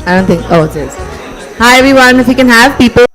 I don't think. Oh, it is. Hi everyone. If we can have people.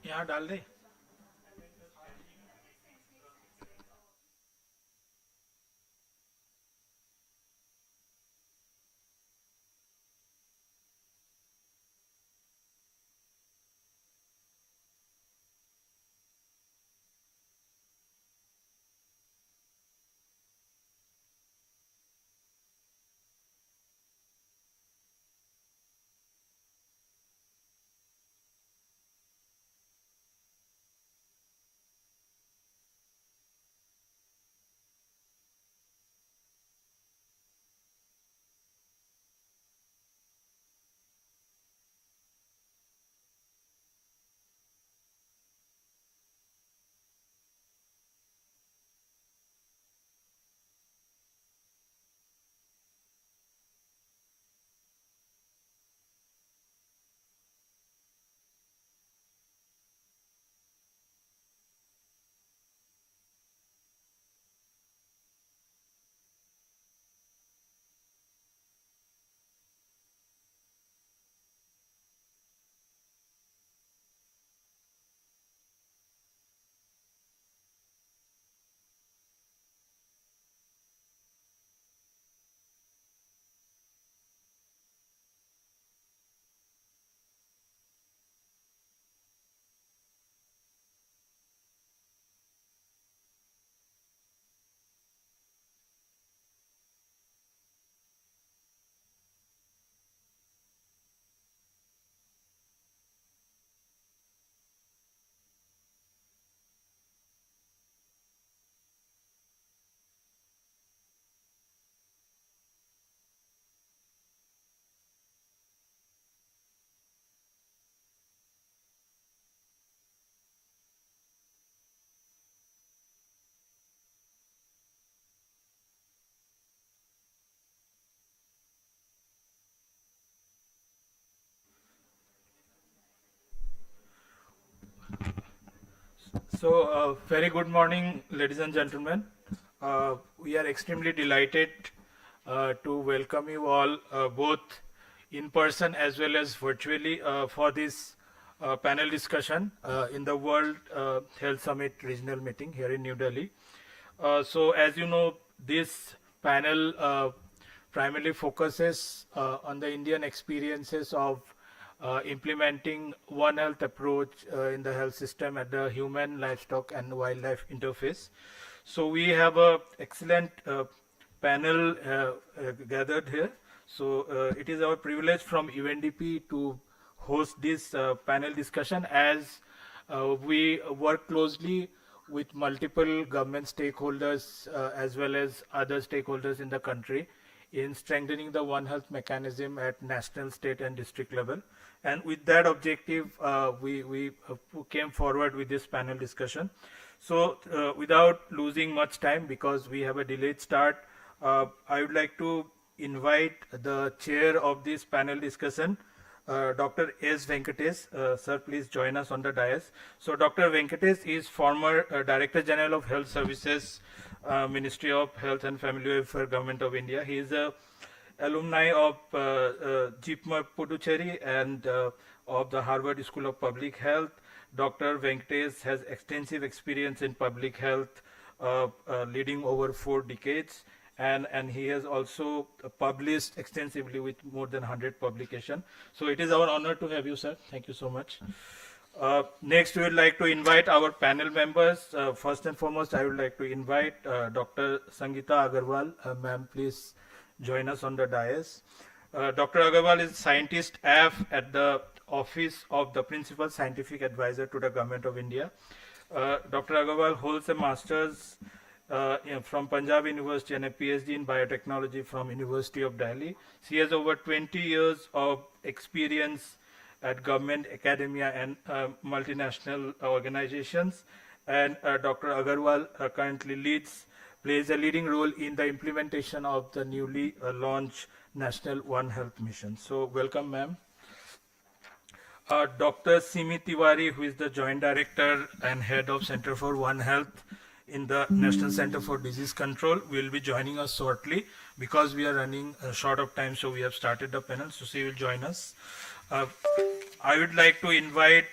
यहाँ डाल दे। Very good morning, ladies and gentlemen. We are extremely delighted to welcome you all both in person as well as virtually for this panel discussion in the World Health Summit regional meeting here in New Delhi. As you know, this panel primarily focuses on the Indian experiences of implementing One Health approach in the health system at the human, livestock, and wildlife interface. So we have a excellent panel gathered here. So it is our privilege from UNDP to host this panel discussion as we work closely with multiple government stakeholders as well as other stakeholders in the country in strengthening the One Health mechanism at national, state, and district level. And with that objective, we came forward with this panel discussion. So without losing much time, because we have a delayed start, I would like to invite the chair of this panel discussion, Dr. S. Venkatesh. Sir, please join us on the dais. So Dr. Venkatesh is former Director General of Health Services, Ministry of Health and Family Welfare, Government of India. He is a alumni of JIPMER Puducherry and of the Harvard School of Public Health. Dr. Venkatesh has extensive experience in public health, leading over 4 decades. And he has also published extensively with more than 100 publications. So it is our honor to have you, sir. Thank you so much. Next, we would like to invite our panel members. First and foremost, I would like to invite Dr. Sangeeta Agarwal. Ma'am, please join us on the dais. Dr. Agarwal is Scientist F at the Office of the Principal Scientific Advisor to the Government of India. Dr. Agarwal holds a master's from Punjab University and a PhD in biotechnology from University of Delhi. She has over 20 years of experience at government, academia, and multinational organizations. And Dr. Agarwal currently plays a leading role in the implementation of the newly launched National One Health Mission. So welcome, ma'am. Dr. Simi Tiwari, who is the Joint Director and Head of Center for One Health in the National Center for Disease Control, will be joining us shortly because we are running short of time, so we have started the panel, so she will join us. I would like to invite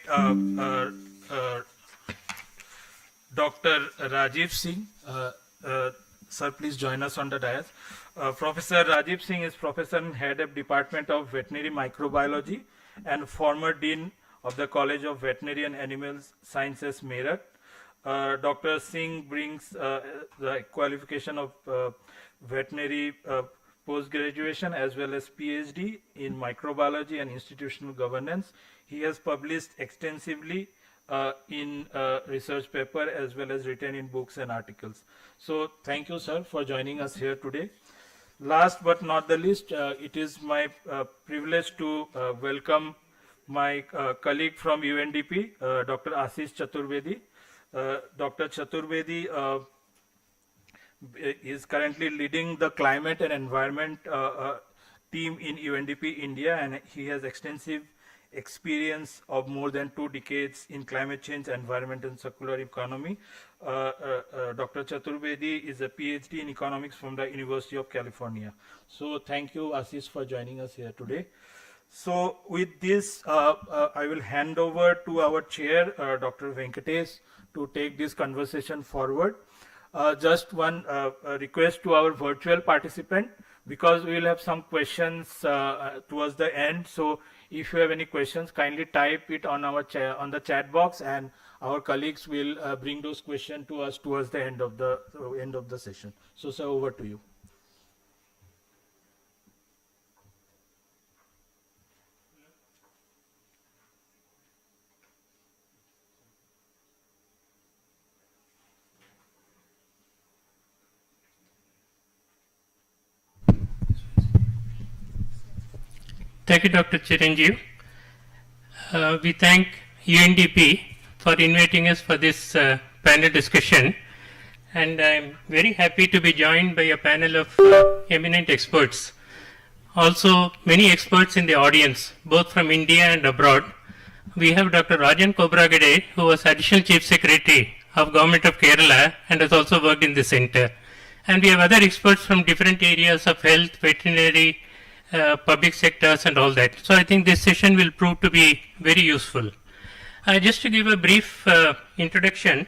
Dr. Rajiv Singh. Sir, please join us on the dais. Professor Rajiv Singh is Professor and Head of Department of Veterinary Microbiology and former Dean of the College of Veterinary and Animal Sciences, Meerut. Dr. Singh brings the qualification of veterinary post-graduation as well as PhD in microbiology and institutional governance. He has published extensively in research paper as well as written in books and articles. So thank you, sir, for joining us here today. Last but not the least, it is my privilege to welcome my colleague from UNDP, Dr. Ashish Chaturvedi. Dr. Chaturvedi is currently leading the climate and environment team in UNDP India, and he has extensive experience of more than 2 decades in climate change, environment, and circular economy. Dr. Chaturvedi is a PhD in economics from the University of California. So thank you, Ashish, for joining us here today. So with this, I will hand over to our chair, Dr. Venkatesh, to take this conversation forward. Just one request to our virtual participant, because we will have some questions towards the end. So if you have any questions, kindly type it on our on the chat box, and our colleagues will bring those questions to us towards the end of the session. So sir, over to you. Thank you, Dr. Chiranjeev. We thank UNDP for inviting us for this panel discussion, and I'm very happy to be joined by a panel of eminent experts. Also, many experts in the audience, both from India and abroad. we have Dr. Rajan Kobragade, who was Additional Chief Secretary of Government of Kerala and has also worked in the center. And we have other experts from different areas of health, veterinary, public sectors and all that. So I think this session will prove to be very useful. Just to give a brief introduction,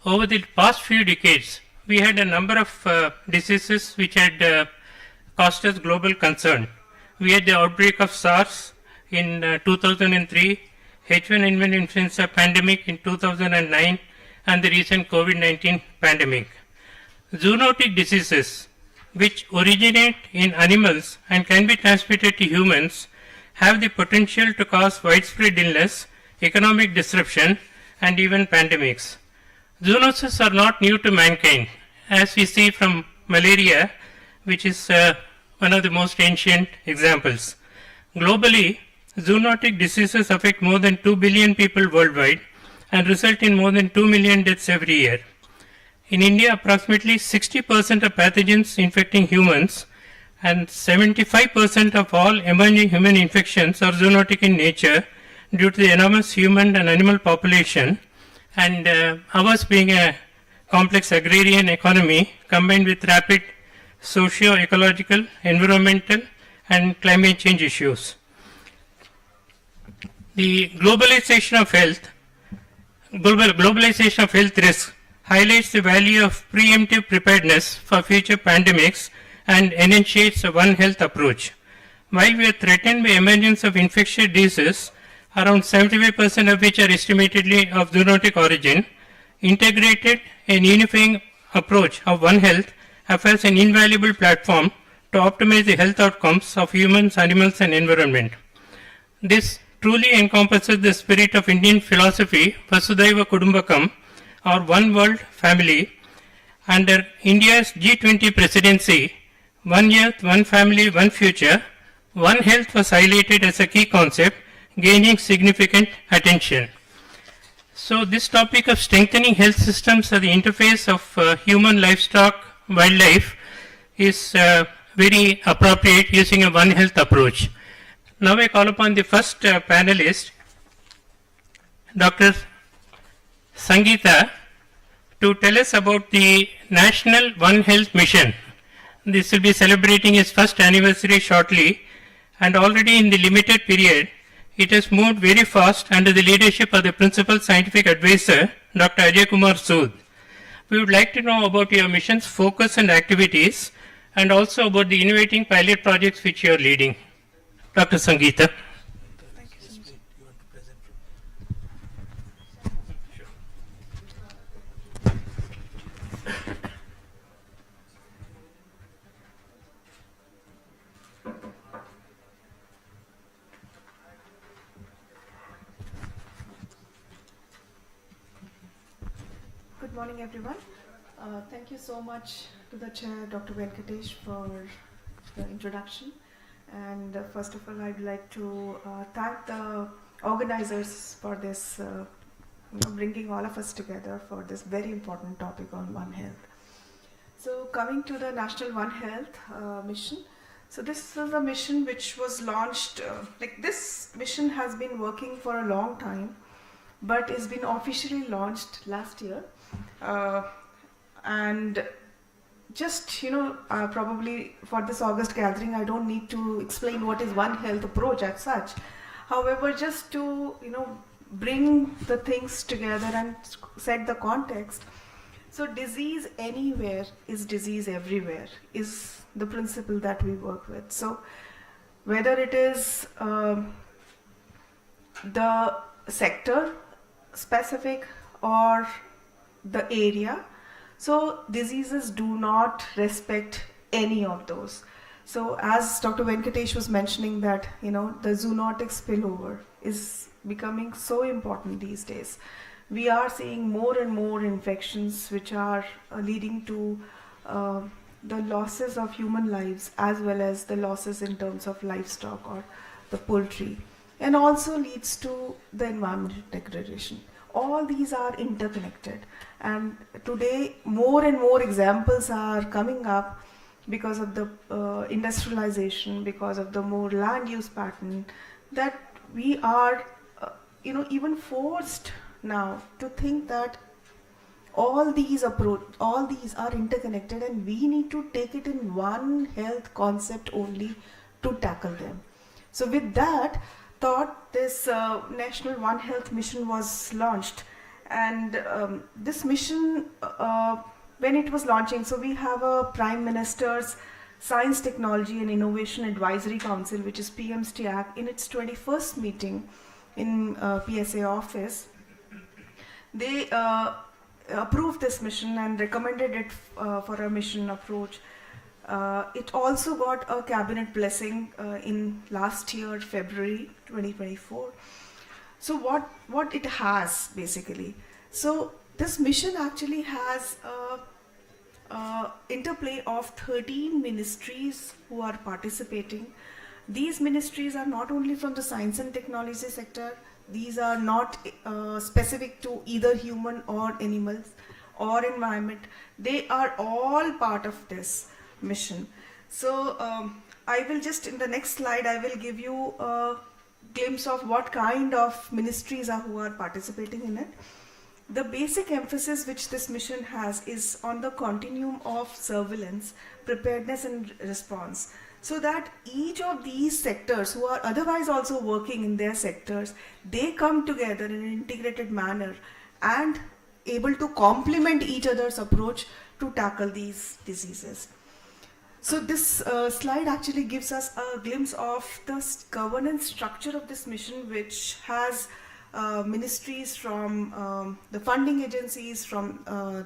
over the past few decades, we had a number of diseases which had caused us global concern. We had the outbreak of SARS in 2003, H1N1 influenza pandemic in 2009, and the recent COVID-19 pandemic. Zoonotic diseases, which originate in animals and can be transmitted to humans, have the potential to cause widespread illness, economic disruption, and even pandemics. Zoonoses are not new to mankind, as we see from malaria, which is one of the most ancient examples. Globally, zoonotic diseases affect more than 2 billion people worldwide and result in more than 2 million deaths every year. In India, approximately 60% of pathogens infecting humans and 75% of all emerging human infections are zoonotic in nature due to the enormous human and animal population, and ours being a complex agrarian economy combined with rapid socio-ecological, environmental and climate change issues. The globalization of health risks highlights the value of preemptive preparedness for future pandemics and enunciates a One Health approach. While we are threatened by emergence of infectious diseases, around 75% of which are estimatedly of zoonotic origin, integrated and unifying approach of One Health offers an invaluable platform to optimize the health outcomes of humans, animals and environment. This truly encompasses the spirit of Indian philosophy, Vasudhaiva Kudumbakam, or One World Family. Under India's G20 presidency, One Earth, One Family, One Future, One Health was highlighted as a key concept, gaining significant attention. So this topic of strengthening health systems at the interface of human, livestock, wildlife is very appropriate using a One Health approach. Now I call upon the first panelist, Dr. Sangeeta, to tell us about the National One Health Mission. This will be celebrating its first anniversary shortly, and already in the limited period, it has moved very fast under the leadership of the Principal Scientific Advisor, Dr. Ajay Kumar Sood. We would like to know about your mission's focus and activities, and also about the innovating pilot projects which you are leading. Dr. Sangeeta. Good morning, everyone. Thank you so much to the chair, Dr. Venkatesh, for the introduction. And first of all, I'd like to thank the organizers for this, bringing all of us together for this very important topic on One Health. So coming to the National One Health mission. So this is a mission which was launched, this mission has been working for a long time, but it's been officially launched last year. And just, probably for this August gathering, I don't need to explain what is One Health approach as such. However, just to, bring the things together and set the context. So disease anywhere is disease everywhere is the principle that we work with. So whether it is the sector specific or the area, so diseases do not respect any of those. So as Dr. Venkatesh was mentioning that, the zoonotic spillover is becoming so important these days. We are seeing more and more infections which are leading to the losses of human lives as well as the losses in terms of livestock or the poultry, and also leads to the environmental degradation. All these are interconnected, and today more and more examples are coming up because of the industrialization, because of the more land use pattern, that we are even forced now to think that all these are interconnected, and we need to take it in one health concept only to tackle them. So with that thought, this national One Health mission was launched, and this mission, when it was launching, so we have a Prime Minister's Science, Technology and Innovation Advisory Council, which is PMSTAC, in its 21st meeting in PSA office. They approved this mission and recommended it for a mission approach. It also got a cabinet blessing in last year, February 2024. So what it has basically? So this mission actually has a interplay of 13 ministries who are participating. These ministries are not only from the science and technology sector. These are not specific to either human or animals or environment. They are all part of this mission. So I will just, in the next slide, I will give you a glimpse of what kind of ministries are who are participating in it. The basic emphasis which this mission has is on the continuum of surveillance, preparedness and response, so that each of these sectors who are otherwise also working in their sectors, they come together in an integrated manner and able to complement each other's approach to tackle these diseases. So this slide actually gives us a glimpse of the governance structure of this mission, which has ministries from the funding agencies, from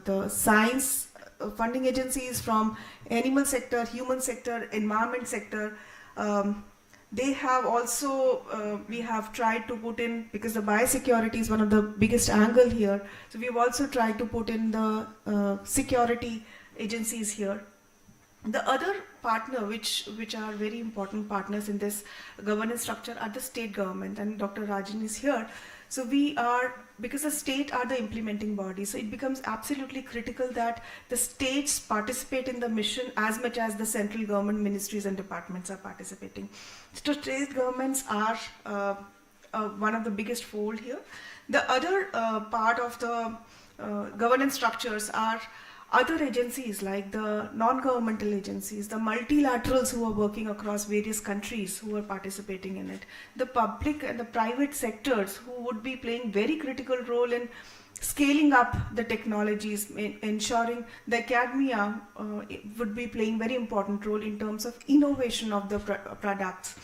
the science funding agencies, from animal sector, human sector, environment sector. They have also, we have tried to put in, because the biosecurity is one of the biggest angle here, so we've also tried to put in the security agencies here. The other partner, which are very important partners in this governance structure, are the state government, and Dr. Rajan is here. So we are, because the state are the implementing body, so it becomes absolutely critical that the states participate in the mission as much as the central government ministries and departments are participating. So state governments are one of the biggest fold here. The other part of the governance structures are other agencies like the non-governmental agencies, the multilaterals who are working across various countries who are participating in it, the public and the private sectors who would be playing very critical role in scaling up the technologies, ensuring the academia would be playing very important role in terms of innovation of the products,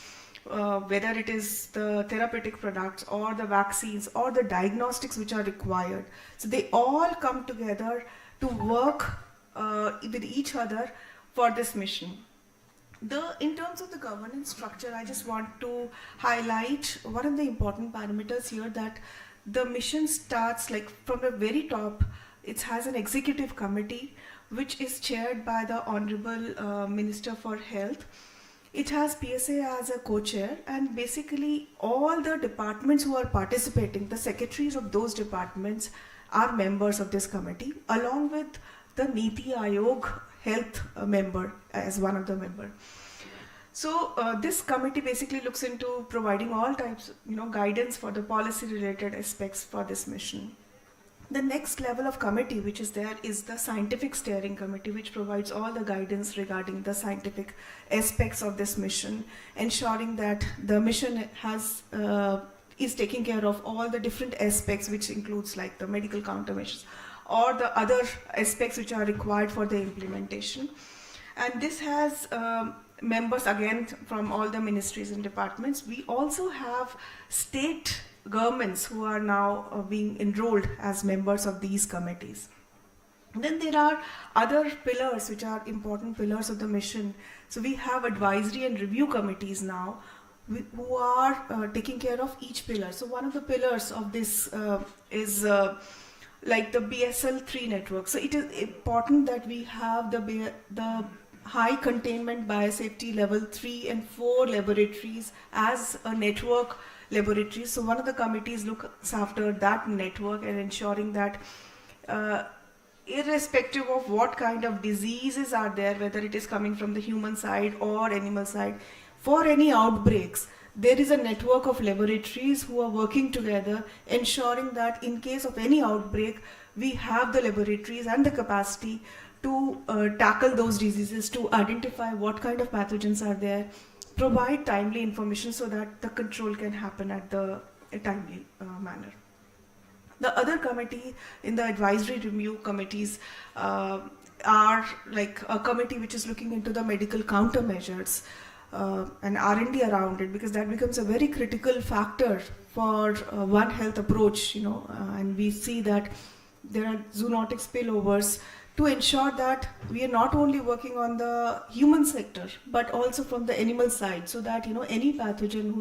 whether it is the therapeutic products or the vaccines or the diagnostics which are required. So they all come together to work with each other for this mission. In terms of the governance structure, I just want to highlight one of the important parameters here, that the mission starts like from the very top. It has an executive committee which is chaired by the Honorable Minister for Health. It has PSA as a co-chair, and basically all the departments who are participating, the secretaries of those departments are members of this committee, along with the Niti Aayog health member as one of the members. So this committee basically looks into providing all types, guidance for the policy related aspects for this mission. The next level of committee which is there is the scientific steering committee, which provides all the guidance regarding the scientific aspects of this mission, ensuring that the mission has is taking care of all the different aspects, which includes like the medical countermeasures or the other aspects which are required for the implementation. And this has members again from all the ministries and departments. We also have state governments who are now being enrolled as members of these committees. Then there are other pillars which are important pillars of the mission. So we have advisory and review committees now who are taking care of each pillar. So one of the pillars of this is like the BSL-3 network. So it is important that we have the high containment biosafety level 3 and 4 laboratories as a network laboratory. So one of the committees looks after that network and ensuring that irrespective of what kind of diseases are there, whether it is coming from the human side or animal side, for any outbreaks, there is a network of laboratories who are working together, ensuring that in case of any outbreak, we have the laboratories and the capacity to tackle those diseases, to identify what kind of pathogens are there, provide timely information so that the control can happen at the a timely manner. The other committee in the advisory review committees are like a committee which is looking into the medical countermeasures and R&D around it, because that becomes a very critical factor for One Health approach, and we see that there are zoonotic spillovers to ensure that we are not only working on the human sector but also from the animal side, so that any pathogen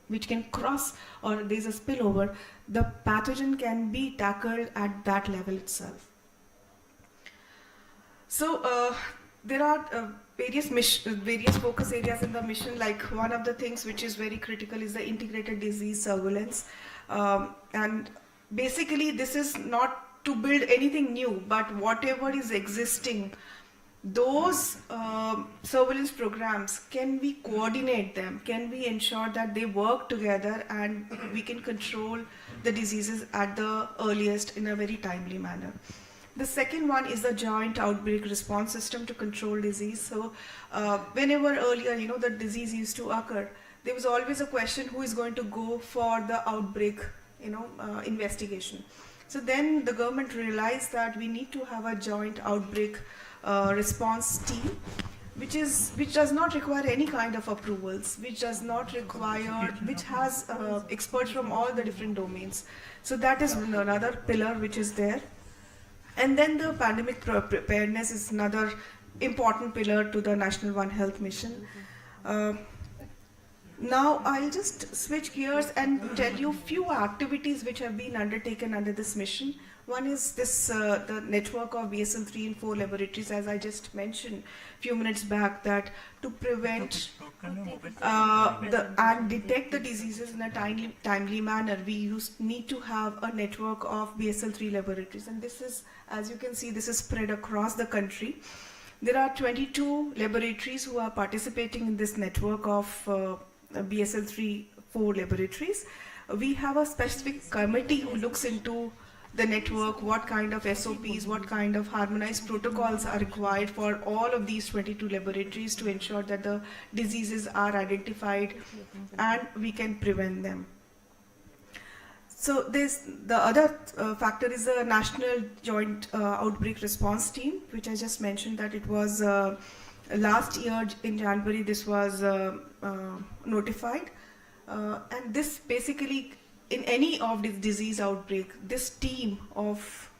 which can cross or there's a spillover, the pathogen can be tackled at that level itself. So there are various focus areas in the mission. Like one of the things which is very critical is the integrated disease surveillance, and basically this is not to build anything new, but whatever is existing, those surveillance programs, can we coordinate them? Can we ensure that they work together and we can control the diseases at the earliest in a very timely manner? The second one is the joint outbreak response system to control disease. So whenever earlier, the disease used to occur, there was always a question who is going to go for the outbreak, investigation. So then the government realized that we need to have a joint outbreak response team, which does not require any kind of approvals, which has experts from all the different domains. So that is another pillar which is there. And then the pandemic preparedness is another important pillar to the National One Health mission. Now I'll just switch gears and tell you few activities which have been undertaken under this mission. One is this the network of BSL 3 and 4 laboratories, as I just mentioned a few minutes back, that to prevent and detect the diseases in a timely manner, we need to have a network of BSL 3 laboratories, and this is, as you can see, this is spread across the country. There are 22 laboratories who are participating in this network of BSL 3-4 laboratories. We have a specific committee who looks into the network, what kind of SOPs, what kind of harmonized protocols are required for all of these 22 laboratories to ensure that the diseases are identified and we can prevent them. So the other factor is the National Joint Outbreak Response Team, which I just mentioned that it was last year in January this was notified, and this basically, in any of this disease outbreak, this team of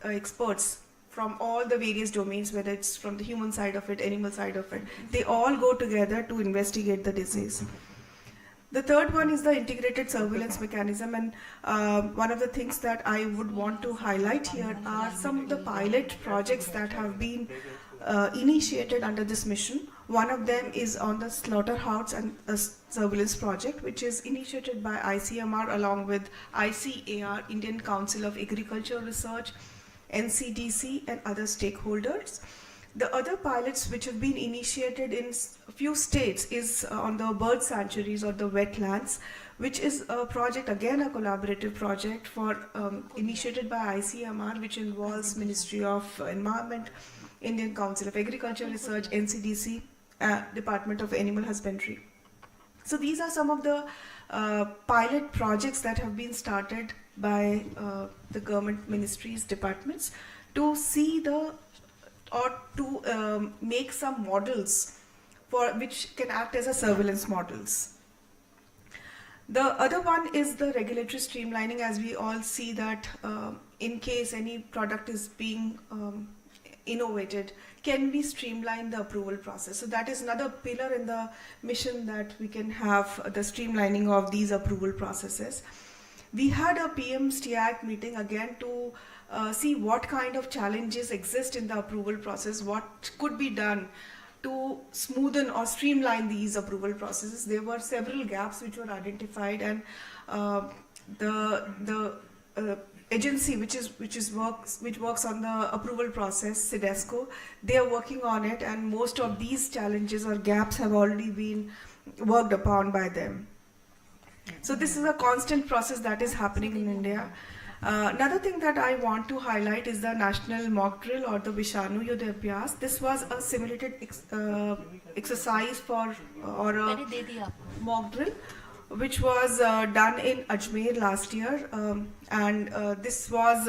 experts from all the various domains, whether it's from the human side of it, animal side of it, they all go together to investigate the disease. The third one is the integrated surveillance mechanism, and one of the things that I would want to highlight here are some of the pilot projects that have been initiated under this mission. One of them is on the slaughterhouse and surveillance project, which is initiated by ICMR along with ICAR, Indian Council of Agricultural Research, NCDC and other stakeholders. The other pilots which have been initiated in a few states is on the bird sanctuaries or the wetlands, which is a project, again a collaborative project initiated by ICMR, which involves Ministry of Environment, Indian Council of Agricultural Research, NCDC, Department of Animal Husbandry. So these are some of the pilot projects that have been started by the government ministries, departments, to see to make some models for which can act as a surveillance models. The other one is the regulatory streamlining, as we all see that in case any product is being innovated, can we streamline the approval process? So that is another pillar in the mission, that we can have the streamlining of these approval processes. We had a PM STIAC meeting again to see what kind of challenges exist in the approval process, what could be done to smoothen or streamline these approval processes. There were several gaps which were identified, and the agency which works on the approval process, CDESCO, they are working on it, and most of these challenges or gaps have already been worked upon by them. So this is a constant process that is happening in India. Another thing that I want to highlight is the national mock drill or the Vishanu Yudh Abhyas. This was a simulated exercise for or a mock drill which was done in Ajmer last year, and this was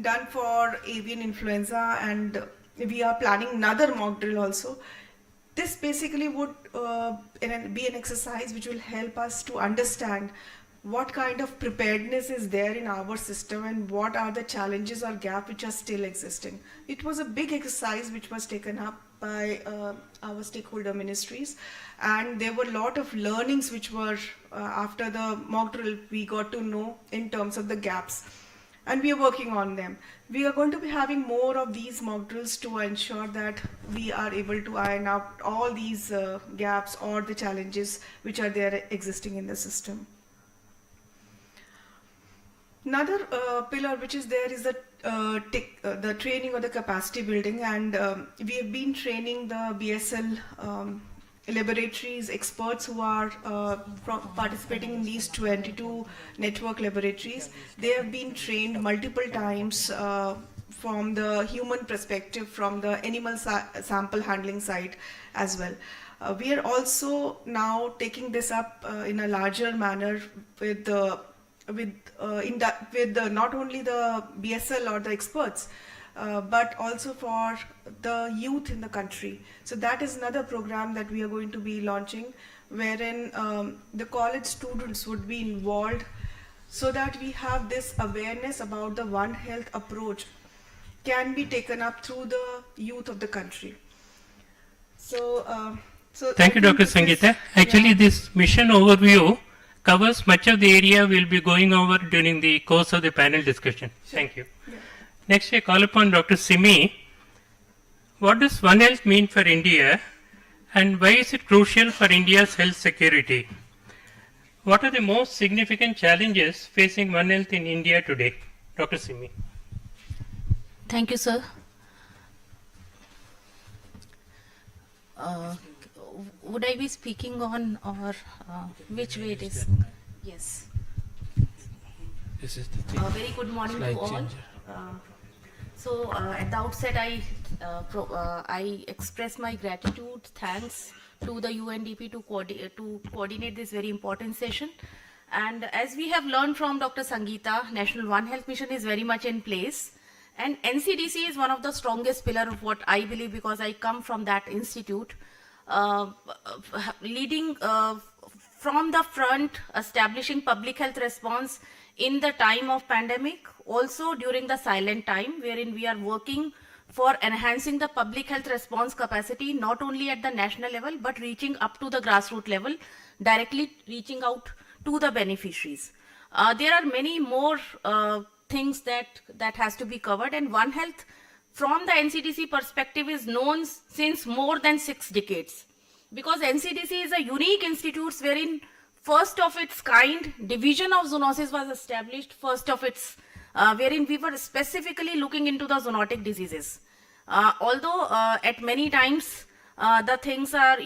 done for avian influenza, and we are planning another mock drill also. This basically would be an exercise which will help us to understand what kind of preparedness is there in our system and what are the challenges or gaps which are still existing. It was a big exercise which was taken up by our stakeholder ministries, and there were a lot of learnings which were after the mock drill we got to know in terms of the gaps, and we are working on them. We are going to be having more of these mock drills to ensure that we are able to iron out all these gaps or the challenges which are there existing in the system. Another pillar which is there is the training or the capacity building, and we have been training the BSL laboratories experts who are participating in these 22 network laboratories. They have been trained multiple times from the human perspective, from the animal sample handling side as well. We are also now taking this up in a larger manner with not only the BSL or the experts, but also for the youth in the country. So that is another program that we are going to be launching, wherein the college students would be involved so that we have this awareness about the One Health approach can be taken up through the youth of the country. So, Thank you, Dr. Sangeeta. Actually, this mission overview covers much of the area we'll be going over during the course of the panel discussion. Sure. Thank you. Yeah. Next, I call upon Dr. Simi. What does One Health mean for India, and why is it crucial for India's health security? What are the most significant challenges facing One Health in India today? Dr. Simi. Thank you, sir. Would I be speaking on, or which way it is? Yes. This is the thing. Very good morning Slide to all. changer. So at the outset, I express my gratitude, thanks to the UNDP to coordinate this very important session. And as we have learned from Dr. Sangeeta, National One Health Mission is very much in place. And NCDC is one of the strongest pillar of what I believe, because I come from that institute, leading from the front, establishing public health response in the time of pandemic, also during the silent time, wherein we are working for enhancing the public health response capacity, not only at the national level, but reaching up to the grassroots level, directly reaching out to the beneficiaries. There are many more things that has to be covered, and One Health from the NCDC perspective is known since more than 6 decades, because NCDC is a unique institute wherein first of its kind division of zoonosis was established, first of its wherein we were specifically looking into the zoonotic diseases. Although at many times the things are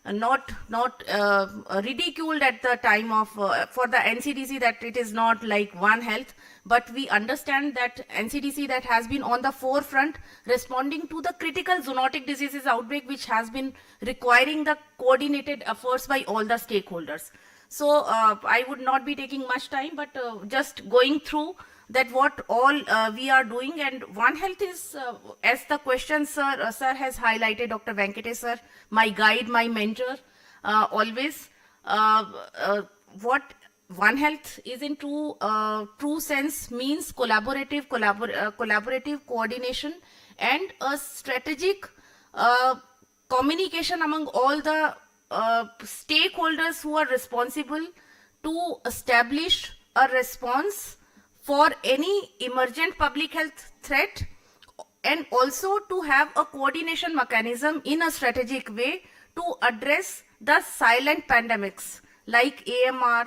not ridiculed at the time of for the NCDC, that it is not like One Health, but we understand that NCDC that has been on the forefront responding to the critical zoonotic diseases outbreak, which has been requiring the coordinated efforts by all the stakeholders. So I would not be taking much time, but just going through that what all we are doing. And One Health is, as the question sir has highlighted, Dr. Venkatesh sir, my guide, my mentor, always. What One Health is in true sense means collaborative coordination and a strategic communication among all the stakeholders who are responsible to establish a response for any emergent public health threat, and also to have a coordination mechanism in a strategic way to address the silent pandemics like AMR,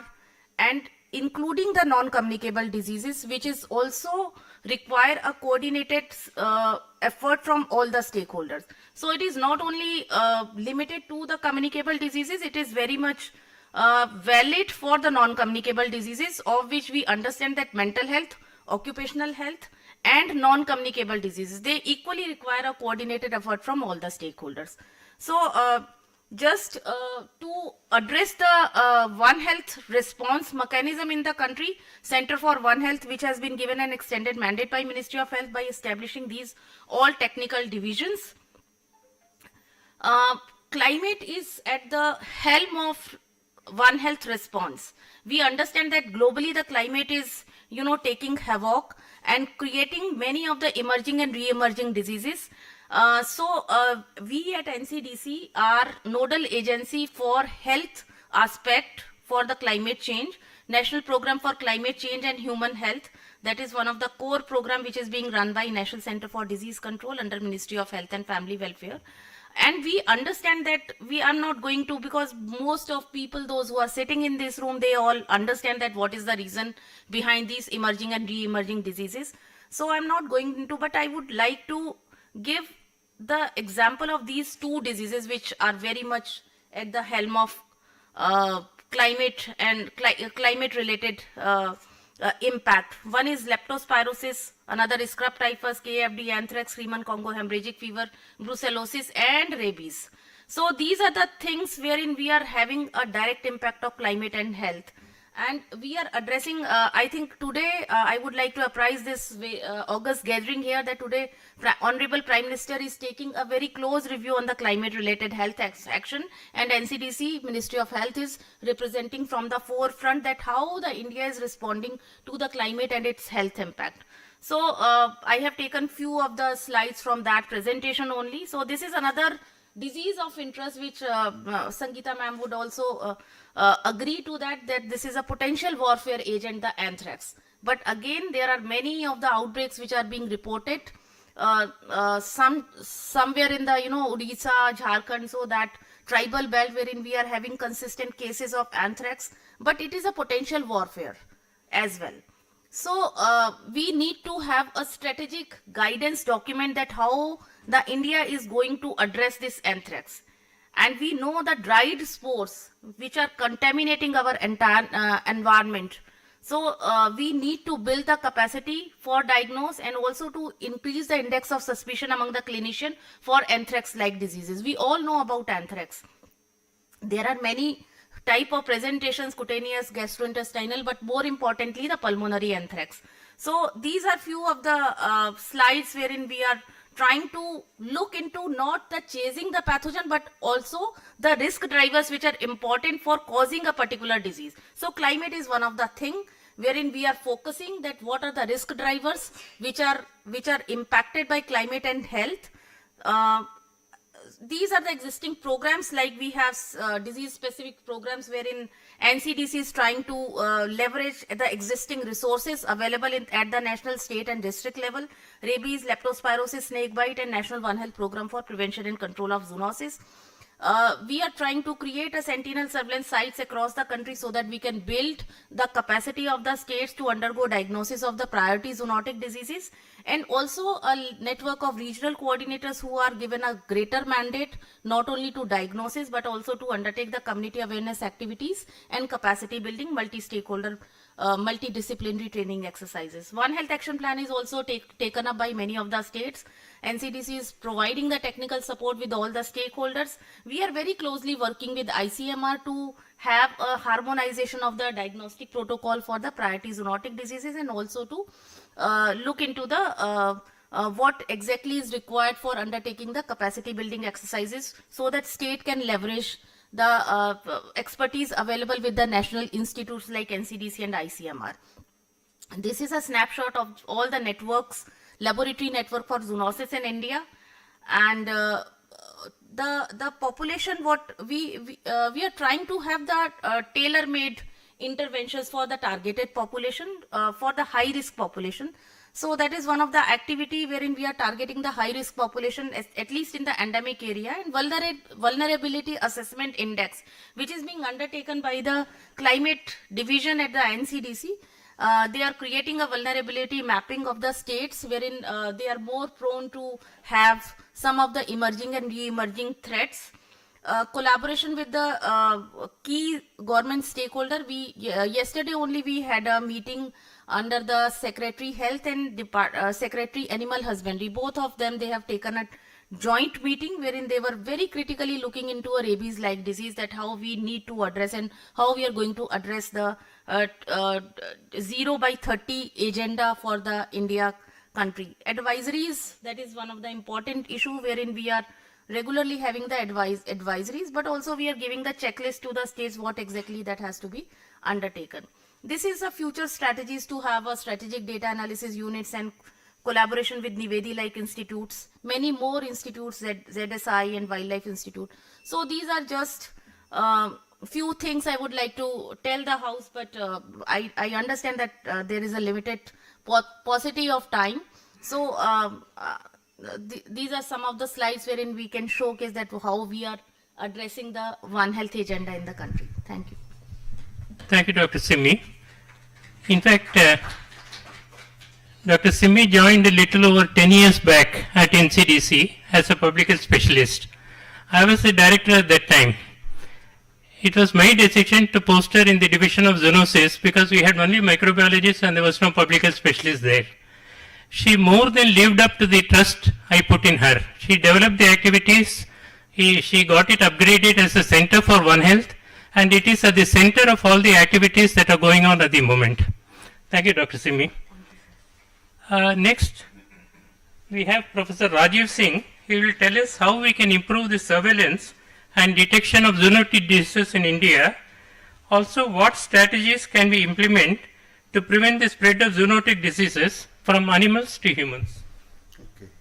and including the non-communicable diseases, which is also require a coordinated effort from all the stakeholders. So it is not only limited to the communicable diseases, it is very much valid for the non-communicable diseases, of which we understand that mental health, occupational health, and non-communicable diseases, they equally require a coordinated effort from all the stakeholders. So just to address the One Health response mechanism in the country, Center for One Health, which has been given an extended mandate by Ministry of Health by establishing these all technical divisions. Climate is at the helm of One Health response. We understand that globally the climate is, taking havoc and creating many of the emerging and re-emerging diseases. So we at NCDC are nodal agency for health aspect for the climate change, National Program for Climate Change and Human Health. That is one of the core program which is being run by National Center for Disease Control under Ministry of Health and Family Welfare. And we understand that we are not going to, because most of people, those who are sitting in this room, they all understand that what is the reason behind these emerging and re-emerging diseases. So I'm not going into, but I would like to give the example of these two diseases which are very much at the helm of climate and climate related impact. One is leptospirosis, another is scrub typhus, KFD, anthrax, Riemann Congo hemorrhagic fever, brucellosis, and rabies. So these are the things wherein we are having a direct impact of climate and health. And we are addressing, I think today, I would like to apprise this August gathering here that today Honorable Prime Minister is taking a very close review on the climate related health action, and NCDC, Ministry of Health, is representing from the forefront that how the India is responding to the climate and its health impact. So I have taken few of the slides from that presentation only. So this is another disease of interest which Sangeeta ma'am would also agree to that this is a potential warfare agent, the anthrax. But again, there are many of the outbreaks which are being reported somewhere in the Odisha, Jharkhand, so that tribal belt wherein we are having consistent cases of anthrax, but it is a potential warfare as well. So we need to have a strategic guidance document that how the India is going to address this anthrax. And we know the dried spores which are contaminating our entire environment. So we need to build the capacity for diagnose and also to increase the index of suspicion among the clinician for anthrax-like diseases. We all know about anthrax. There are many type of presentations, cutaneous, gastrointestinal, but more importantly, the pulmonary anthrax. So these are few of the slides wherein we are trying to look into not the chasing the pathogen, but also the risk drivers which are important for causing a particular disease. So climate is one of the thing wherein we are focusing that what are the risk drivers which are impacted by climate and health. These are the existing programs, like we have disease specific programs wherein NCDC is trying to leverage the existing resources available at the national, state and district level. Rabies, leptospirosis, snakebite, and National One Health program for prevention and control of zoonosis. We are trying to create a sentinel surveillance sites across the country so that we can build the capacity of the states to undergo diagnosis of the priority zoonotic diseases, and also a network of regional coordinators who are given a greater mandate not only to diagnosis but also to undertake the community awareness activities and capacity building multi-stakeholder multidisciplinary training exercises. One Health Action Plan is also taken up by many of the states. NCDC is providing the technical support with all the stakeholders. We are very closely working with ICMR to have a harmonization of the diagnostic protocol for the priority zoonotic diseases, and also to look into the what exactly is required for undertaking the capacity building exercises so that state can leverage the expertise available with the national institutes like NCDC and ICMR. This is a snapshot of all the networks, laboratory network for zoonosis in India, and the population, what we are trying to have the tailor-made interventions for the targeted population, for the high risk population. So that is one of the activity wherein we are targeting the high risk population, at least in the endemic area, and vulnerability assessment index, which is being undertaken by the climate division at the NCDC. They are creating a vulnerability mapping of the states wherein they are more prone to have some of the emerging and re-emerging threats. collaboration with the key government stakeholder. We yesterday only we had a meeting under the Secretary Health and Secretary Animal Husbandry. Both of them, they have taken a joint meeting wherein they were very critically looking into a rabies-like disease, that how we need to address and how we are going to address the 0 by 30 agenda for the India country. Advisories, that is one of the important issue wherein we are regularly having the advisories, but also we are giving the checklist to the states what exactly that has to be undertaken. This is a future strategies to have a strategic data analysis units and collaboration with Nivedi-like institutes, many more institutes, ZSI and Wildlife Institute. So these are just few things I would like to tell the House, but I understand that there is a limited paucity of time. So these are some of the slides wherein we can showcase that how we are addressing the One Health agenda in the country. Thank you. Thank you, Dr. Simi. In fact, Dr. Simi joined a little over 10 years back at NCDC as a public health specialist. I was the director at that time. It was my decision to post her in the division of zoonosis because we had only microbiologists and there was no public health specialist there. She more than lived up to the trust I put in her. She developed the activities, she got it upgraded as a center for One Health, and it is at the center of all the activities that are going on at the moment. Thank you, Dr. Simi. Next, we have Professor Rajiv Singh. He will tell us how we can improve the surveillance and detection of zoonotic diseases in India. Also, what strategies can we implement to prevent the spread of zoonotic diseases from animals to humans? Okay.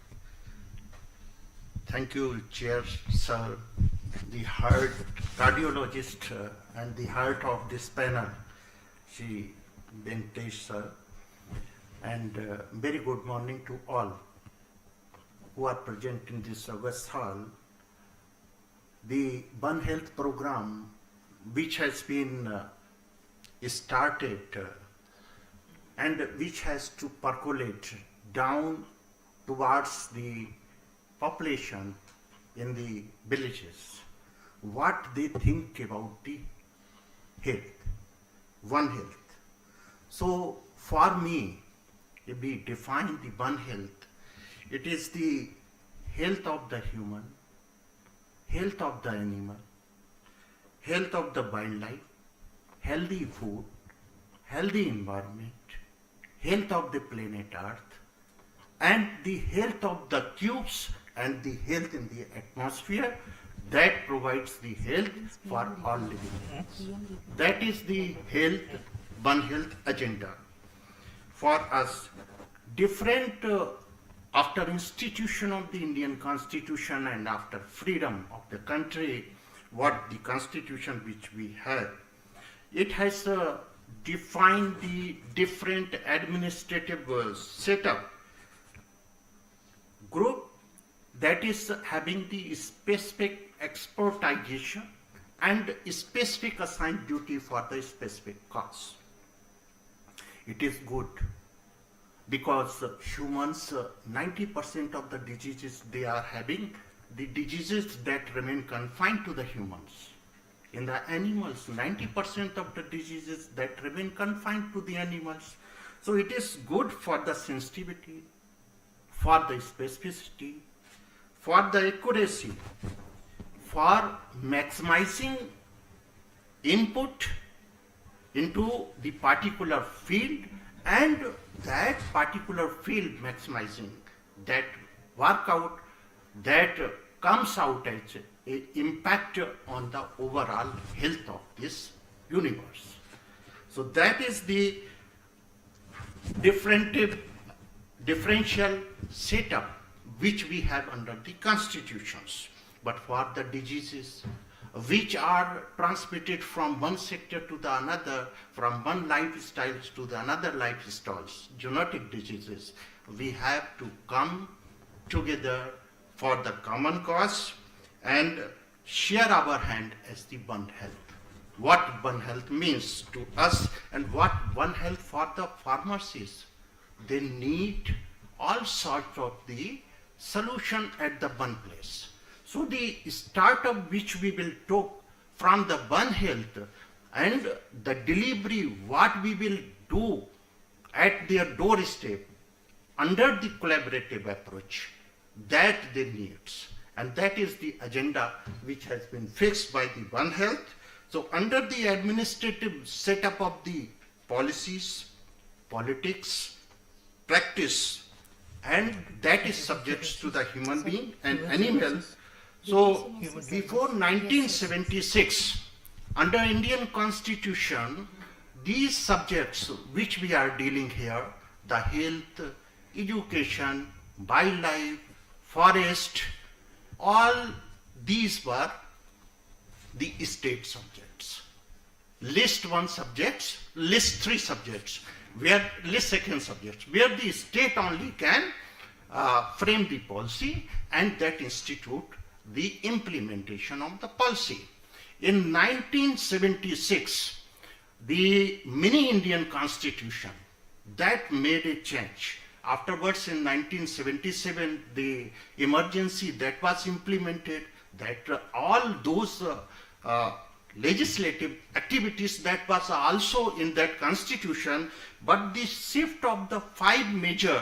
Thank you, Chair, sir. The heart cardiologist and the heart of this panel, Shri Venkatesh sir. And very good morning to all who are present in this August hall. The One Health program, which has been started and which has to percolate down towards the population in the villages, what they think about the health, One Health. So for me, if we define the One Health, it is the health of the human, health of the animal, health of the wildlife, healthy food, healthy environment, health of the planet Earth, and the health of the tubes and the health in the atmosphere that provides the health for all living beings. That is the health, One Health agenda. For us, different after institution of the Indian Constitution and after freedom of the country, what the Constitution which we have, it has defined the different administrative setup group that is having the specific expertization and specific assigned duty for the specific cause. It is good because humans, 90% of the diseases they are having, the diseases that remain confined to the humans. In the animals, 90% of the diseases that remain confined to the animals. So it is good for the sensitivity, for the specificity, for the accuracy, for maximizing input into the particular field, and that particular field maximizing that workout that comes out as an impact on the overall health of this universe. So that is the differential setup which we have under the constitutions. But for the diseases which are transmitted from one sector to the another, from one lifestyle to the another lifestyles, zoonotic diseases, we have to come together for the common cause and share our hand as the One Health. What One Health means to us and what One Health for the farmers is. They need all sorts of the solution at the one place. So the startup which we will talk from the One Health and the delivery, what we will do at their doorstep under the collaborative approach that they need. And that is the agenda which has been fixed by the One Health. So under the administrative setup of the policies, politics, practice, and that is subject to the human being and animal. So before 1976, under Indian Constitution, these subjects which we are dealing here, the health, education, wildlife, forest, all these were the state subjects. List 1 subjects, list 3 subjects, list 2nd subjects, where the state only can frame the policy and that institute the implementation of the policy. In 1976, the mini Indian Constitution that made a change. Afterwards, in 1977, the emergency that was implemented, that all those legislative activities that was also in that constitution, but the shift of the 5 major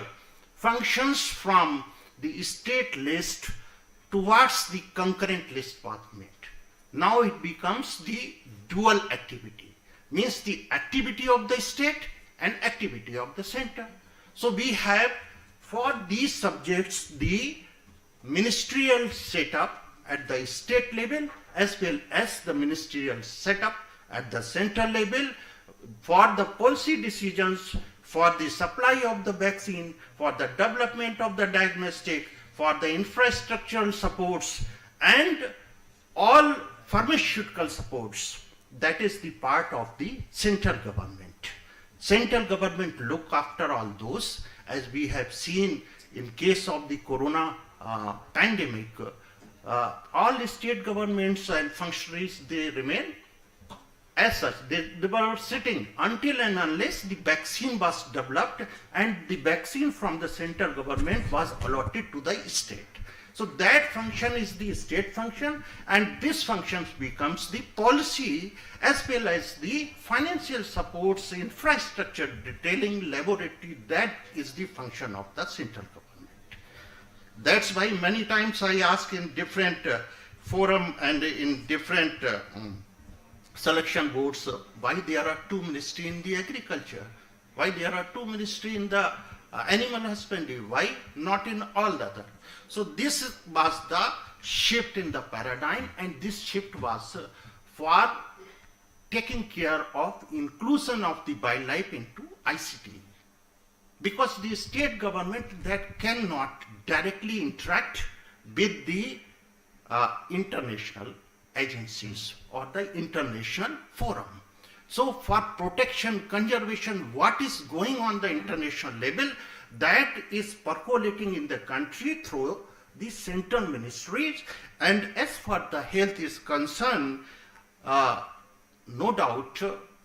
functions from the state list towards the concurrent list was made. Now it becomes the dual activity, means the activity of the state and activity of the center. So we have for these subjects the ministerial setup at the state level as well as the ministerial setup at the center level for the policy decisions, for the supply of the vaccine, for the development of the diagnostic, for the infrastructural supports and all pharmaceutical supports. That is the part of the central government. Central government look after all those, as we have seen in case of the corona pandemic. All state governments and functionaries, they remain as such. They were sitting until and unless the vaccine was developed and the vaccine from the central government was allotted to the state. So that function is the state function, and this function becomes the policy as well as the financial supports, infrastructure, detailing, laboratory. That is the function of the central government. That's why many times I ask in different forum and in different selection boards, why there are 2 ministries in the agriculture, why there are 2 ministries in the animal husbandry, why not in all the other. So this was the shift in the paradigm, and this shift was for taking care of inclusion of the wildlife into ICT. Because the state government that cannot directly interact with the international agencies or the international forum. So for protection, conservation, what is going on the international level, that is percolating in the country through the central ministries. And as far the health is concerned, no doubt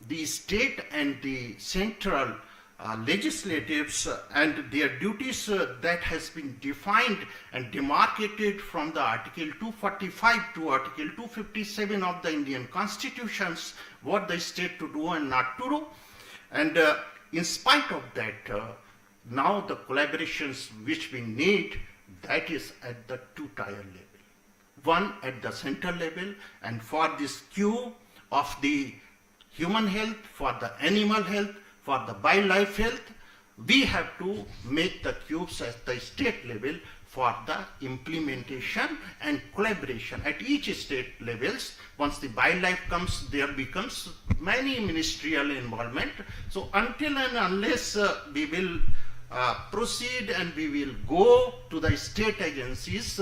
the state and the central legislatives and their duties that has been defined and demarcated from the Article 245 to Article 257 of the Indian Constitutions, what the state to do and not to do. And in spite of that, now the collaborations which we need, that is at the 2-tier level. One at the central level, and for this queue of the human health, for the animal health, for the wildlife health, we have to make the cubes at the state level for the implementation and collaboration at each state levels. Once the wildlife comes, there becomes many ministerial involvement. So until and unless we will proceed and we will go to the state agencies,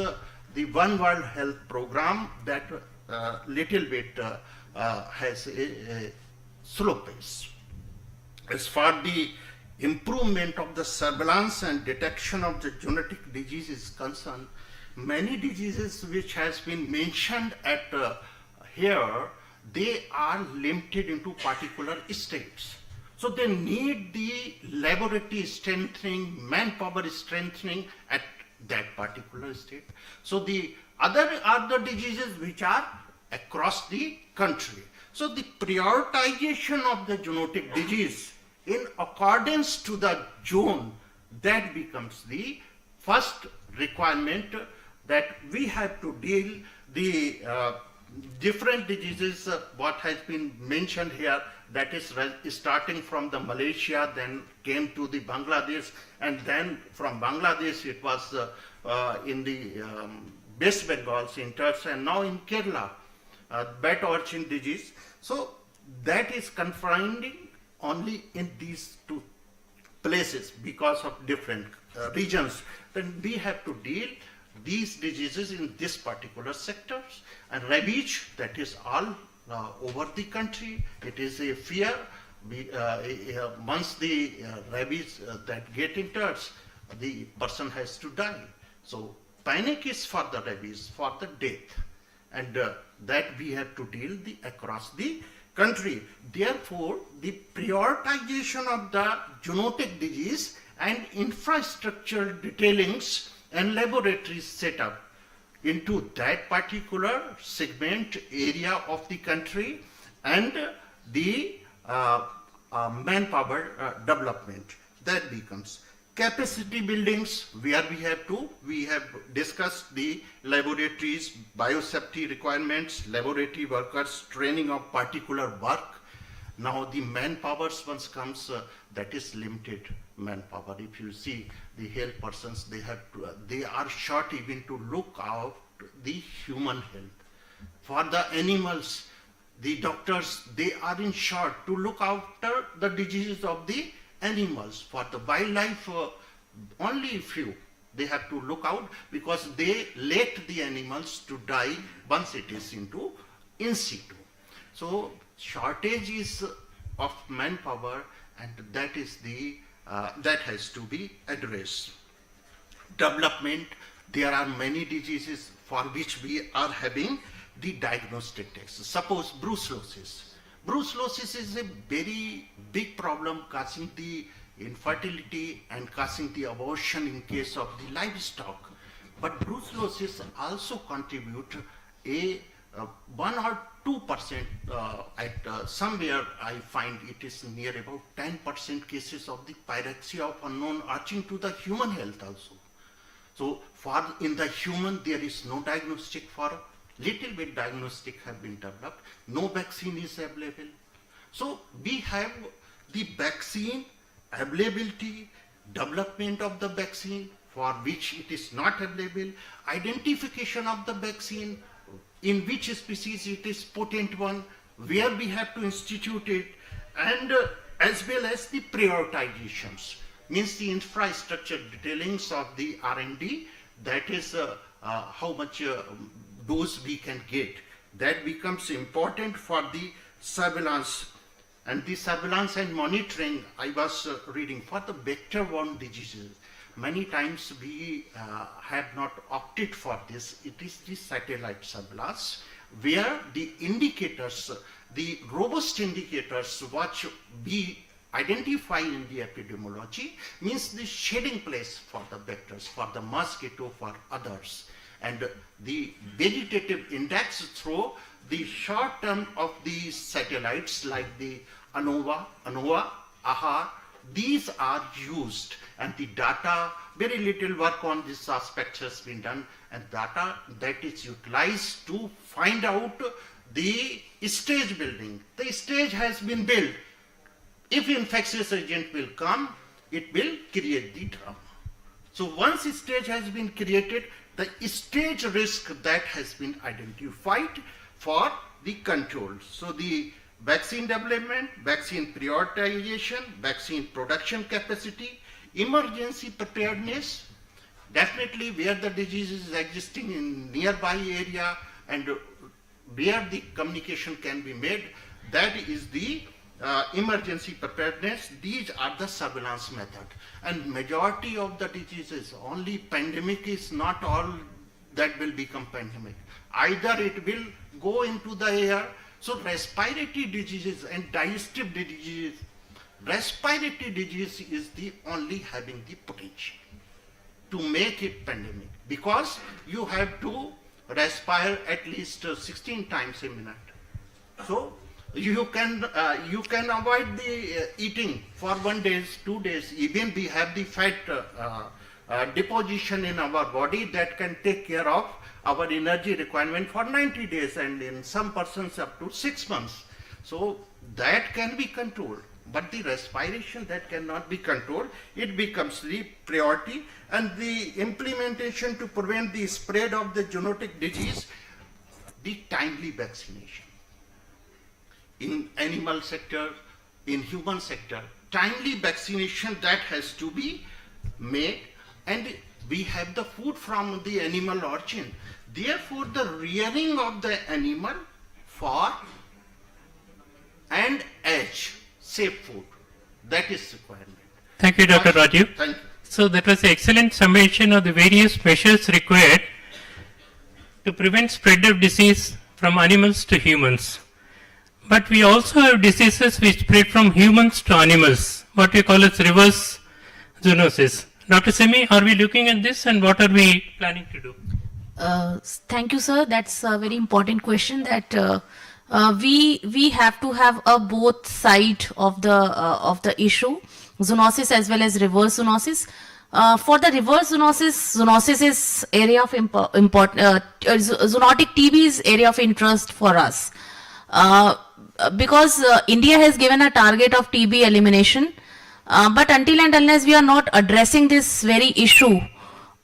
the One World Health Program that little bit has a slow pace. As far the improvement of the surveillance and detection of the genetic disease is concerned, many diseases which has been mentioned at here, they are limited into particular states. So they need the laboratory strengthening, manpower strengthening at that particular state. So the other are the diseases which are across the country. So the prioritization of the zoonotic disease in accordance to the zone, that becomes the first requirement, that we have to deal the different diseases, what has been mentioned here, that is starting from the Malaysia, then came to the Bangladesh, and then from Bangladesh it was in the West Bengal centers, and now in Kerala, bat orchin disease. So that is confined only in these two places because of different regions. Then we have to deal these diseases in this particular sectors. And rabies, that is all over the country. It is a fear. Once the rabies that get enters, the person has to die. So panic is for the rabies, for the death, and that we have to deal across the country. Therefore, the prioritization of the zoonotic disease and infrastructure detailings and laboratories set up into that particular segment area of the country, and the manpower development, that becomes capacity buildings, where we have discussed the laboratories, biosafety requirements, laboratory workers, training of particular work. Now the manpowers once comes, that is limited manpower. If you see the health persons, they are short even to look out the human health. For the animals, the doctors, they are in short to look after the diseases of the animals. For the wildlife, only few they have to look out, because they let the animals to die once it is into in situ. So shortage is of manpower, and that is the that has to be addressed. Development, there are many diseases for which we are having the diagnostic tests. Suppose brucellosis. Brucellosis is a very big problem, causing the infertility and causing the abortion in case of the livestock. But brucellosis also contribute a 1 or 2%, at somewhere I find it is near about 10% cases of the pyrexia of unknown origin to the human health also. So in the human there is no diagnostic. For little bit diagnostic have been developed, no vaccine is available. So we have the vaccine availability, development of the vaccine for which it is not available, identification of the vaccine, in which species it is potent one, where we have to institute it, and as well as the prioritizations, means the infrastructure detailings of the R&D, that is how much dose we can get. That becomes important for the surveillance. And the surveillance and monitoring, I was reading, for the vector-borne diseases, many times we have not opted for this. It is the satellite surveillance, where the indicators, the robust indicators which we identify in the epidemiology, means the shedding place for the vectors, for the mosquito, for others. And the vegetative index through the short term of the satellites like the ANOVA, AHAR, these are used, and the data, very little work on this aspect has been done, and data that is utilized to find out the stage building. The stage has been built. If infectious agent will come, it will create the trauma. So once a stage has been created, the stage risk that has been identified for the control. So the vaccine development, vaccine prioritization, vaccine production capacity, emergency preparedness, definitely where the disease is existing in nearby area and where the communication can be made, that is the emergency preparedness. These are the surveillance method. And majority of the diseases, only pandemic is not all that will become pandemic. Either it will go into the air. So respiratory diseases and digestive diseases, respiratory disease is the only having the potential. to make it pandemic, because you have to respire at least 16 times a minute. So you can avoid the eating for 1 day, 2 days. Even we have the fat deposition in our body that can take care of our energy requirement for 90 days, and in some persons up to 6 months. So that can be controlled, but the respiration that cannot be controlled, it becomes the priority. And the implementation to prevent the spread of the zoonotic disease, the timely vaccination. In animal sector, in human sector, timely vaccination that has to be made, and we have the food from the animal origin. Therefore, the rearing of the animal for and age, safe food, that is requirement. Thank you, Dr. Rajiv. Thank you. So that was an excellent summation of the various measures required to prevent spread of disease from animals to humans. But we also have diseases which spread from humans to animals, what we call as reverse zoonosis. Dr. Simi, are we looking at this, and what are we planning to do? Thank you, sir. That's a very important question that we have to have a both side of the issue, zoonosis as well as reverse zoonosis. For the reverse zoonosis is area of zoonotic TB is area of interest for us. Because India has given a target of TB elimination, but until and unless we are not addressing this very issue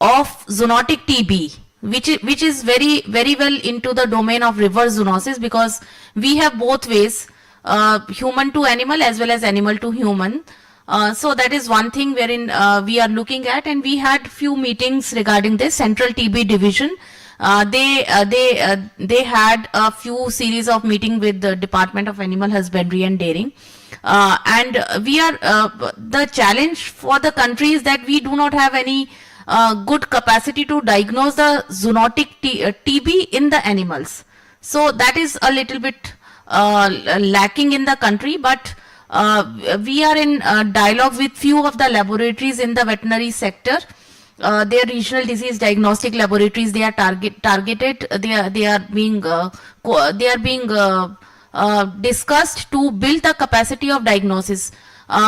of zoonotic TB, which is very well into the domain of reverse zoonosis, because we have both ways, human to animal as well as animal to human. So that is one thing wherein we are looking at, and we had few meetings regarding this. Central TB division, they had a few series of meeting with the Department of Animal Husbandry and Dairying, and we are the challenge for the country is that we do not have any good capacity to diagnose the zoonotic TB in the animals. So that is a little bit lacking in the country, but we are in dialogue with few of the laboratories in the veterinary sector. They are regional disease diagnostic laboratories. They are targeted. They are being discussed to build the capacity of diagnosis.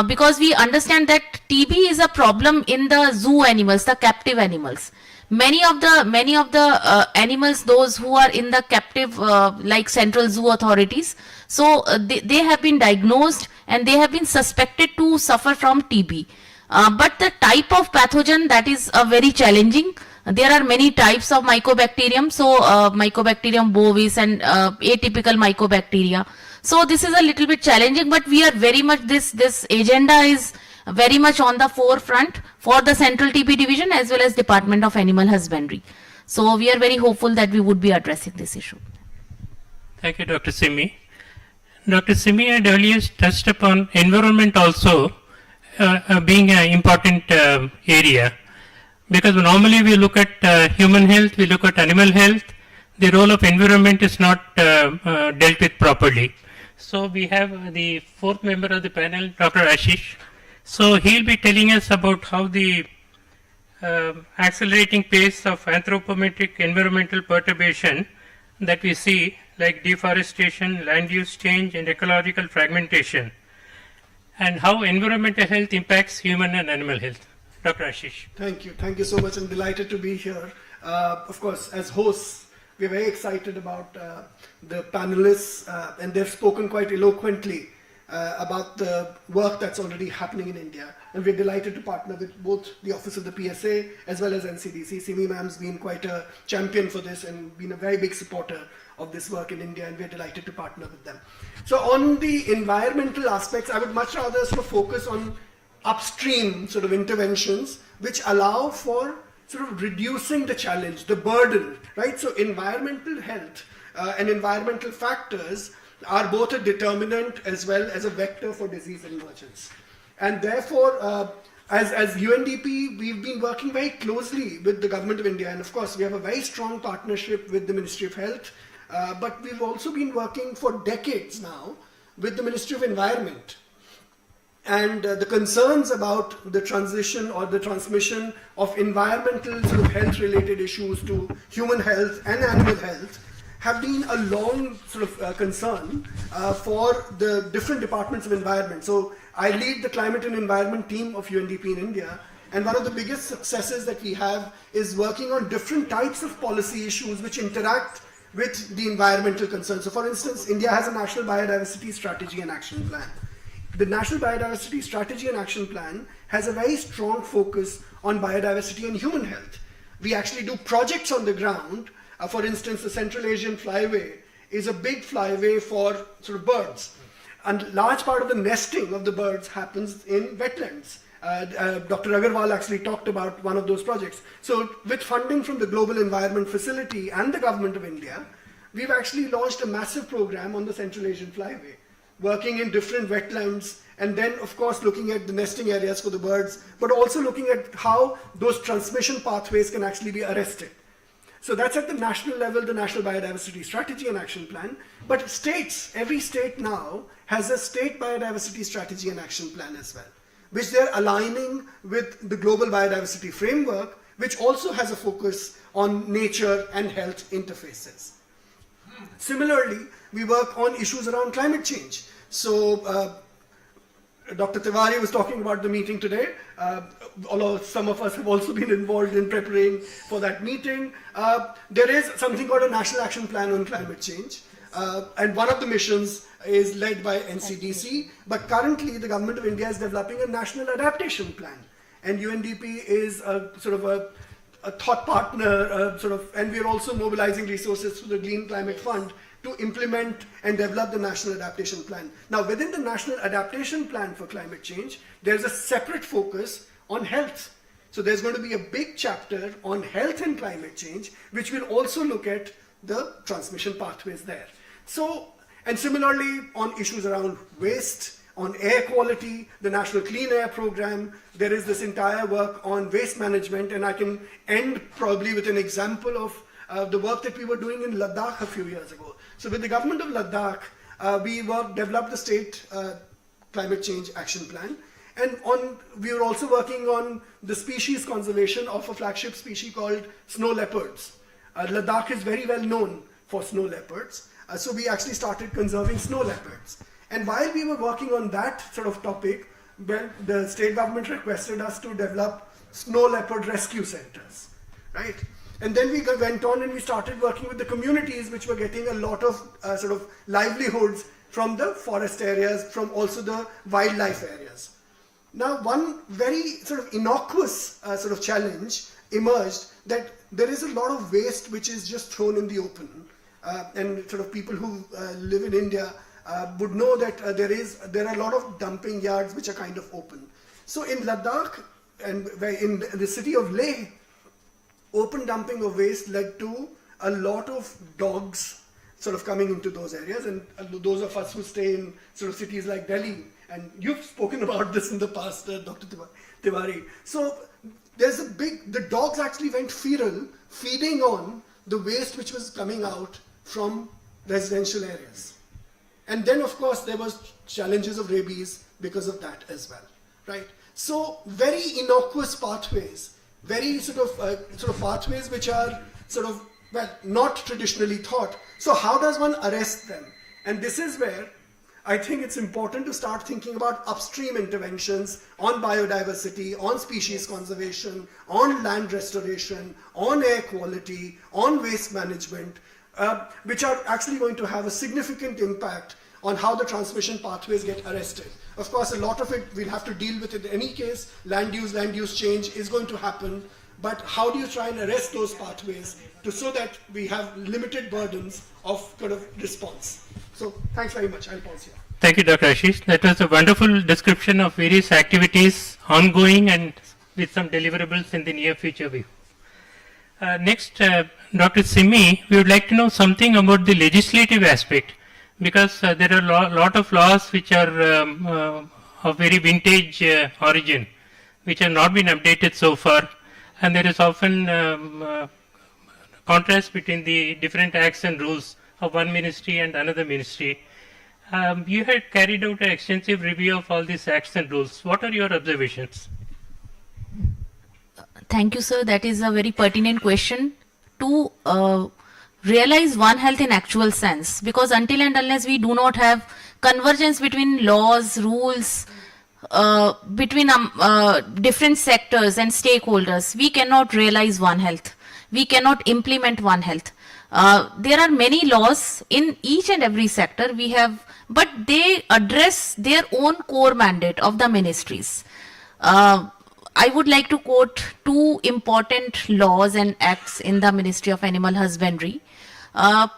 Because we understand that TB is a problem in the zoo animals, the captive animals. Many of the animals, those who are in the captive, like Central Zoo authorities, so they have been diagnosed and they have been suspected to suffer from TB. But the type of pathogen, that is very challenging. There are many types of mycobacterium, so Mycobacterium bovis and atypical mycobacteria. So this is a little bit challenging, but we are very much, this agenda is very much on the forefront for the Central TB division as well as Department of Animal Husbandry. So we are very hopeful that we would be addressing this issue. Thank you, Dr. Simi. Dr. Simi had earlier touched upon environment also being an important area, because normally we look at human health, we look at animal health, the role of environment is not dealt with properly. So we have the fourth member of the panel, Dr. Ashish. So he'll be telling us about how the accelerating pace of anthropometric environmental perturbation that we see, like deforestation, land use change, and ecological fragmentation, and how environmental health impacts human and animal health. Dr. Ashish. Thank you so much. I'm delighted to be here. Of course, as hosts, we're very excited about the panelists, and they've spoken quite eloquently about the work that's already happening in India. And we're delighted to partner with both the Office of the PSA as well as NCDC. Simi ma'am's been quite a champion for this and been a very big supporter of this work in India, and we're delighted to partner with them. So on the environmental aspects, I would much rather sort of focus on upstream sort of interventions which allow for sort of reducing the challenge, the burden, right? So environmental health and environmental factors are both a determinant as well as a vector for disease emergence. And therefore, as UNDP, we've been working very closely with the Government of India, and of course we have a very strong partnership with the Ministry of Health, but we've also been working for decades now with the Ministry of Environment. and the concerns about the transition or the transmission of environmental sort of health related issues to human health and animal health have been a long sort of concern for the different departments of environment. So I lead the climate and environment team of UNDP in India, and one of the biggest successes that we have is working on different types of policy issues which interact with the environmental concerns. So for instance, India has a National Biodiversity Strategy and Action Plan. The National Biodiversity Strategy and Action Plan has a very strong focus on biodiversity and human health. We actually do projects on the ground. For instance, the Central Asian Flyway is a big flyway for sort of birds. And large part of the nesting of the birds happens in wetlands. Dr. Agarwal actually talked about one of those projects. So with funding from the Global Environment Facility and the Government of India, we've actually launched a massive program on the Central Asian Flyway, working in different wetlands, and then of course looking at the nesting areas for the birds, but also looking at how those transmission pathways can actually be arrested. So that's at the national level, the National Biodiversity Strategy and Action Plan. But states, every state now has a state biodiversity strategy and action plan as well, which they're aligning with the Global Biodiversity Framework, which also has a focus on nature and health interfaces. Similarly, we work on issues around climate change. So Dr. Tiwari was talking about the meeting today, although some of us have also been involved in preparing for that meeting. There is something called a National Action Plan on Climate Change, and one of the missions is led by NCDC, but currently the Government of India is developing a National Adaptation Plan, and UNDP is sort of a thought partner, and we are also mobilizing resources through the Green Climate Fund to implement and develop the National Adaptation Plan. Now, within the National Adaptation Plan for climate change, there's a separate focus on health. So there's going to be a big chapter on health and climate change, which will also look at the transmission pathways there. So, and similarly on issues around waste, on air quality, the National Clean Air Program, there is this entire work on waste management, and I can end probably with an example of the work that we were doing in Ladakh a few years ago. So with the government of Ladakh, we developed the state climate change action plan, and we were also working on the species conservation of a flagship species called snow leopards. Ladakh is very well known for snow leopards, so we actually started conserving snow leopards. And while we were working on that sort of topic, well, the state government requested us to develop snow leopard rescue centers, right? And then we went on and we started working with the communities which were getting a lot of sort of livelihoods from the forest areas, from also the wildlife areas. Now, one very sort of innocuous sort of challenge emerged, that there is a lot of waste which is just thrown in the open. And sort of people who live in India would know that there are a lot of dumping yards which are kind of open. So in Ladakh and in the city of Leh, open dumping of waste led to a lot of dogs sort of coming into those areas, and those of us who stay in sort of cities like Delhi, and you've spoken about this in the past, Dr. Tiwari. So there's the dogs actually went feral, feeding on the waste which was coming out from residential areas. And then of course there was challenges of rabies because of that as well, right? So very innocuous pathways, very sort of pathways which are sort of, well, not traditionally thought. So how does one arrest them? And this is where I think it's important to start thinking about upstream interventions on biodiversity, on species conservation, on land restoration, on air quality, on waste management, which are actually going to have a significant impact on how the transmission pathways get arrested. Of course, a lot of it we'll have to deal with in any case. Land use change is going to happen, but how do you try and arrest those pathways so that we have limited burdens of kind of response? So thanks very much. I'll pause here. Thank you, Dr. Ashish. That was a wonderful description of various activities ongoing and with some deliverables in the near future view. Next, Dr. Simi, we would like to know something about the legislative aspect, because there are a lot of laws which are of very vintage origin, which have not been updated so far, and there is often contrast between the different acts and rules of one ministry and another ministry. You had carried out an extensive review of all these acts and rules. What are your observations? Thank you, sir. That is a very pertinent question to realize One Health in actual sense. Because until and unless we do not have convergence between laws, rules, between different sectors and stakeholders, we cannot realize One Health. We cannot implement One Health. There are many laws in each and every sector we have, but they address their own core mandate of the ministries. I would like to quote two important laws and acts in the Ministry of Animal Husbandry.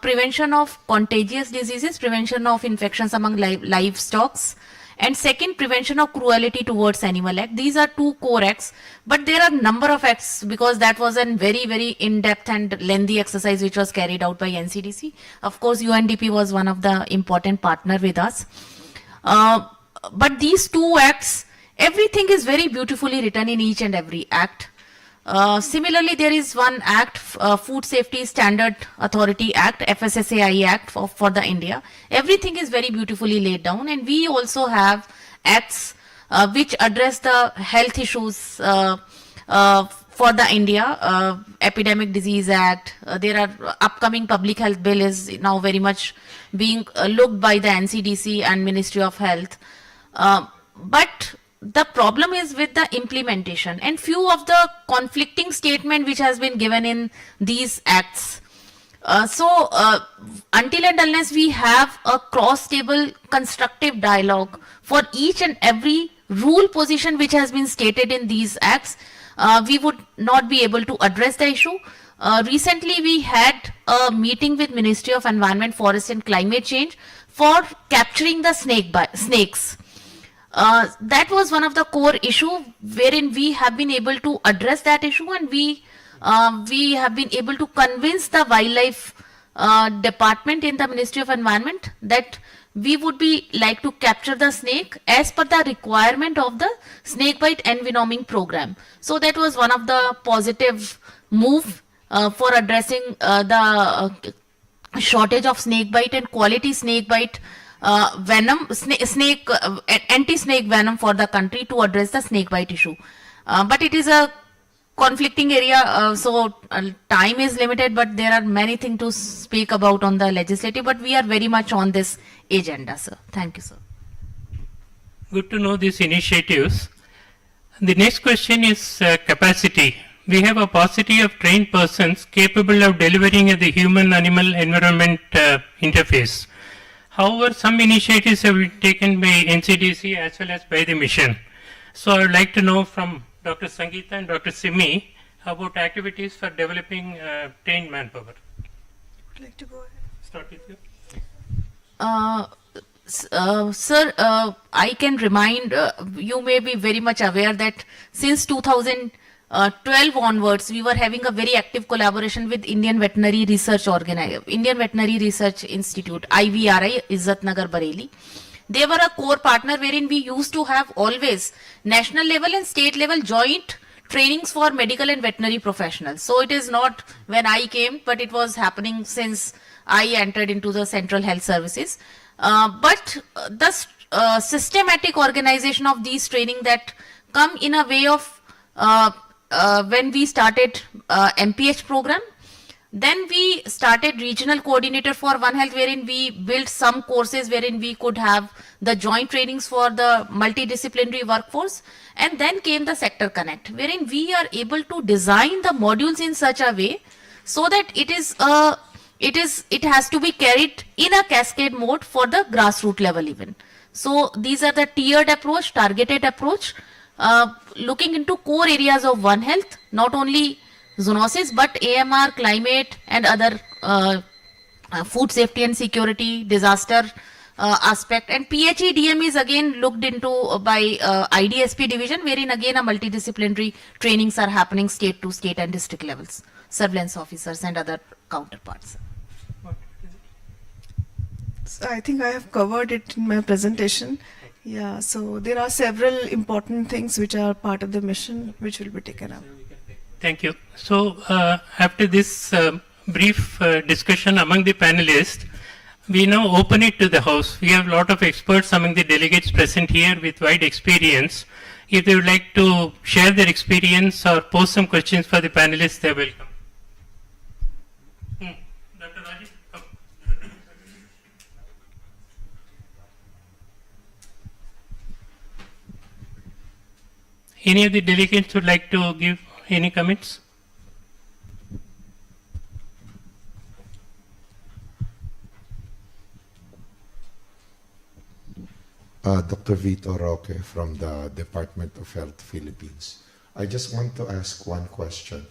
Prevention of contagious diseases, prevention of infections among livestock, and second, prevention of cruelty towards animal act. These are two core acts, but there are number of acts because that was a very, very in-depth and lengthy exercise which was carried out by NCDC. Of course, UNDP was one of the important partner with us. But these two acts, everything is very beautifully written in each and every act. Similarly, there is one act, Food Safety Standard Authority Act, FSSAI Act for the India. Everything is very beautifully laid down, and we also have acts which address the health issues for the India. Epidemic Disease Act. There are upcoming public health bill is now very much being looked by the NCDC and Ministry of Health. But the problem is with the implementation and few of the conflicting statement which has been given in these acts. So until and unless we have a cross-table constructive dialogue for each and every rule position which has been stated in these acts, we would not be able to address the issue. Recently, we had a meeting with Ministry of Environment, Forest and Climate Change for capturing the snakes. That was one of the core issue wherein we have been able to address that issue, and we have been able to convince the wildlife department in the Ministry of Environment that we would be like to capture the snake as per the requirement of the snakebite envenoming program. So that was one of the positive move for addressing the shortage of snakebite and quality snakebite venom, anti-snake venom for the country to address the snakebite issue. But it is a conflicting area, so time is limited, but there are many things to speak about on the legislative, but we are very much on this agenda, sir. Thank you, sir. Good to know these initiatives. The next question is capacity. We have a paucity of trained persons capable of delivering the human-animal environment interface. However, some initiatives have been taken by NCDC as well as by the mission. So I would like to know from Dr. Sangeeta and Dr. Simi about activities for developing trained manpower. Would like to go ahead? Start with you. Sir, I can remind, you may be very much aware that since 2012 onwards, we were having a very active collaboration with Indian Veterinary Research Institute, IVRI, Izzat Nagar, Bareilly. They were a core partner wherein we used to have always national level and state level joint trainings for medical and veterinary professionals. So it is not when I came, but it was happening since I entered into the Central Health Services. But the systematic organization of these training that come in a way of when we started MPH program, then we started regional coordinator for One Health, wherein we built some courses wherein we could have the joint trainings for the multidisciplinary workforce, and then came the Sector Connect, wherein we are able to design the modules in such a way so that it has to be carried in a cascade mode for the grassroots level even. So these are the tiered approach, targeted approach, looking into core areas of One Health, not only zoonosis, but AMR, climate, and other food safety and security, disaster aspect. And PHEDM is again looked into by IDSP division, wherein again a multidisciplinary trainings are happening state to state and district levels, surveillance officers and other counterparts. So I think I have covered it in my presentation. Yeah, so there are several important things which are part of the mission which will be taken up. Thank you. So after this brief discussion among the panelists, we now open it to the House. We have a lot of experts among the delegates present here with wide experience. If they would like to share their experience or pose some questions for the panelists, they are welcome. Dr. Rajesh, come. Any of the delegates would like to give any comments? Dr. Vito Roque from the Department of Health Philippines. I just want to ask one question.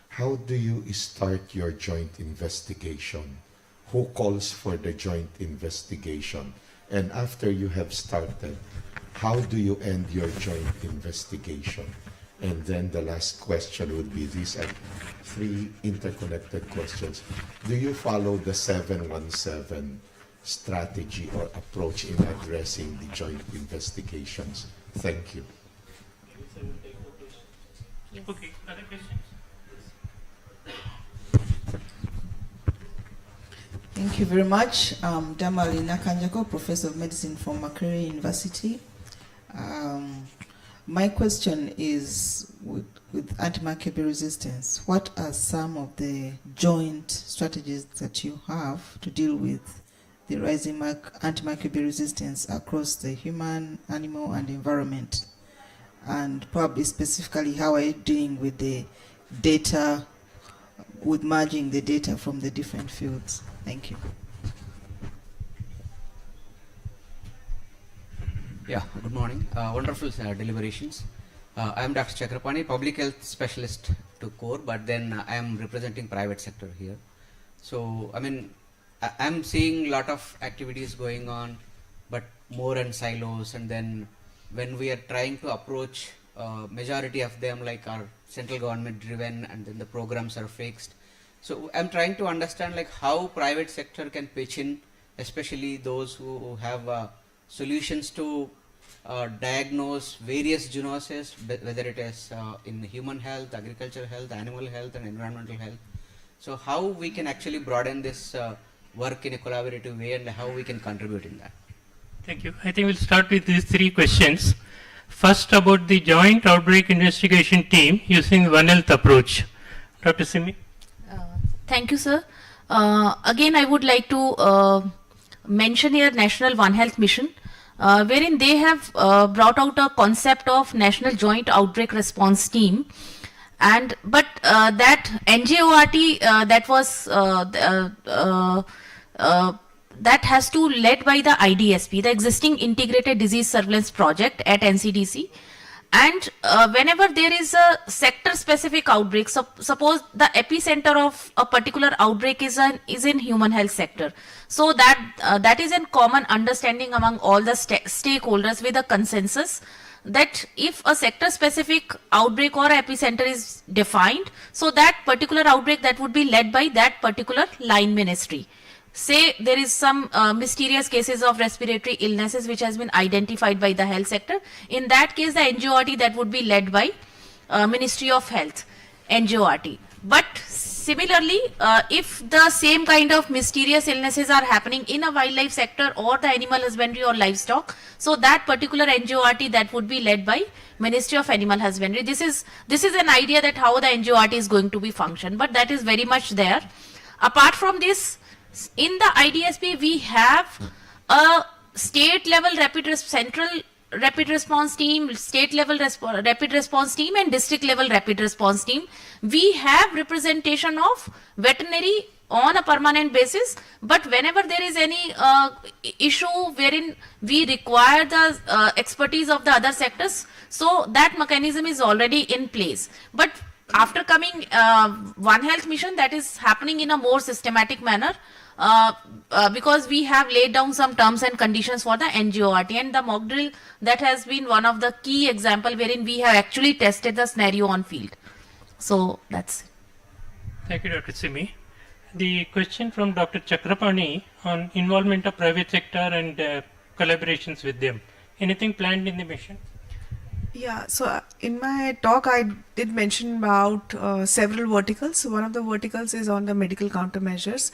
How do you start your joint investigation? Who calls for the joint investigation? And after you have started, how do you end your joint investigation? And then the last question would be, these are three interconnected questions. Do you follow the 717 strategy or approach in addressing the joint investigations? Thank you. Okay, other questions? Thank you very much. Damali Nakanjako, Professor of Medicine from Makerere University. My question is with antimicrobial resistance, what are some of the joint strategies that you have to deal with the rising antimicrobial resistance across the human, animal, and environment? And probably specifically, how are you doing with the data, with merging the data from the different fields? Thank you. Yeah, good morning. Wonderful deliberations. I am Dr. Chakrapani, public health specialist to core, but then I am representing private sector here. So, I mean, I am seeing a lot of activities going on, but more in silos. And then when we are trying to approach majority of them, like our central government driven, and then the programs are fixed. So I'm trying to understand like how private sector can pitch in, especially those who have solutions to diagnose various zoonoses, whether it is in human health, agricultural health, animal health, and environmental health. So how we can actually broaden this work in a collaborative way, and how we can contribute in that. Thank you. I think we'll start with these three questions. First, about the joint outbreak investigation team using One Health approach. Dr. Simi. Thank you, sir. Again, I would like to mention here National One Health Mission, wherein they have brought out a concept of National Joint Outbreak Response Team. And but that NJORT that was that has to led by the IDSP, the existing Integrated Disease Surveillance Project at NCDC. And whenever there is a sector-specific outbreak, suppose the epicenter of a particular outbreak is in human health sector, so that is a common understanding among all the stakeholders with a consensus that if a sector-specific outbreak or epicenter is defined, so that particular outbreak that would be led by that particular line ministry. Say there is some mysterious cases of respiratory illnesses which has been identified by the health sector. In that case, the NJORT that would be led by Ministry of Health, NJORT. But similarly, if the same kind of mysterious illnesses are happening in a wildlife sector or the animal husbandry or livestock, so that particular NJORT that would be led by Ministry of Animal Husbandry. This is an idea that how the NJORT is going to be function, but that is very much there. Apart from this, in the IDSP, we have a state level central rapid response team, state level rapid response team, and district level rapid response team. We have representation of veterinary on a permanent basis, but whenever there is any issue wherein we require the expertise of the other sectors, so that mechanism is already in place. But after coming One Health Mission, that is happening in a more systematic manner. Because we have laid down some terms and conditions for the NJORT, and the mock drill that has been one of the key example wherein we have actually tested the scenario on field. So that's it. Thank you, Dr. Simi. The question from Dr. Chakrapani on involvement of private sector and collaborations with them. Anything planned in the mission? Yeah, so in my talk, I did mention about several verticals. So one of the verticals is on the medical countermeasures.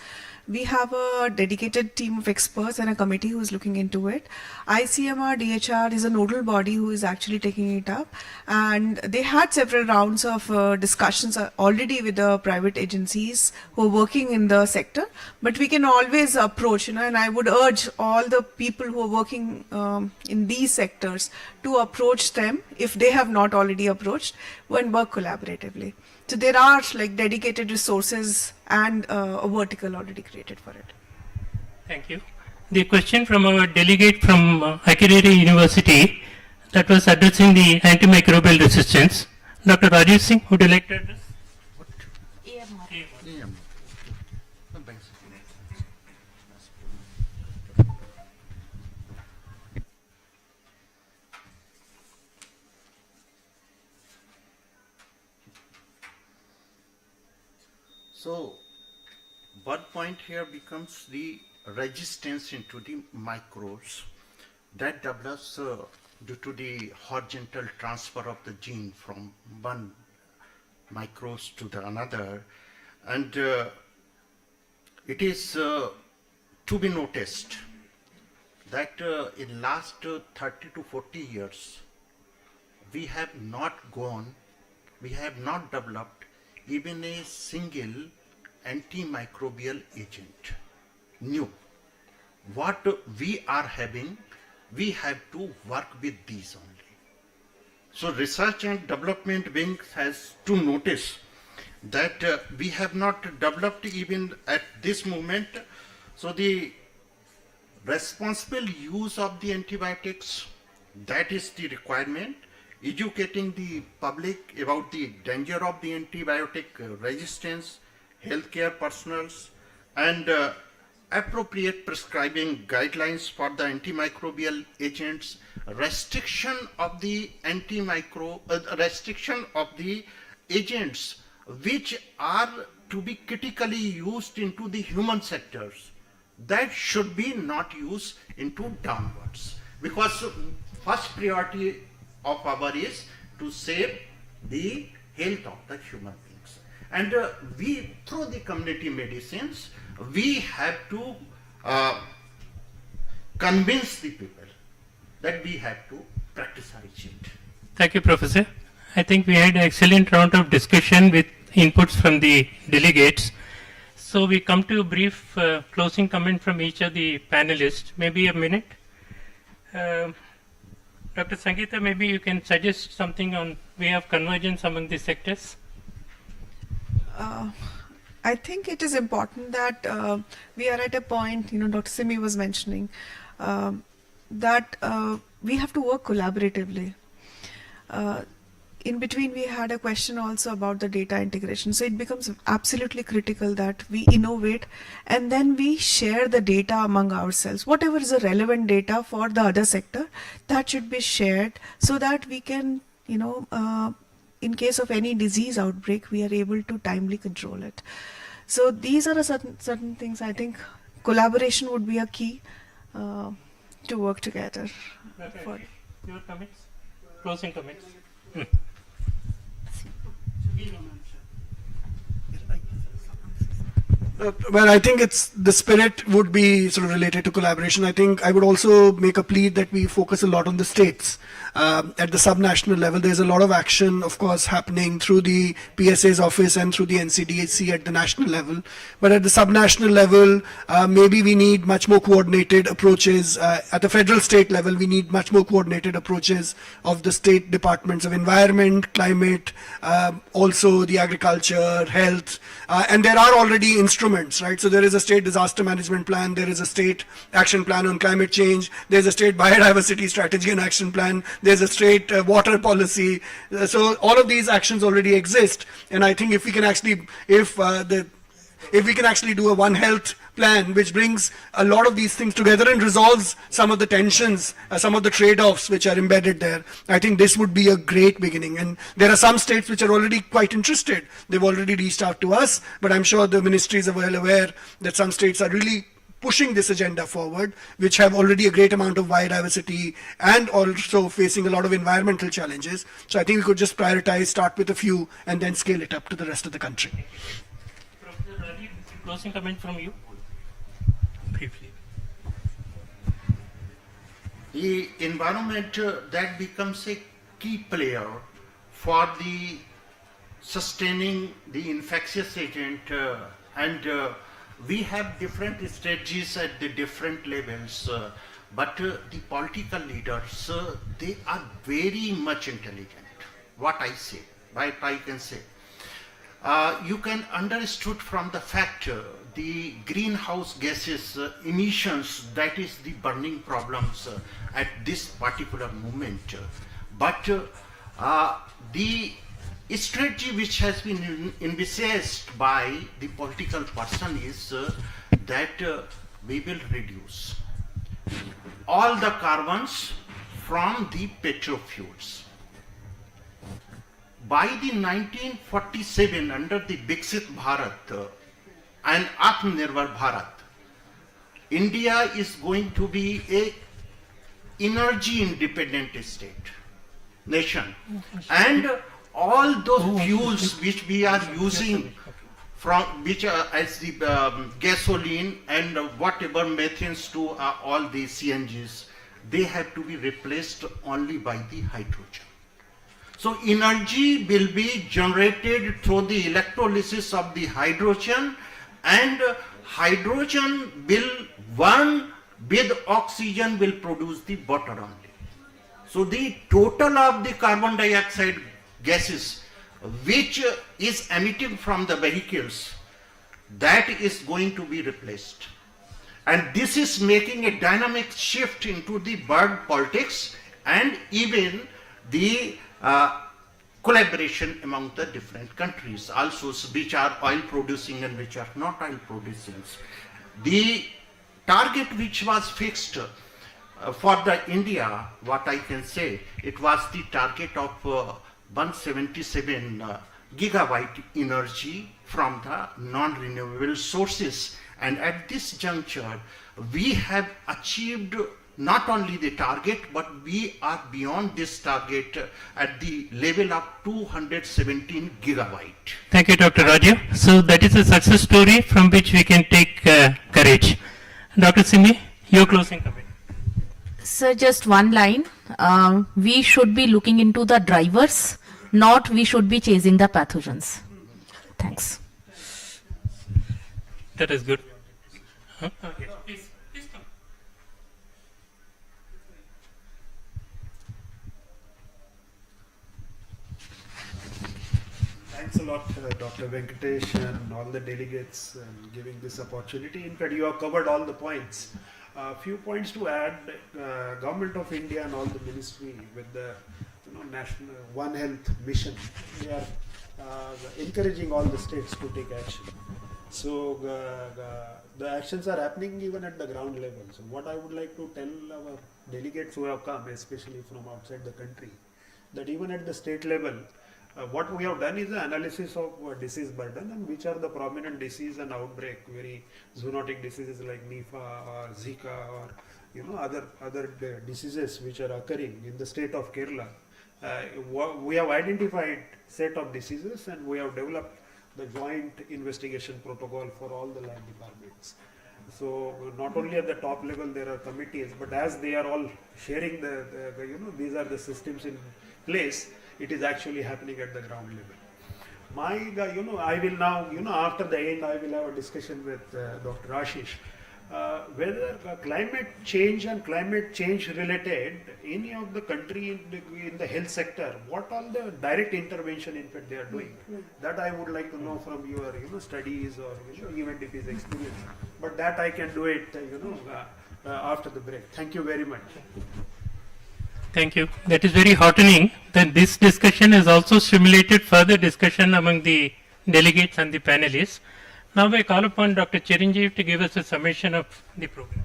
We have a dedicated team of experts and a committee who is looking into it. ICMR DHR is a nodal body who is actually taking it up, and they had several rounds of discussions already with the private agencies who are working in the sector. But we can always approach, and I would urge all the people who are working in these sectors to approach them if they have not already approached, and work collaboratively. So there are like dedicated resources and a vertical already created for it. Thank you. The question from our delegate from Akureyri University that was addressing the antimicrobial resistance. Dr. Rajesh Singh, would you like to address? AMR. So, one point here becomes the resistance into the microbes that develops due to the horizontal transfer of the gene from one microbes to the another, and it is to be noticed that in last 30 to 40 years we have not developed even a single antimicrobial agent new. What we are having, we have to work with these only. So research and development wing has to notice that we have not developed even at this moment. So the responsible use of the antibiotics, that is the requirement. Educating the public about the danger of the antibiotic resistance, healthcare personals, and appropriate prescribing guidelines for the antimicrobial agents, restriction of the restriction of the agents which are to be critically used into the human sectors, that should be not used into downwards, because first priority of our is to save the health of the human beings. And we, through the community medicines, we have to convince the people that we have to practice it. Thank you, Professor. I think we had an excellent round of discussion with inputs from the delegates. So we come to a brief closing comment from each of the panelists, maybe a minute. Dr. Sangeeta, maybe you can suggest something on way of convergence among the sectors. I think it is important that we are at a point, Dr. Simi was mentioning, that we have to work collaboratively. In between, we had a question also about the data integration. So it becomes absolutely critical that we innovate and then we share the data among ourselves. Whatever is the relevant data for the other sector, that should be shared so that we can, in case of any disease outbreak, we are able to timely control it. So these are certain things. I think collaboration would be a key to work together. For your comments? Closing comments? Well, I think it's the spirit would be sort of related to collaboration. I think I would also make a plea that we focus a lot on the states. At the subnational level, there's a lot of action, of course, happening through the PSA's office and through the NCDHC at the national level. But at the subnational level, maybe we need much more coordinated approaches. At the federal state level, we need much more coordinated approaches of the state departments of environment, climate, also the agriculture, health. And there are already instruments, right? So there is a state disaster management plan, there is a state action plan on climate change, there's a state biodiversity strategy and action plan, there's a state water policy. So all of these actions already exist. And I think if we can actually, if we can actually do a One Health plan which brings a lot of these things together and resolves some of the tensions, some of the trade-offs which are embedded there, I think this would be a great beginning. And there are some states which are already quite interested. They've already reached out to us, but I'm sure the ministries are well aware that some states are really pushing this agenda forward, which have already a great amount of biodiversity and also facing a lot of environmental challenges. So I think we could just prioritize, start with a few, and then scale it up to the rest of the country. Professor Ravi, closing comment from you? Briefly. The environment that becomes a key player for the sustaining the infectious agent and we have different strategies at the different levels, but the political leaders, they are very much intelligent. What I say, what I can say. You can understood from the fact the greenhouse gases emissions, that is the burning problems at this particular moment. But the strategy which has been envisaged by the political person is that we will reduce all the carbons from the petrofuels. By the 1947, under the Viksit Bharat and Atmanirbhar Bharat, India is going to be a energy independent nation, and all those fuels which we are using from which as the gasoline and whatever methanes to all the CNGs, they have to be replaced only by the hydrogen. So energy will be generated through the electrolysis of the hydrogen, and hydrogen will burn with oxygen will produce the water only. So the total of the carbon dioxide gases which is emitted from the vehicles, that is going to be replaced. And this is making a dynamic shift into the world politics and even the collaboration among the different countries also, which are oil producing and which are not oil producing. The target which was fixed for the India, what I can say, it was the target of 177 gigawatt energy from the non-renewable sources, and at this juncture we have achieved not only the target, but we are beyond this target at the level of 217 gigawatt. Thank you, Dr. Raju. So that is a success story from which we can take courage. Dr. Simi, your closing comment. Sir, just one line. We should be looking into the drivers, not we should be chasing the pathogens. Thanks. That is good. Huh? Okay. Please come. Thanks a lot, Dr. Venkatesh and all the delegates giving this opportunity. In fact, you have covered all the points. A few points to add. Government of India and all the ministry with the National One Health mission, they are encouraging all the states to take action. So the actions are happening even at the ground level. So what I would like to tell our delegates who have come, especially from outside the country, that even at the state level, what we have done is the analysis of disease burden and which are the prominent disease and outbreak, very zoonotic diseases like Nipah or Zika or other diseases which are occurring in the state of Kerala. We have identified set of diseases and we have developed the joint investigation protocol for all the land departments. So not only at the top level there are committees, but as they are all sharing these are the systems in place, it is actually happening at the ground level. I will now, after the end, I will have a discussion with Dr. Ashish. Whether climate change and climate change related, any of the country in the health sector, what all the direct intervention in fact they are doing, that I would like to know from your studies or even if it's experience. But that I can do it after the break. Thank you very much. Thank you. That is very heartening that this discussion has also stimulated further discussion among the delegates and the panelists. Now I call upon Dr. Chiranjeev to give us a summation of the program.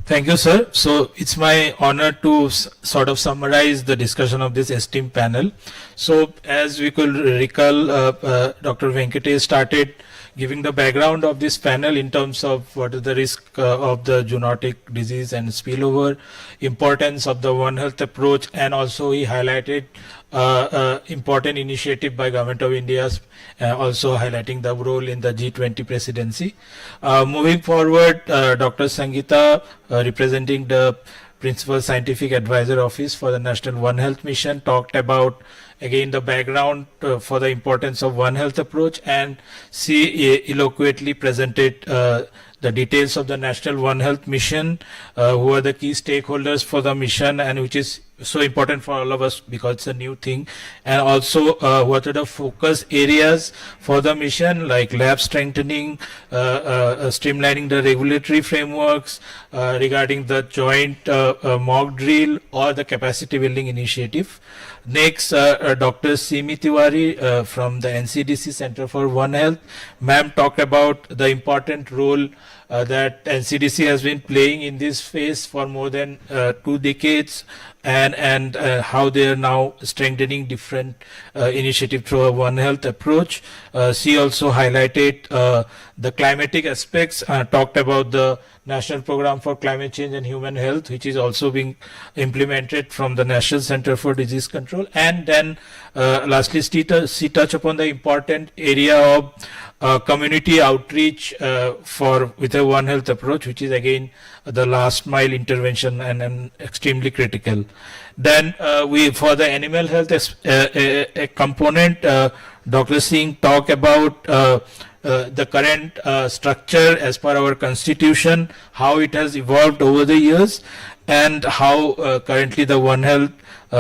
Thank you, sir. So it's my honor to sort of summarize the discussion of this esteemed panel. So as we could recall, Dr. Venkatesh started giving the background of this panel in terms of what is the risk of the zoonotic disease and spillover, importance of the One Health approach, and also he highlighted important initiative by Government of India, also highlighting the role in the G20 presidency. Moving forward, Dr. Sangeeta, representing the Principal Scientific Advisor Office for the National One Health Mission, talked about again the background for the importance of One Health approach, and she eloquently presented the details of the National One Health Mission, who are the key stakeholders for the mission, and which is so important for all of us because it's a new thing, and also what are the focus areas for the mission, like lab strengthening, streamlining the regulatory frameworks, regarding the joint mock drill or the capacity building initiative. Next, Dr. Simi Tiwari from the NCDC Center for One Health. Ma'am talked about the important role that NCDC has been playing in this phase for more than 2 decades, and how they are now strengthening different initiatives through a One Health approach. She also highlighted the climatic aspects, talked about the National Program for Climate Change and Human Health, which is also being implemented from the National Center for Disease Control. And then lastly, she touched upon the important area of community outreach with a One Health approach, which is again the last mile intervention and extremely critical. Then for the animal health a component, Dr. Singh talked about the current structure as per our constitution, how it has evolved over the years, and how currently the One Health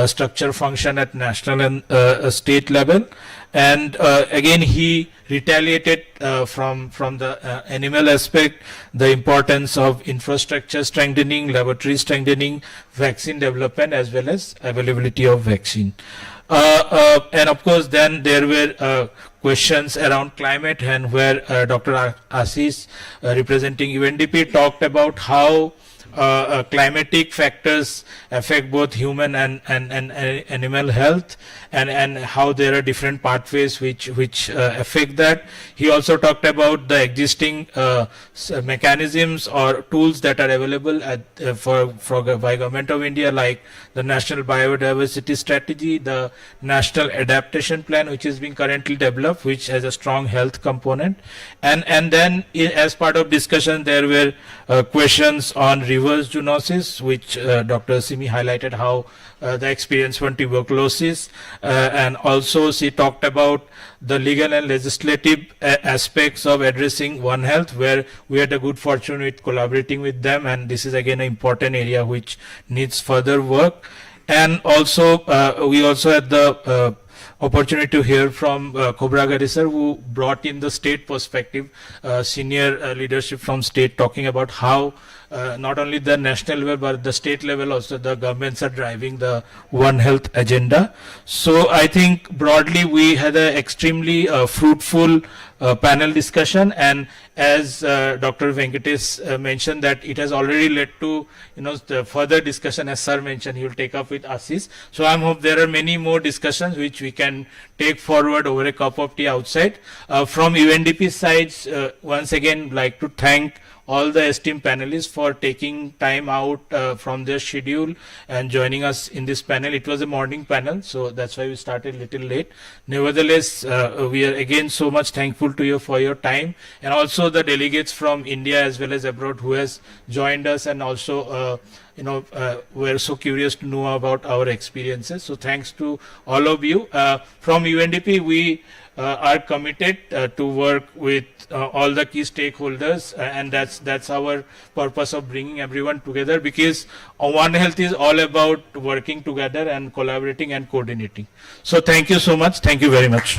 structure function at national and state level. And again, he retaliated from the animal aspect, the importance of infrastructure strengthening, laboratory strengthening, vaccine development, as well as availability of vaccine. And of course, then there were questions around climate, and where Dr. Ashish, representing UNDP, talked about how climatic factors affect both human and animal health, and how there are different pathways which affect that. He also talked about the existing mechanisms or tools that are available by Government of India, like the National Biodiversity Strategy, the National Adaptation Plan, which is being currently developed, which has a strong health component. And then as part of discussion, there were questions on reverse zoonosis, which Dr. Simi highlighted how the experience from tuberculosis, and also she talked about the legal and legislative aspects of addressing One Health, where we had a good fortune with collaborating with them, and this is again an important area which needs further work. And also we also had the opportunity to hear from Khobragade sir, who brought in the state perspective, senior leadership from state, talking about how not only the national level but the state level also the governments are driving the One Health agenda. So I think broadly we had an extremely fruitful panel discussion, and as Dr. Venkatesh mentioned, that it has already led to the further discussion, as sir mentioned, he will take up with Ashish. So I hope there are many more discussions which we can take forward over a cup of tea outside. From UNDP sides, once again like to thank all the esteemed panelists for taking time out from their schedule and joining us in this panel. It was a morning panel, so that's why we started a little late. Nevertheless, we are again so much thankful to you for your time, and also the delegates from India as well as abroad who has joined us, and also we're so curious to know about our experiences. So thanks to all of you. From UNDP, we are committed to work with all the key stakeholders, and that's our purpose of bringing everyone together, because One Health is all about working together and collaborating and coordinating. So thank you so much. Thank you very much.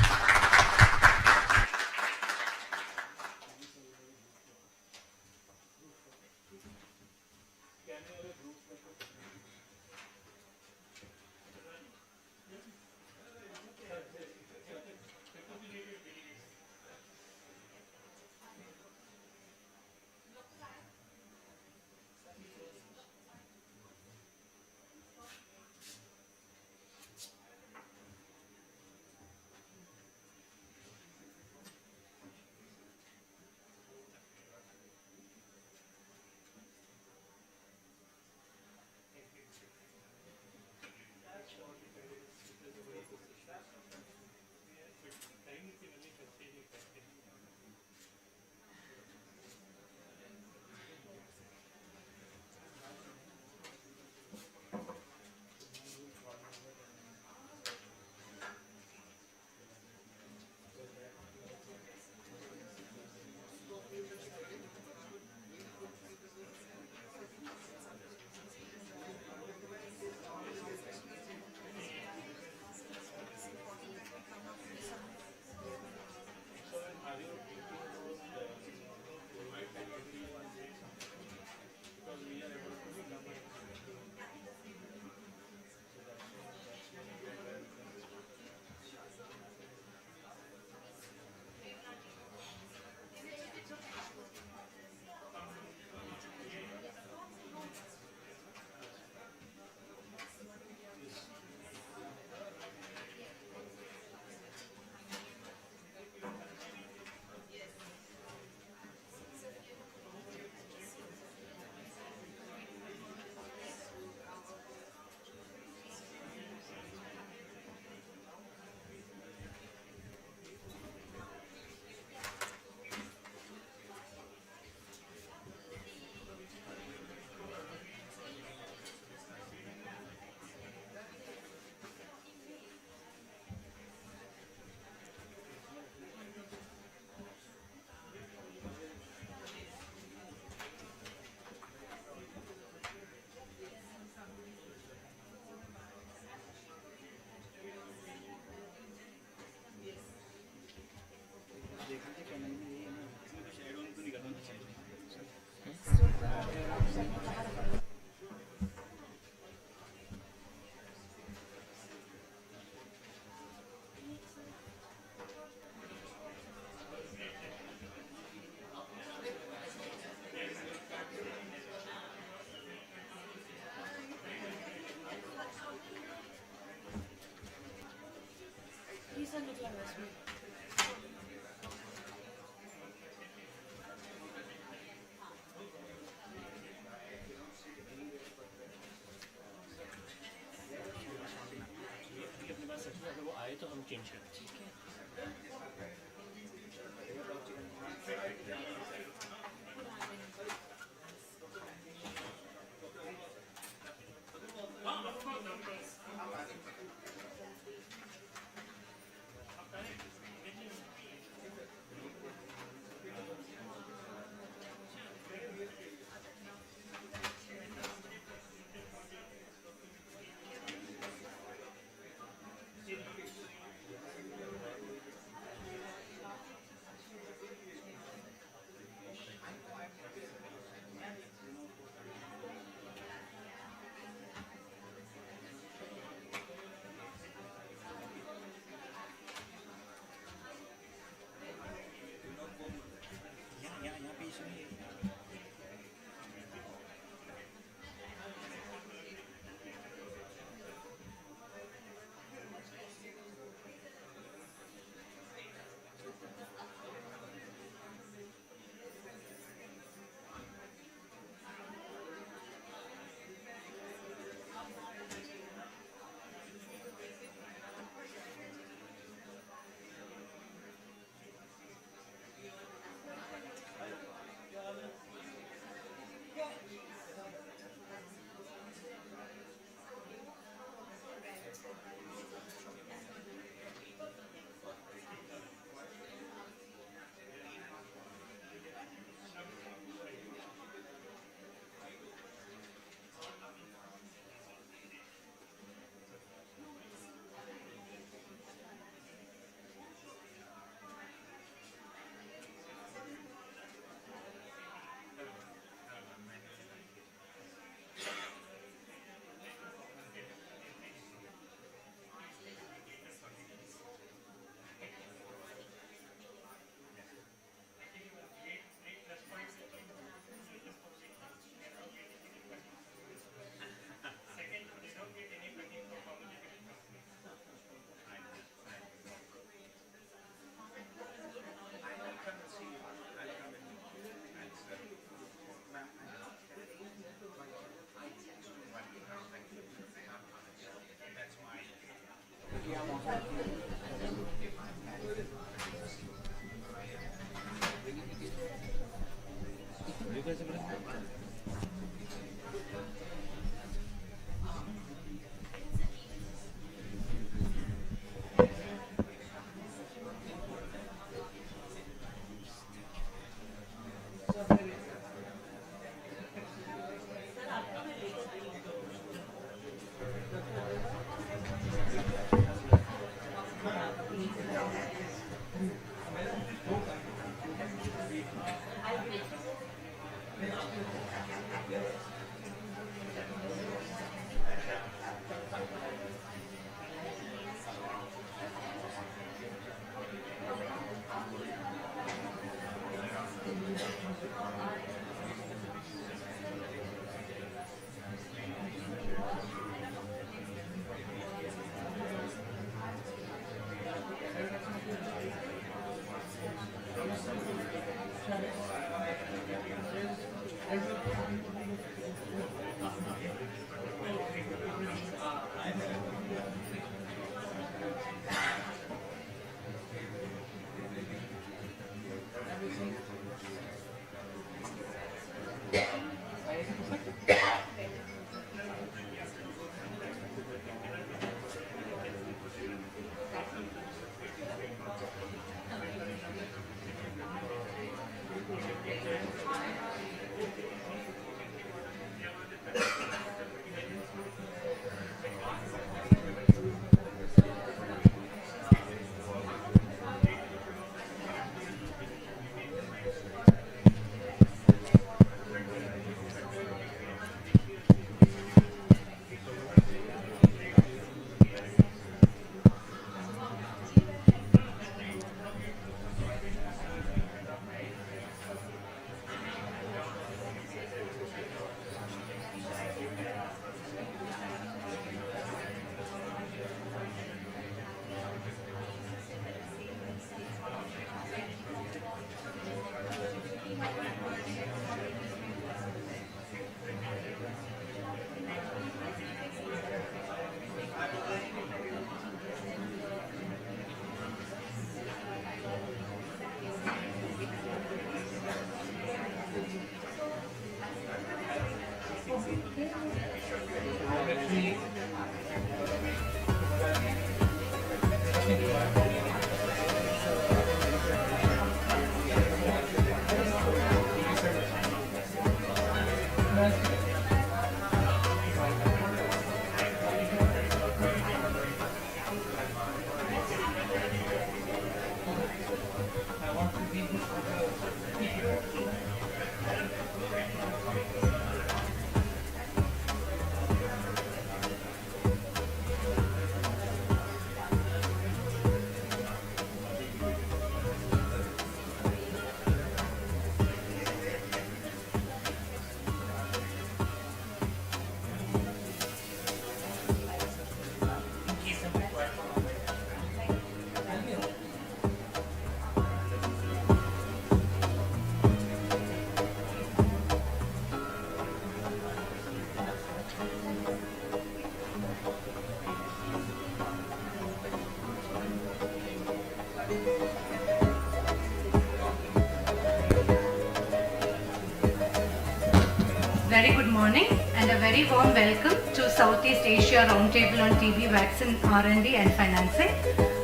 very good morning and a very warm welcome to Southeast Asia Roundtable on TB Vaccine R&D and Financing.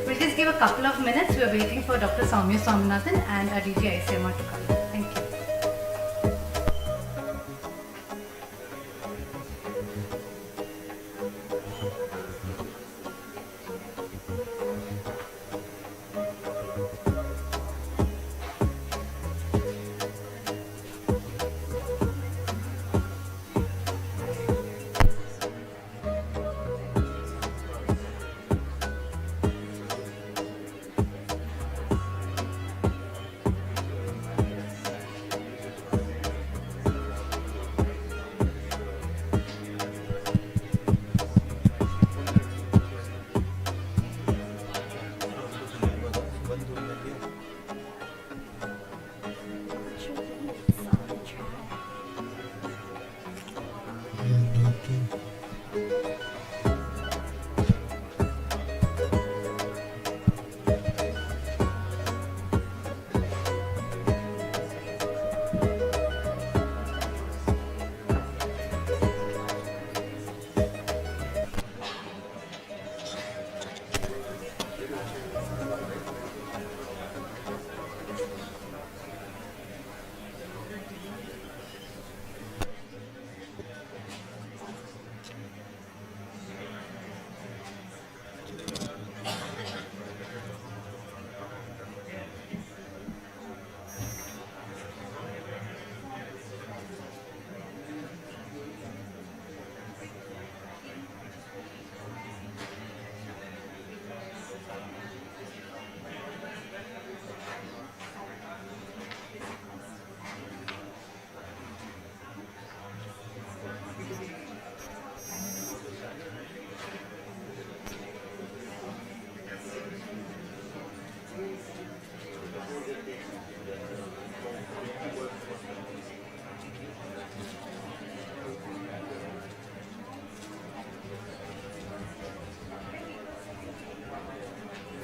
We'll just give a couple of minutes. We're waiting for Dr. Soumya Swaminathan and Aditi ICMR to come. Thank you.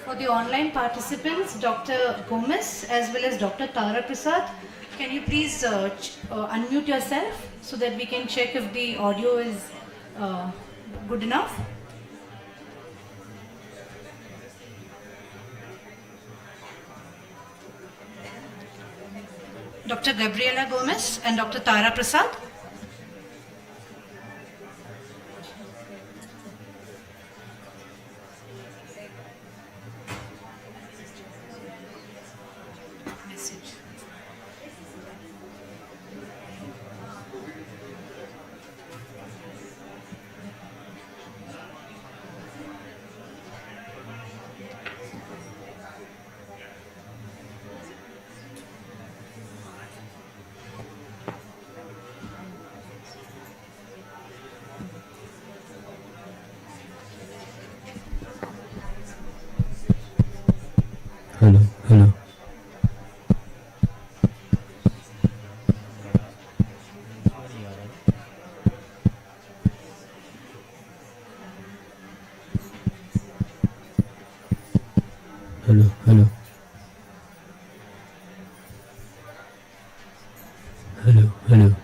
For the online participants, Dr. Gomez as well as Dr. Tara Prasad, can you please unmute yourself so that we can check if the audio is good enough? Dr. Gabriela Gomez and Dr. Tara Prasad. Hello, hello. Hello, hello. Hello, hello.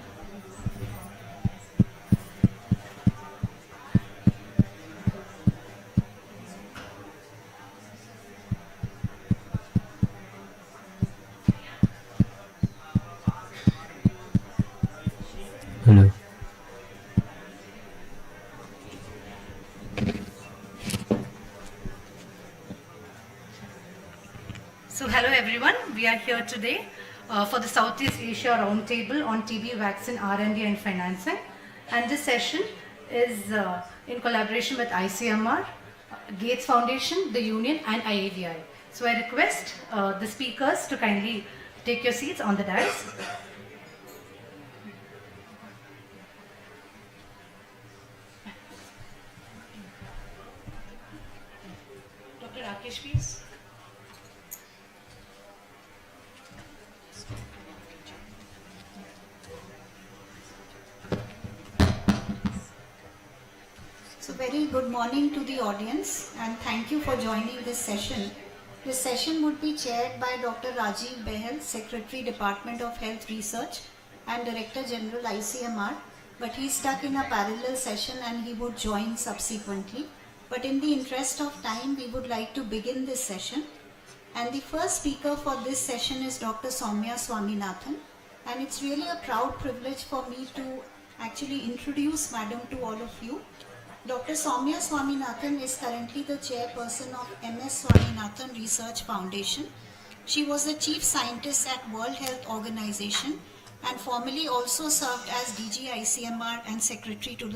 Hello. So hello everyone, we are here today for the Southeast Asia Roundtable on TB Vaccine R&D and Financing, and this session is in collaboration with ICMR, Gates Foundation, the Union and IAVI. So I request the speakers to kindly take your seats on the dais. Dr. Rakesh, please. So very good morning to the audience and thank you for joining this session. This session would be chaired by Dr. Rajiv Behel, Secretary, Department of Health Research and Director General ICMR, but he's stuck in a parallel session and he would join subsequently. But in the interest of time, we would like to begin this session. And the first speaker for this session is Dr. Soumya Swaminathan. And it's really a proud privilege for me to actually introduce Madam to all of you. Dr. Soumya Swaminathan is currently the chairperson of MS Swaminathan Research Foundation. She was the chief scientist at World Health Organization and formerly also served as DG ICMR and secretary to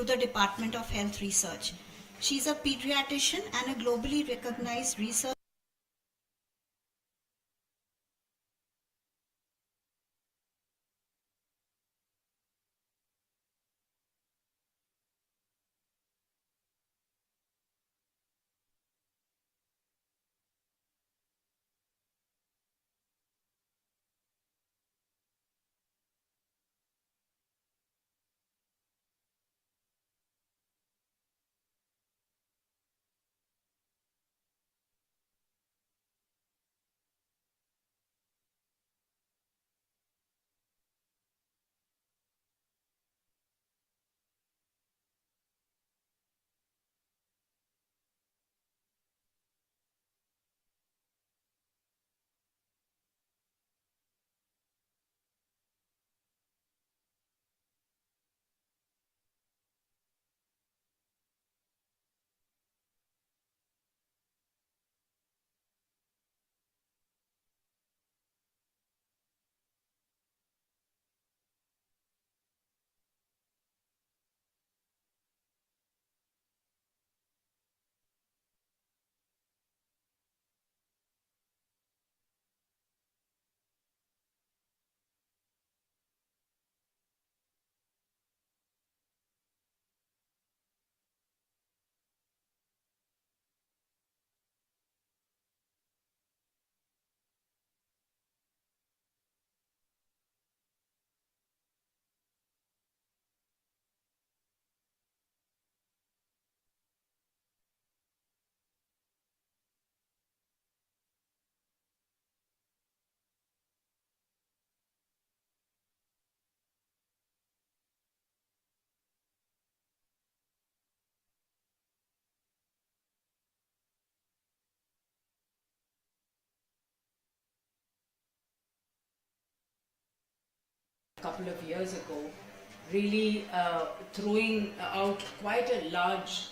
the Department of Health Research. She's a pediatrician and a globally recognized research couple of years ago, really throwing out quite a large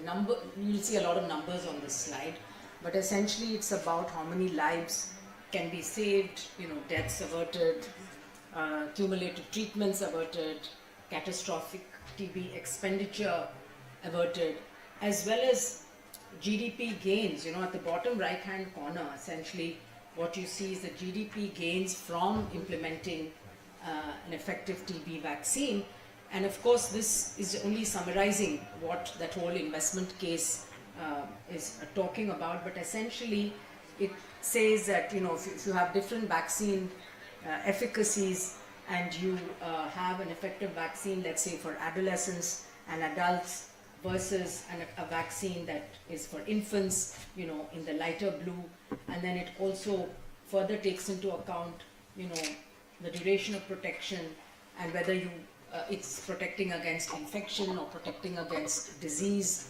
number. You'll see a lot of numbers on this slide, but essentially it's about how many lives can be saved, deaths averted, cumulative treatments averted, catastrophic TB expenditure averted, as well as GDP gains. At the bottom right hand corner, essentially what you see is the GDP gains from implementing an effective TB vaccine. And of course, this is only summarizing what that whole investment case is talking about. But essentially, it says that if you have different vaccine efficacies and you have an effective vaccine, let's say for adolescents and adults, versus a vaccine that is for infants, in the lighter blue, and then it also further takes into account, the duration of protection and whether it's protecting against infection or protecting against disease,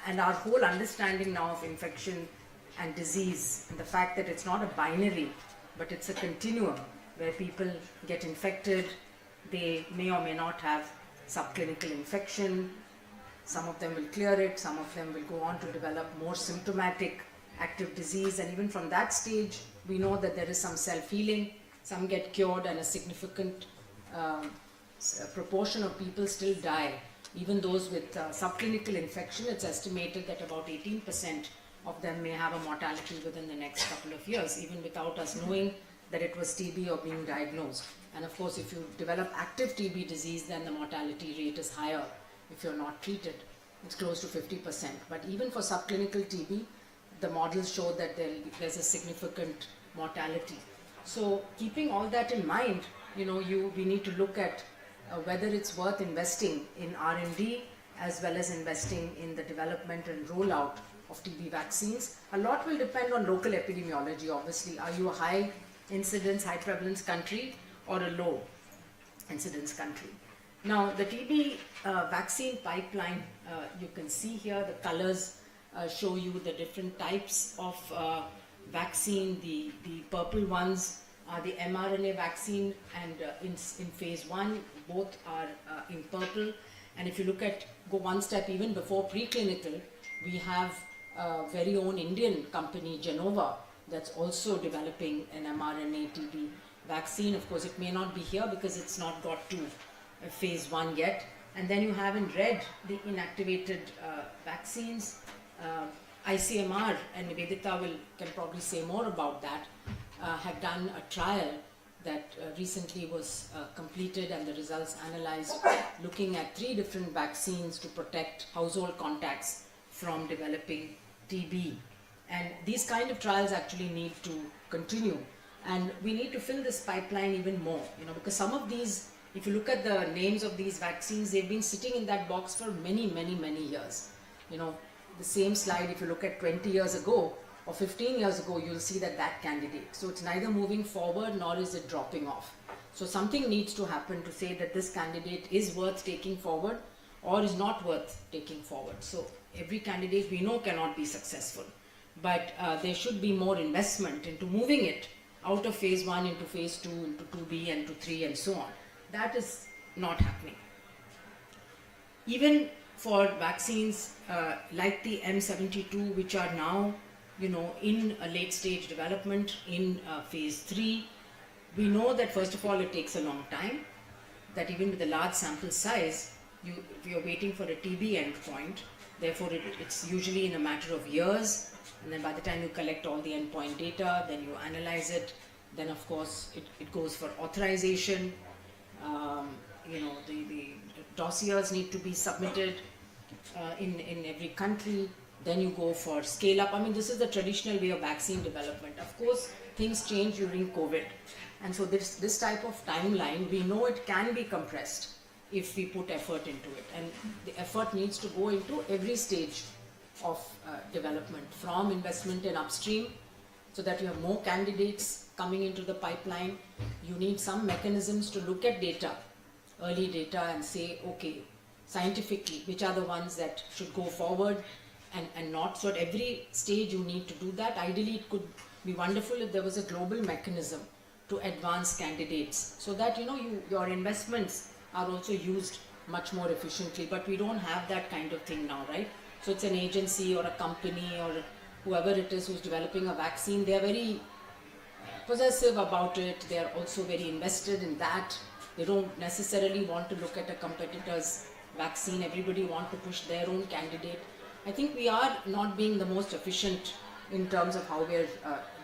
and our whole understanding now of infection and disease, and the fact that it's not a binary, but it's a continuum where people get infected, they may or may not have subclinical infection, some of them will clear it, some of them will go on to develop more symptomatic active disease, and even from that stage, we know that there is some self-healing, some get cured, and a significant proportion of people still die. Even those with subclinical infection, it's estimated that about 18% of them may have a mortality within the next couple of years, even without us knowing that it was TB or being diagnosed. And of course, if you develop active TB disease, then the mortality rate is higher if you're not treated. It's close to 50%. But even for subclinical TB, the models show that there's a significant mortality. So keeping all that in mind, we need to look at whether it's worth investing in R&D as well as investing in the development and rollout of TB vaccines. A lot will depend on local epidemiology, obviously. Are you a high incidence, high prevalence country or a low incidence country? Now, the TB vaccine pipeline, you can see here the colors show you the different types of vaccine. The purple ones are the mRNA vaccine, and in phase 1, both are in purple. And if you go one step even before preclinical, we have very own Indian company, Genova, that's also developing an mRNA TB vaccine. Of course, it may not be here because it's not got to phase 1 yet. And then you have in red the inactivated vaccines. ICMR, and Nivedita can probably say more about that, have done a trial that recently was completed and the results analyzed, looking at 3 different vaccines to protect household contacts from developing TB. And these kind of trials actually need to continue, and we need to fill this pipeline even more, because some of these, if you look at the names of these vaccines, they've been sitting in that box for many, many, many years. The same slide, if you look at 20 years ago or 15 years ago, you'll see that candidate. So it's neither moving forward nor is it dropping off. So something needs to happen to say that this candidate is worth taking forward or is not worth taking forward. So every candidate we know cannot be successful, but there should be more investment into moving it out of phase 1 into phase 2, into 2B and to 3 and so on. That is not happening. Even for vaccines like the M72, which are now, in a late stage development in phase 3, we know that first of all it takes a long time, that even with a large sample size, if you're waiting for a TB endpoint, therefore it's usually in a matter of years, and then by the time you collect all the endpoint data, then you analyze it, then of course it goes for authorization. The dossiers need to be submitted in every country. Then you go for scale up. I mean, this is the traditional way of vaccine development. Of course, things change during COVID. And so this type of timeline, we know it can be compressed if we put effort into it. And the effort needs to go into every stage of development, from investment in upstream, so that you have more candidates coming into the pipeline. You need some mechanisms to look at data, early data, and say, okay, scientifically, which are the ones that should go forward and not. So at every stage you need to do that. Ideally, it could be wonderful if there was a global mechanism to advance candidates, so that your investments are also used much more efficiently. But we don't have that kind of thing now, right? So it's an agency or a company or whoever it is who's developing a vaccine. They are very possessive about it. They are also very invested in that. They don't necessarily want to look at a competitor's vaccine. Everybody wants to push their own candidate. I think we are not being the most efficient in terms of how we are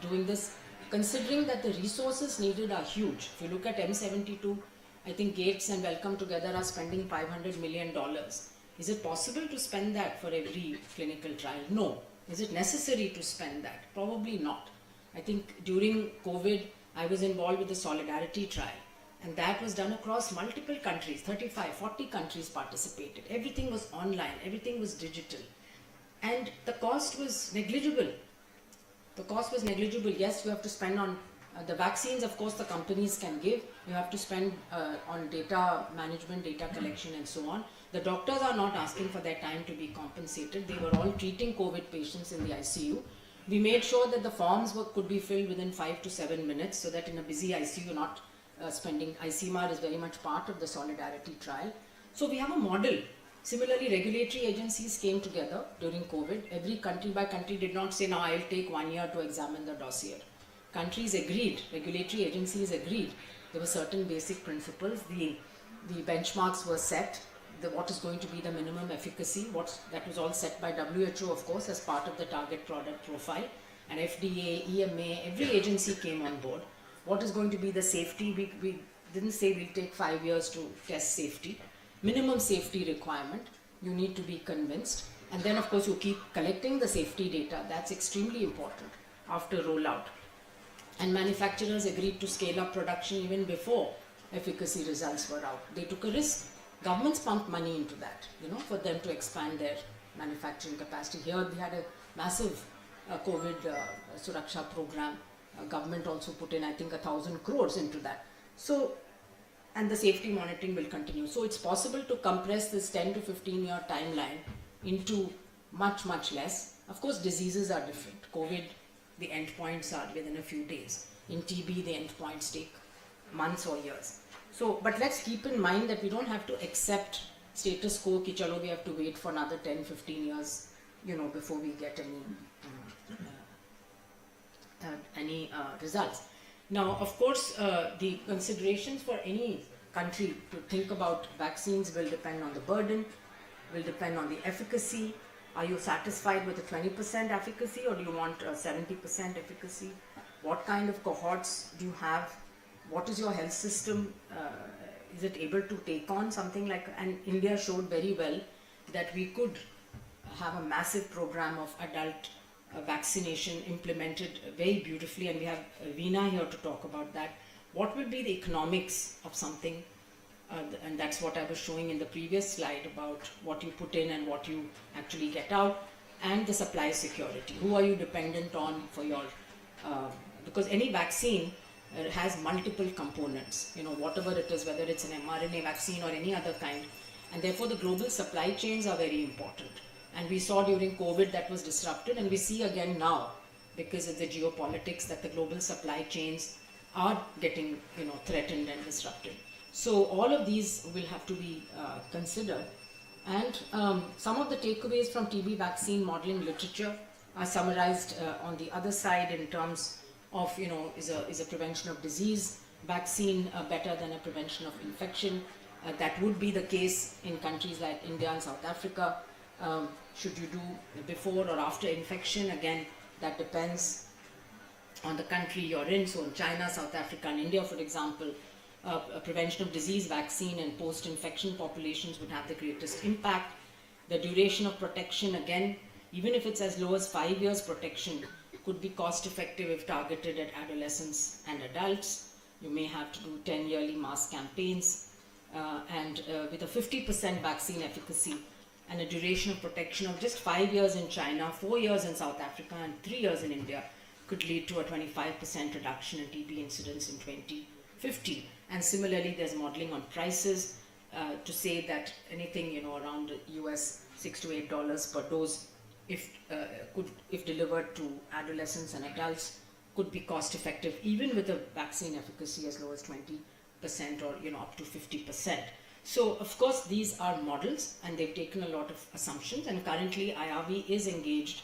doing this, considering that the resources needed are huge. If you look at M72, I think Gates and Wellcome together are spending $500 million. Is it possible to spend that for every clinical trial? No. Is it necessary to spend that? Probably not. I think during COVID, I was involved with the Solidarity trial, and that was done across multiple countries. 35, 40 countries participated. Everything was online, everything was digital, and the cost was negligible. The cost was negligible. Yes, you have to spend on the vaccines, of course, the companies can give. You have to spend on data management, data collection, and so on. The doctors are not asking for their time to be compensated. They were all treating COVID patients in the ICU. We made sure that the forms could be filled within 5 to 7 minutes, so that in a busy ICU, you're not spending. ICMR is very much part of the Solidarity trial. So we have a model. Similarly, regulatory agencies came together during COVID. Every country by country did not say, now I'll take 1 year to examine the dossier. Countries agreed, regulatory agencies agreed. There were certain basic principles. The benchmarks were set. What is going to be the minimum efficacy? That was all set by WHO, of course, as part of the target product profile. And FDA, EMA, every agency came on board. What is going to be the safety? We didn't say we'll take 5 years to test safety. Minimum safety requirement, you need to be convinced. And then, of course, you keep collecting the safety data. That's extremely important after rollout. And manufacturers agreed to scale up production even before efficacy results were out. They took a risk. Governments pumped money into that, for them to expand their manufacturing capacity. Here we had a massive COVID Suraksha program. Government also put in, I think, 1,000 crores into that. So and the safety monitoring will continue. So it's possible to compress this 10 to 15 year timeline into much, much less. Of course, diseases are different. COVID, the endpoints are within a few days. In TB, the endpoints take months or years. So, but let's keep in mind that we don't have to accept status quo ki chalo we have to wait for another 10, 15 years, before we get any results. Now, of course, the considerations for any country to think about vaccines will depend on the burden, will depend on the efficacy. Are you satisfied with a 20% efficacy, or do you want a 70% efficacy? What kind of cohorts do you have? What is your health system? Is it able to take on something like, and India showed very well that we could have a massive program of adult vaccination implemented very beautifully, and we have Veena here to talk about that. What would be the economics of something? And that's what I was showing in the previous slide about what you put in and what you actually get out, and the supply security. Who are you dependent on for your, because any vaccine has multiple components, whatever it is, whether it's an mRNA vaccine or any other kind, and therefore the global supply chains are very important. And we saw during COVID that was disrupted, and we see again now because of the geopolitics that the global supply chains are getting threatened and disrupted. So all of these will have to be considered. And some of the takeaways from TB vaccine modeling literature are summarized on the other side in terms of, is a prevention of disease vaccine better than a prevention of infection? That would be the case in countries like India and South Africa. Should you do before or after infection? Again, that depends on the country you're in. So in China, South Africa and India, for example, a prevention of disease vaccine and post-infection populations would have the greatest impact. The duration of protection, again, even if it's as low as 5 years protection, could be cost effective if targeted at adolescents and adults. You may have to do 10 yearly mass campaigns, and with a 50% vaccine efficacy and a duration of protection of just 5 years in China, 4 years in South Africa and 3 years in India could lead to a 25% reduction in TB incidence in 2050. And similarly, there's modeling on prices to say that anything around US $6 to $8 per dose, if delivered to adolescents and adults, could be cost effective even with a vaccine efficacy as low as 20% or up to 50%. So of course these are models, and they've taken a lot of assumptions, and currently IRB is engaged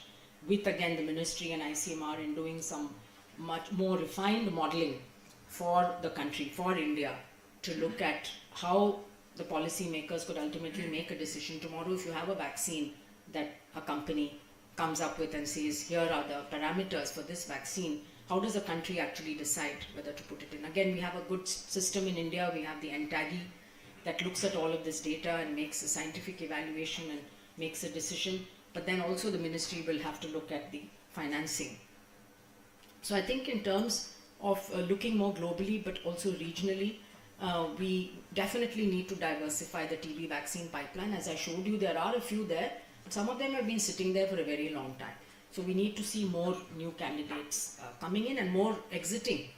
with again the ministry and ICMR in doing some much more refined modeling for the country, for India, to look at how the policymakers could ultimately make a decision tomorrow. If you have a vaccine that a company comes up with and says, here are the parameters for this vaccine, how does a country actually decide whether to put it in? Again, we have a good system in India. We have the NTAGI that looks at all of this data and makes a scientific evaluation and makes a decision. But then also the ministry will have to look at the financing. So I think in terms of looking more globally but also regionally, we definitely need to diversify the TB vaccine pipeline. As I showed you, there are a few there, but some of them have been sitting there for a very long time. So we need to see more new candidates coming in and more exiting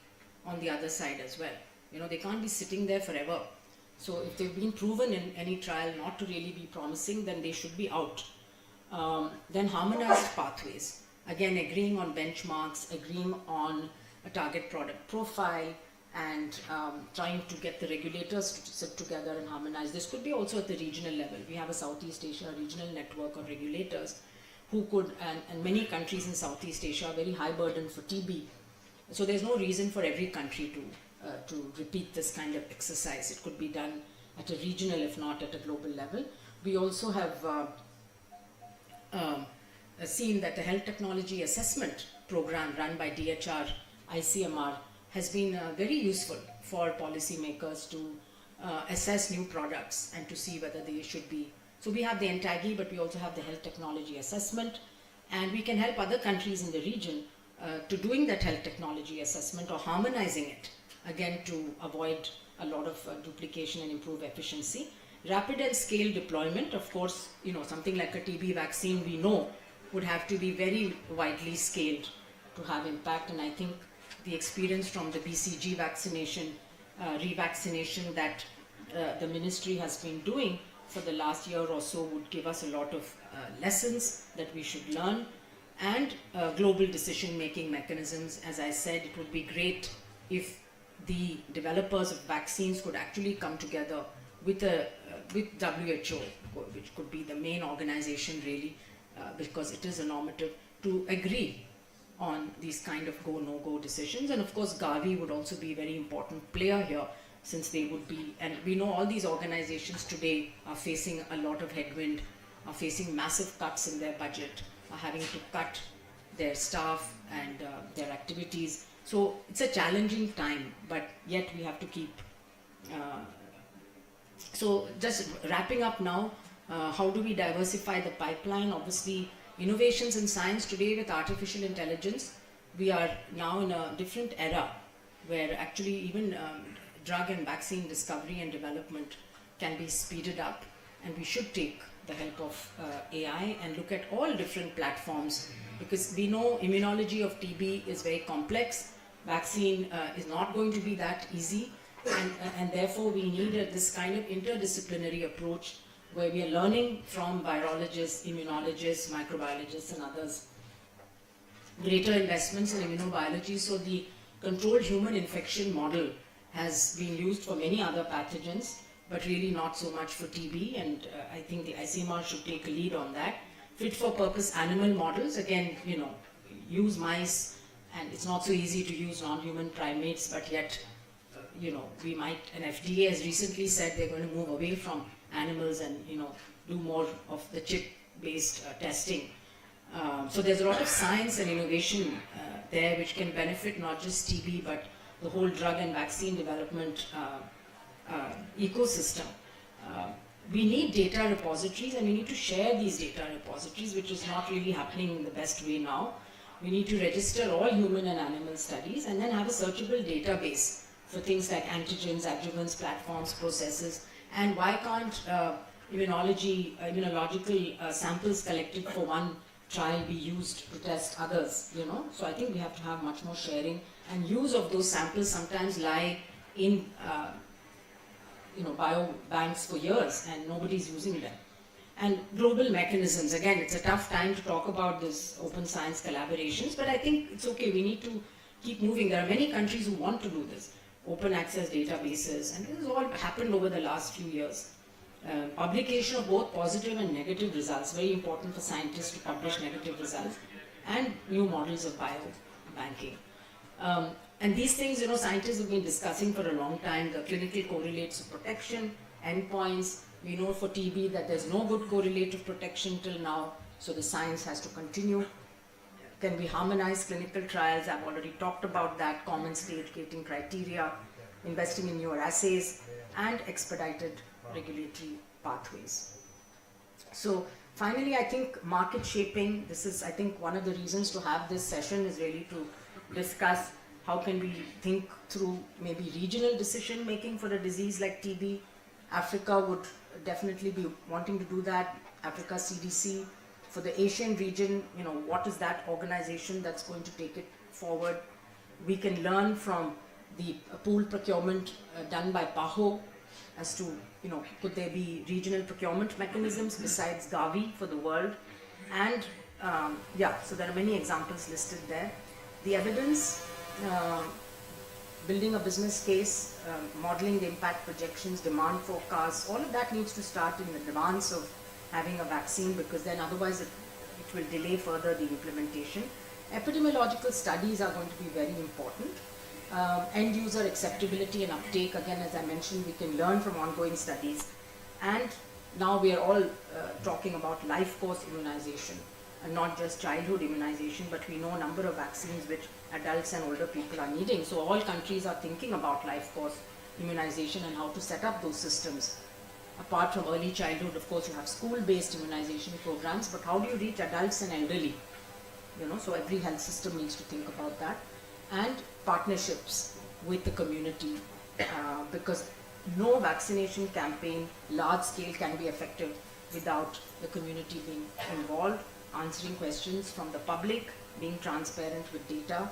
on the other side as well. They can't be sitting there forever. So if they've been proven in any trial not to really be promising, then they should be out. Then harmonized pathways. Again, agreeing on benchmarks, agreeing on a target product profile, and trying to get the regulators to sit together and harmonize. This could be also at the regional level. We have a Southeast Asia regional network of regulators who could, and many countries in Southeast Asia are very high burden for TB. So there's no reason for every country to repeat this kind of exercise. It could be done at a regional, if not at a global level. We also have seen that the health technology assessment program run by DHR, ICMR, has been very useful for policymakers to assess new products and to see whether they should be. So we have the NTAGI, but we also have the health technology assessment, and we can help other countries in the region to doing that health technology assessment or harmonizing it, again to avoid a lot of duplication and improve efficiency. Rapid and scale deployment, of course, something like a TB vaccine we know would have to be very widely scaled to have impact, and I think the experience from the BCG vaccination revaccination that the ministry has been doing for the last year or so would give us a lot of lessons that we should learn, and global decision making mechanisms. As I said, it would be great if the developers of vaccines could actually come together with WHO, which could be the main organization really, because it is a normative, to agree on these kind of go no go decisions. And of course Gavi would also be a very important player here, since they would be, and we know all these organizations today are facing a lot of headwind, are facing massive cuts in their budget, are having to cut their staff and their activities. So it's a challenging time, but yet we have to keep. So just wrapping up now, how do we diversify the pipeline? Obviously, innovations in science today with artificial intelligence, we are now in a different era where actually even drug and vaccine discovery and development can be speeded up, and we should take the help of AI and look at all different platforms, because we know immunology of TB is very complex. Vaccine is not going to be that easy, and therefore we need this kind of interdisciplinary approach where we are learning from virologists, immunologists, microbiologists and others. Greater investments in immunobiology, so the controlled human infection model has been used for many other pathogens, but really not so much for TB, and I think the ICMR should take a lead on that. Fit for purpose animal models, again, you know, use mice, and it's not so easy to use non-human primates, but yet, you know, we might, and FDA has recently said they're going to move away from animals and, you know, do more of the chip-based testing. So there's a lot of science and innovation there which can benefit not just TB, but the whole drug and vaccine development ecosystem. We need data repositories, and we need to share these data repositories, which is not really happening in the best way now. We need to register all human and animal studies and then have a searchable database for things like antigens, adjuvants, platforms, processes. And why can't immunological samples collected for one trial be used to test others, you know? So I think we have to have much more sharing, and use of those samples sometimes lie in bio banks for years and nobody's using them. And global mechanisms, again, it's a tough time to talk about this open science collaborations, but I think it's okay, we need to keep moving. There are many countries who want to do this, open access databases, and this has all happened over the last few years. Publication of both positive and negative results, very important for scientists to publish negative results, and new models of biobanking. And these things, you know, scientists have been discussing for a long time, the clinical correlates of protection, endpoints. We know for TB that there's no good correlative protection till now, so the science has to continue. Can we harmonize clinical trials? I've already talked about that, common stage gating criteria, investing in newer assays, and expedited regulatory pathways. So finally, I think market shaping, this is, I think, one of the reasons to have this session is really to discuss how can we think through maybe regional decision making for a disease like TB. Africa would definitely be wanting to do that, Africa CDC. For the Asian region, you know, what is that organization that's going to take it forward? We can learn from the pooled procurement done by PAHO as to, you know, could there be regional procurement mechanisms besides Gavi for the world? And so there are many examples listed there. The evidence, building a business case, modeling the impact projections, demand forecasts, all of that needs to start in advance of having a vaccine, because then otherwise it will delay further the implementation. Epidemiological studies are going to be very important. End user acceptability and uptake, again, as I mentioned, we can learn from ongoing studies. And now we are all talking about life course immunization, and not just childhood immunization, but we know a number of vaccines which adults and older people are needing. So all countries are thinking about life course immunization and how to set up those systems. Apart from early childhood, of course, you have school-based immunization programs, but how do you reach adults and elderly? You know, so every health system needs to think about that. And partnerships with the community, because no vaccination campaign, large scale, can be effective without the community being involved, answering questions from the public, being transparent with data,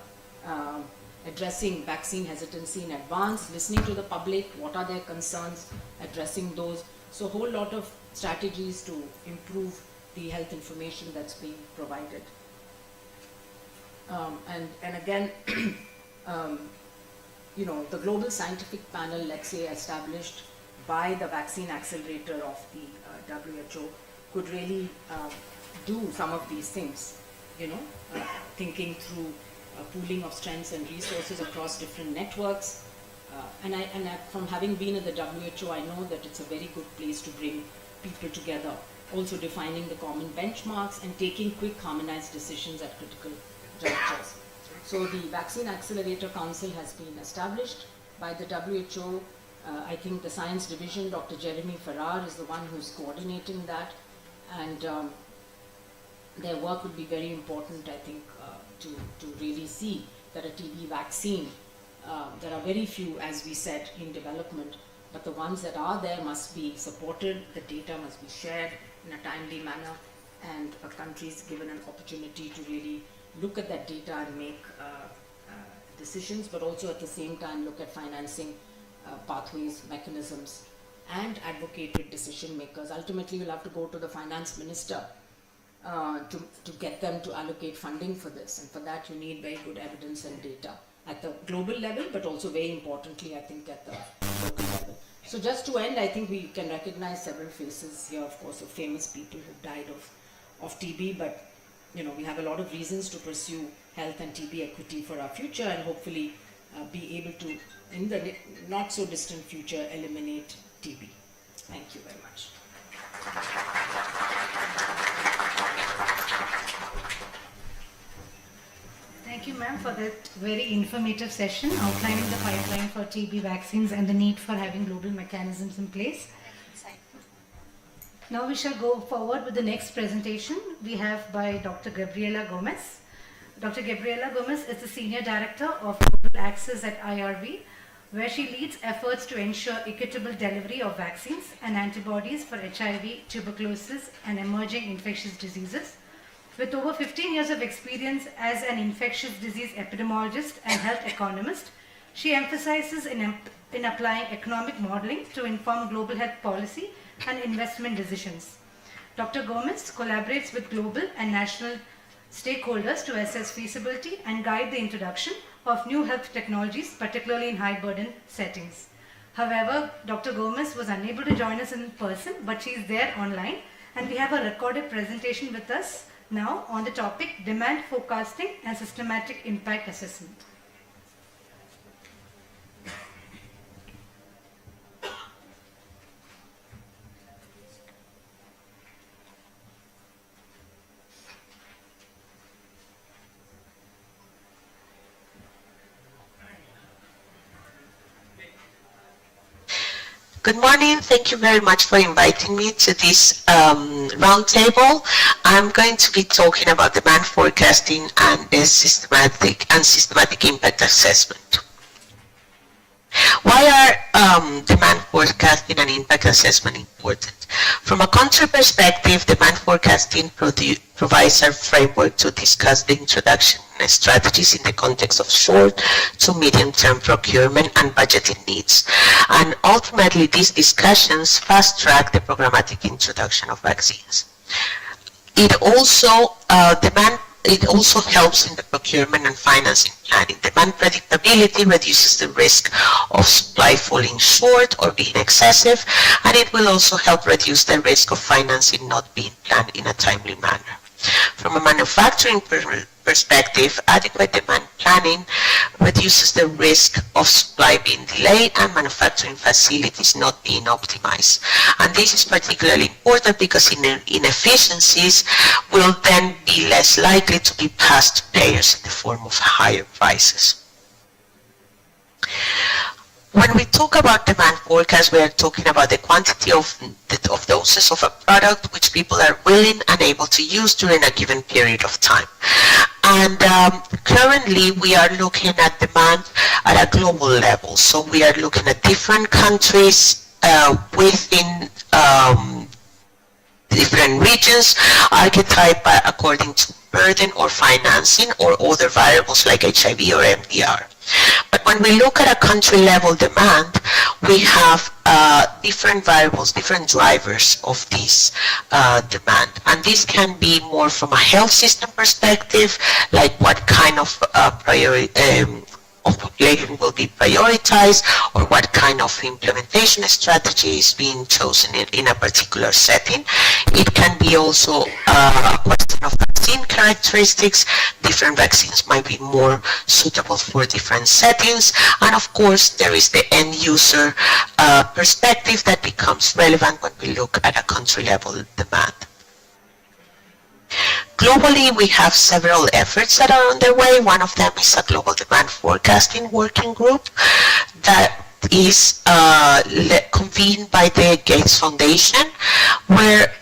addressing vaccine hesitancy in advance, listening to the public, what are their concerns, addressing those. So a whole lot of strategies to improve the health information that's being provided. And again, you know, the global scientific panel, let's say, established by the vaccine accelerator of the WHO could really do some of these things, you know, thinking through pooling of strengths and resources across different networks. And from having been at the WHO, I know that it's a very good place to bring people together, also defining the common benchmarks and taking quick harmonized decisions at critical junctures. So the Vaccine Accelerator Council has been established by the WHO. I think the science division, Dr. Jeremy Farrar, is the one who's coordinating that, and their work would be very important, I think, to really see that a TB vaccine, there are very few, as we said, in development, but the ones that are there must be supported, the data must be shared in a timely manner, and countries given an opportunity to really look at that data and make decisions, but also at the same time look at financing pathways, mechanisms, and advocated decision makers. Ultimately, you'll have to go to the finance minister to get them to allocate funding for this, and for that you need very good evidence and data at the global level, but also very importantly, I think, at the local level. So just to end, I think we can recognize several faces here, of course, of famous people who died of TB, but you know, we have a lot of reasons to pursue health and TB equity for our future, and hopefully be able to, in the not so distant future, eliminate TB. Thank you very much. Thank you, ma'am, for that very informative session outlining the pipeline for TB vaccines and the need for having global mechanisms in place. Now we shall go forward with the next presentation we have by Dr. Gabriela Gomez. Dr. Gabriela Gomez is the Senior Director of Global Access at IRV, where she leads efforts to ensure equitable delivery of vaccines and antibodies for HIV, tuberculosis, and emerging infectious diseases. With over 15 years of experience as an infectious disease epidemiologist and health economist, she emphasizes in applying economic modeling to inform global health policy and investment decisions. Dr. Gomez collaborates with global and national stakeholders to assess feasibility and guide the introduction of new health technologies, particularly in high-burden settings. However, Dr. Gomez was unable to join us in person, but she is there online, and we have a recorded presentation with us now on the topic Demand Forecasting and Systematic Impact Assessment. Good morning. Thank you very much for inviting me to this roundtable. I'm going to be talking about demand forecasting and systematic impact assessment. Why are demand forecasting and impact assessment important? From a country perspective, demand forecasting provides a framework to discuss the introduction strategies in the context of short to medium-term procurement and budgeting needs. And ultimately, these discussions fast-track the programmatic introduction of vaccines. It also helps in the procurement and financing planning. Demand predictability reduces the risk of supply falling short or being excessive, and it will also help reduce the risk of financing not being planned in a timely manner. From a manufacturing perspective, adequate demand planning reduces the risk of supply being delayed and manufacturing facilities not being optimized. And this is particularly important because inefficiencies will then be less likely to be passed to payers in the form of higher prices. When we talk about demand forecast, we are talking about the quantity of doses of a product which people are willing and able to use during a given period of time. And currently we are looking at demand at a global level. So we are looking at different countries within different regions, archetyped according to burden or financing or other variables like HIV or MDR. But when we look at a country level demand, we have different variables, different drivers of this demand. And this can be more from a health system perspective, like what kind of of population will be prioritized, or what kind of implementation strategy is being chosen in a particular setting. It can be also a question of vaccine characteristics. Different vaccines might be more suitable for different settings. And of course, there is the end user perspective that becomes relevant when we look at a country level demand. Globally, we have several efforts that are underway. One of them is a global demand forecasting working group that is convened by the Gates Foundation, where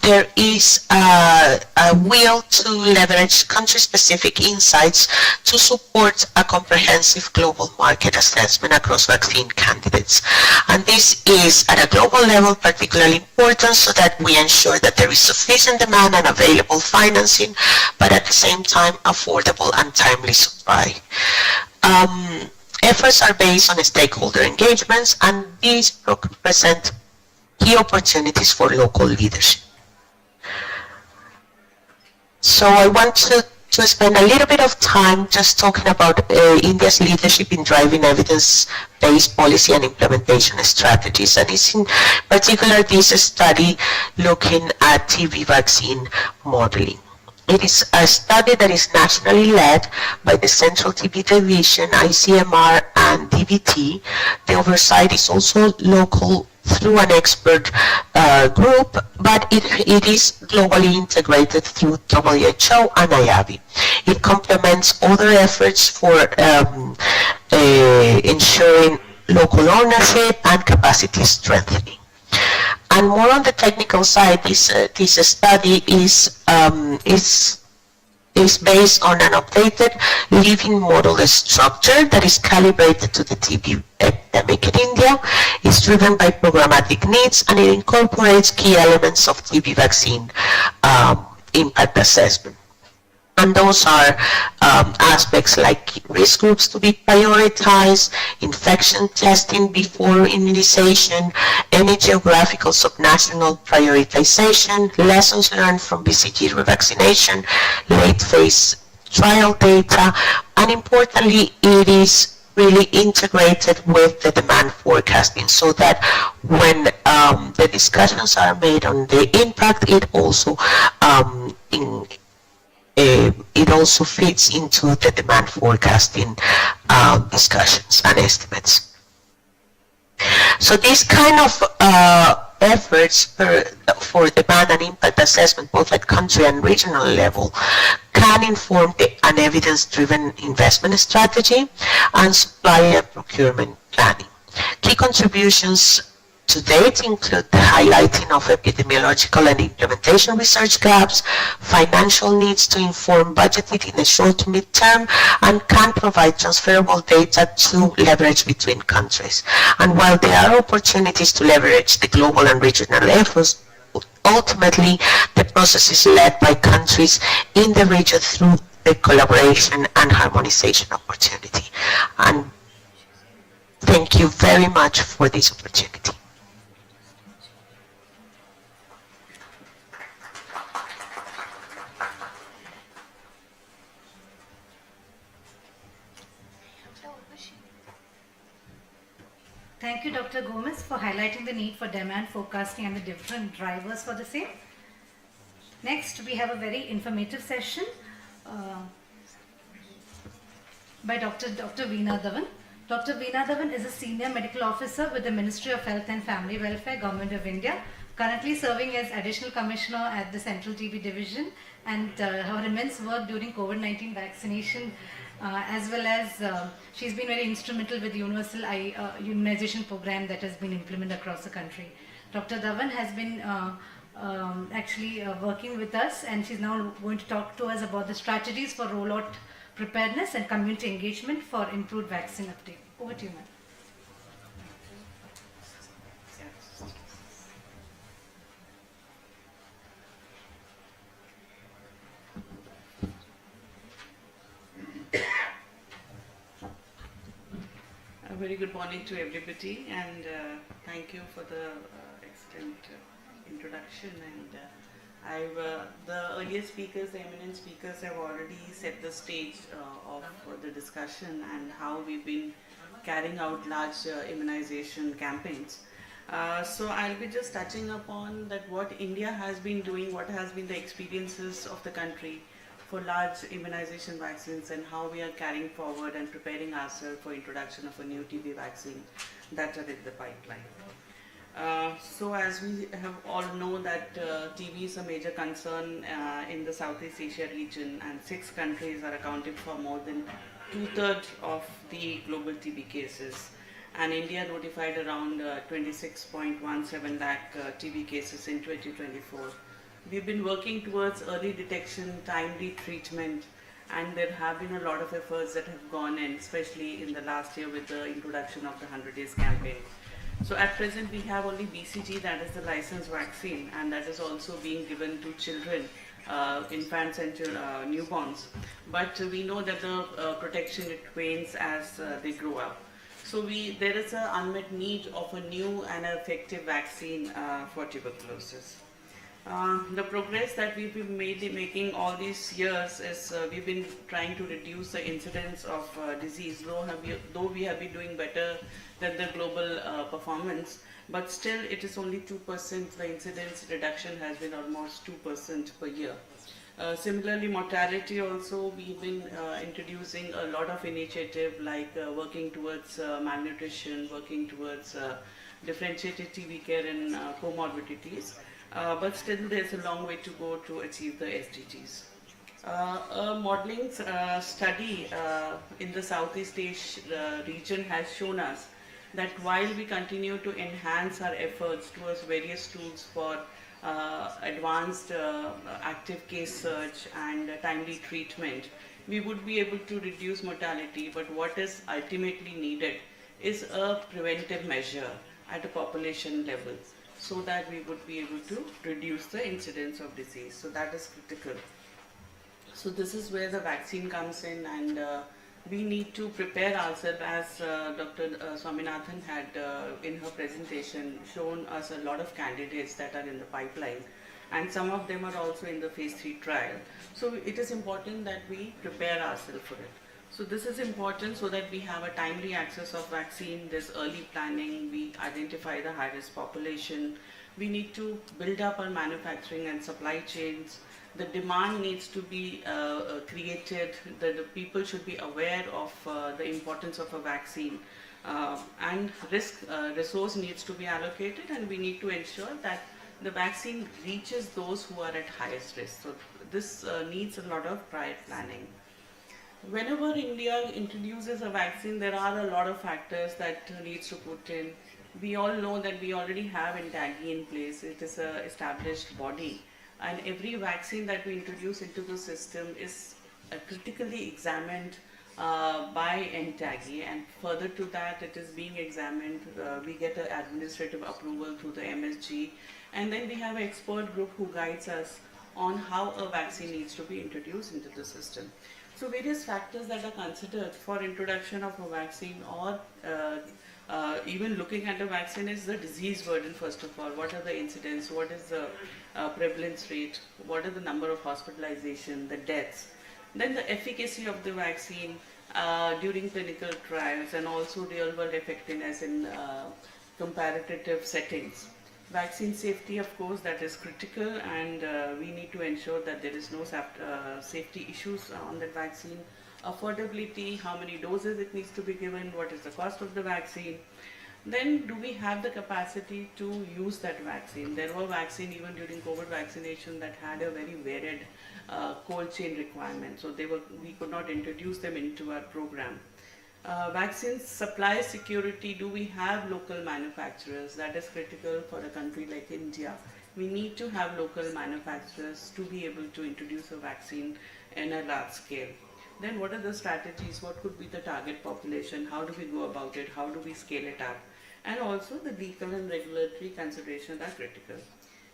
there is a will to leverage country-specific insights to support a comprehensive global market assessment across vaccine candidates. And this is at a global level particularly important so that we ensure that there is sufficient demand and available financing, but at the same time affordable and timely supply. Efforts are based on stakeholder engagements, and these present key opportunities for local leadership. So I want to spend a little bit of time just talking about India's leadership in driving evidence-based policy and implementation strategies. And it's in particular this study looking at TB vaccine modeling. It is a study that is nationally led by the Central TB Division, ICMR, and DBT. The oversight is also local through an expert group, but it is globally integrated through WHO and IAVI. It complements other efforts for ensuring local ownership and capacity strengthening. And more on the technical side, this study is based on an updated living model structure that is calibrated to the TB epidemic in India. It's driven by programmatic needs, and it incorporates key elements of TB vaccine impact assessment. And those are aspects like risk groups to be prioritized, infection testing before immunization, any geographical subnational prioritization, lessons learned from BCG revaccination, late phase trial data, and importantly, it is really integrated with the demand forecasting so that when the discussions are made on the impact, it also fits into the demand forecasting discussions and estimates. So these kind of efforts for demand and impact assessment, both at country and regional level, can inform an evidence-driven investment strategy and supply and procurement planning. Key contributions to date include the highlighting of epidemiological and implementation research gaps, financial needs to inform budgeting in the short to mid-term, and can provide transferable data to leverage between countries. And while there are opportunities to leverage the global and regional efforts, ultimately the process is led by countries in the region through the collaboration and harmonization opportunity. And thank you very much for this opportunity. Thank you, Dr. Gomez, for highlighting the need for demand forecasting and the different drivers for the same. Next, we have a very informative session by Dr. Veena Dhawan. Dr. Veena Dhawan is a senior medical officer with the Ministry of Health and Family Welfare, Government of India, currently serving as Additional Commissioner at the Central TB Division, and her immense work during COVID-19 vaccination, as well as she's been very instrumental with the universal immunization program that has been implemented across the country. Dr. Dhawan has been actually working with us, and she's now going to talk to us about the strategies for rollout preparedness and community engagement for improved vaccine uptake. Over to you, ma'am. very good morning to everybody, and thank you for the excellent introduction. And the earlier speakers, the eminent speakers, have already set the stage of the discussion and how we've been carrying out large immunization campaigns. So I'll be just touching upon that what India has been doing, what has been the experiences of the country for large immunization vaccines, and how we are carrying forward and preparing ourselves for introduction of a new TB vaccine that are in the pipeline. So as we have all know that TB is a major concern in the Southeast Asia region, and 6 countries are accounting for more than 2/3 of the global TB cases. And India notified around 26.17 lakh TB cases in 2024. We've been working towards early detection, timely treatment, and there have been a lot of efforts that have gone in, especially in the last year with the introduction of the 100 Days campaign. So at present we have only BCG, that is the licensed vaccine, and that is also being given to children, infants and newborns. But we know that the protection it wanes as they grow up. So there is an unmet need of a new and effective vaccine for tuberculosis. The progress that we've been making all these years is we've been trying to reduce the incidence of disease, though we have been doing better than the global performance, but still it is only 2%. The incidence reduction has been almost 2% per year. Similarly, mortality also, we've been introducing a lot of initiative like working towards malnutrition, working towards differentiated TB care and comorbidities. But still there's a long way to go to achieve the SDGs. A modeling study in the Southeast Asia region has shown us that while we continue to enhance our efforts towards various tools for advanced active case search and timely treatment, we would be able to reduce mortality, but what is ultimately needed is a preventive measure at a population level, so that we would be able to reduce the incidence of disease. So that is critical. So this is where the vaccine comes in, and we need to prepare ourselves, as Dr. Swaminathan had in her presentation shown us a lot of candidates that are in the pipeline, and some of them are also in the phase 3 trial. So it is important that we prepare ourselves for it. So this is important so that we have a timely access of vaccine, there's early planning, we identify the high-risk population, we need to build up our manufacturing and supply chains, the demand needs to be created, the people should be aware of the importance of a vaccine, and resource needs to be allocated, and we need to ensure that the vaccine reaches those who are at highest risk. So this needs a lot of prior planning. Whenever India introduces a vaccine, there are a lot of factors that needs to put in. We all know that we already have NTAGI in place. It is an established body, and every vaccine that we introduce into the system is critically examined by NTAGI, and further to that it is being examined. We get an administrative approval through the MSG, and then we have an expert group who guides us on how a vaccine needs to be introduced into the system. So various factors that are considered for introduction of a vaccine, or even looking at a vaccine, is the disease burden first of all. What are the incidence? What is the prevalence rate? What are the number of hospitalization, the deaths? Then the efficacy of the vaccine during clinical trials, and also real world effectiveness in comparative settings. Vaccine safety, of course, that is critical, and we need to ensure that there is no safety issues on the vaccine. Affordability, how many doses it needs to be given, what is the cost of the vaccine. Then do we have the capacity to use that vaccine? There were vaccines even during COVID vaccination that had a very varied cold chain requirement, so we could not introduce them into our program. Vaccine supply security, do we have local manufacturers? That is critical for a country like India. We need to have local manufacturers to be able to introduce a vaccine in a large scale. Then what are the strategies? What could be the target population? How do we go about it? How do we scale it up? And also the legal and regulatory considerations are critical.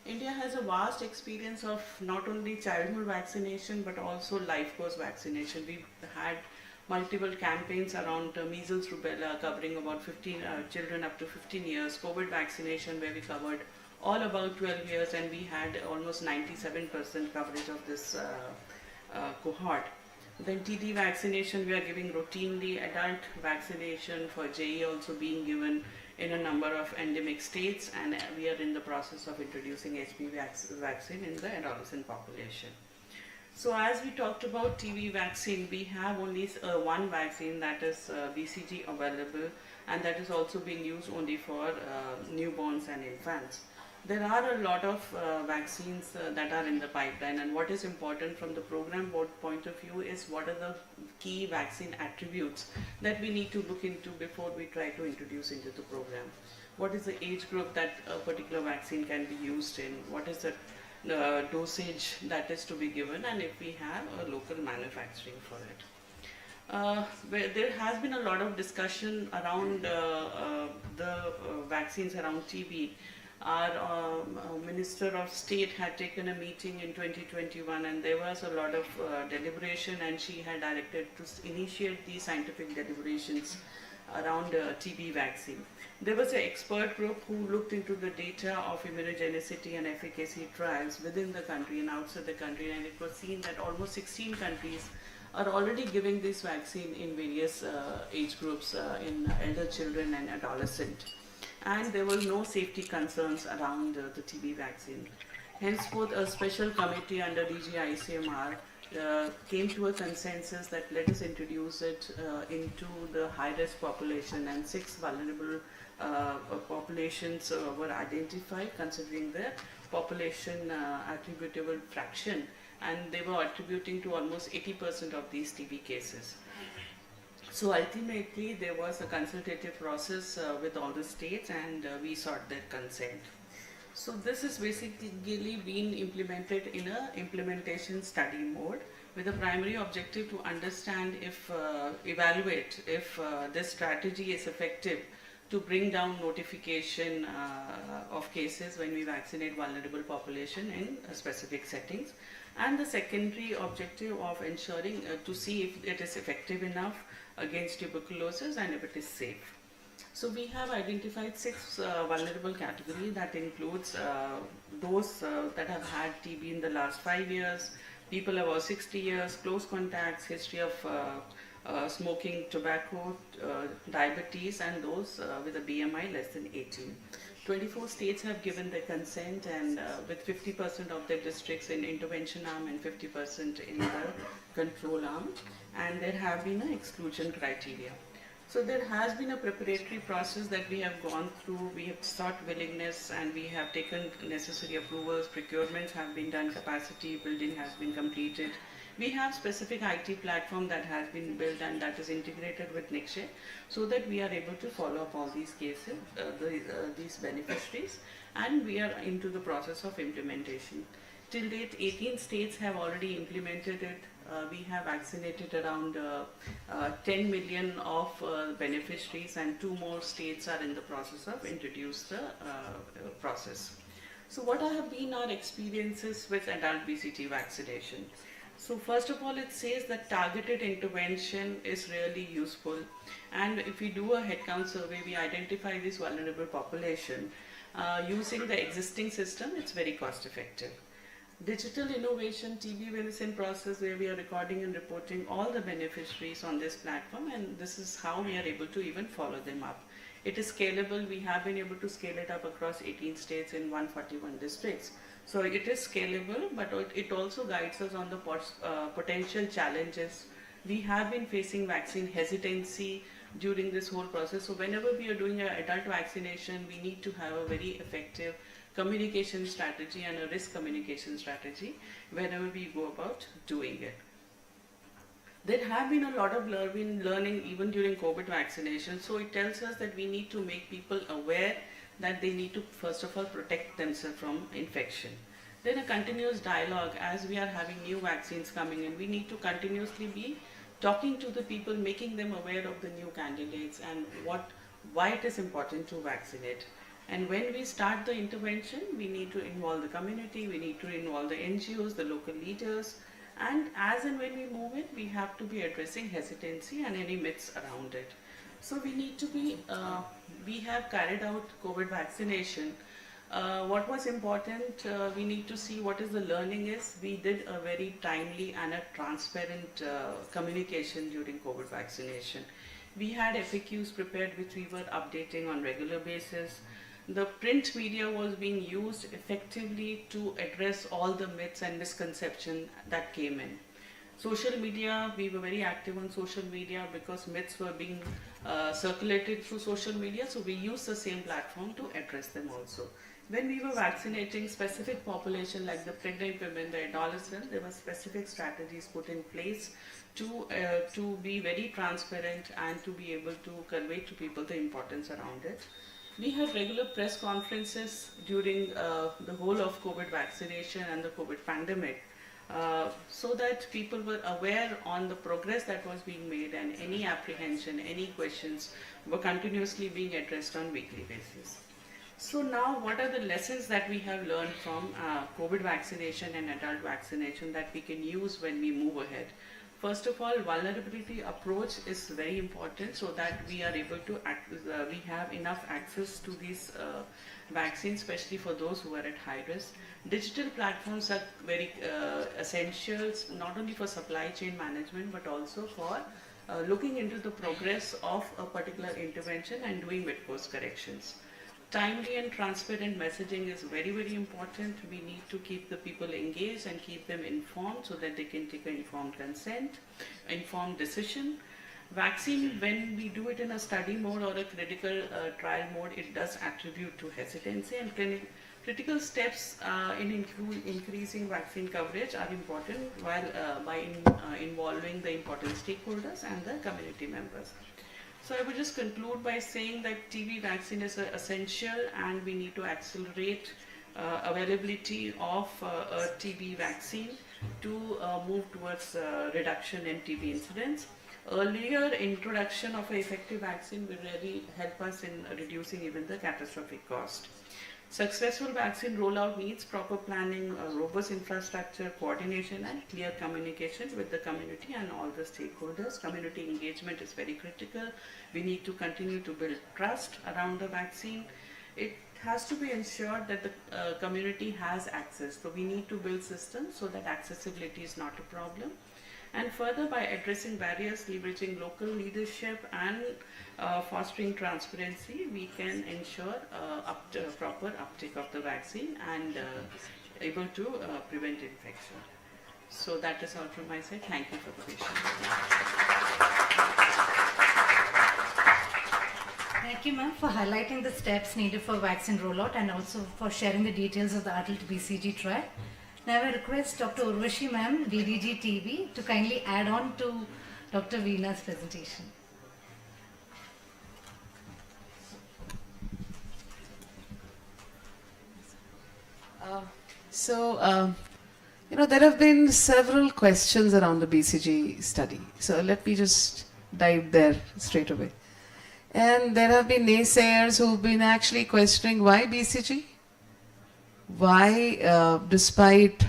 India has a vast experience of not only childhood vaccination but also life course vaccination. We've had multiple campaigns around measles, rubella, covering about 15 children up to 15 years, COVID vaccination, where we covered all about 12 years, and we had almost 97% coverage of this cohort. Then TD vaccination, we are giving routinely. Adult vaccination for JE also being given in a number of endemic states, and we are in the process of introducing HPV vaccine in the adolescent population. So as we talked about TB vaccine, we have only one vaccine, that is BCG available, and that is also being used only for newborns and infants. There are a lot of vaccines that are in the pipeline, and what is important from the program board point of view is what are the key vaccine attributes that we need to look into before we try to introduce into the program. What is the age group that a particular vaccine can be used in? What is the dosage that is to be given, and if we have a local manufacturing for it. There has been a lot of discussion around the vaccines around TB. Our Minister of State had taken a meeting in 2021, and there was a lot of deliberation, and she had directed to initiate these scientific deliberations around TB vaccine. There was an expert group who looked into the data of immunogenicity and efficacy trials within the country and outside the country, and it was seen that almost 16 countries are already giving this vaccine in various age groups, in elder children and adolescent. And there were no safety concerns around the TB vaccine. Henceforth, a special committee under DG ICMR came to a consensus that let us introduce it into the high-risk population, and 6 vulnerable populations were identified considering their population attributable fraction, and they were attributing to almost 80% of these TB cases. So ultimately there was a consultative process with all the states, and we sought their consent. So this is basically being implemented in a implementation study mode with a primary objective to understand if, evaluate if this strategy is effective to bring down notification of cases when we vaccinate vulnerable population in specific settings. And the secondary objective of ensuring to see if it is effective enough against tuberculosis and if it is safe. So we have identified 6 vulnerable categories. That includes those that have had TB in the last 5 years, people above 60 years, close contacts, history of smoking, tobacco, diabetes, and those with a BMI less than 18. 24 states have given their consent, and with 50% of their districts in intervention arm and 50% in the control arm, and there have been an exclusion criteria. So there has been a preparatory process that we have gone through. We have sought willingness, and we have taken necessary approvals. Procurements have been done, capacity building has been completed. We have specific IT platform that has been built and that is integrated with NICSHE, so that we are able to follow up all these cases, these beneficiaries, and we are into the process of implementation. Till date, 18 states have already implemented it. We have vaccinated around 10 million of beneficiaries, and 2 more states are in the process of introduce the process. So what have been our experiences with adult BCG vaccination? So first of all, it says that targeted intervention is really useful, and if we do a headcount survey, we identify this vulnerable population. Using the existing system, it's very cost effective. Digital innovation, TB medicine process, where we are recording and reporting all the beneficiaries on this platform, and this is how we are able to even follow them up. It is scalable. We have been able to scale it up across 18 states in 141 districts. So it is scalable, but it also guides us on the potential challenges. We have been facing vaccine hesitancy during this whole process. So whenever we are doing an adult vaccination, we need to have a very effective communication strategy and a risk communication strategy whenever we go about doing it. There have been a lot of learning even during COVID vaccination. So it tells us that we need to make people aware that they need to first of all protect themselves from infection. Then a continuous dialogue. As we are having new vaccines coming in, we need to continuously be talking to the people, making them aware of the new candidates and why it is important to vaccinate. And when we start the intervention, we need to involve the community, we need to involve the NGOs, the local leaders, And as and when we move in, we have to be addressing hesitancy and any myths around it. So we need to be, we have carried out COVID vaccination. What was important, we need to see what is the learning is. We did a very timely and a transparent communication during COVID vaccination. We had FAQs prepared which we were updating on regular basis. The print media was being used effectively to address all the myths and misconceptions that came in. Social media, we were very active on social media because myths were being circulated through social media, so we used the same platform to address them also. When we were vaccinating specific population like the pregnant women, the adolescents, there were specific strategies put in place to be very transparent and to be able to convey to people the importance around it. We had regular press conferences during the whole of COVID vaccination and the COVID pandemic so that people were aware on the progress that was being made, and any apprehension, any questions were continuously being addressed on weekly basis. So now what are the lessons that we have learned from COVID vaccination and adult vaccination that we can use when we move ahead? First of all, vulnerability approach is very important so that we are able to, we have enough access to these vaccines, especially for those who are at high risk. Digital platforms are very essential, not only for supply chain management, but also for looking into the progress of a particular intervention and doing with course corrections. Timely and transparent messaging is very, very important. We need to keep the people engaged and keep them informed so that they can take an informed consent, informed decision. Vaccine, when we do it in a study mode or a critical trial mode, it does attribute to hesitancy, and critical steps in increasing vaccine coverage are important while by involving the important stakeholders and the community members. So I would just conclude by saying that TB vaccine is essential, and we need to accelerate availability of a TB vaccine to move towards reduction in TB incidence. Earlier introduction of an effective vaccine will really help us in reducing even the catastrophic cost. Successful vaccine rollout needs proper planning, robust infrastructure, coordination and clear communication with the community and all the stakeholders. Community engagement is very critical. We need to continue to build trust around the vaccine. It has to be ensured that the community has access. So we need to build systems so that accessibility is not a problem. And further, by addressing barriers, leveraging local leadership and fostering transparency, we can ensure proper uptake of the vaccine and able to prevent infection. So that is all from my side. Thank you for the patience. Thank you, ma'am, for highlighting the steps needed for vaccine rollout and also for sharing the details of the adult BCG trial. Now I request Dr. Urvashi ma'am, DDG TB, to kindly add on to Dr. Veena's presentation. There have been several questions around the BCG study. So let me just dive there straight away. And there have been naysayers who've been actually questioning why BCG? Why, despite,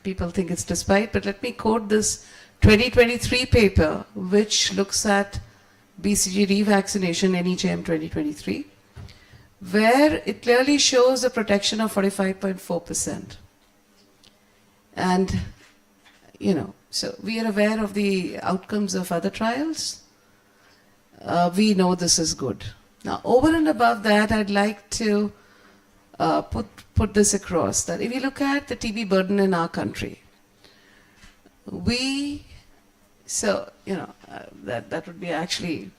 people think it's despite, but let me quote this 2023 paper, which looks at BCG revaccination, NEJM 2023, where it clearly shows a protection of 45.4%. And, so we are aware of the outcomes of other trials. We know this is good. Now, over and above that, I'd like to put this across, that if you look at the TB burden in our country, that would be actually,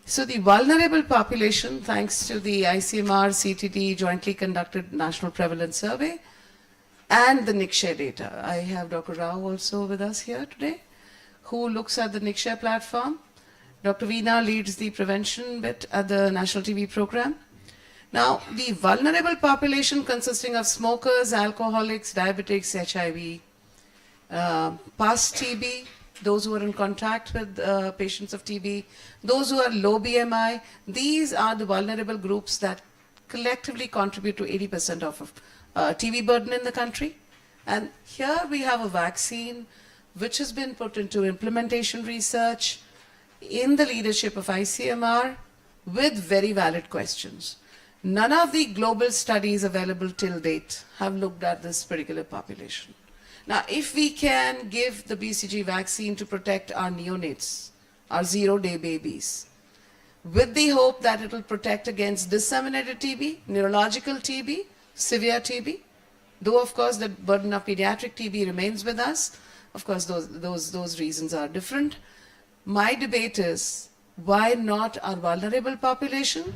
so the vulnerable population, thanks to the ICMR CTD jointly conducted national prevalence survey and the NICSHARE data. I have Dr. Rao also with us here today, who looks at the NICSHARE platform. Dr. Veena leads the prevention bit at the National TB program. Now, the vulnerable population consisting of smokers, alcoholics, diabetics, HIV, past TB, those who are in contact with patients of TB, those who are low BMI, these are the vulnerable groups that collectively contribute to 80% of TB burden in the country. And here we have a vaccine which has been put into implementation research in the leadership of ICMR with very valid questions. None of the global studies available till date have looked at this particular population. Now, if we can give the BCG vaccine to protect our neonates, our zero-day babies, with the hope that it will protect against disseminated TB, neurological TB, severe TB, though of course the burden of pediatric TB remains with us. Of course, those reasons are different. My debate is, why not our vulnerable population?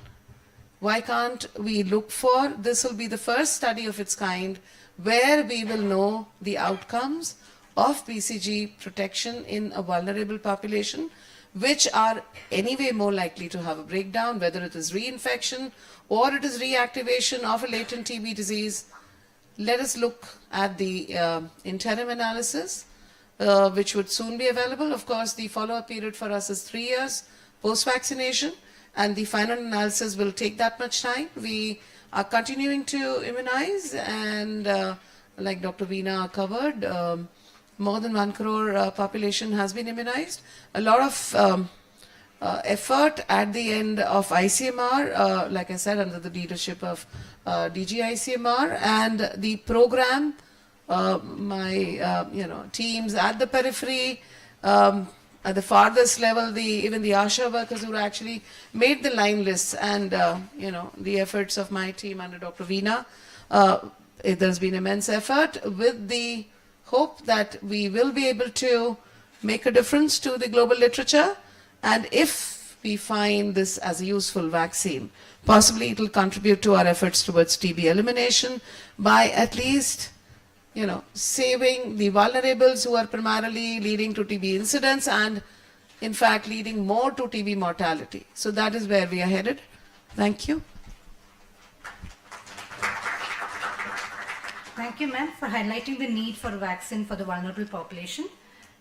Why can't we look for, this will be the first study of its kind where we will know the outcomes of BCG protection in a vulnerable population, which are anyway more likely to have a breakdown, whether it is reinfection or it is reactivation of a latent TB disease. Let us look at the interim analysis, which would soon be available. Of course, the follow-up period for us is 3 years post-vaccination, and the final analysis will take that much time. We are continuing to immunize, and like Dr. Veena covered, more than 1 crore population has been immunized. A lot of effort at the end of ICMR, like I said, under the leadership of DG ICMR, and the program, my teams at the periphery, at the farthest level, even the ASHA workers who actually made the line lists, and the efforts of my team under Dr. Veena, there's been immense effort with the hope that we will be able to make a difference to the global literature, and if we find this as a useful vaccine, possibly it will contribute to our efforts towards TB elimination by at least saving the vulnerables who are primarily leading to TB incidence and in fact leading more to TB mortality. So that is where we are headed. Thank you. Thank you, ma'am, for highlighting the need for a vaccine for the vulnerable population.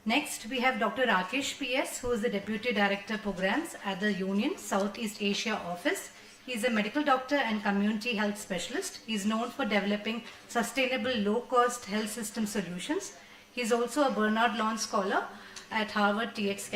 Next, we have Dr. Rakesh PS, who is the Deputy Director Programs at the Union Southeast Asia Office. He is a medical doctor and community health specialist. He is known for developing sustainable low-cost health system solutions. He is also a Bernard Lawn Scholar at Harvard T.X.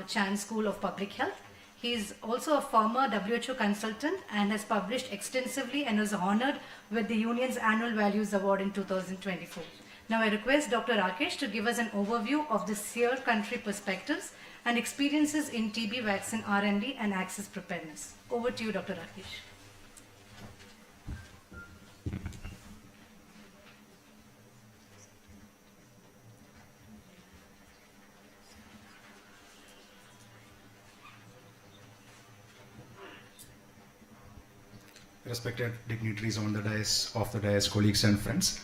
Chan School of Public Health. He is also a former WHO consultant and has published extensively and was honored with the Union's Annual Values Award in 2024. Now I request Dr. Rakesh to give us an overview of the SEER country perspectives and experiences in TB vaccine R&D and access preparedness. Over to you, Dr. Rakesh. Respected dignitaries on the dais, off the dais, colleagues and friends.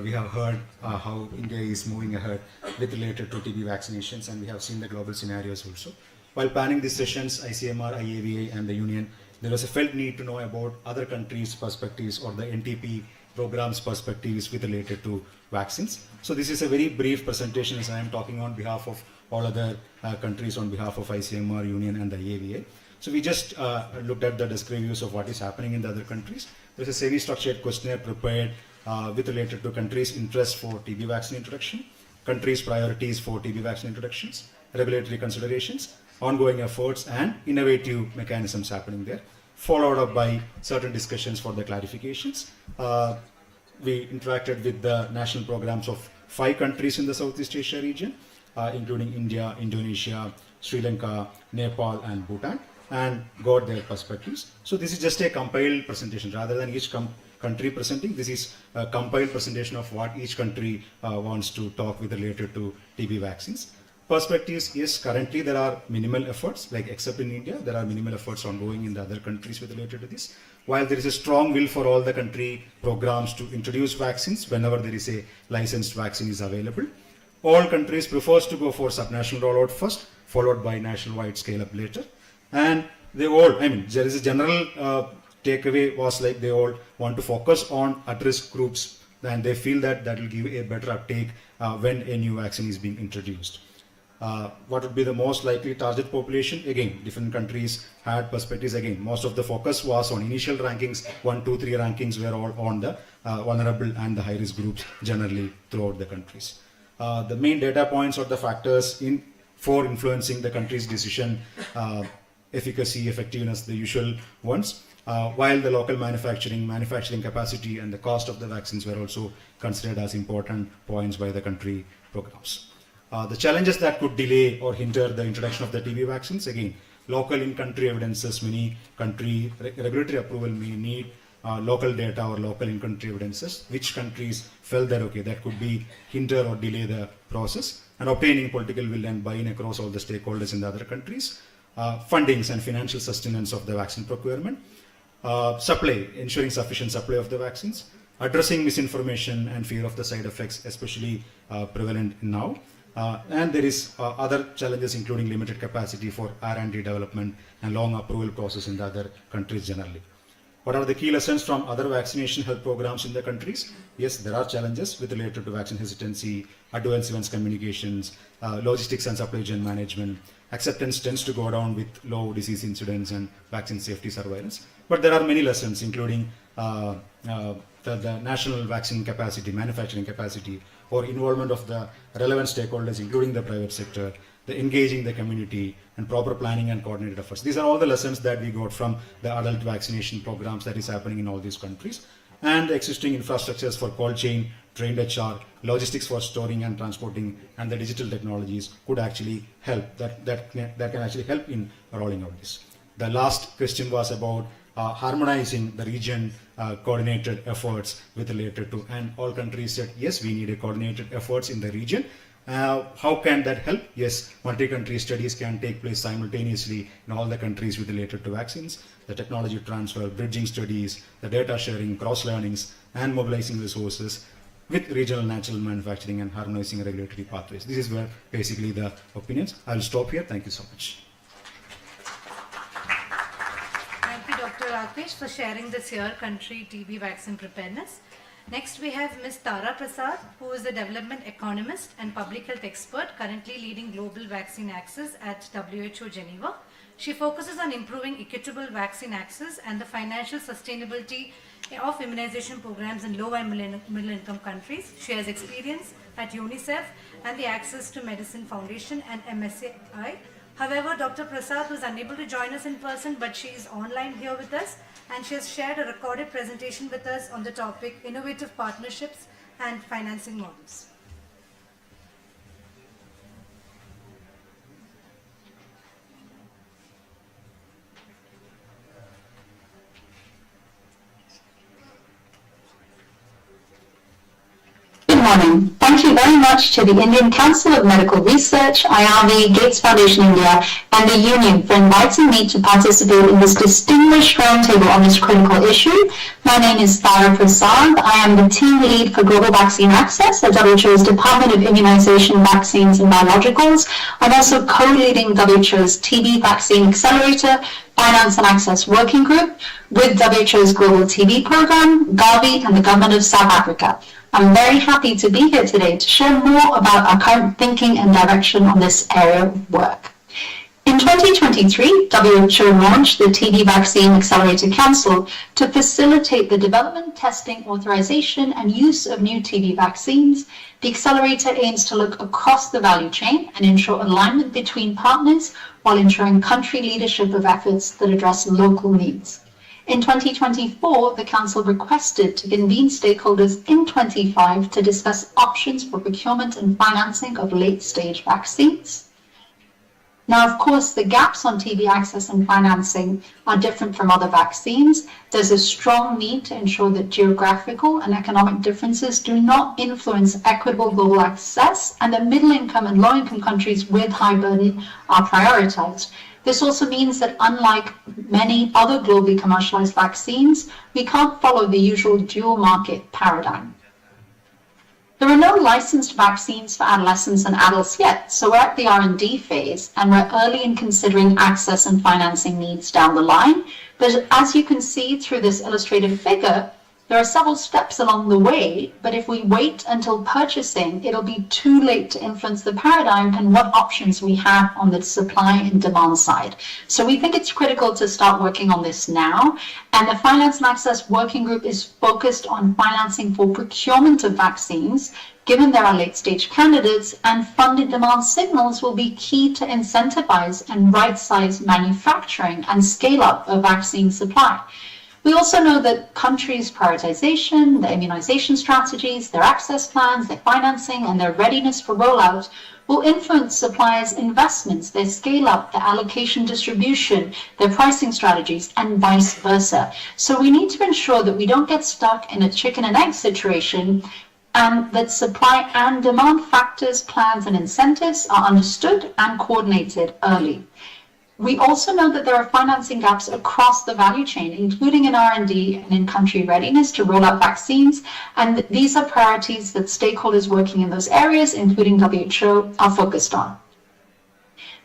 We have heard how India is moving ahead with related to TB vaccinations, and we have seen the global scenarios also. While planning these sessions, ICMR, IAVA and the Union, there was a felt need to know about other countries' perspectives or the NTP programs' perspectives with related to vaccines. So this is a very brief presentation as I am talking on behalf of all other countries on behalf of ICMR, Union and the IAVA. So we just looked at the desk reviews of what is happening in the other countries. There's a semi-structured questionnaire prepared with related to countries' interest for TB vaccine introduction, countries' priorities for TB vaccine introductions, regulatory considerations, ongoing efforts and innovative mechanisms happening there, followed up by certain discussions for the clarifications. We interacted with the national programs of 5 countries in the Southeast Asia region, including India, Indonesia, Sri Lanka, Nepal and Bhutan, and got their perspectives. So this is just a compiled presentation rather than each country presenting. This is a compiled presentation of what each country wants to talk with related to TB vaccines. Perspectives, yes, currently there are minimal efforts, like except in India, there are minimal efforts ongoing in the other countries with related to this. While there is a strong will for all the country programs to introduce vaccines whenever there is a licensed vaccine is available, all countries prefers to go for subnational rollout first, followed by nationwide scale up later. And they all, there is a general takeaway was like they all want to focus on at-risk groups, and they feel that that will give a better uptake when a new vaccine is being introduced. What would be the most likely target population? Again, different countries had perspectives. Again, most of the focus was on initial rankings. 1, 2, 3 rankings were all on the vulnerable and the high-risk groups generally throughout the countries. the main data points or the factors for influencing the country's decision, efficacy, effectiveness, the usual ones. While the local manufacturing capacity and the cost of the vaccines were also considered as important points by the country programs. The challenges that could delay or hinder the introduction of the TB vaccines, again, local in-country evidences, many country regulatory approval may need local data or local in-country evidences, which countries felt that, okay, that could be hinder or delay the process, and obtaining political will and buy-in across all the stakeholders in the other countries, fundings and financial sustenance of the vaccine procurement, supply, ensuring sufficient supply of the vaccines, addressing misinformation and fear of the side effects, especially prevalent now. And there is other challenges including limited capacity for R&D development and long approval process in the other countries generally. What are the key lessons from other vaccination health programs in the countries? Yes, there are challenges with related to vaccine hesitancy, advanced events communications, logistics and supply chain management. Acceptance tends to go down with low disease incidence and vaccine safety surveillance. But there are many lessons including the national vaccine capacity, manufacturing capacity, or involvement of the relevant stakeholders, including the private sector, the engaging the community, and proper planning and coordinated efforts. These are all the lessons that we got from the adult vaccination programs that is happening in all these countries. And the existing infrastructures for cold chain, trained HR, logistics for storing and transporting, and the digital technologies could actually help, that can actually help in rolling out this. The last question was about harmonizing the region coordinated efforts with related to, and all countries said, yes, we need a coordinated efforts in the region. How can that help? Yes, multi-country studies can take place simultaneously in all the countries with related to vaccines, the technology transfer, bridging studies, the data sharing, cross-learnings, and mobilizing resources with regional natural manufacturing and harmonizing regulatory pathways. This is where basically the opinions. I'll stop here. Thank you so much. Thank you, Dr. Rakesh, for sharing this year country TB vaccine preparedness. Next, we have Ms. Tara Prasad, who is a development economist and public health expert currently leading global vaccine access at WHO Geneva. She focuses on improving equitable vaccine access and the financial sustainability of immunization programs in low and middle income countries. She has experience at UNICEF and the Access to Medicine Foundation and MSAI. However, Dr. Prasad was unable to join us in person, but she is online here with us, and she has shared a recorded presentation with us on the topic Innovative Partnerships and Financing Models. Good morning. Thank you very much to the Indian Council of Medical Research, IRV, Gates Foundation India, and the Union for inviting me to participate in this distinguished roundtable on this critical issue. My name is Tara Prasad. I am the team lead for Global Vaccine Access at WHO's Department of Immunization, Vaccines and Biologicals. I'm also co-leading WHO's TB Vaccine Accelerator Finance and Access Working Group with WHO's Global TB Program, Gavi, and the Government of South Africa. I'm very happy to be here today to share more about our current thinking and direction on this area of work. In 2023, WHO launched the TB Vaccine Accelerator Council to facilitate the development, testing, authorization, and use of new TB vaccines. The accelerator aims to look across the value chain and ensure alignment between partners while ensuring country leadership of efforts that address local needs. In 2024, the Council requested to convene stakeholders in 25 to discuss options for procurement and financing of late-stage vaccines. Now, of course, the gaps on TB access and financing are different from other vaccines. There's a strong need to ensure that geographical and economic differences do not influence equitable global access, and that middle-income and low-income countries with high burden are prioritized. This also means that unlike many other globally commercialized vaccines, we can't follow the usual dual market paradigm. There are no licensed vaccines for adolescents and adults yet, so we're at the R&D phase and we're early in considering access and financing needs down the line. But as you can see through this illustrated figure, There are several steps along the way, but if we wait until purchasing, it'll be too late to influence the paradigm and what options we have on the supply and demand side. So we think it's critical to start working on this now. And the Finance and Access Working Group is focused on financing for procurement of vaccines, given there are late-stage candidates, and funded demand signals will be key to incentivize and right-size manufacturing and scale-up of vaccine supply. We also know that countries' prioritization, their immunization strategies, their access plans, their financing, and their readiness for rollout will influence suppliers' investments, their scale-up, their allocation distribution, their pricing strategies, and vice versa. So we need to ensure that we don't get stuck in a chicken and egg situation, and that supply and demand factors, plans, and incentives are understood and coordinated early. We also know that there are financing gaps across the value chain, including in R&D and in country readiness to roll out vaccines, and these are priorities that stakeholders working in those areas, including WHO, are focused on.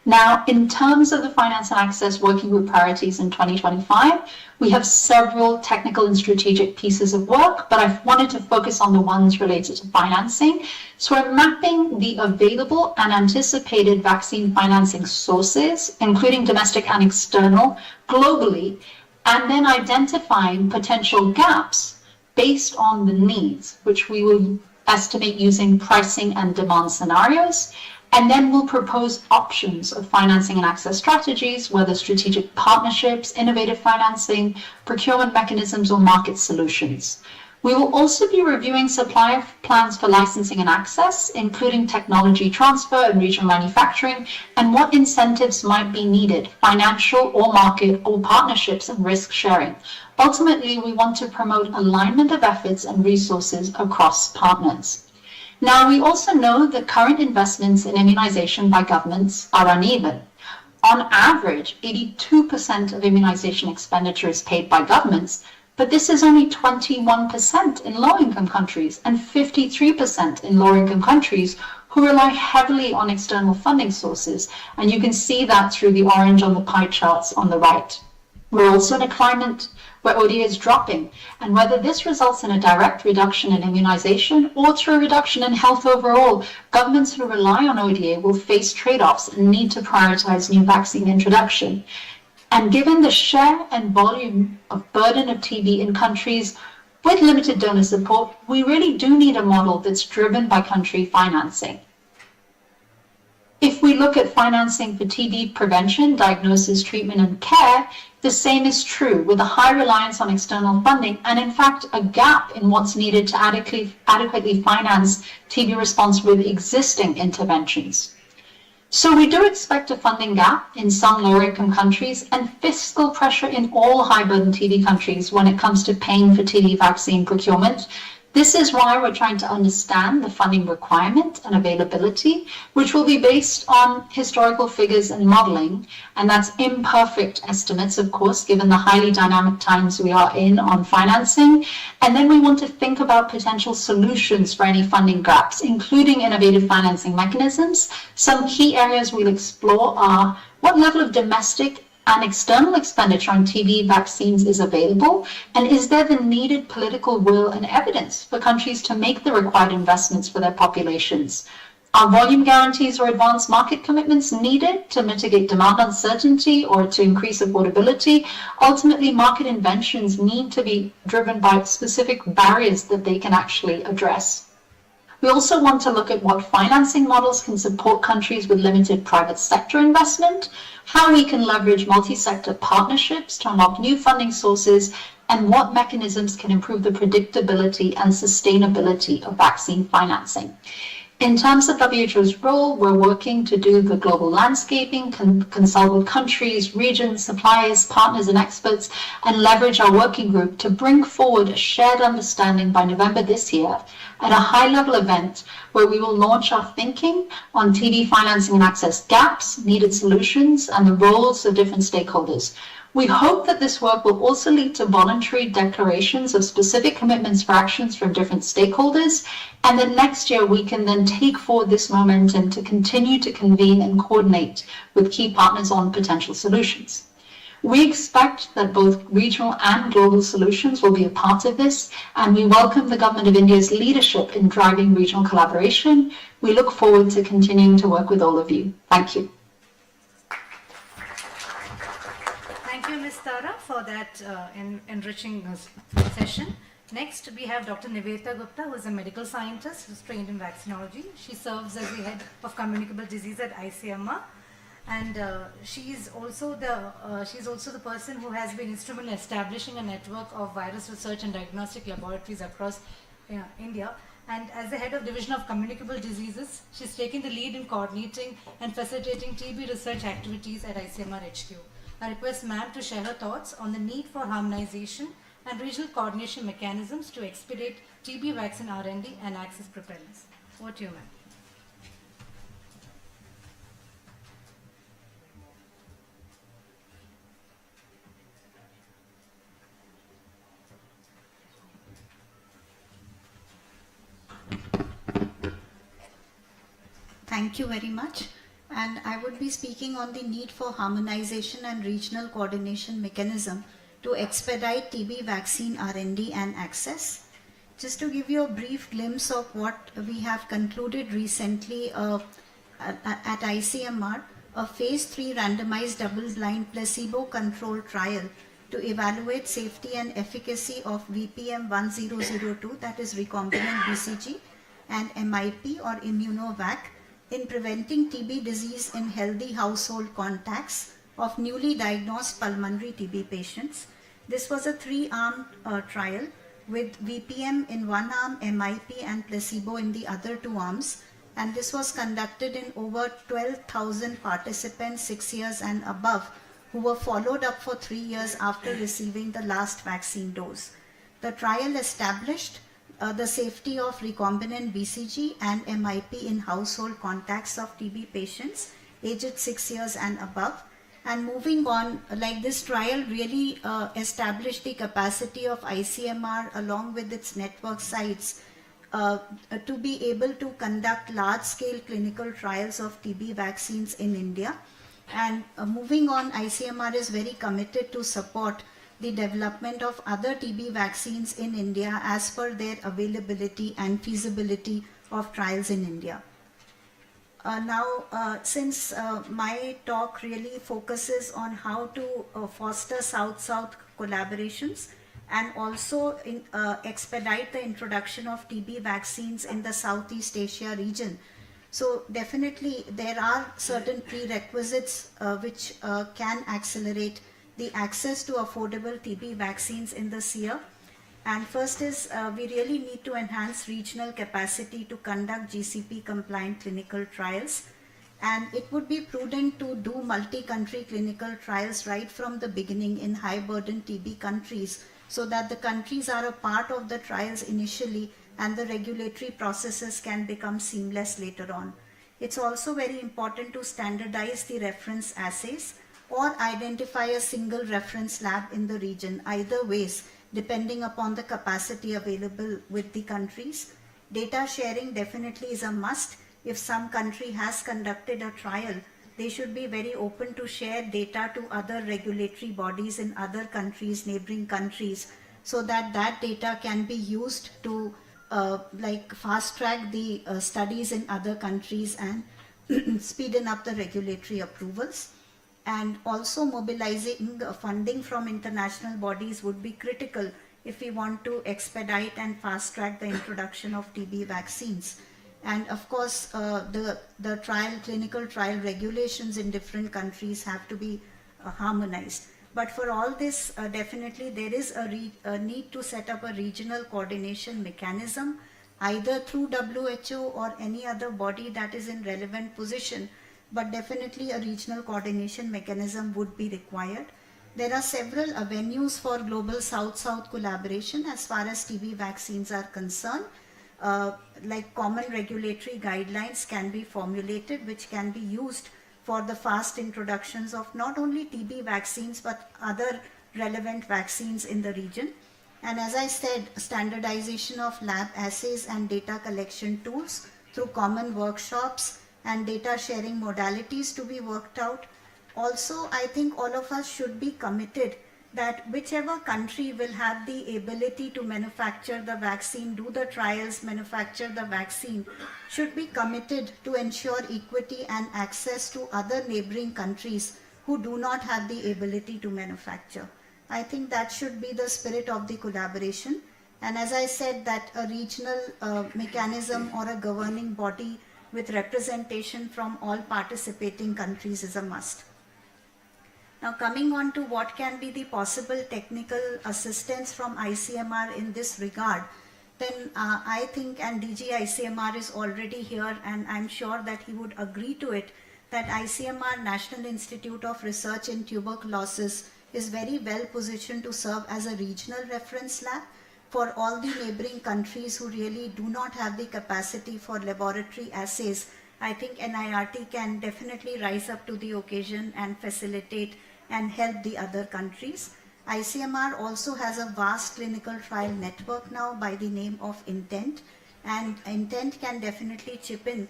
Now, in terms of the Finance and Access Working Group priorities in 2025, we have several technical and strategic pieces of work, but I've wanted to focus on the ones related to financing. So we're mapping the available and anticipated vaccine financing sources, including domestic and external, globally, and then identifying potential gaps based on the needs, which we will estimate using pricing and demand scenarios. And then we'll propose options of financing and access strategies, whether strategic partnerships, innovative financing, procurement mechanisms, or market solutions. We will also be reviewing supply plans for licensing and access, including technology transfer and regional manufacturing, and what incentives might be needed, financial or market or partnerships and risk sharing. Ultimately, we want to promote alignment of efforts and resources across partners. Now, we also know that current investments in immunization by governments are uneven. On average, 82% of immunization expenditure is paid by governments, but this is only 21% in low-income countries and 53% in low-income countries who rely heavily on external funding sources. And you can see that through the orange on the pie charts on the right. We're also in a climate where ODA is dropping, and whether this results in a direct reduction in immunization or through a reduction in health overall, governments who rely on ODA will face trade-offs and need to prioritize new vaccine introduction. And given the share and volume of burden of TB in countries with limited donor support, we really do need a model that's driven by country financing. If we look at financing for TB prevention, diagnosis, treatment, and care, the same is true, with a high reliance on external funding and, in fact, a gap in what's needed to adequately finance TB response with existing interventions. So we do expect a funding gap in some lower-income countries and fiscal pressure in all high-burden TB countries when it comes to paying for TB vaccine procurement. This is why we're trying to understand the funding requirement and availability, which will be based on historical figures and modeling, and that's imperfect estimates, of course, given the highly dynamic times we are in on financing. And then we want to think about potential solutions for any funding gaps, including innovative financing mechanisms. Some key areas we'll explore are what level of domestic and external expenditure on TB vaccines is available, and is there the needed political will and evidence for countries to make the required investments for their populations? Are volume guarantees or advanced market commitments needed to mitigate demand uncertainty or to increase affordability? Ultimately, market inventions need to be driven by specific barriers that they can actually address. We also want to look at what financing models can support countries with limited private sector investment, how we can leverage multi-sector partnerships to unlock new funding sources, and what mechanisms can improve the predictability and sustainability of vaccine financing. In terms of WHO's role, we're working to do the global landscaping, consult with countries, regions, suppliers, partners, and experts, and leverage our working group to bring forward a shared understanding by November this year at a high-level event where we will launch our thinking on TB financing and access gaps, needed solutions, and the roles of different stakeholders. We hope that this work will also lead to voluntary declarations of specific commitments for actions from different stakeholders, and that next year we can then take forward this momentum to continue to convene and coordinate with key partners on potential solutions. We expect that both regional and global solutions will be a part of this, and we welcome the Government of India's leadership in driving regional collaboration. We look forward to continuing to work with all of you. Thank you. Thank you, Ms. Tara, for that enriching session. Next, we have Dr. Nivedita Gupta, who is a medical scientist who's trained in vaccinology. She serves as the head of communicable disease at ICMR, and she's also the person who has been instrumental in establishing a network of virus research and diagnostic laboratories across India. And as the head of division of communicable diseases, she's taking the lead in coordinating and facilitating TB research activities at ICMR HQ. I request ma'am to share her thoughts on the need for harmonization and regional coordination mechanisms to expedite TB vaccine R&D and access preparedness. Over to you, ma'am. Thank you very much. And I would be speaking on the need for harmonization and regional coordination mechanism to expedite TB vaccine R&D and access. Just to give you a brief glimpse of what we have concluded recently at ICMR, a phase 3 randomized double-blind placebo-controlled trial to evaluate safety and efficacy of VPM 1002, that is recombinant BCG, and MIP or Immunovac in preventing TB disease in healthy household contacts of newly diagnosed pulmonary TB patients. This was a 3-arm trial with VPM in one arm, MIP and placebo in the other 2 arms, and this was conducted in over 12,000 participants 6 years and above who were followed up for 3 years after receiving the last vaccine dose. The trial established the safety of recombinant BCG and MIP in household contacts of TB patients aged 6 years and above. And moving on, like this trial really established the capacity of ICMR along with its network sites to be able to conduct large-scale clinical trials of TB vaccines in India. And moving on, ICMR is very committed to support the development of other TB vaccines in India as per their availability and feasibility of trials in India. Since my talk really focuses on how to foster South-South collaborations and also expedite the introduction of TB vaccines in the Southeast Asia region, so definitely there are certain prerequisites which can accelerate the access to affordable TB vaccines in this year. And first is we really need to enhance regional capacity to conduct GCP compliant clinical trials, and it would be prudent to do multi-country clinical trials right from the beginning in high burden TB countries so that the countries are a part of the trials initially and the regulatory processes can become seamless later on. It's also very important to standardize the reference assays or identify a single reference lab in the region, either ways, depending upon the capacity available with the countries. Data sharing definitely is a must. If some country has conducted a trial, they should be very open to share data to other regulatory bodies in other countries, neighboring countries, so that that data can be used to fast track the studies in other countries and speeden up the regulatory approvals. And also mobilizing funding from international bodies would be critical if we want to expedite and fast track the introduction of TB vaccines. And of course, the clinical trial regulations in different countries have to be harmonized. But for all this, definitely there is a need to set up a regional coordination mechanism, either through WHO or any other body that is in relevant position, but definitely a regional coordination mechanism would be required. There are several avenues for global South-South collaboration as far as TB vaccines are concerned. Like common regulatory guidelines can be formulated which can be used for the fast introductions of not only TB vaccines but other relevant vaccines in the region. And as I said, standardization of lab assays and data collection tools through common workshops and data sharing modalities to be worked out. also I think all of us should be committed that whichever country will have the ability to manufacture the vaccine, do the trials, manufacture the vaccine, should be committed to ensure equity and access to other neighboring countries who do not have the ability to manufacture. I think that should be the spirit of the collaboration. And as I said, that a regional mechanism or a governing body with representation from all participating countries is a must. Now coming on to what can be the possible technical assistance from ICMR in this regard, then I think, and DG ICMR is already here and I'm sure that he would agree to it, that ICMR, National Institute of Research in Tuberculosis, is very well positioned to serve as a regional reference lab for all the neighboring countries who really do not have the capacity for laboratory assays. I think NIRT can definitely rise up to the occasion and facilitate and help the other countries. ICMR also has a vast clinical trial network now by the name of Intent, and Intent can definitely chip in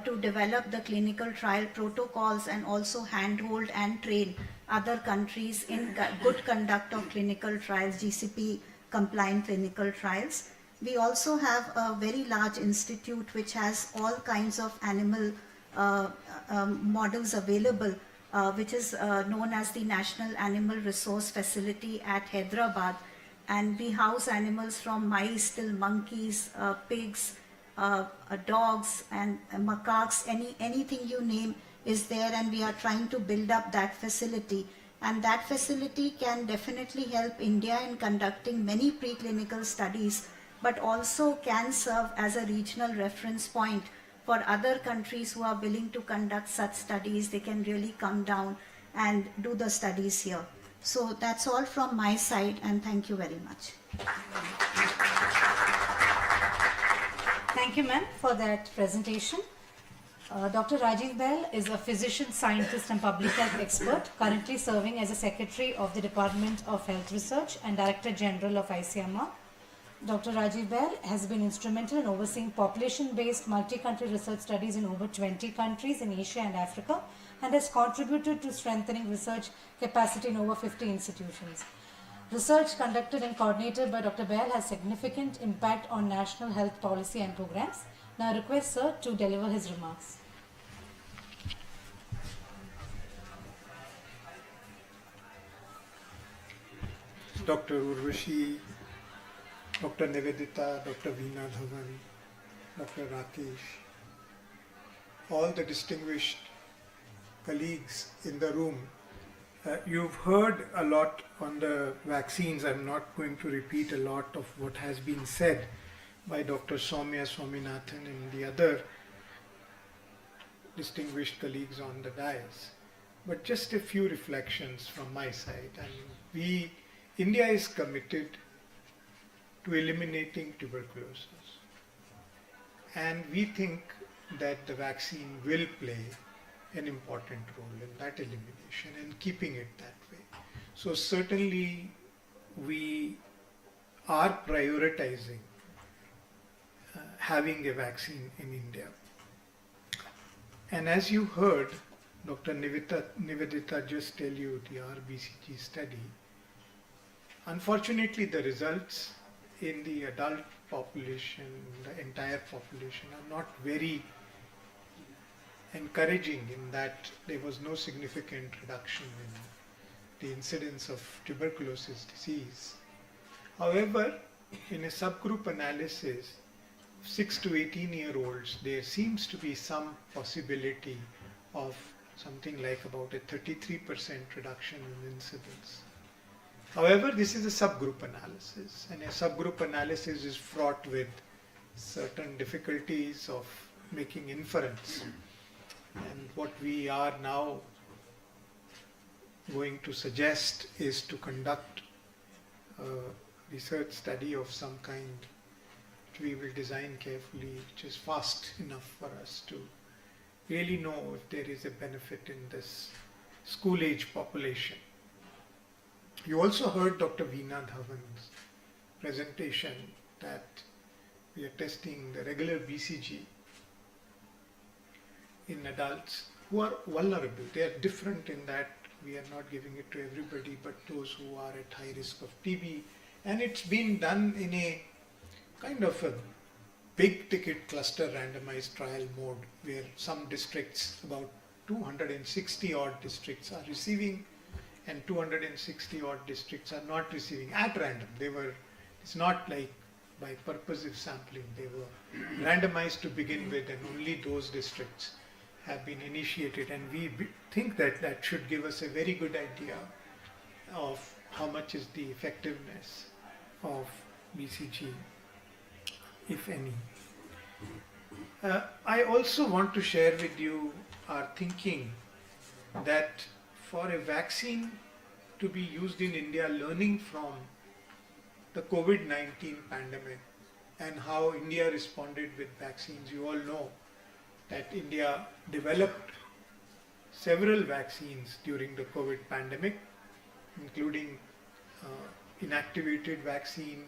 to develop the clinical trial protocols and also handhold and train other countries in good conduct of clinical trials, GCP compliant clinical trials. We also have a very large institute which has all kinds of animal models available, which is known as the National Animal Resource Facility at Hyderabad, and we house animals from mice till monkeys, pigs, dogs and macaques, anything you name is there, and we are trying to build up that facility. And that facility can definitely help India in conducting many preclinical studies, but also can serve as a regional reference point for other countries who are willing to conduct such studies. They can really come down and do the studies here. So that's all from my side, and thank you very much. Thank you, ma'am, for that presentation. Dr. Rajiv Bahl is a physician, scientist and public health expert, currently serving as a Secretary of the Department of Health Research and Director General of ICMR. Dr. Rajiv Bahl has been instrumental in overseeing population-based multi-country research studies in over 20 countries in Asia and Africa, and has contributed to strengthening research capacity in over 50 institutions. Research conducted and coordinated by Dr. Bahl has significant impact on national health policy and programs. Now I request Sir to deliver his remarks. Dr. Urvashi, Dr. Nivedita, Dr. Veena Dhawan, Dr. Rakesh, all the distinguished colleagues in the room. You've heard a lot on the vaccines. I'm not going to repeat a lot of what has been said by Dr. Soumya Swaminathan and the other distinguished colleagues on the dais. But just a few reflections from my side. And India is committed to eliminating tuberculosis. And we think that the vaccine will play an important role in that elimination and keeping it that way. So certainly we are prioritizing having a vaccine in India. And as you heard Dr. Nivedita just tell you the RBCG study, unfortunately the results in the adult population, the entire population, are not very encouraging in that there was no significant reduction in the incidence of tuberculosis disease. However, in a subgroup analysis, 6 to 18-year-olds, there seems to be some possibility of something like about a 33% reduction in incidence. However, this is a subgroup analysis, and a subgroup analysis is fraught with certain difficulties of making inference. And what we are now going to suggest is to conduct a research study of some kind, which we will design carefully, which is fast enough for us to really know if there is a benefit in this school-age population. You also heard Dr. Veena Dhawan's presentation that we are testing the regular BCG in adults who are vulnerable. They are different in that we are not giving it to everybody, but those who are at high risk of TB. And it's been done in a kind of a big ticket cluster randomized trial mode, where some districts, about 260 odd districts, are receiving and 260 odd districts are not receiving at random. It's not like by purposive sampling, they were randomized to begin with, and only those districts have been initiated, and we think that that should give us a very good idea of how much is the effectiveness of BCG, if any. I also want to share with you our thinking that for a vaccine to be used in India, learning from the COVID-19 pandemic and how India responded with vaccines. You all know that India developed several vaccines during the COVID pandemic, including inactivated vaccine,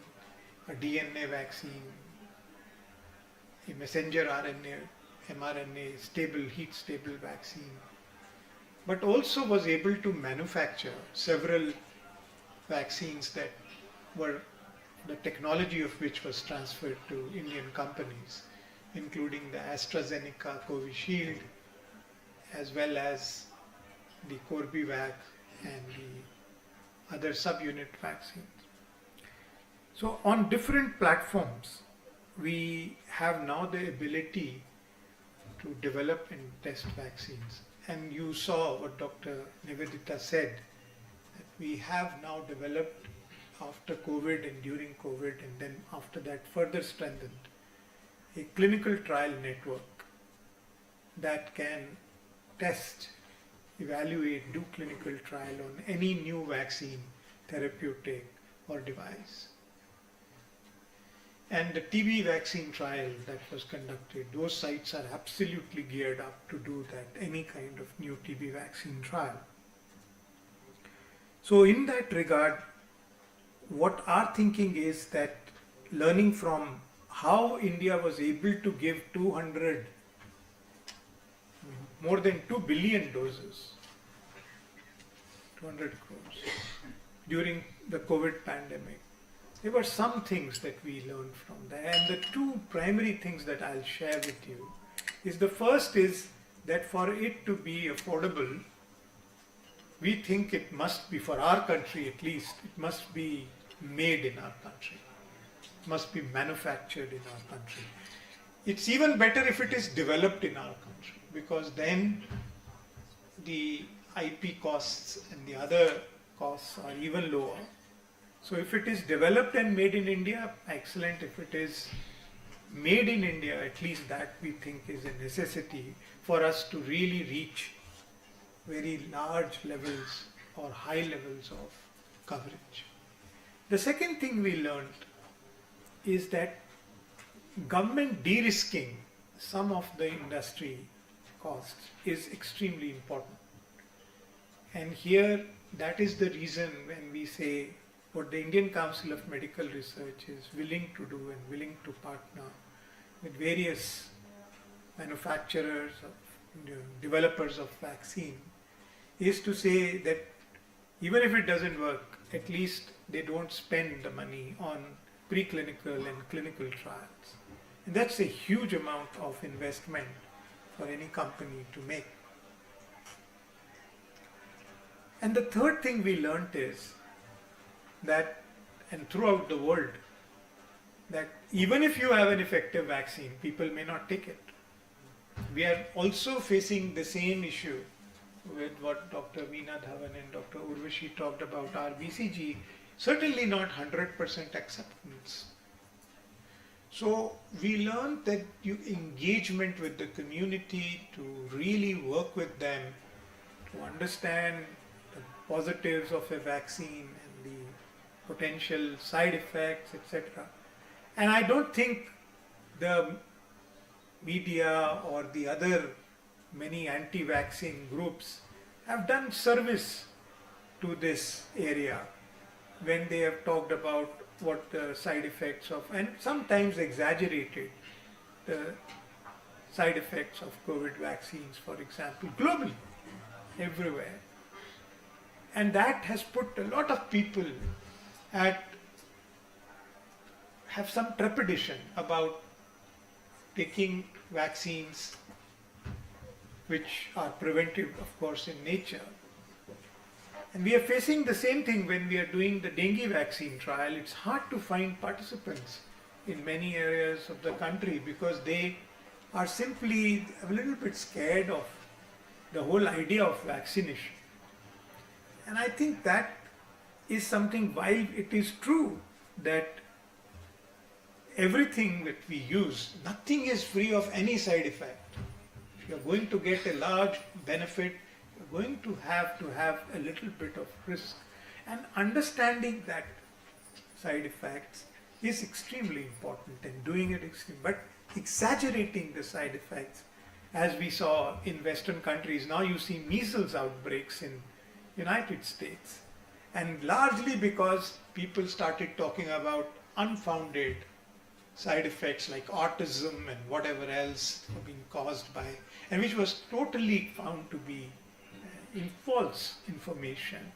a DNA vaccine, a messenger RNA, mRNA, stable, heat stable vaccine, but also was able to manufacture several vaccines that were, the technology of which was transferred to Indian companies, including the AstraZeneca Covishield, as well as the Corbevac and the other subunit vaccines. So on different platforms, we have now the ability to develop and test vaccines. And you saw what Dr. Nivedita said, that we have now developed after COVID and during COVID, and then after that further strengthened, a clinical trial network that can test, evaluate, do clinical trial on any new vaccine, therapeutic or device. And the TB vaccine trial that was conducted, those sites are absolutely geared up to do that, any kind of new TB vaccine trial. So in that regard, what our thinking is that learning from how India was able to give more than 2 billion doses, 200 crores, during the COVID pandemic. There were some things that we learned from that, and the two primary things that I'll share with you is, the first is that for it to be affordable, we think it must be, for our country at least, it must be made in our country. It must be manufactured in our country. It's even better if it is developed in our country, because then the IP costs and the other costs are even lower. So if it is developed and made in India, excellent. If it is made in India, at least that we think is a necessity for us to really reach very large levels or high levels of coverage. The second thing we learned is that government de-risking some of the industry costs is extremely important. And here, that is the reason when we say what the Indian Council of Medical Research is willing to do and willing to partner with various manufacturers, developers of vaccine, is to say that even if it doesn't work, at least they don't spend the money on preclinical and clinical trials. And that's a huge amount of investment for any company to make. And the third thing we learned is that, and throughout the world, that even if you have an effective vaccine, people may not take it. We are also facing the same issue with what Dr. Veena Dhawan and Dr. Urvashi talked about, our BCG, certainly not 100% acceptance. So we learned that engagement with the community, to really work with them, to understand the positives of a vaccine and the potential side effects, etc. And I don't think the media or the other many anti-vaccine groups have done service to this area when they have talked about what the side effects of, and sometimes exaggerated the side effects of COVID vaccines, for example, globally, everywhere. And that has put a lot of people have some trepidation about taking vaccines which are preventive, of course, in nature. And we are facing the same thing when we are doing the dengue vaccine trial. It's hard to find participants in many areas of the country because they are simply a little bit scared of the whole idea of vaccination. And I think that is something, while it is true that everything that we use, nothing is free of any side effect. If you're going to get a large benefit, you're going to have a little bit of risk. And understanding that side effects is extremely important, and doing it extremely, but exaggerating the side effects, as we saw in Western countries. Now you see measles outbreaks in United States, and largely because people started talking about unfounded side effects like autism and whatever else being caused by, and which was totally found to be false information,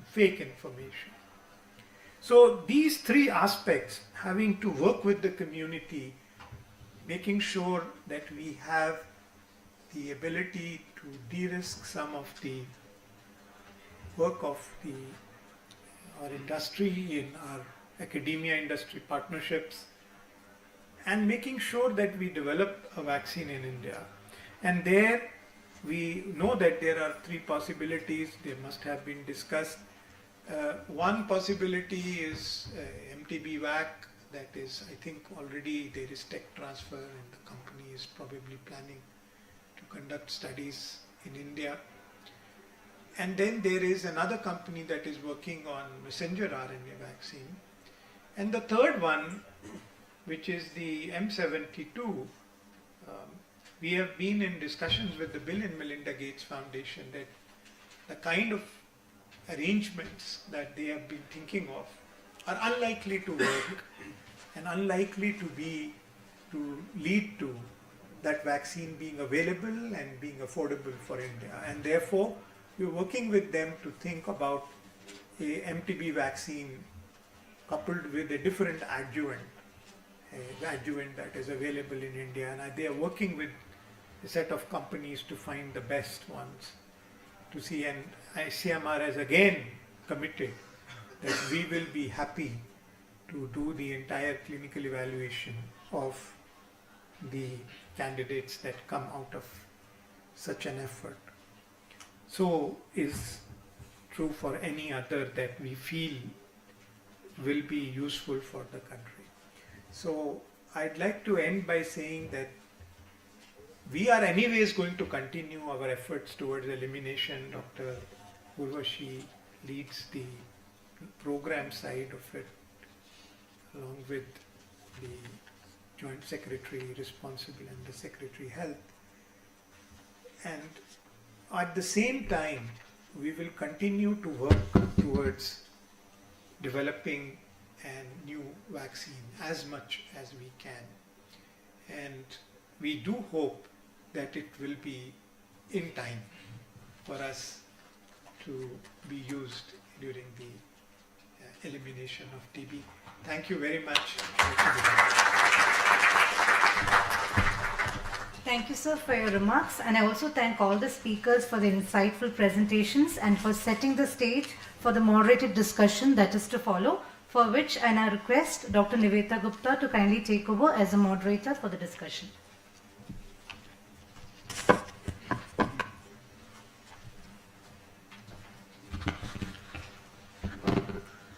fake information. So these three aspects, having to work with the community, making sure that we have the ability to de-risk some of the work of our industry, in our academia industry partnerships, and making sure that we develop a vaccine in India. And there we know that there are three possibilities. They must have been discussed. One possibility is MTB-VAC. That is, I think already there is tech transfer and the company is probably planning to conduct studies in India. And then there is another company that is working on messenger RNA vaccine. And the third one, which is the M72, we have been in discussions with the Bill and Melinda Gates Foundation that the kind of arrangements that they have been thinking of are unlikely to work and unlikely to lead to that vaccine being available and being affordable for India. And therefore, we're working with them to think about a MTB vaccine coupled with a different adjuvant, that is available in India. And they are working with a set of companies to find the best ones to see. And ICMR has again committed that we will be happy to do the entire clinical evaluation of the candidates that come out of such an effort. So is true for any other that we feel will be useful for the country. So I'd like to end by saying that we are anyways going to continue our efforts towards elimination. Dr. Urvashi leads the program side of it, along with the Joint Secretary responsible and the Secretary Health. And at the same time, we will continue to work towards developing a new vaccine as much as we can. And we do hope that it will be in time for us to be used during the elimination of TB. Thank you very much. Thank you, sir, for your remarks, and I also thank all the speakers for their insightful presentations and for setting the stage for the moderated discussion that is to follow, for which I now request Dr. Niveta Gupta to kindly take over as a moderator for the discussion.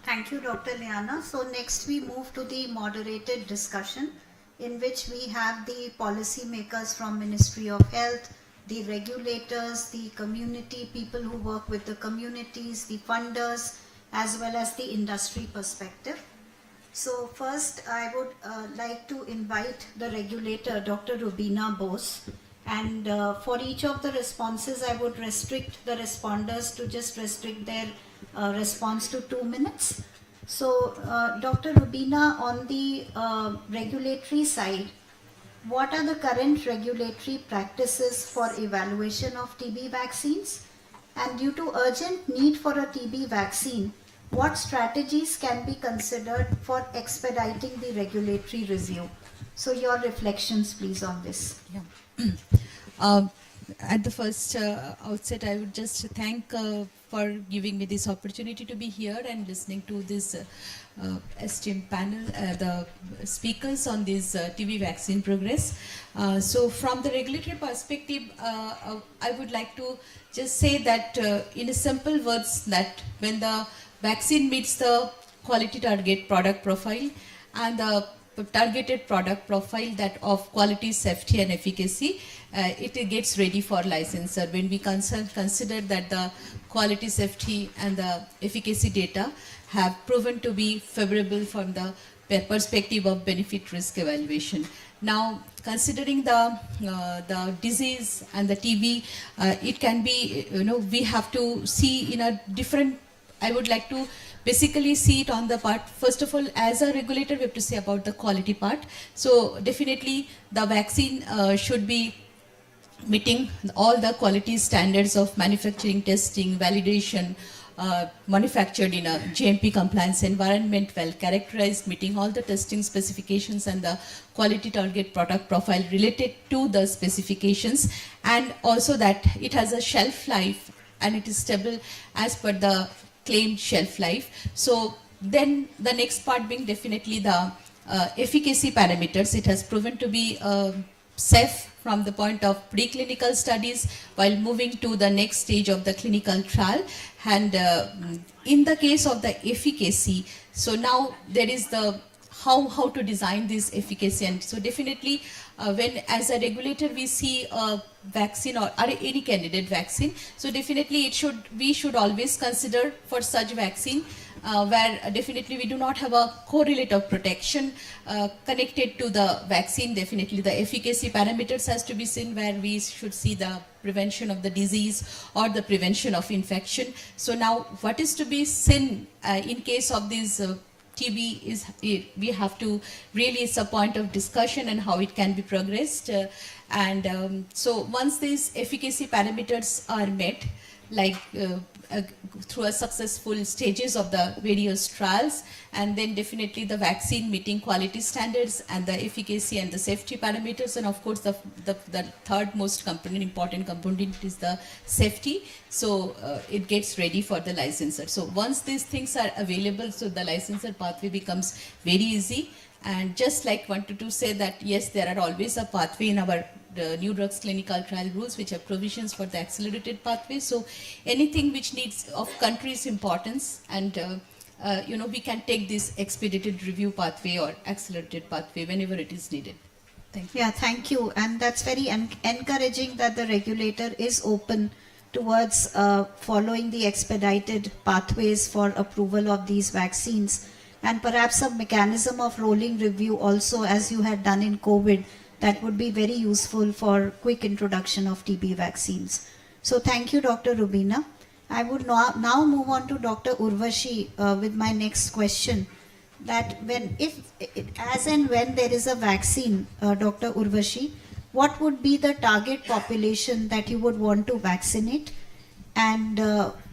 Thank you, Dr. Liana. So next we move to the moderated discussion, in which we have the policy makers from Ministry of Health, the regulators, the community, people who work with the communities, the funders, as well as the industry perspective. So first I would like to invite the regulator, Dr. Rubina Bose, and for each of the responses I would restrict the responders to just restrict their response to 2 minutes. So Dr. Rubina, on the regulatory side, what are the current regulatory practices for evaluation of TB vaccines? And due to urgent need for a TB vaccine, what strategies can be considered for expediting the regulatory review? So your reflections please on this. At the first outset, I would just thank for giving me this opportunity to be here and listening to this esteemed panel, the speakers on this TB vaccine progress. So from the regulatory perspective, I would like to just say that in a simple words that when the vaccine meets the quality target product profile and the targeted product profile that of quality, safety and efficacy, it gets ready for licensure. When we consider that the quality, safety and the efficacy data have proven to be favorable from the perspective of benefit risk evaluation. Now, considering the disease and the TB, it can be, we have to see in a different, I would like to basically see it on the part, first of all, as a regulator, we have to say about the quality part. So definitely the vaccine should be meeting all the quality standards of manufacturing, testing, validation, manufactured in a GMP compliance environment, well characterized, meeting all the testing specifications and the quality target product profile related to the specifications, and also that it has a shelf life and it is stable as per the claimed shelf life. So then the next part being definitely the efficacy parameters. It has proven to be safe from the point of preclinical studies while moving to the next stage of the clinical trial. And in the case of the efficacy, so now there is the how to design this efficacy. And so definitely when as a regulator we see a vaccine or any candidate vaccine, so definitely we should always consider for such vaccine where definitely we do not have a correlate of protection connected to the vaccine. Definitely the efficacy parameters has to be seen, where we should see the prevention of the disease or the prevention of infection. So now what is to be seen in case of these TB is we have to really, it's a point of discussion and how it can be progressed. So once these efficacy parameters are met, like through a successful stages of the various trials, and then definitely the vaccine meeting quality standards and the efficacy and the safety parameters, and of course the third most important component is the safety. So it gets ready for the licensure. So once these things are available, so the licensure pathway becomes very easy. And just like wanted to say that yes, there are always a pathway in our new drugs clinical trial rules which have provisions for the accelerated pathway. So anything which needs of country's importance, and we can take this expedited review pathway or accelerated pathway whenever it is needed. Thank you. Yeah, thank you. And that's very encouraging that the regulator is open towards following the expedited pathways for approval of these vaccines, and perhaps a mechanism of rolling review also, as you had done in COVID, that would be very useful for quick introduction of TB vaccines. So thank you, Dr. Rubina. I would now move on to Dr. Urvashi with my next question. That as and when there is a vaccine, Dr. Urvashi, what would be the target population that you would want to vaccinate? And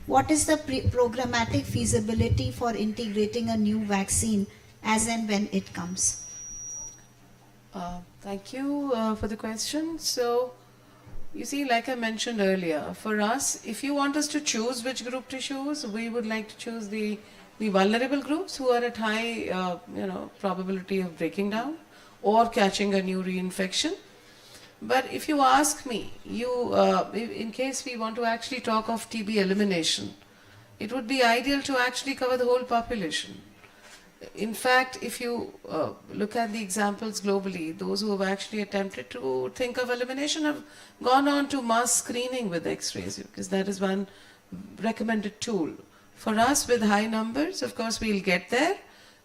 what is the programmatic feasibility for integrating a new vaccine as and when it comes? Thank you for the question. So, you see, like I mentioned earlier, for us, if you want us to choose which group to choose, we would like to choose the vulnerable groups who are at high, probability of breaking down or catching a new reinfection. But if you ask me, in case we want to actually talk of TB elimination, it would be ideal to actually cover the whole population. In fact, if you look at the examples globally, those who have actually attempted to think of elimination have gone on to mass screening with X-rays, because that is one recommended tool. For us, with high numbers, of course, we'll get there.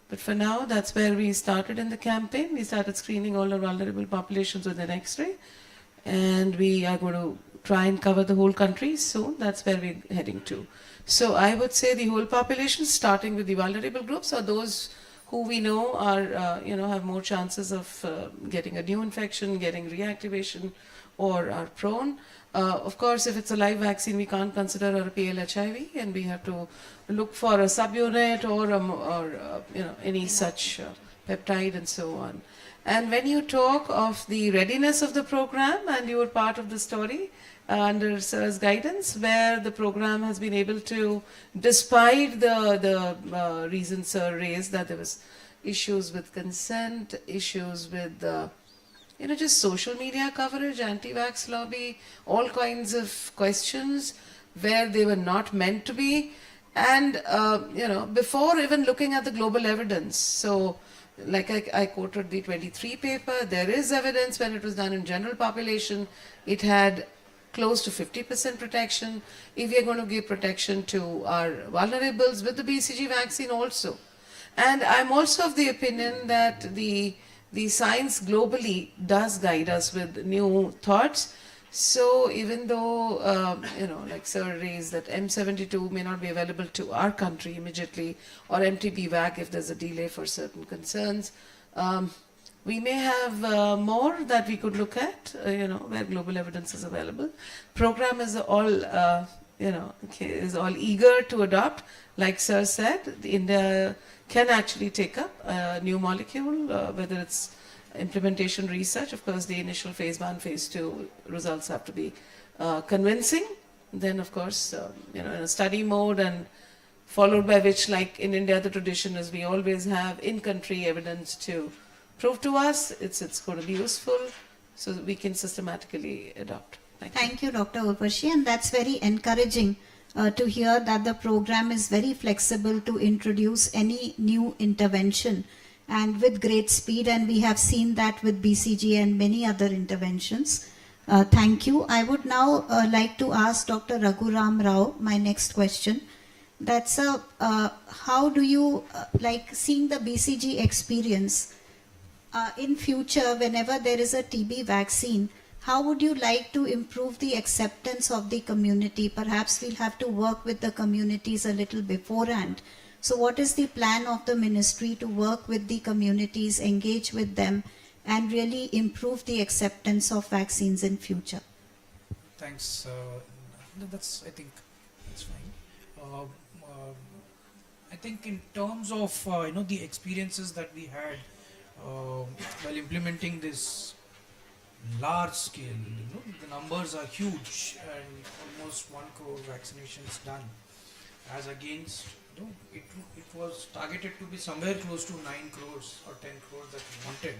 But for now, that's where we started in the campaign. We started screening all our vulnerable populations with an X-ray. And we are going to try and cover the whole country soon. That's where we're heading to. So I would say the whole population, starting with the vulnerable groups, or those who we know are, have more chances of getting a new infection, getting reactivation, or are prone. Of course, if it's a live vaccine, we can't consider a PLHIV, and we have to look for a subunit or any such peptide and so on. And when you talk of the readiness of the program, and you were part of the story under Sir's guidance, where the program has been able to, despite the reasons Sir raised, that there was issues with consent, issues with just social media coverage, anti-vax lobby, all kinds of questions where they were not meant to be, and before even looking at the global evidence. So like I quoted the 23 paper, there is evidence when it was done in general population, it had close to 50% protection. If we are going to give protection to our vulnerables with the BCG vaccine also. And I'm also of the opinion that the science globally does guide us with new thoughts. So even though, like Sir raised that M72 may not be available to our country immediately, or MTB-VAC if there's a delay for certain concerns, we may have more that we could look at, where global evidence is available. Program is all, is all eager to adopt. Like Sir said, India can actually take up a new molecule, whether it's implementation research. Of course, the initial phase 1, phase 2 results have to be convincing. Then, of course, in a study mode, and followed by which, like in India, the tradition is we always have in-country evidence to prove to us it's going to be useful, so that we can systematically adopt. Thank you, Dr. Urvashi, and that's very encouraging to hear that the program is very flexible to introduce any new intervention and with great speed, and we have seen that with BCG and many other interventions. Thank you. I would now like to ask Dr. Raghuram Rao my next question. That's how do you like seeing the BCG experience in future whenever there is a TB vaccine? How would you like to improve the acceptance of the community? Perhaps we'll have to work with the communities a little beforehand. So what is the plan of the ministry to work with the communities, engage with them, and really improve the acceptance of vaccines in future? Thanks. I think that's fine. I think in terms of the experiences that we had while implementing this large scale, the numbers are huge, and almost 1 crore vaccinations done, as against it was targeted to be somewhere close to 9 crores or 10 crores that we wanted.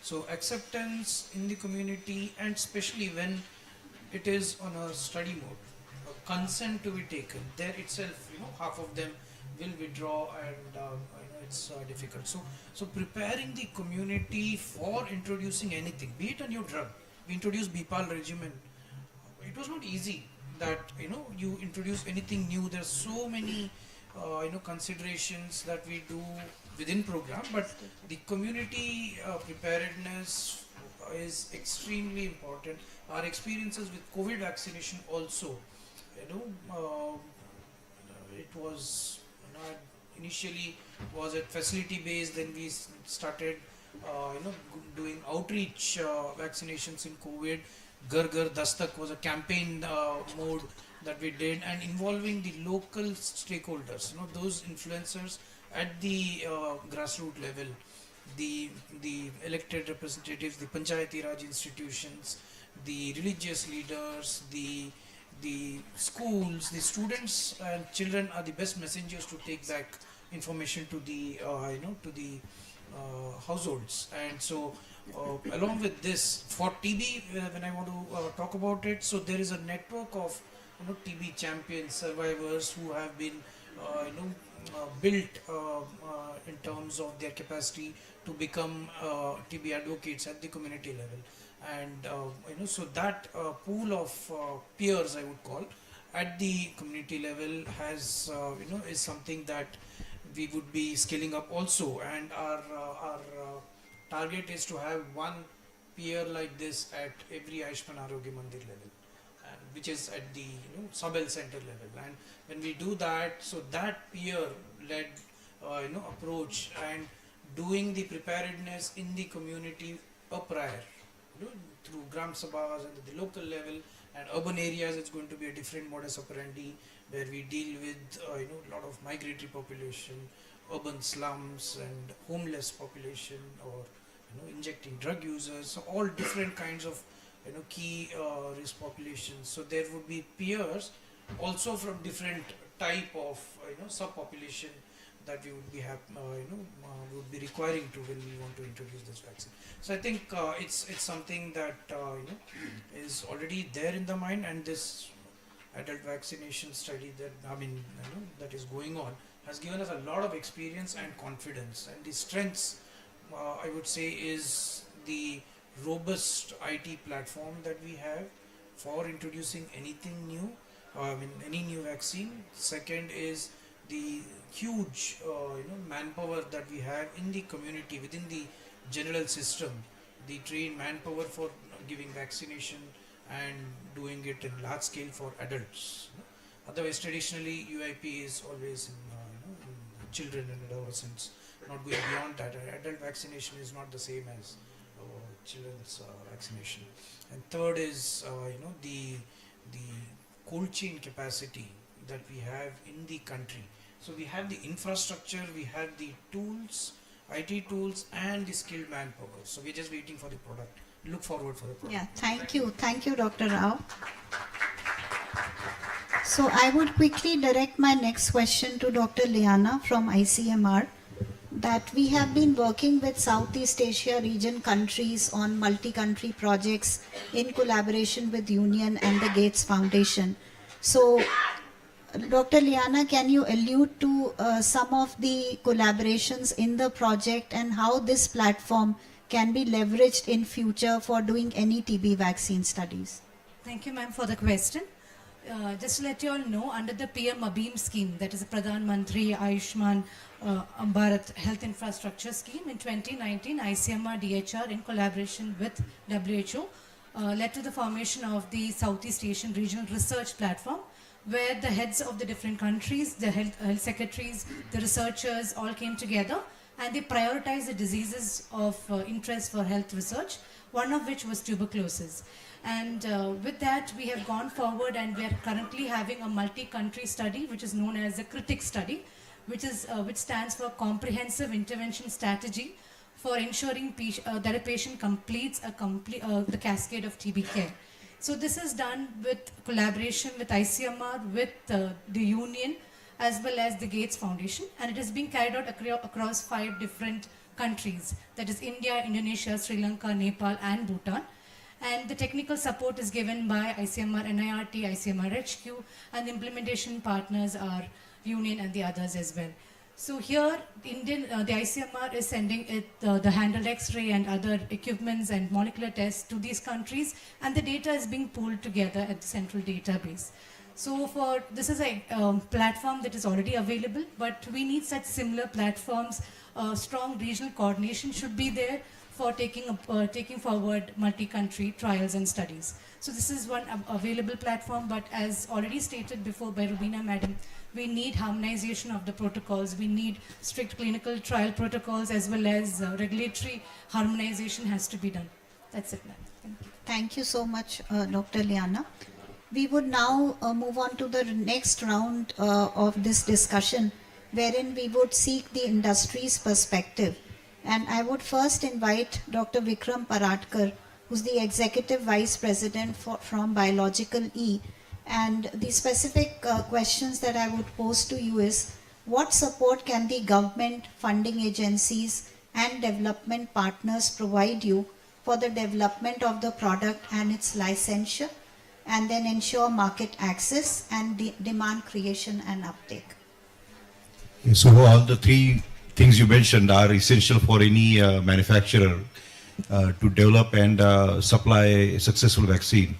So acceptance in the community, and especially when it is on a study mode, a consent to be taken, there itself, half of them will withdraw, and it's difficult. So preparing the community for introducing anything, be it a new drug. We introduced BPAL regimen. It was not easy that you introduce anything new. There's so many considerations that we do within program, but the community preparedness is extremely important. Our experiences with COVID vaccination also, it was initially was at facility based, then we started doing outreach vaccinations in COVID. Ghar Ghar Dastak was a campaign mode that we did, and involving the local stakeholders, those influencers at the grassroots level, the elected representatives, the Panchayati Raj institutions, the religious leaders, the schools, the students and children are the best messengers to take back information to the households. And so along with this, for TB, when I want to talk about it, so there is a network of TB champions, survivors who have been built in terms of their capacity to become TB advocates at the community level. And so that pool of peers, I would call, at the community level has is something that we would be scaling up also. And our target is to have one peer like this at every Ayushman Arogya Mandir level, and which is at the sub-health center level. And when we do that, so that peer-led approach, and doing the preparedness in the community prior, through Gram Sabhas and at the local level, and urban areas it's going to be a different modus operandi where we deal with a lot of migratory population, urban slums and homeless population, or injecting drug users, so all different kinds of key risk populations. So there would be peers also from different type of subpopulation that we would be would be requiring to when we want to introduce this vaccine. So I think it's something that is already there in the mind, and this adult vaccination study that that is going on has given us a lot of experience and confidence. And the strengths, I would say, is the robust IT platform that we have for introducing anything new, any new vaccine. Second is the huge manpower that we have in the community, within the general system, the trained manpower for giving vaccination and doing it in large scale for adults. Otherwise, traditionally UIP is always in children and adolescents, not going beyond that. Adult vaccination is not the same as children's vaccination. And third is the cold chain capacity that we have in the country. So we have the infrastructure, we have the tools, IT tools, and the skilled manpower. So we're just waiting for the product. Look forward for the product. Yeah, thank you, Dr. Rao. So I would quickly direct my next question to Dr. Liana from ICMR, that we have been working with Southeast Asia region countries on multi-country projects in collaboration with Union and the Gates Foundation. So Dr. Liana, can you allude to some of the collaborations in the project and how this platform can be leveraged in future for doing any TB vaccine studies? Thank you, ma'am, for the question. Just to let you all know, under the PM ABEAM scheme, that is the Pradhan Mantri Ayushman Bharat Health Infrastructure Scheme, in 2019, ICMR DHR in collaboration with WHO led to the formation of the Southeast Asian Regional Research Platform, where the heads of the different countries, the health secretaries, the researchers all came together and they prioritized the diseases of interest for health research, one of which was tuberculosis. And with that, we have gone forward and we are currently having a multi-country study, which is known as the CRITIC study, which stands for Comprehensive Intervention Strategy for ensuring that a patient completes the cascade of TB care. So this is done with collaboration with ICMR, with the Union, as well as the Gates Foundation, and it is being carried out across 5 different countries, that is India, Indonesia, Sri Lanka, Nepal, and Bhutan. And the technical support is given by ICMR NIRT, ICMR HQ, and the implementation partners are Union and the others as well. So here, the ICMR is sending the handled X-ray and other equipments and molecular tests to these countries, and the data is being pulled together at the central database. So this is a platform that is already available, but we need such similar platforms. Strong regional coordination should be there for taking forward multi-country trials and studies. So this is one available platform, but as already stated before by Rubina Madam, we need harmonization of the protocols. We need strict clinical trial protocols, as well as regulatory harmonization has to be done. That's it, ma'am. Thank you. Thank you so much, Dr. Liana. We would now move on to the next round of this discussion, wherein we would seek the industry's perspective. And I would first invite Dr. Vikram Paratkar, who's the Executive Vice President from Biological E. And the specific questions that I would pose to you is, what support can the government, funding agencies, and development partners provide you for the development of the product and its licensure, and then ensure market access and demand creation and uptake? So all the 3 things you mentioned are essential for any manufacturer to develop and supply a successful vaccine.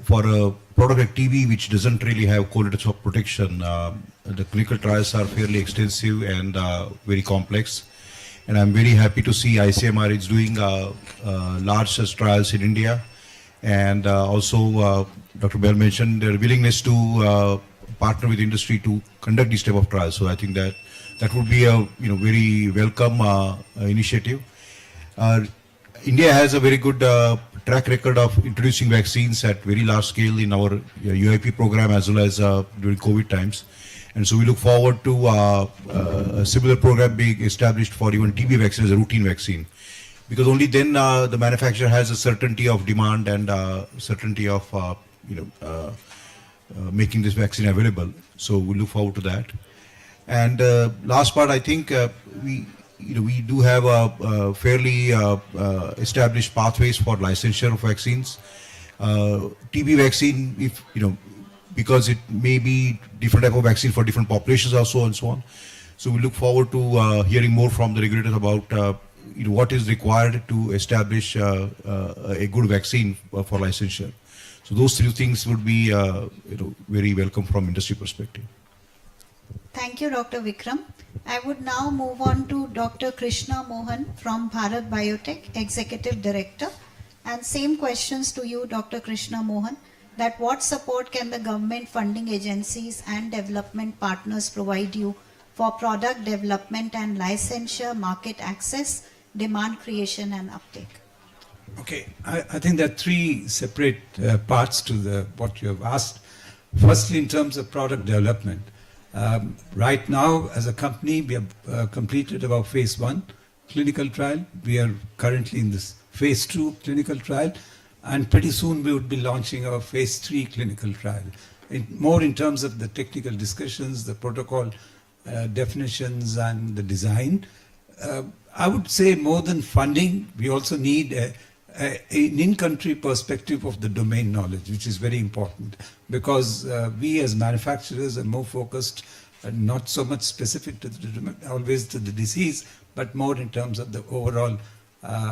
For a product like TB, which doesn't really have correlates of protection, the clinical trials are fairly extensive and very complex. And I'm very happy to see ICMR is doing large such trials in India. And also, Dr. Bell mentioned their willingness to partner with industry to conduct this type of trials. So I think that that would be a very welcome initiative. India has a very good track record of introducing vaccines at very large scale in our UIP program as well as during COVID times. And so we look forward to a similar program being established for even TB vaccine as a routine vaccine. Because only then the manufacturer has a certainty of demand and certainty of making this vaccine available. So we look forward to that. And last part, I think we do have a fairly established pathways for licensure of vaccines. TB vaccine, if because it may be different type of vaccine for different populations also and so on. So we look forward to hearing more from the regulators about what is required to establish a good vaccine for licensure. So those three things would be very welcome from industry perspective. Thank you, Dr. Vikram. I would now move on to Dr. Krishna Mohan from Bharat Biotech, Executive Director. And same questions to you, Dr. Krishna Mohan, that what support can the government funding agencies and development partners provide you for product development and licensure, market access, demand creation and uptake? Okay, I think there are three separate parts to what you have asked. Firstly, in terms of product development, right now as a company we have completed our phase 1 clinical trial. We are currently in this phase 2 clinical trial, and pretty soon we would be launching our phase 3 clinical trial. More in terms of the technical discussions, the protocol definitions and the design. I would say more than funding, we also need an in-country perspective of the domain knowledge, which is very important, because we as manufacturers are more focused, not so much specific to always to the disease, but more in terms of the overall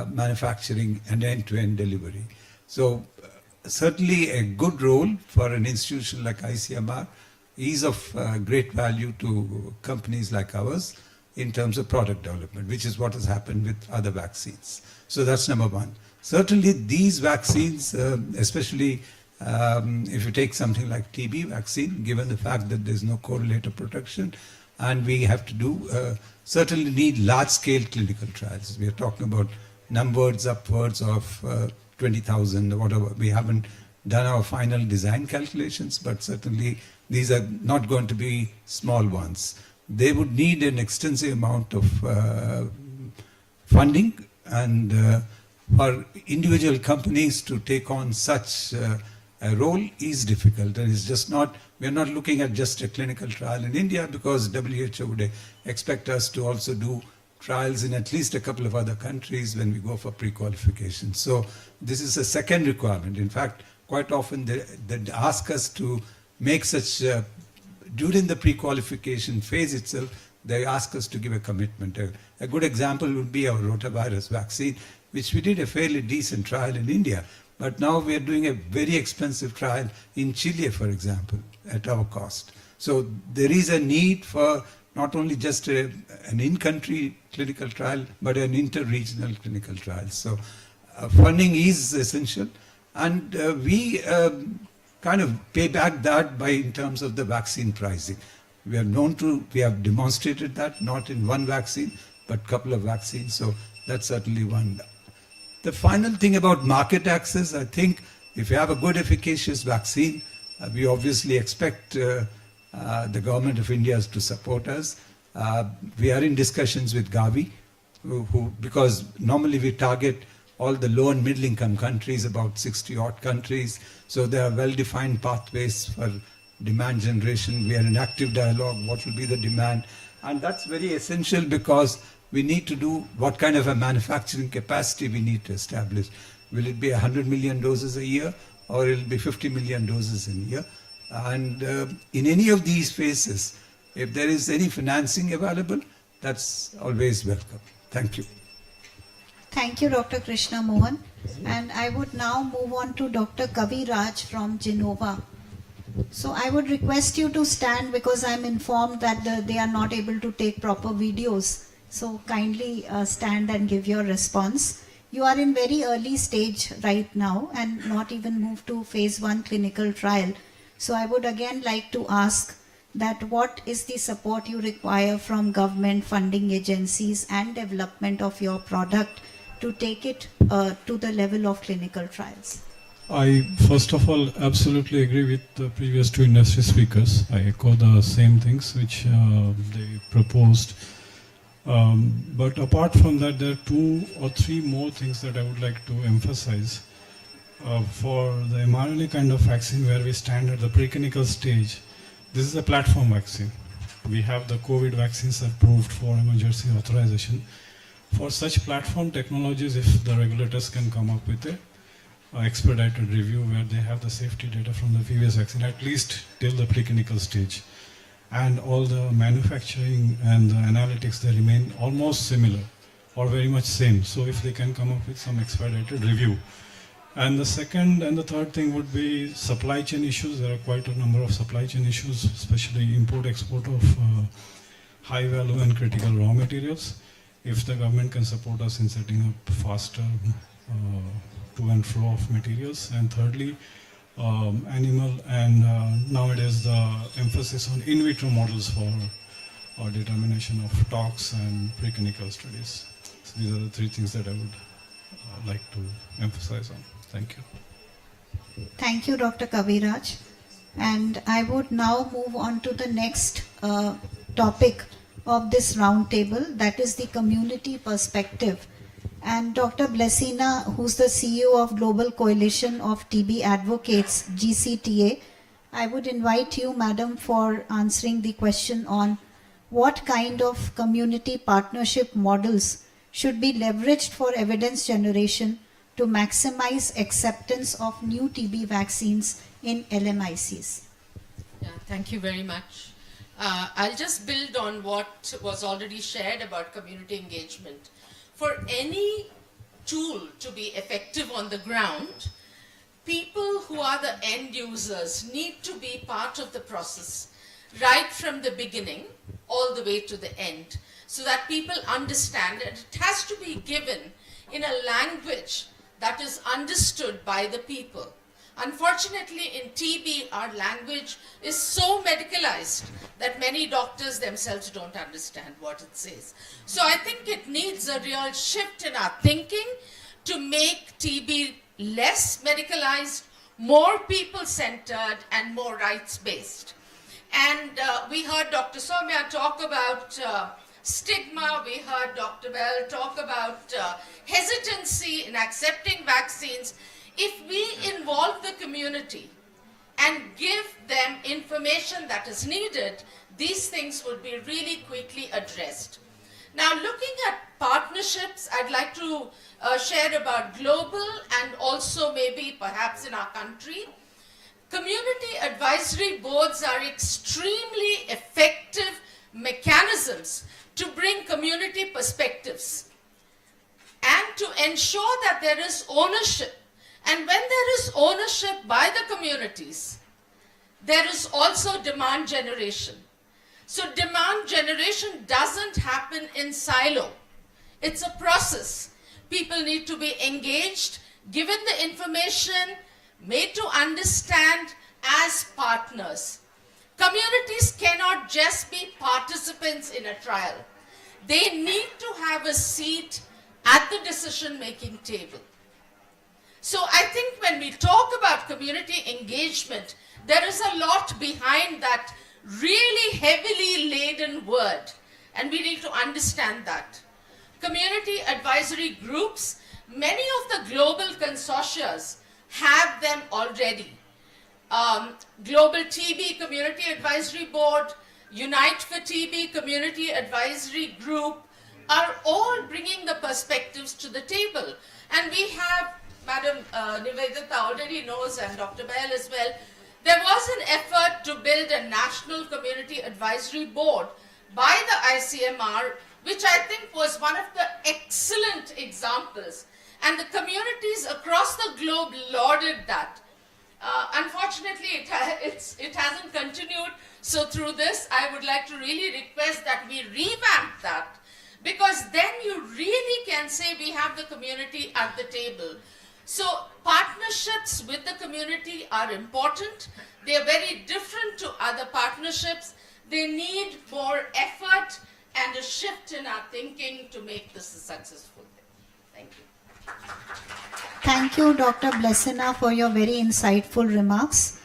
manufacturing and end-to-end delivery. So certainly a good role for an institution like ICMR is of great value to companies like ours in terms of product development, which is what has happened with other vaccines. So that's number one. Certainly these vaccines, especially if you take something like TB vaccine, given the fact that there's no correlative protection, and we have to do, certainly need large-scale clinical trials. We are talking about numbers upwards of 20,000 or whatever. We haven't done our final design calculations, but certainly these are not going to be small ones. They would need an extensive amount of funding, and for individual companies to take on such a role is difficult. And it's just not, we're not looking at just a clinical trial in India, because WHO would expect us to also do trials in at least a couple of other countries when we go for pre-qualification. So this is a second requirement. In fact, quite often they ask us to make such, during the pre-qualification phase itself, they ask us to give a commitment. A good example would be our rotavirus vaccine, which we did a fairly decent trial in India. But now we are doing a very expensive trial in Chile, for example, at our cost. So there is a need for not only just an in-country clinical trial, but an inter-regional clinical trial. So funding is essential, and we kind of pay back that by in terms of the vaccine pricing. We have demonstrated that, not in one vaccine, but a couple of vaccines. So that's certainly one. The final thing about market access, I think if you have a good efficacious vaccine, we obviously expect the government of India to support us. We are in discussions with Gavi, because normally we target all the low and middle income countries, about 60 odd countries. So there are well-defined pathways for demand generation. We are in active dialogue, what will be the demand. And that's very essential, because we need to do what kind of a manufacturing capacity we need to establish. Will it be 100 million doses a year, or will it be 50 million doses in a year? And in any of these phases, if there is any financing available, that's always welcome. Thank you. Thank you, Dr. Krishna Mohan. And I would now move on to Dr. Kavi Raj from Genova. So I would request you to stand, because I'm informed that they are not able to take proper videos. So kindly stand and give your response. You are in very early stage right now and not even moved to phase 1 clinical trial. So I would again like to ask that what is the support you require from government funding agencies and development of your product to take it to the level of clinical trials? I first of all absolutely agree with the previous two industry speakers. I echo the same things which they proposed. But apart from that, there are 2 or 3 more things that I would like to emphasize. For the mRNA kind of vaccine where we stand at the preclinical stage, this is a platform vaccine. We have the COVID vaccines approved for emergency authorization. For such platform technologies, if the regulators can come up with a expedited review where they have the safety data from the previous vaccine, at least till the preclinical stage, and all the manufacturing and the analytics, they remain almost similar or very much same. So if they can come up with some expedited review. And the second and the third thing would be supply chain issues. There are quite a number of supply chain issues, especially import-export of high value and critical raw materials. If the government can support us in setting up faster to and fro of materials. And thirdly, animal and nowadays the emphasis on in vitro models for determination of tox and preclinical studies. So these are the 3 things that I would like to emphasize on. Thank you. Thank you, Dr. Kaviraj. And I would now move on to the next topic of this roundtable, that is the community perspective. And Dr. Blessina, who's the CEO of Global Coalition of TB Advocates, GCTA, I would invite you, Madam, for answering the question on what kind of community partnership models should be leveraged for evidence generation to maximize acceptance of new TB vaccines in LMICs. Yeah, thank you very much. I'll just build on what was already shared about community engagement. For any tool to be effective on the ground, people who are the end users need to be part of the process, right from the beginning all the way to the end, so that people understand it. It has to be given in a language that is understood by the people. Unfortunately, in TB, our language is so medicalized that many doctors themselves don't understand what it says. So I think it needs a real shift in our thinking to make TB less medicalized, more people-centered, and more rights-based. And we heard Dr. Soumya talk about stigma. We heard Dr. Bell talk about hesitancy in accepting vaccines. If we involve the community and give them information that is needed, these things would be really quickly addressed. Now, looking at partnerships, I'd like to share about global and also maybe perhaps in our country. Community advisory boards are extremely effective mechanisms to bring community perspectives and to ensure that there is ownership. And when there is ownership by the communities, there is also demand generation. So demand generation doesn't happen in silo. It's a process. People need to be engaged, given the information, made to understand as partners. Communities cannot just be participants in a trial. They need to have a seat at the decision-making table. So I think when we talk about community engagement, there is a lot behind that really heavily laden word, and we need to understand that. Community advisory groups, many of the global consortia have them already. Global TB Community Advisory Board, Unite for TB Community Advisory Group are all bringing the perspectives to the table. And we have, Madam Nivedita already knows, and Dr. Bell as well, there was an effort to build a national community advisory board by the ICMR, which I think was one of the excellent examples. And the communities across the globe lauded that. Unfortunately, it hasn't continued. So through this, I would like to really request that we revamp that, because then you really can say we have the community at the table. So partnerships with the community are important. They are very different to other partnerships. They need more effort and a shift in our thinking to make this a successful thing. Thank you. Thank you, Dr. Blessina, for your very insightful remarks.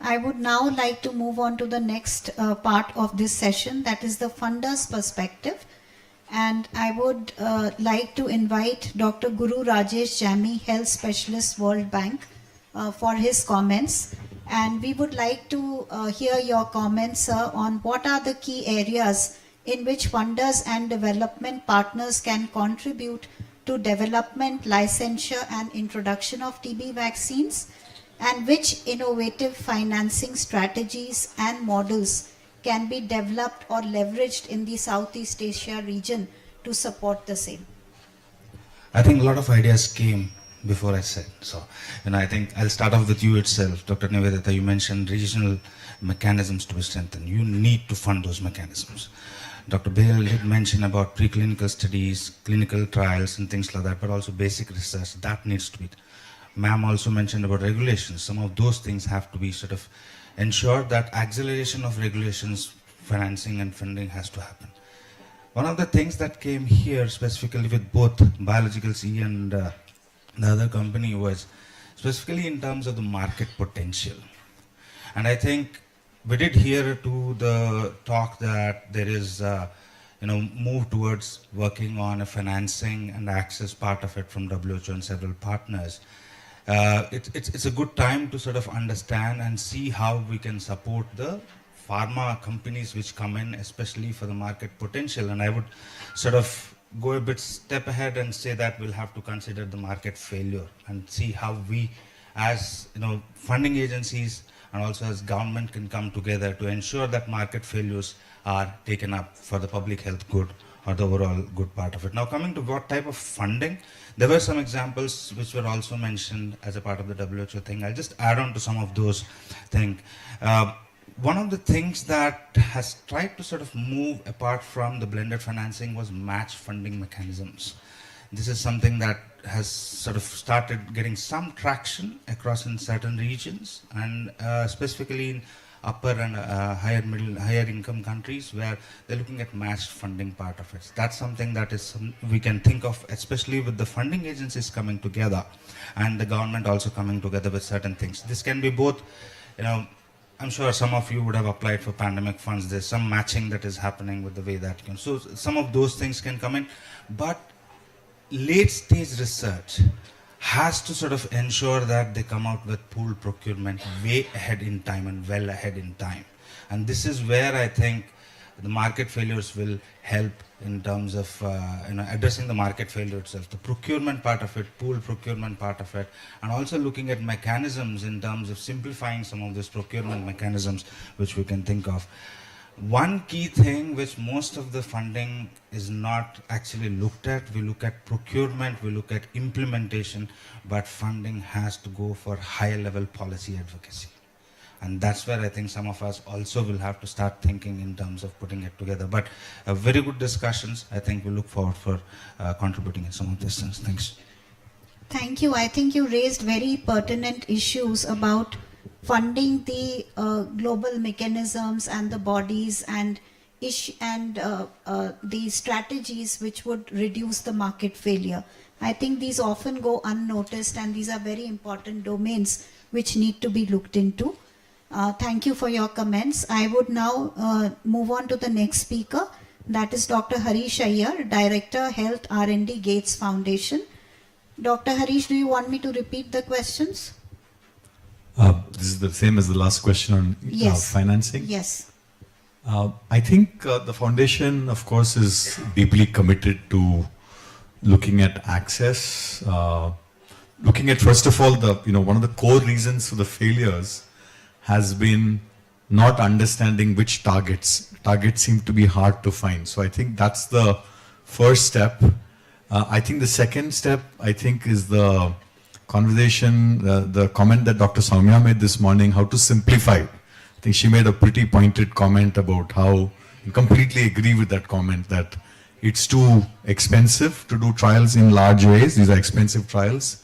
I would now like to move on to the next part of this session, that is the funder's perspective. And I would like to invite Dr. Guru Rajesh Jami, Health Specialist, World Bank, for his comments. And we would like to hear your comments, sir, on what are the key areas in which funders and development partners can contribute to development, licensure and introduction of TB vaccines, and which innovative financing strategies and models can be developed or leveraged in the Southeast Asia region to support the same. I think a lot of ideas came before I said. So, I think I'll start off with you itself, Dr. Nivedita. You mentioned regional mechanisms to be strengthened. You need to fund those mechanisms. Dr. Bale did mention about preclinical studies, clinical trials and things like that, but also basic research. That needs to be. Ma'am also mentioned about regulations. Some of those things have to be sort of ensured that acceleration of regulations, financing and funding has to happen. One of the things that came here specifically with both Biologicals E and the other company was specifically in terms of the market potential. And I think we did hear to the talk that there is move towards working on a financing and access part of it from WHO and several partners. It's a good time to sort of understand and see how we can support the pharma companies which come in, especially for the market potential. And I would sort of go a bit step ahead and say that we'll have to consider the market failure and see how we, as funding agencies and also as government, can come together to ensure that market failures are taken up for the public health good or the overall good part of it. Now, coming to what type of funding, there were some examples which were also mentioned as a part of the WHO thing. I'll just add on to some of those things. One of the things that has tried to sort of move apart from the blended financing was match funding mechanisms. This is something that has sort of started getting some traction across in certain regions, and specifically in upper and higher income countries where they're looking at matched funding part of it. That's something that is we can think of, especially with the funding agencies coming together and the government also coming together with certain things. This can be both, I'm sure some of you would have applied for pandemic funds. There's some matching that is happening with the way that you can. So some of those things can come in, but late stage research has to sort of ensure that they come out with pool procurement way ahead in time and well ahead in time. And this is where I think the market failures will help in terms of addressing the market failure itself, the procurement part of it, pool procurement part of it, and also looking at mechanisms in terms of simplifying some of these procurement mechanisms which we can think of. One key thing which most of the funding is not actually looked at, we look at procurement, we look at implementation, but funding has to go for higher level policy advocacy. And that's where I think some of us also will have to start thinking in terms of putting it together. But very good discussions. I think we look forward for contributing in some of these things. Thanks. Thank you. I think you raised very pertinent issues about funding the global mechanisms and the bodies and the strategies which would reduce the market failure. I think these often go unnoticed, and these are very important domains which need to be looked into. Thank you for your comments. I would now move on to the next speaker. That is Dr. Harish Iyer, Director, Health R&D, Gates Foundation. Dr. Harish, do you want me to repeat the questions? This is the same as the last question on financing? Yes. I think the foundation, of course, is deeply committed to looking at access, looking at, first of all, one of the core reasons for the failures has been not understanding which targets. Targets seem to be hard to find. So I think that's the first step. I think the second step, is the conversation, the comment that Dr. Soumya made this morning, how to simplify. I think she made a pretty pointed comment about how, I completely agree with that comment, that it's too expensive to do trials in large ways. These are expensive trials.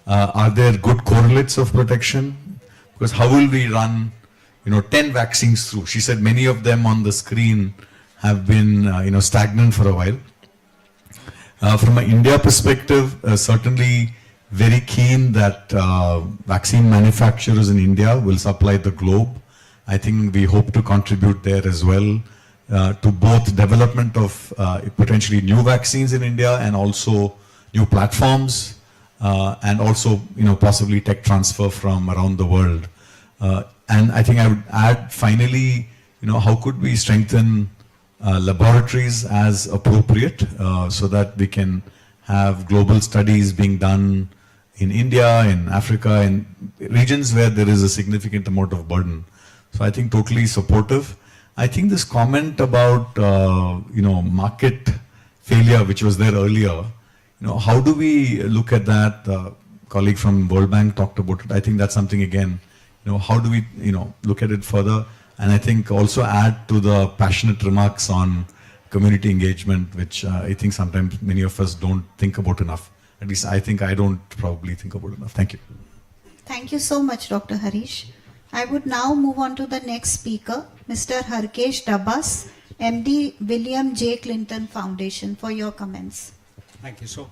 Are there good correlates of protection? Because how will we run 10 vaccines through. She said many of them on the screen have been, stagnant for a while. From an India perspective, certainly very keen that vaccine manufacturers in India will supply the globe. I think we hope to contribute there as well to both development of potentially new vaccines in India and also new platforms and also, possibly tech transfer from around the world. And I think I would add finally, how could we strengthen laboratories as appropriate so that we can have global studies being done in India, in Africa, in regions where there is a significant amount of burden. So I think totally supportive. I think this comment about, market failure, which was there earlier, how do we look at that? The colleague from World Bank talked about it. I think that's something again, how do we, look at it further? And I think also add to the passionate remarks on community engagement, which I think sometimes many of us don't think about enough. At least I think I don't probably think about enough. Thank you. Thank you so much, Dr. Harish. I would now move on to the next speaker, Mr. Harkesh Dabas, MD, William J. Clinton Foundation, for your comments. Thank you so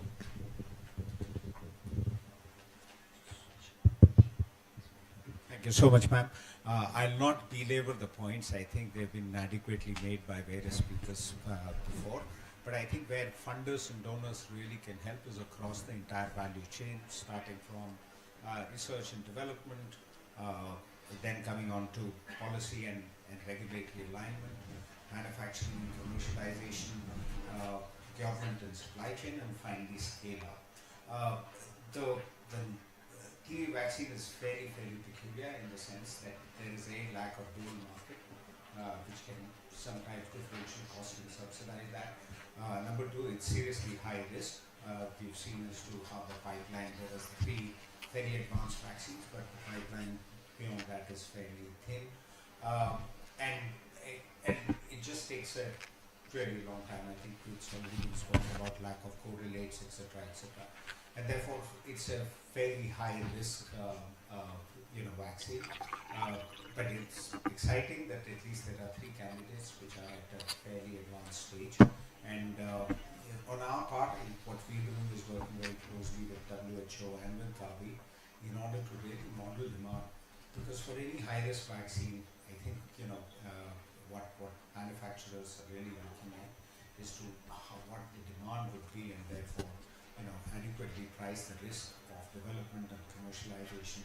Thank you so much, ma'am. I'll not belabor the points. I think they've been adequately made by various speakers before. But I think where funders and donors really can help is across the entire value chain, starting from research and development, then coming on to policy and regulatory alignment, manufacturing and commercialization, government and supply chain, and finally scale up. The TB vaccine is fairly peculiar in the sense that there is a lack of dual market, which can sometimes differential cost and subsidize that. Number two, it's seriously high risk. We've seen as to how the pipeline, there is 3 very advanced vaccines, but the pipeline beyond that is fairly thin. And it just takes a very long time. I think it's already been spoken about lack of correlates, etc., etc. And therefore, it's a fairly high risk, vaccine. But it's exciting that at least there are 3 candidates which are at a fairly advanced stage. And on our part, what we're doing is working very closely with WHO and with Gavi in order to really model demand. Because for any high-risk vaccine, I think, what manufacturers are really looking at is to what the demand would be, and therefore, adequately price the risk of development and commercialization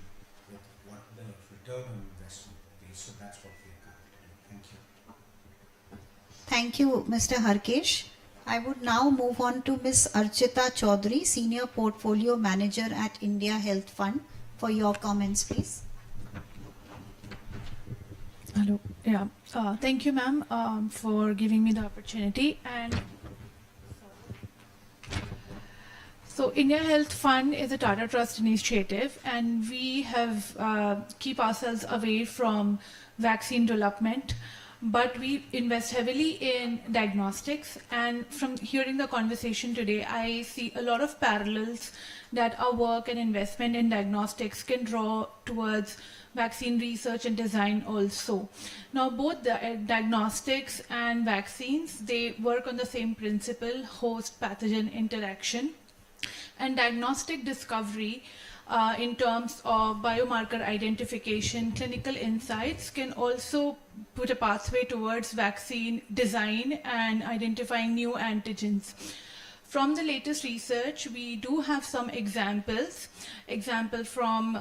with what the return on investment would be. So that's what we are currently doing. Thank you. Thank you, Mr. Harkesh. I would now move on to Ms. Archita Chaudhary, Senior Portfolio Manager at India Health Fund, for your comments, please. Hello. Yeah. Thank you, ma'am, for giving me the opportunity. And so, India Health Fund is a Tata Trust initiative, and we have keep ourselves away from vaccine development, but we invest heavily in diagnostics. And from hearing the conversation today, I see a lot of parallels that our work and investment in diagnostics can draw towards vaccine research and design also. Now, both the diagnostics and vaccines, they work on the same principle, host-pathogen interaction. And diagnostic discovery in terms of biomarker identification, clinical insights can also put a pathway towards vaccine design and identifying new antigens. From the latest research, we do have some examples. Example from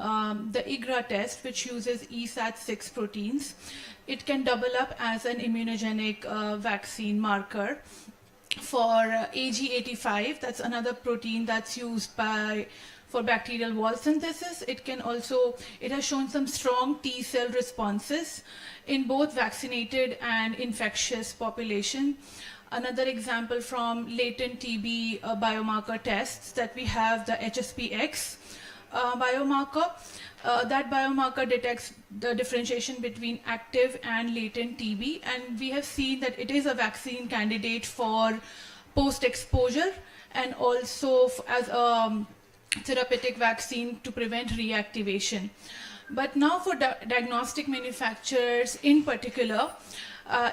the IGRA test, which uses ESAT6 proteins. It can double up as an immunogenic vaccine marker. For AG85, that's another protein that's used for bacterial wall synthesis. It has shown some strong T cell responses in both vaccinated and infectious population. Another example from latent TB biomarker tests that we have, the HSPX biomarker. That biomarker detects the differentiation between active and latent TB, and we have seen that it is a vaccine candidate for post-exposure and also as a therapeutic vaccine to prevent reactivation. But now for diagnostic manufacturers in particular,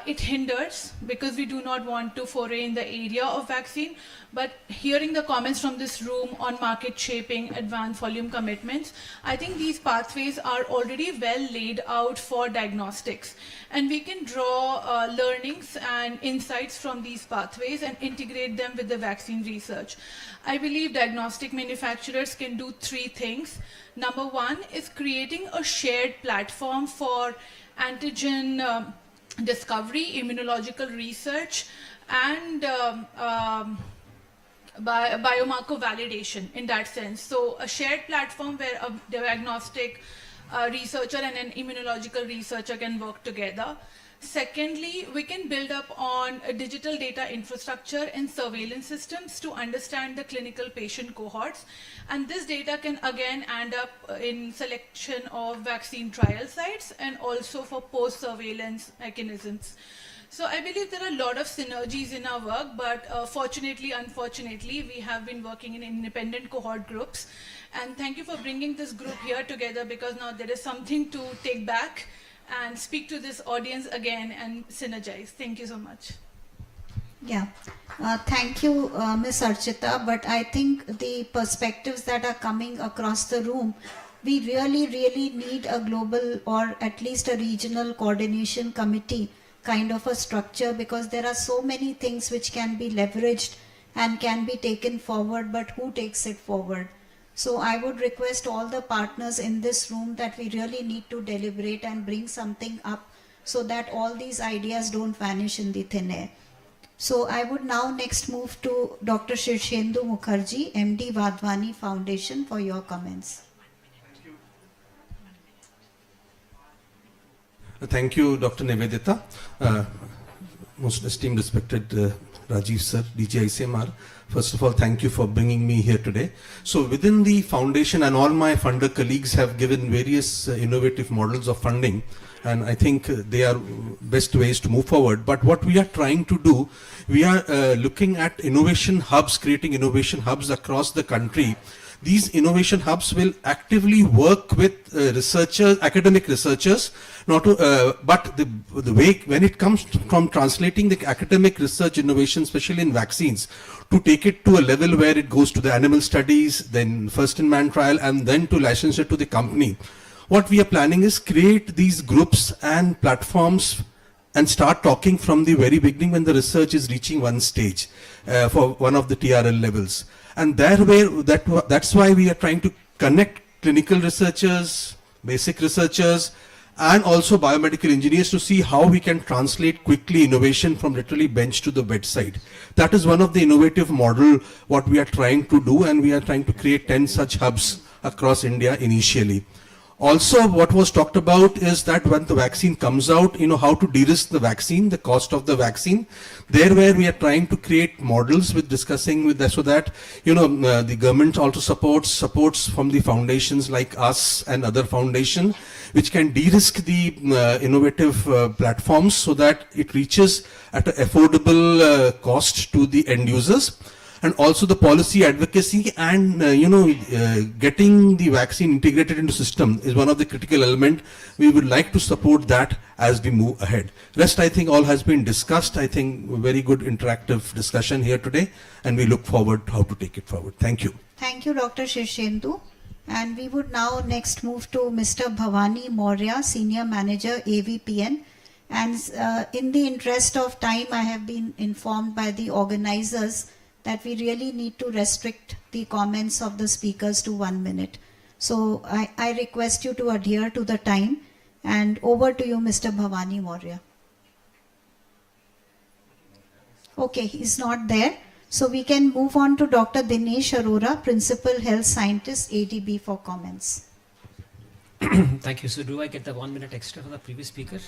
it hinders because we do not want to foray in the area of vaccine. But hearing the comments from this room on market shaping, advanced volume commitments, I think these pathways are already well laid out for diagnostics. And we can draw learnings and insights from these pathways and integrate them with the vaccine research. I believe diagnostic manufacturers can do three things. Number one is creating a shared platform for antigen discovery, immunological research, and biomarker validation in that sense. So a shared platform where a diagnostic researcher and an immunological researcher can work together. Secondly, we can build up on a digital data infrastructure and surveillance systems to understand the clinical patient cohorts. And this data can again end up in selection of vaccine trial sites and also for post-surveillance mechanisms. So I believe there are a lot of synergies in our work, but fortunately, unfortunately, we have been working in independent cohort groups. And thank you for bringing this group here together, because now there is something to take back and speak to this audience again and synergize. Thank you so much. Yeah, thank you, Ms. Archita. But I think the perspectives that are coming across the room, we really need a global or at least a regional coordination committee kind of a structure, because there are so many things which can be leveraged and can be taken forward, but who takes it forward? So I would request all the partners in this room that we really need to deliberate and bring something up so that all these ideas don't vanish in the thin air. So I would now next move to Dr. Shirshendu Mukherjee, MD Vadhwani Foundation, for your comments. Thank you, Dr. Nivedita. Most esteemed, respected Rajiv sir, DG ICMR. First of all, thank you for bringing me here today. So within the foundation, and all my funder colleagues have given various innovative models of funding, and I think they are best ways to move forward. But what we are trying to do, we are looking at innovation hubs, creating innovation hubs across the country. These innovation hubs will actively work with researchers, academic researchers, not to, but the way when it comes from translating the academic research innovation, especially in vaccines, to take it to a level where it goes to the animal studies, then first-in-man trial, and then to license it to the company. What we are planning is create these groups and platforms and start talking from the very beginning when the research is reaching one stage for one of the TRL levels. And that's why we are trying to connect clinical researchers, basic researchers, and also biomedical engineers to see how we can translate quickly innovation from literally bench to the bedside. That is one of the innovative model what we are trying to do, and we are trying to create 10 such hubs across India initially. Also, what was talked about is that when the vaccine comes out, how to de-risk the vaccine, the cost of the vaccine. There where we are trying to create models with discussing with that, so that, the government also supports from the foundations like us and other foundation, which can de-risk the innovative platforms so that it reaches at an affordable cost to the end users. And also the policy advocacy and getting the vaccine integrated into system is one of the critical element. We would like to support that as we move ahead. Rest, I think all has been discussed. I think very good interactive discussion here today, and we look forward to how to take it forward. Thank you. Thank you, Dr. Shirshendu. And we would now next move to Mr. Bhavani Maurya, Senior Manager, AVPN. And in the interest of time, I have been informed by the organizers that we really need to restrict the comments of the speakers to 1 minute. So I request you to adhere to the time, and over to you, Mr. Bhavani Maurya. Okay, he's not there. So we can move on to Dr. Dinesh Arora, Principal Health Scientist, ADB, for comments. Thank you. So do I get the 1 minute extra for the previous speaker?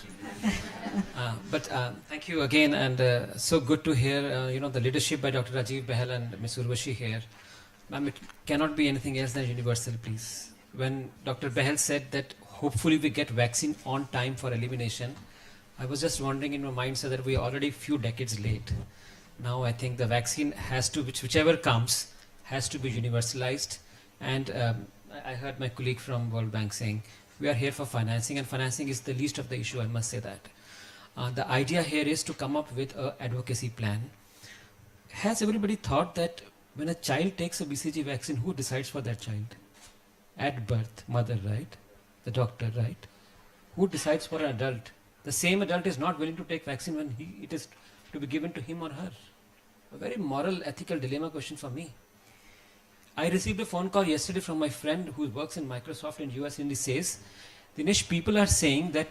But thank you again, and so good to hear the leadership by Dr. Rajiv Bahel and Ms. Urvashi here. Ma'am, it cannot be anything else than universal, please. When Dr. Bahel said that hopefully we get vaccine on time for elimination, I was just wondering in my mind, sir, that we are already few decades late. Now I think the vaccine has to, whichever comes, has to be universalized. And I heard my colleague from World Bank saying, we are here for financing, and financing is the least of the issue, I must say that. The idea here is to come up with an advocacy plan. Has everybody thought that when a child takes a BCG vaccine, who decides for that child? At birth, mother, right? The doctor, right? Who decides for an adult? The same adult is not willing to take vaccine when it is to be given to him or her. A very moral, ethical dilemma question for me. I received a phone call yesterday from my friend who works in Microsoft in US, and he says, Dinesh, people are saying that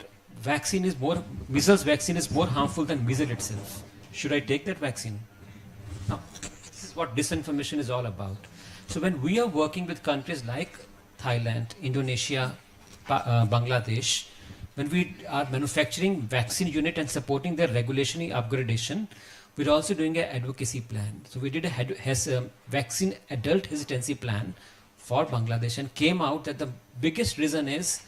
measles vaccine is more harmful than measles itself. Should I take that vaccine? Now, this is what disinformation is all about. So when we are working with countries like Thailand, Indonesia, Bangladesh, when we are manufacturing vaccine unit and supporting their regulatory upgradation, we're also doing an advocacy plan. So we did a vaccine adult hesitancy plan for Bangladesh, and came out that the biggest reason is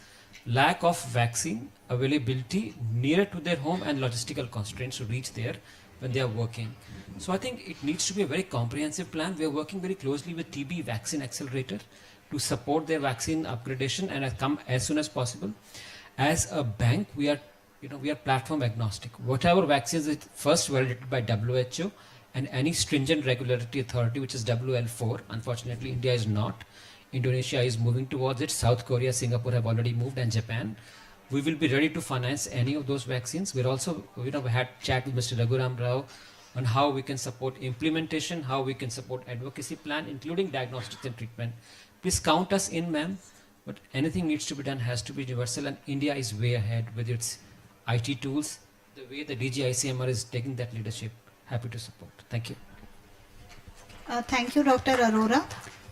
lack of vaccine availability nearer to their home and logistical constraints to reach there when they are working. So I think it needs to be a very comprehensive plan. We are working very closely with TB Vaccine Accelerator to support their vaccine upgradation and come as soon as possible. As a bank, we are platform agnostic. Whatever vaccines is first validated by WHO and any stringent regulatory authority, which is WL4. Unfortunately, India is not. Indonesia is moving towards it. South Korea, Singapore have already moved, and Japan. We will be ready to finance any of those vaccines. We're also, we had chat with Mr. Raghuram Rao on how we can support implementation, how we can support advocacy plan, including diagnostics and treatment. Please count us in, ma'am. But anything needs to be done has to be universal, and India is way ahead with its IT tools. The way the DGICMR is taking that leadership, happy to support. Thank you. Thank you, Dr. Arora.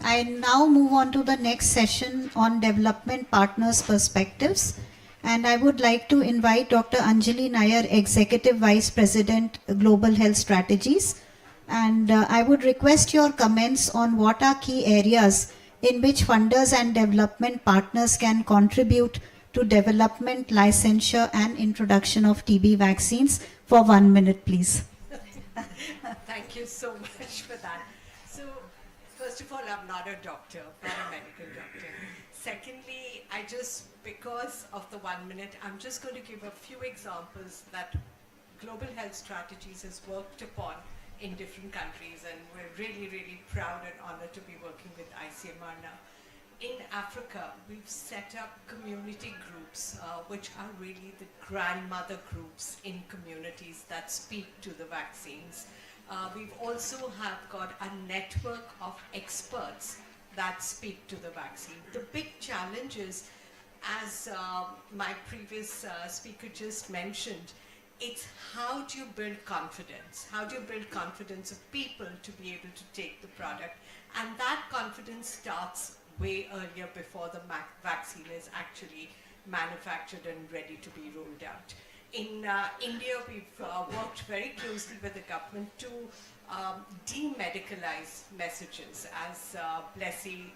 I now move on to the next session on development partners' perspectives. And I would like to invite Dr. Anjali Nair, Executive Vice President, Global Health Strategies. And I would request your comments on what are key areas in which funders and development partners can contribute to development, licensure and introduction of TB vaccines. For 1 minute, please. Thank you so much for that. So, first of all, I'm not a doctor, not a medical doctor. Secondly, because of the 1 minute, I'm just going to give a few examples that Global Health Strategies has worked upon in different countries, and we're really, really proud and honored to be working with ICMR now. In Africa, we've set up community groups, which are really the grandmother groups in communities that speak to the vaccines. We've also have got a network of experts that speak to the vaccine. The big challenge is, as my previous speaker just mentioned, it's how do you build confidence? How do you build confidence of people to be able to take the product? And that confidence starts way earlier, before the vaccine is actually manufactured and ready to be rolled out. In India, we've worked very closely with the government to demedicalize messages, as Blessy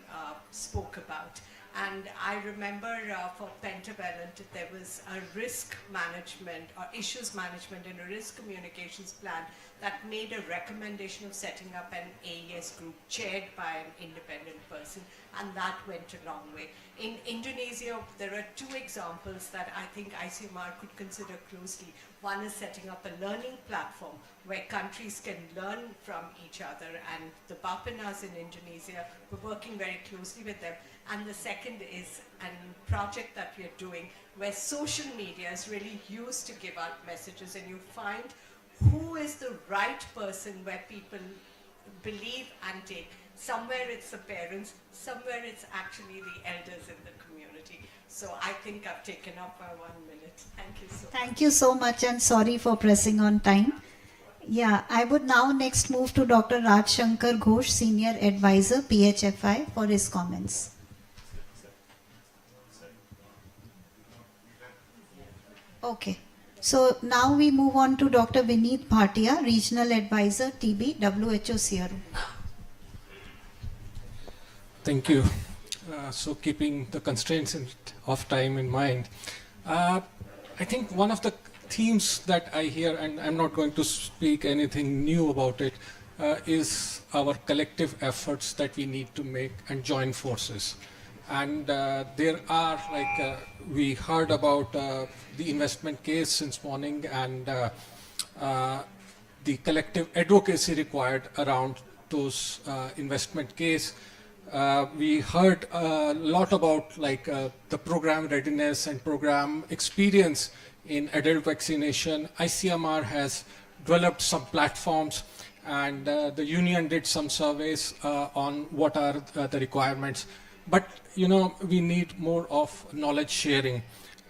spoke about. And I remember for pentavalent, there was a risk management or issues management and a risk communications plan that made a recommendation of setting up an AES group chaired by an independent person, and that went a long way. In Indonesia, there are two examples that I think ICMR could consider closely. One is setting up a learning platform where countries can learn from each other, and the Bapenas in Indonesia, we're working very closely with them. And the second is a project that we are doing where social media is really used to give out messages, and you find who is the right person where people believe and take. Somewhere it's the parents, somewhere it's actually the elders in the community. So I think I've taken up my 1 minute. Thank you so much. Thank you so much, and sorry for pressing on time. Yeah, I would now next move to Dr. Raj Shankar Ghosh, Senior Advisor, PHFI, for his comments. Okay, so now we move on to Dr. Vineet Bhatia, Regional Advisor, TB, WHO CRO. Thank you. So keeping the constraints of time in mind, I think one of the themes that I hear, and I'm not going to speak anything new about it, is our collective efforts that we need to make and join forces. And there are, like we heard about the investment case since morning, and the collective advocacy required around those investment case. We heard a lot about the program readiness and program experience in adult vaccination. ICMR has developed some platforms, and the union did some surveys on what are the requirements. But we need more of knowledge sharing,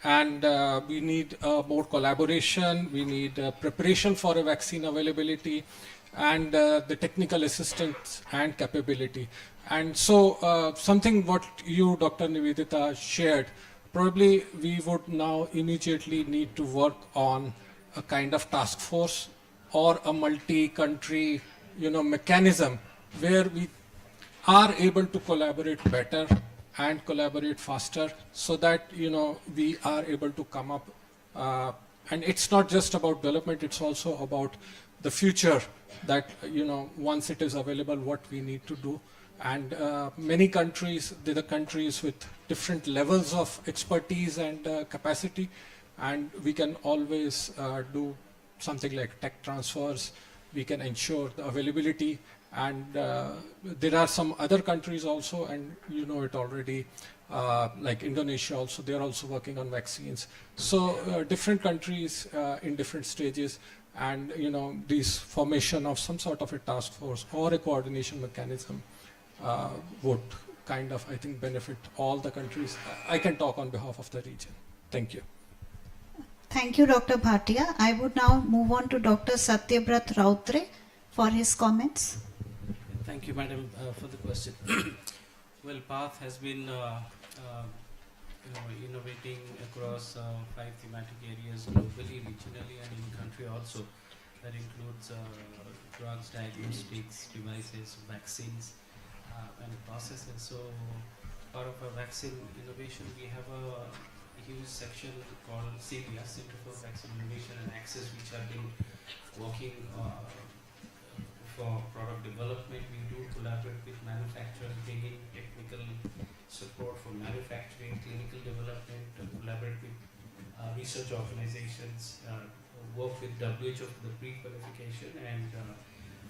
and we need more collaboration. We need preparation for a vaccine availability, and the technical assistance and capability. And so something what you, Dr. Nivedita, shared, probably we would now immediately need to work on a kind of task force or a multi-country mechanism where we are able to collaborate better and collaborate faster, so that we are able to come up, and it's not just about development, it's also about the future, that once it is available, what we need to do. And many countries, there are countries with different levels of expertise and capacity, and we can always do something like tech transfers. We can ensure the availability, and there are some other countries also, and it already, like Indonesia also, they are also working on vaccines. So different countries in different stages, and this formation of some sort of a task force or a coordination mechanism would kind of, I think, benefit all the countries. I can talk on behalf of the region. Thank you. Thank you, Dr. Bhatia. I would now move on to Dr. Satyabrat Rautre for his comments. Thank you, Madam, for the question. Well, PATH has been innovating across 5 thematic areas globally, regionally, and in country also. That includes drugs, diagnostics, devices, vaccines, and processes. So part of our vaccine innovation, we have a huge section called CVR, Center for Vaccine Innovation and Access, which have been working for product development. We do collaborate with manufacturers, bringing technical support for manufacturing, clinical development, collaborate with research organizations, work with WHO for the pre-qualification, and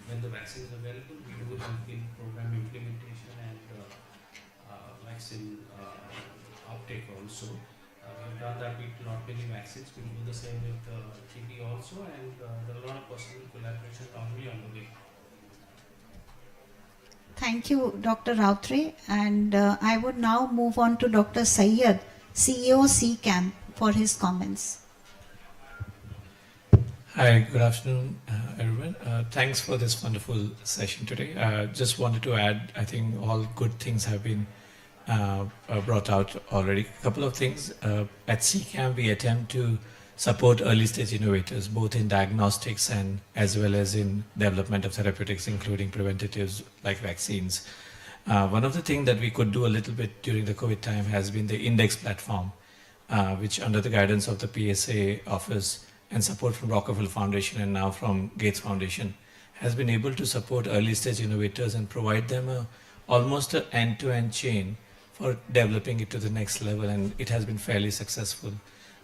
when the vaccine is available, we do help in program implementation and vaccine uptake also. We've done that with not many vaccines. We do the same with TB also, and there are a lot of possible collaboration already on the way. Thank you, Dr. Rautre. And I would now move on to Dr. Syed, CEO CCAM, for his comments. Hi, good afternoon, everyone. Thanks for this wonderful session today. Just wanted to add, I think all good things have been brought out already. A couple of things. At CCAM, we attempt to support early stage innovators, both in diagnostics and as well as in development of therapeutics, including preventatives like vaccines. One of the things that we could do a little bit during the COVID time has been the index platform, which under the guidance of the PSA office and support from Rockefeller Foundation and now from Gates Foundation, has been able to support early stage innovators and provide them almost an end-to-end chain for developing it to the next level, and it has been fairly successful.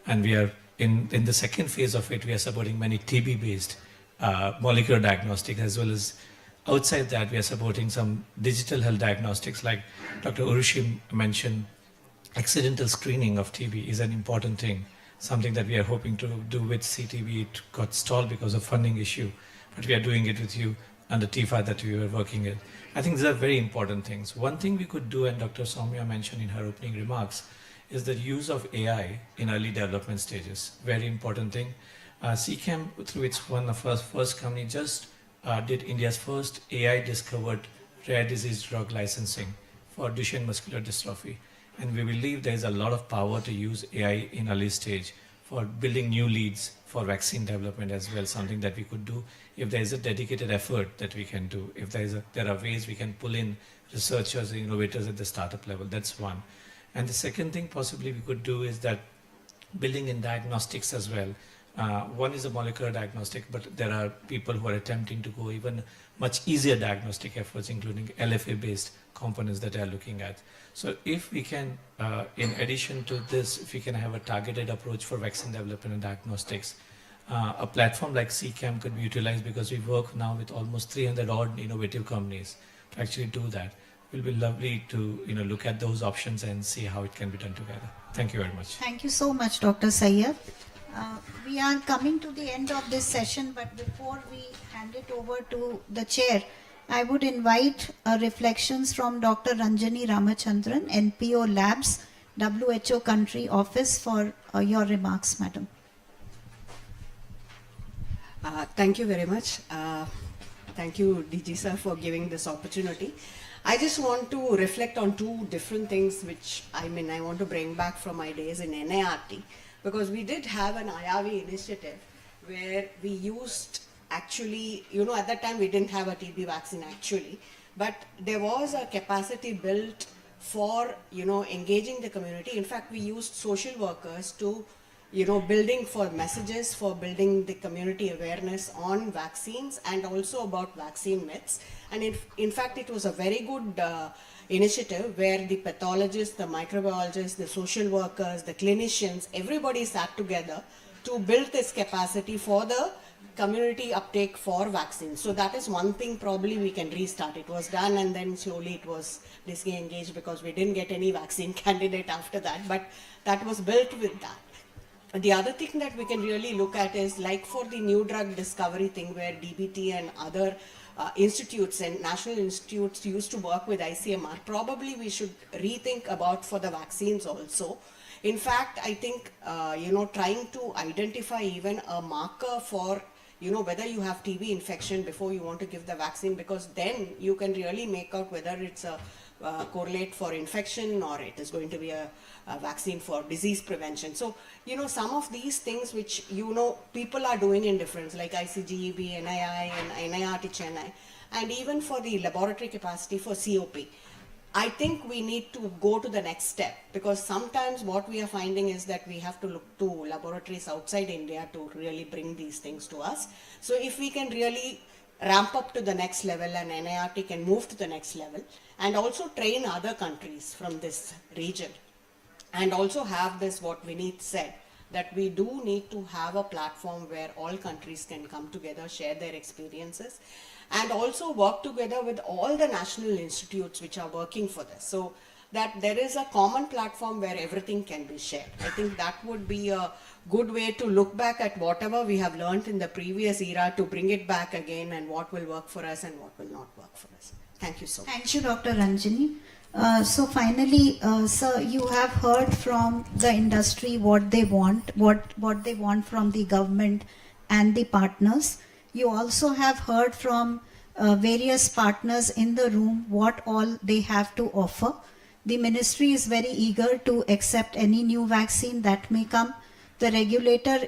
And we are in the second phase of it, we are supporting many TB-based molecular diagnostics, as well as outside that we are supporting some digital health diagnostics, like Dr. Urushi mentioned. Accidental screening of TB is an important thing, something that we are hoping to do with CTB. It got stalled because of funding issue, but we are doing it with you under TIFA that we were working with. I think these are very important things. One thing we could do, and Dr. Soumya mentioned in her opening remarks, is the use of AI in early development stages. Very important thing. CCAM, through its one of our first company, just did India's first AI-discovered rare disease drug licensing for Duchenne muscular dystrophy. And we believe there is a lot of power to use AI in early stage for building new leads for vaccine development as well, something that we could do if there is a dedicated effort that we can do. If there are ways we can pull in researchers and innovators at the startup level, that's one. And the second thing possibly we could do is that building in diagnostics as well. One is a molecular diagnostic, but there are people who are attempting to go even much easier diagnostic efforts, including LFA-based components that they are looking at. So if we can, in addition to this, if we can have a targeted approach for vaccine development and diagnostics, a platform like CCAM could be utilized, because we work now with almost 300 odd innovative companies to actually do that. It will be lovely to look at those options and see how it can be done together. Thank you very much. Thank you so much, Dr. Sayyed. We are coming to the end of this session, but before we hand it over to the chair, I would invite reflections from Dr. Ranjani Ramachandran, NPO Labs, WHO Country Office, for your remarks, madam. Thank you very much. Thank you, DG sir, for giving this opportunity. I just want to reflect on two different things which I want to bring back from my days in NIRT, because we did have an IRV initiative where we used actually, at that time we didn't have a TB vaccine actually, but there was a capacity built for, engaging the community. In fact, we used social workers to, building for messages, for building the community awareness on vaccines and also about vaccine myths. And in fact, it was a very good initiative where the pathologists, the microbiologists, the social workers, the clinicians, everybody sat together to build this capacity for the community uptake for vaccines. So that is one thing probably we can restart. It was done and then slowly it was disengaged because we didn't get any vaccine candidate after that, but that was built with that. The other thing that we can really look at is like for the new drug discovery thing where DBT and other institutes and national institutes used to work with ICMR, probably we should rethink about for the vaccines also. In fact, I think, trying to identify even a marker for, whether you have TB infection before you want to give the vaccine, because then you can really make out whether it's a correlate for infection or it is going to be a vaccine for disease prevention. So, some of these things which, people are doing in difference, like ICGEB, NII and NIRT Chennai, and even for the laboratory capacity for COP. I think we need to go to the next step, because sometimes what we are finding is that we have to look to laboratories outside India to really bring these things to us. So if we can really ramp up to the next level and NIRT can move to the next level and also train other countries from this region, and also have this, what Vineet said, that we do need to have a platform where all countries can come together, share their experiences, and also work together with all the national institutes which are working for this, so that there is a common platform where everything can be shared. I think that would be a good way to look back at whatever we have learned in the previous era to bring it back again, and what will work for us and what will not work for us. Thank you so much. Thank you, Dr. Ranjani. So finally, sir, you have heard from the industry what they want, what they want from the government and the partners. You also have heard from various partners in the room what all they have to offer. The ministry is very eager to accept any new vaccine that may come. The regulator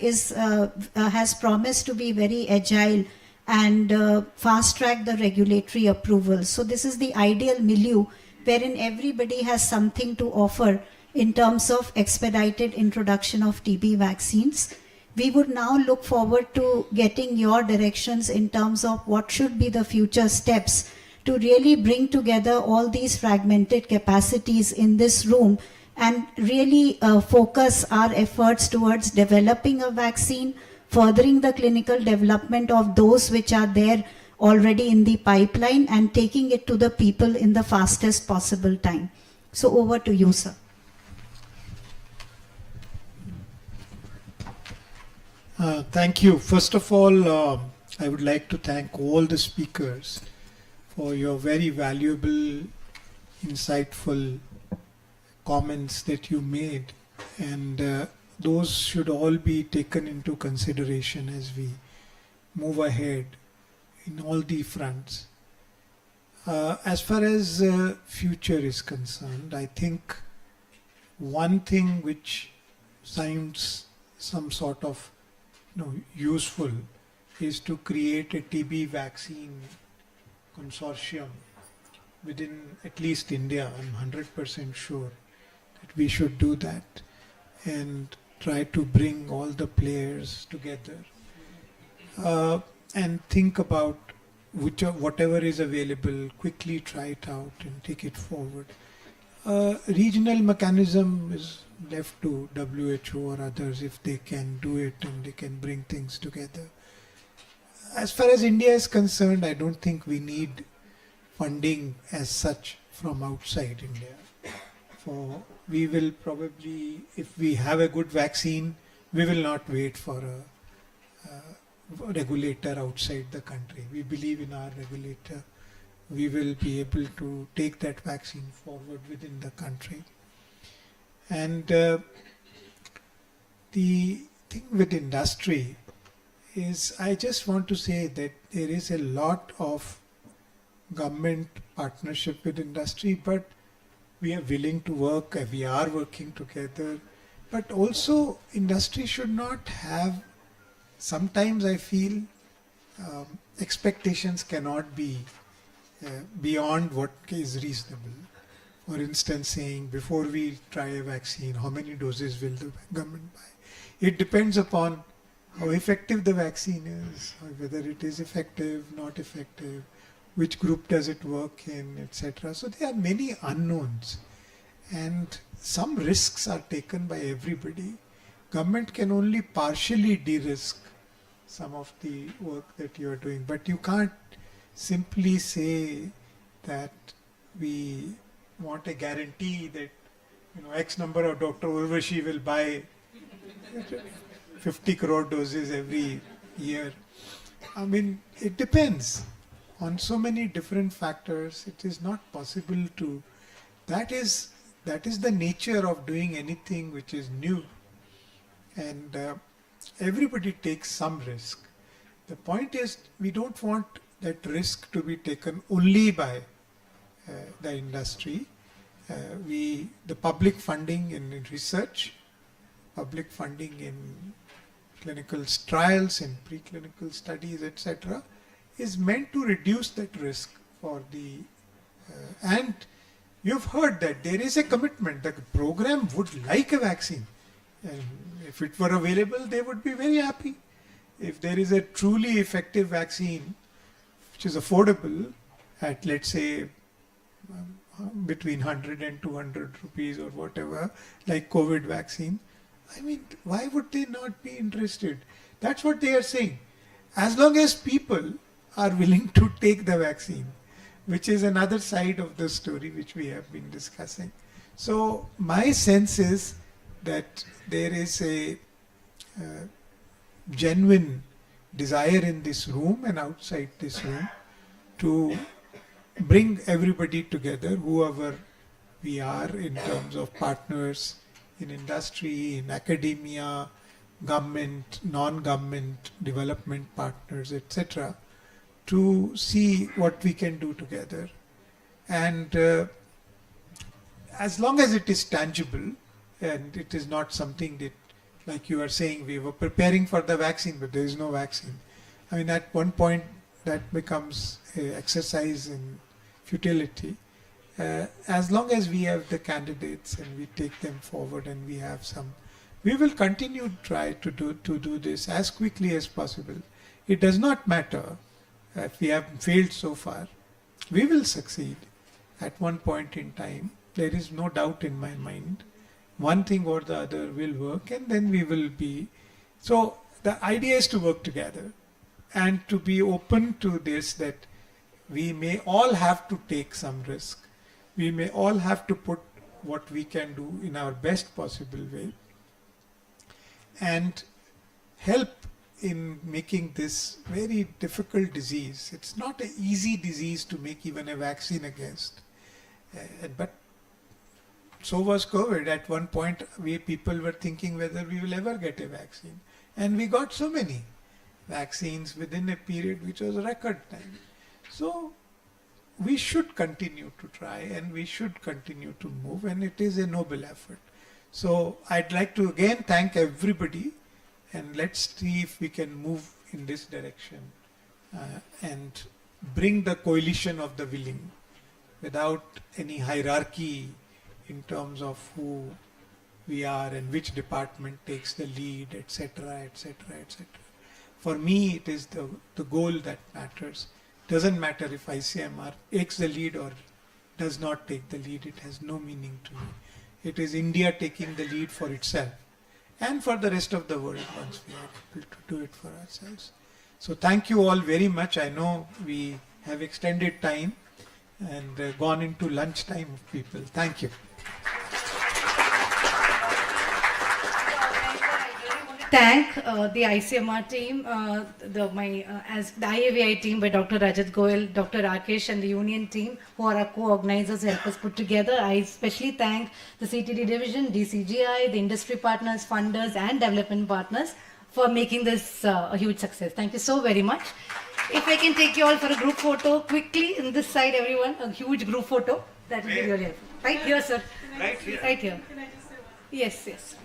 has promised to be very agile and fast track the regulatory approval. So this is the ideal milieu wherein everybody has something to offer in terms of expedited introduction of TB vaccines. We would now look forward to getting your directions in terms of what should be the future steps to really bring together all these fragmented capacities in this room and really focus our efforts towards developing a vaccine, furthering the clinical development of those which are there already in the pipeline, and taking it to the people in the fastest possible time. So over to you, sir. Thank you. First of all, I would like to thank all the speakers for your very valuable, insightful comments that you made, and those should all be taken into consideration as we move ahead in all the fronts. As far as future is concerned, I think one thing which sounds some sort of useful is to create a TB vaccine consortium within at least India. I'm 100% sure that we should do that and try to bring all the players together and think about whatever is available, quickly try it out and take it forward. Regional mechanism is left to WHO or others if they can do it and they can bring things together. As far as India is concerned, I don't think we need funding as such from outside India. We will probably, if we have a good vaccine, we will not wait for a regulator outside the country. We believe in our regulator. We will be able to take that vaccine forward within the country. And the thing with industry is, I just want to say that there is a lot of government partnership with industry, but we are willing to work, we are working together. But also industry should not have, sometimes I feel expectations cannot be beyond what is reasonable. For instance, saying before we try a vaccine, how many doses will the government buy? It depends upon how effective the vaccine is, or whether it is effective, not effective, which group does it work in, etc. So there are many unknowns, and some risks are taken by everybody. Government can only partially de-risk some of the work that you are doing, but you can't simply say that we want a guarantee that X number of Dr. Urvashi will buy 50 crore doses every year. I mean, it depends on so many different factors. It is not possible to, that is the nature of doing anything which is new, and everybody takes some risk. The point is, we don't want that risk to be taken only by the industry. The public funding in research, public funding in clinical trials, in preclinical studies, etc., is meant to reduce that risk for the and you've heard that there is a commitment. The program would like a vaccine, and if it were available, they would be very happy. If there is a truly effective vaccine which is affordable at, let's say, between 100 and 200 rupees or whatever, like COVID vaccine, I mean, why would they not be interested? That's what they are saying. As long as people are willing to take the vaccine, which is another side of the story which we have been discussing. So my sense is that there is a genuine desire in this room and outside this room to bring everybody together, whoever we are in terms of partners in industry, in academia, government, non-government, development partners, etc., to see what we can do together. And as long as it is tangible and it is not something that, like you are saying, we were preparing for the vaccine, but there is no vaccine. I mean, at one point that becomes an exercise in futility. As long as we have the candidates and we take them forward and we have some, we will continue to try to do this as quickly as possible. It does not matter if we have failed so far. We will succeed at one point in time. There is no doubt in my mind. One thing or the other will work, and then we will be. So the idea is to work together and to be open to this, that we may all have to take some risk. We may all have to put what we can do in our best possible way and help in making this very difficult disease. It's not an easy disease to make even a vaccine against. But so was COVID. At one point, people were thinking whether we will ever get a vaccine. And we got so many vaccines within a period which was a record time. So we should continue to try and we should continue to move, and it is a noble effort. So I'd like to again thank everybody, and let's see if we can move in this direction and bring the coalition of the willing without any hierarchy in terms of who we are and which department takes the lead, etc., etc., etc. For me, it is the goal that matters. Doesn't matter if ICMR takes the lead or does not take the lead. It has no meaning to me. It is India taking the lead for itself and for the rest of the world once we are able to do it for ourselves. So thank you all very much. I know we have extended time and gone into lunch time of people. Thank you. Thank the ICMR team, as the IAVI team by Dr. Rajat Goyal, Dr. Rakesh and the union team who are our co-organizers who help us put together. I especially thank the CTD division, DCGI, the industry partners, funders and development partners for making this a huge success. Thank you so very much. If I can take you all for a group photo quickly, in this side everyone, a huge group photo, that will be really helpful. Right here, sir. Right here. Right here. Yes, yes.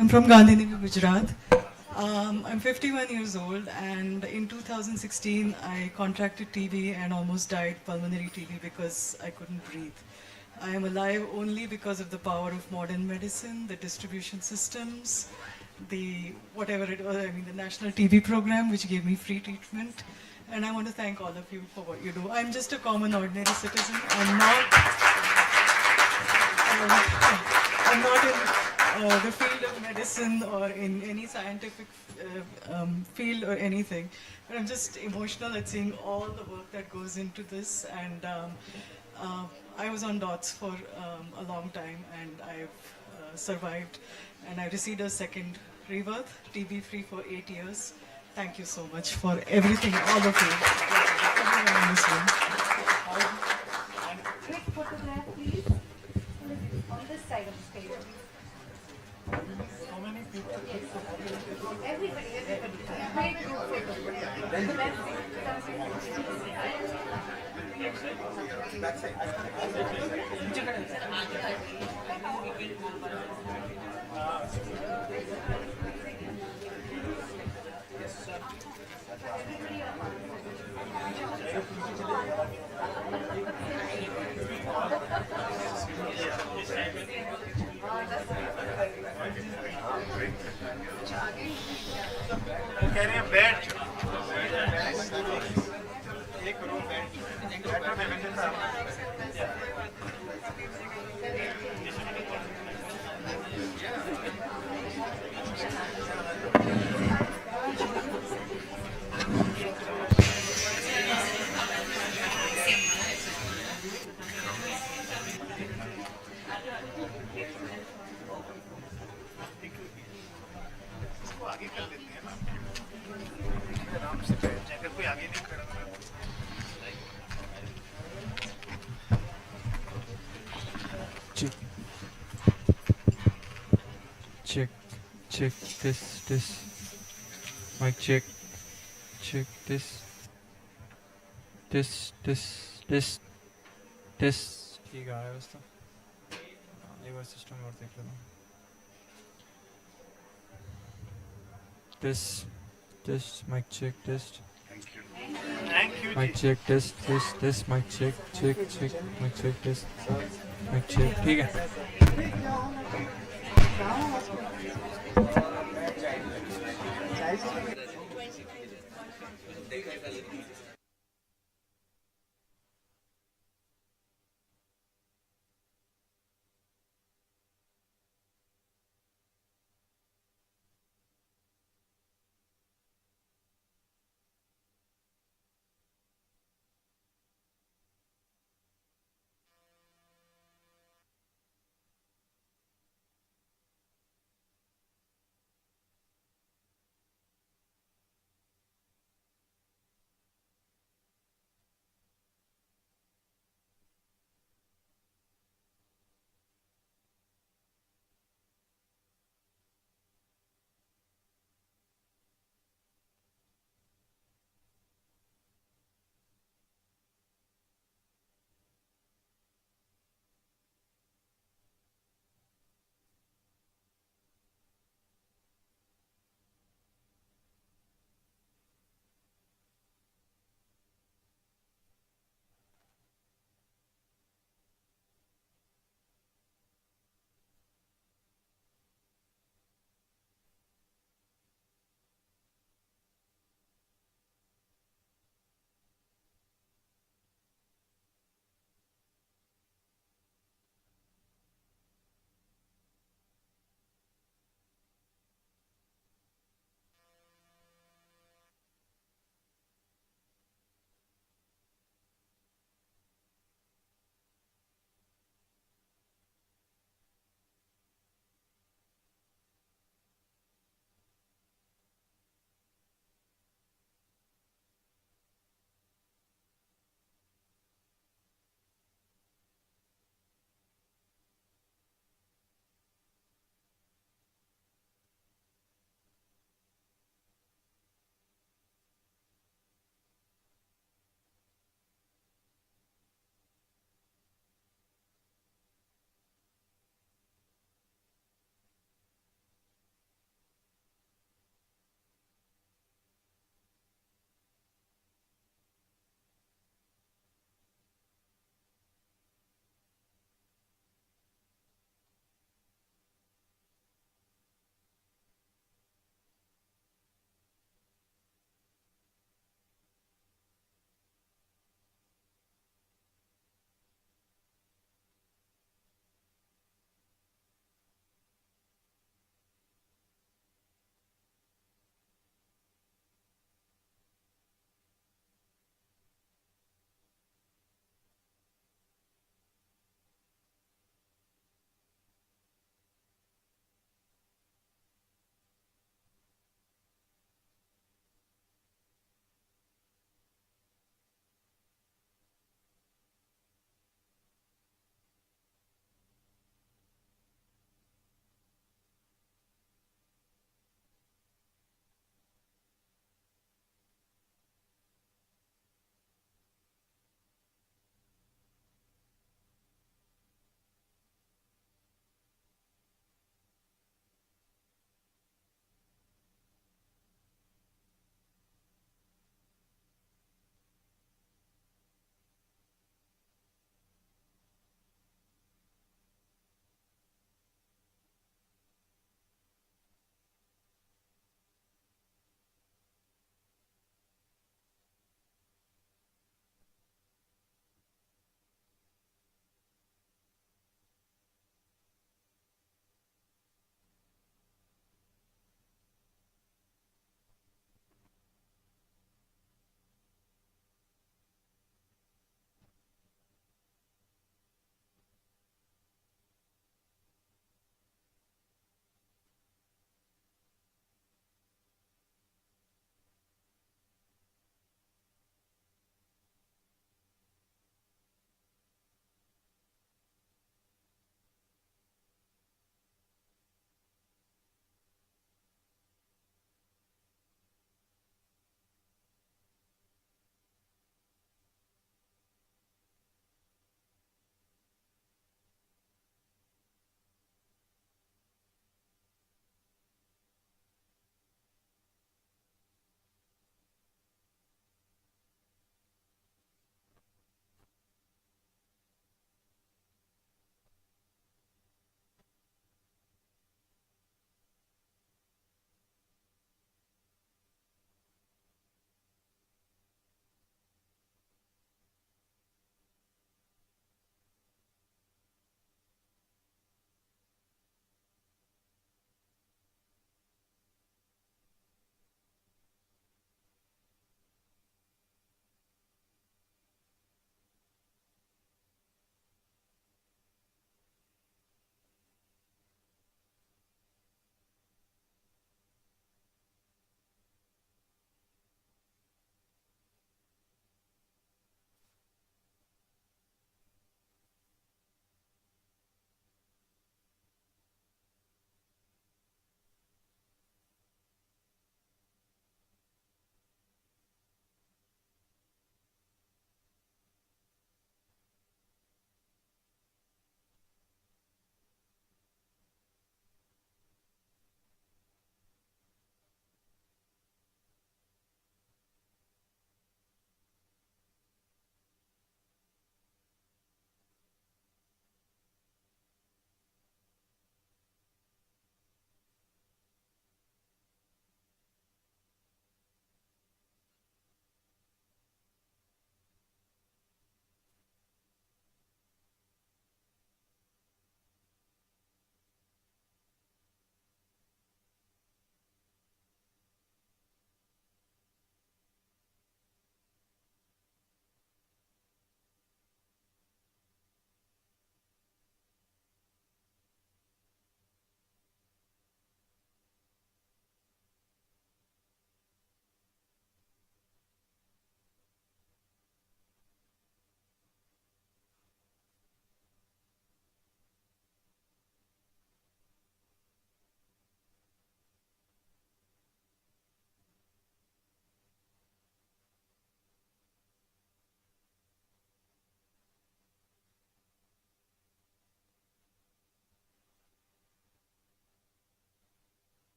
I'm from Gandhinagar, Gujarat. I'm 51 years old, and in 2016 I contracted TB and almost died, pulmonary TB, because I couldn't breathe. I am alive only because of the power of modern medicine, the distribution systems, the whatever it was, the National TB program, which gave me free treatment. And I want to thank all of you for what you do. I'm just a common, ordinary citizen. I'm not in the field of medicine or in any scientific field or anything. But I'm just emotional at seeing all the work that goes into this. And I was on DOTS for a long time, and I've survived. And I received a second rebirth, TB free for 8 years. Thank you so much for everything, all of you, everyone in this room. Quick photograph, please. On this side of the stage. How many people? Everybody. Great group कह रहे हैं बैठ एक रो बैठो देवेंद्र आगे कर लेते हैं ना आराम से बैठ जाए अगर कोई आगे नहीं खड़ा check check this mic check this ठीक आ रहा है बस तो लीवर सिस्टम और देख लेता हूँ this mic check test Thank you. mic check test this mic check mic check test mic check ठीक है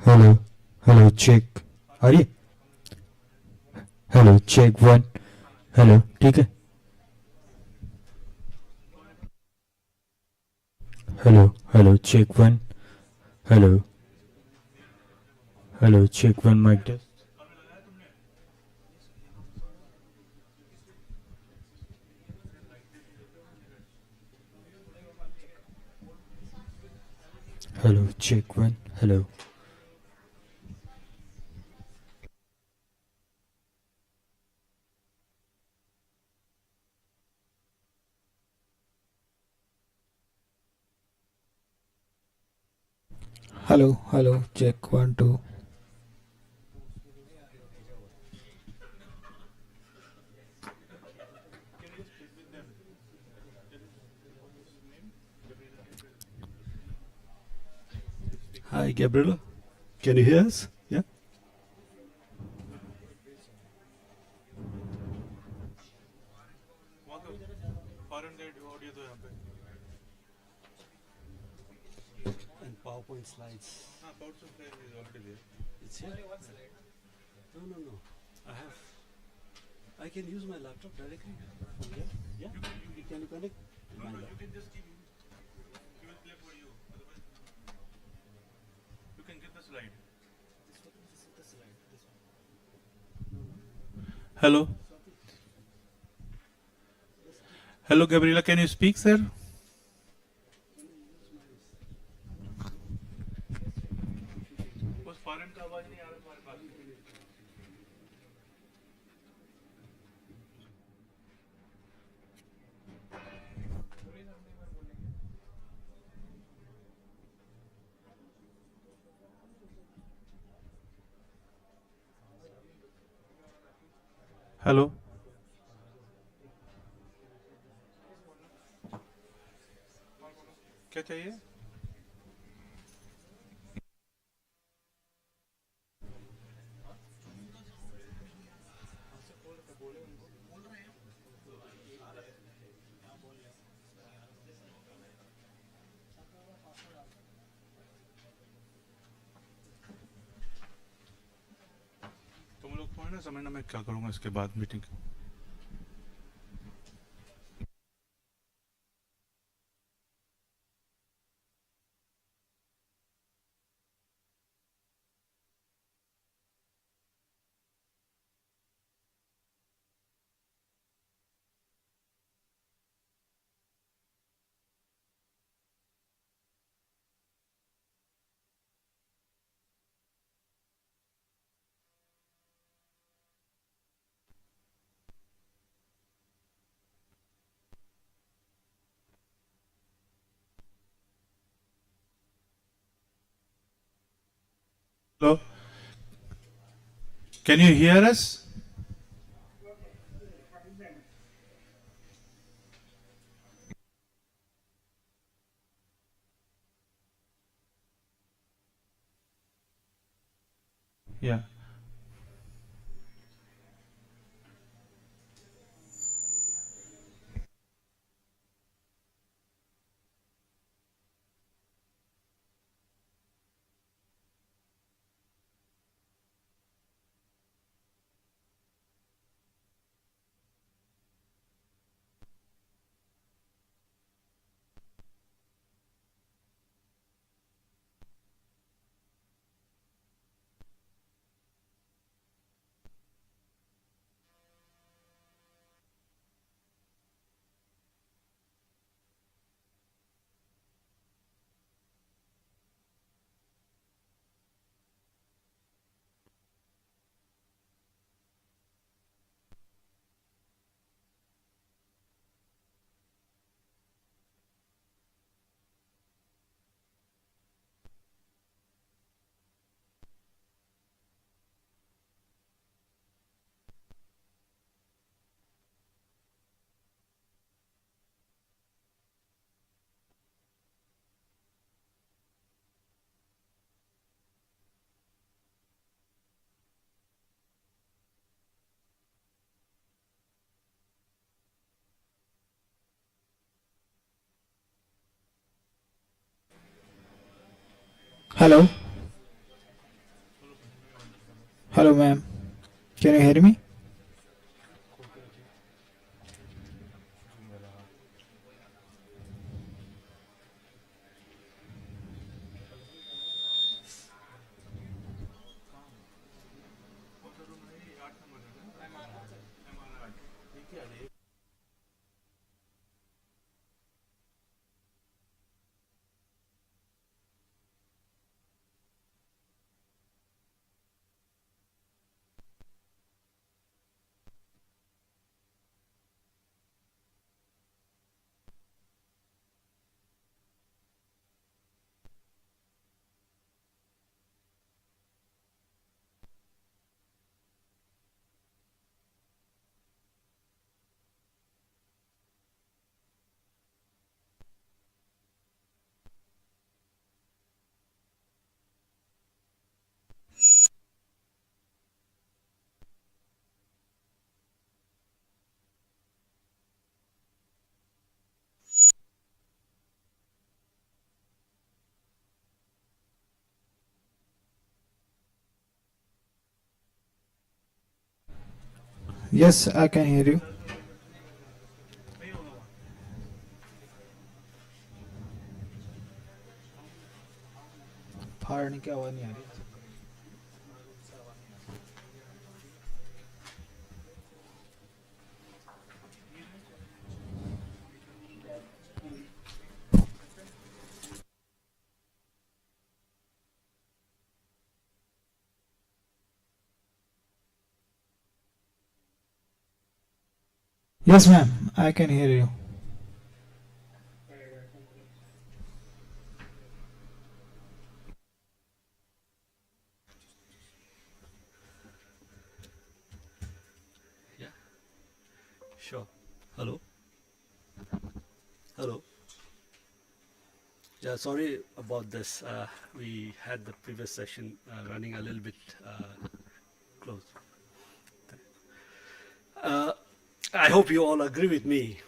हेलो हेलो चेक आ रही है? Hello check one. हेलो ठीक है. Hello hello check one. Hello hello check one mic test. Hello check one. Hello. Hello, check 1 2. Hi, Gabriela. Can you hear us? Yeah. And PowerPoint slides. PowerPoint slide is already there. It's here. Only one slide. No. I can use my laptop directly from here. Yeah. Can you connect? No, you can just keep. He will play for you. Otherwise, you can get the slide. This is the slide. This one. Hello. Hello, Gabriela. Can you speak, sir? Hello क्या चाहिए? तुम लोग को है ना समझना मैं क्या करूँगा इसके बाद meeting. Hello. Can you hear us? Yeah. Hello. Hello, ma'am. Can you hear me? Yes, I can hear you. फाड़ने की आवाज नहीं आ रही. Yes, ma'am. I can hear you. Sure. Hello. Hello. Yeah, sorry about this. We had the previous session running a little bit close. I hope you all agree with me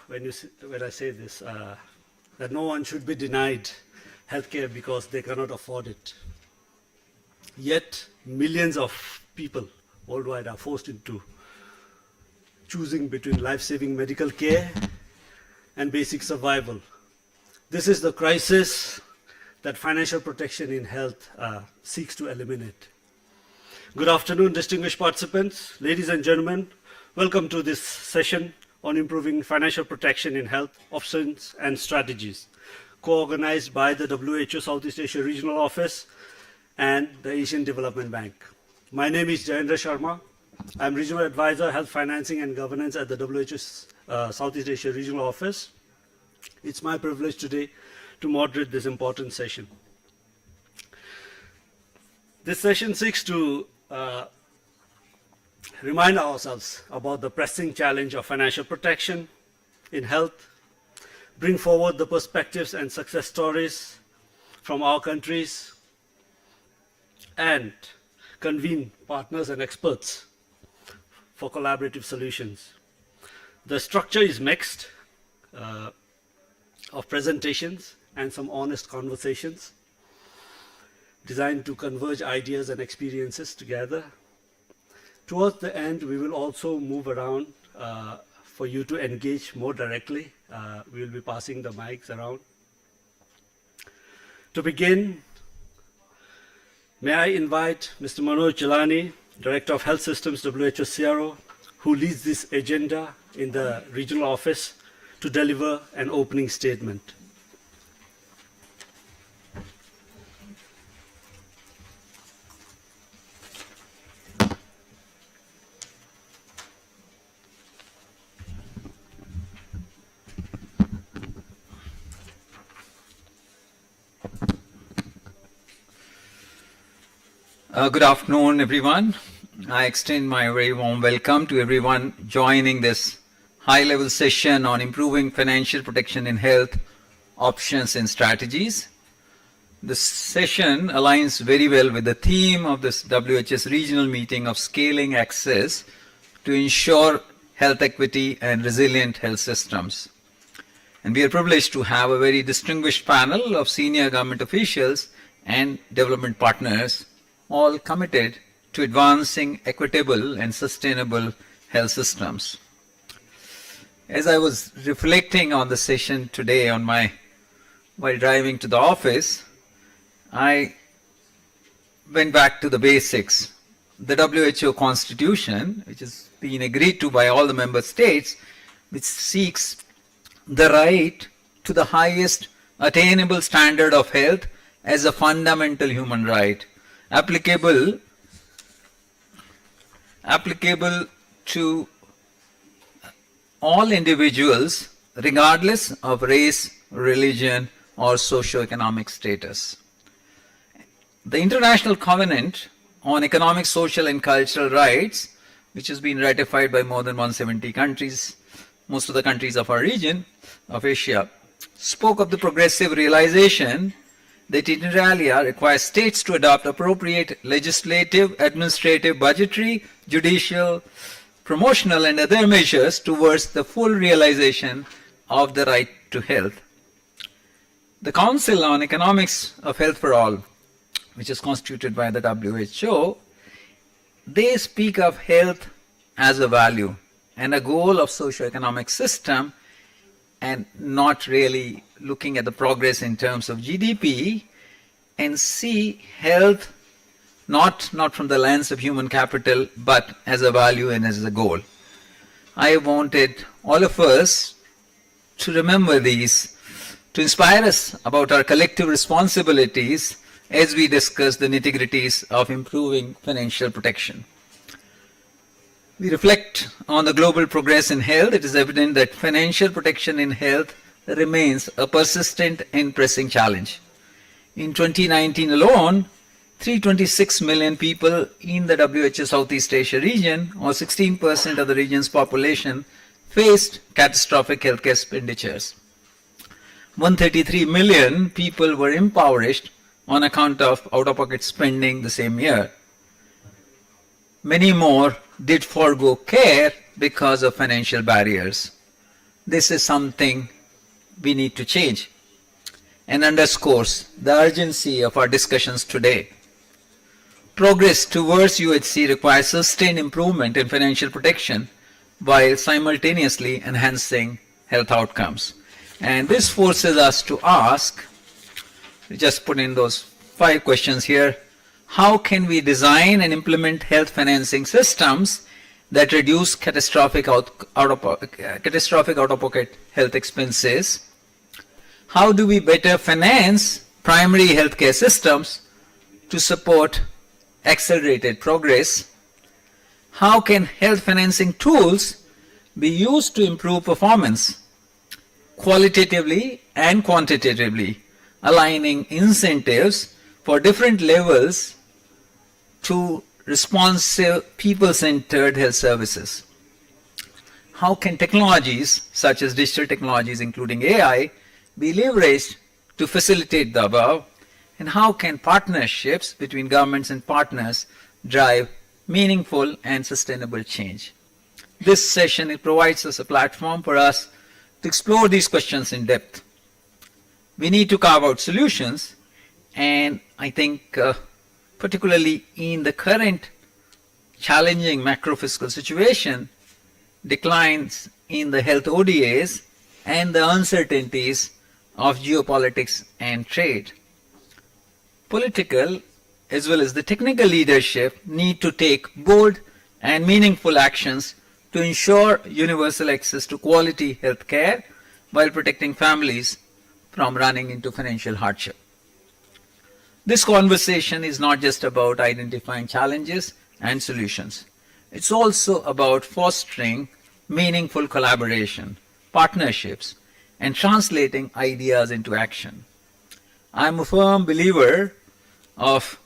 when I say this, that no one should be denied healthcare because they cannot afford it. Yet, millions of people worldwide are forced into choosing between life-saving medical care and basic survival. This is the crisis that financial protection in health seeks to eliminate. Good afternoon, distinguished participants, ladies and gentlemen. Welcome to this session on improving financial protection in health, options and strategies, co-organized by the WHO Southeast Asia Regional Office and the Asian Development Bank. My name is Jayendra Sharma. I'm Regional Advisor, Health Financing and Governance at the WHO Southeast Asia Regional Office. It's my privilege today to moderate this important session. This session seeks to remind ourselves about the pressing challenge of financial protection in health, bring forward the perspectives and success stories from our countries, and convene partners and experts for collaborative solutions. The structure is mixed of presentations and some honest conversations designed to converge ideas and experiences together. Towards the end, we will also move around for you to engage more directly. We will be passing the mics around. To begin, may I invite Mr. Manoj Jalani, Director of Health Systems, WHO CRO, who leads this agenda in the regional office, to deliver an opening statement. Good afternoon, everyone. I extend my very warm welcome to everyone joining this high-level session on improving financial protection in health, options and strategies. This session aligns very well with the theme of this WHS regional meeting of scaling access to ensure health equity and resilient health systems. And we are privileged to have a very distinguished panel of senior government officials and development partners, all committed to advancing equitable and sustainable health systems. As I was reflecting on the session today while driving to the office, I went back to the basics. The WHO Constitution, which has been agreed to by all the member states, which seeks the right to the highest attainable standard of health as a fundamental human right, applicable to all individuals regardless of race, religion, or socio-economic status. The International Covenant on Economic, Social and Cultural Rights, which has been ratified by more than 170 countries, most of the countries of our region of Asia, spoke of the progressive realization that inter alia requires states to adopt appropriate legislative, administrative, budgetary, judicial, promotional and other measures towards the full realization of the right to health. The Council on Economics of Health for All, which is constituted by the WHO, they speak of health as a value and a goal of socio-economic system, and not really looking at the progress in terms of GDP, and see health not from the lens of human capital, but as a value and as a goal. I wanted all of us to remember these, to inspire us about our collective responsibilities as we discuss the nitty-gritties of improving financial protection. We reflect on the global progress in health. It is evident that financial protection in health remains a persistent and pressing challenge. In 2019 alone, 326 million people in the WHO Southeast Asia region, or 16% of the region's population, faced catastrophic healthcare expenditures. 133 million people were impoverished on account of out-of-pocket spending the same year. Many more did forego care because of financial barriers. This is something we need to change and underscores the urgency of our discussions today. Progress towards UHC requires sustained improvement in financial protection while simultaneously enhancing health outcomes. And this forces us to ask, we just put in those 5 questions here, how can we design and implement health financing systems that reduce catastrophic out-of-pocket health expenses? How do we better finance primary healthcare systems to support accelerated progress? How can health financing tools be used to improve performance qualitatively and quantitatively, aligning incentives for different levels to responsive, people-centered health services? How can technologies such as digital technologies, including AI, be leveraged to facilitate the above? And how can partnerships between governments and partners drive meaningful and sustainable change? This session, it provides us a platform for us to explore these questions in depth. We need to carve out solutions, and I think particularly in the current challenging macro-fiscal situation, declines in the health ODAs and the uncertainties of geopolitics and trade. Political as well as the technical leadership need to take bold and meaningful actions to ensure universal access to quality health care while protecting families from running into financial hardship. This conversation is not just about identifying challenges and solutions. It's also about fostering meaningful collaboration, partnerships, and translating ideas into action. I'm a firm believer of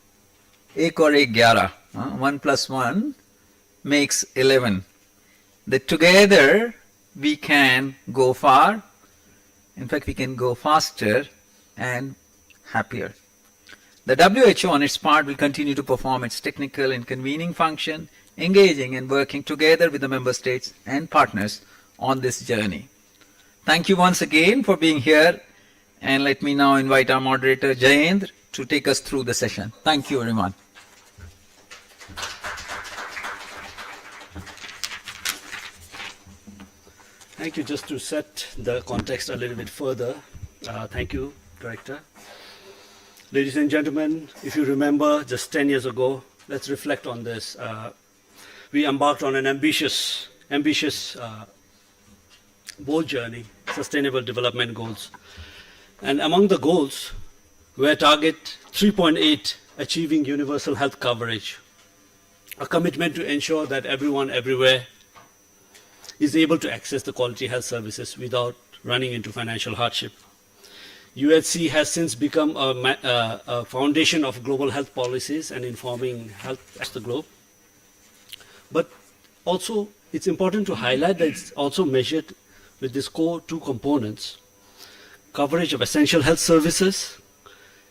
ek aur ek 11, 1 plus 1 makes 11. That together we can go far. In fact, we can go faster and happier. The WHO on its part will continue to perform its technical and convening function, engaging and working together with the member states and partners on this journey. Thank you once again for being here, and let me now invite our moderator Jayendra to take us through the session. Thank you everyone. Thank you. Just to set the context a little bit further, thank you, Director. Ladies and gentlemen, if you remember, just 10 years ago, let's reflect on this. We embarked on an ambitious bold journey, Sustainable Development Goals. And among the goals were target 3.8, achieving universal health coverage, a commitment to ensure that everyone everywhere is able to access the quality health services without running into financial hardship. UHC has since become a foundation of global health policies and informing health across the globe. But also, it's important to highlight that it's also measured with these core two components: coverage of essential health services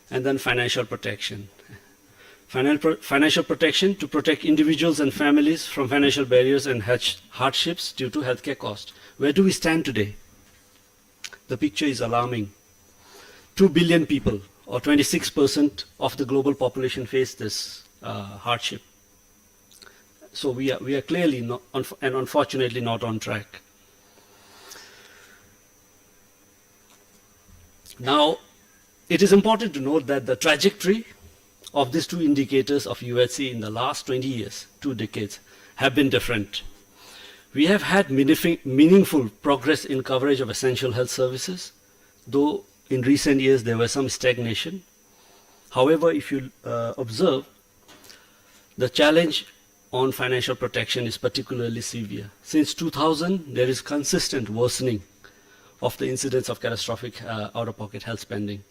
and then financial protection. Financial protection to protect individuals and families from financial barriers and hardships due to healthcare costs. Where do we stand today? The picture is alarming. 2 billion people, or 26% of the global population, face this hardship. So we are clearly not, and unfortunately not on track. Now, it is important to note that the trajectory of these two indicators of UHC in the last 20 years, 2 decades, have been different. We have had meaningful progress in coverage of essential health services, though in recent years there was some stagnation. However, if you observe, the challenge on financial protection is particularly severe. Since 2000, there is consistent worsening of the incidence of catastrophic out-of-pocket health spending.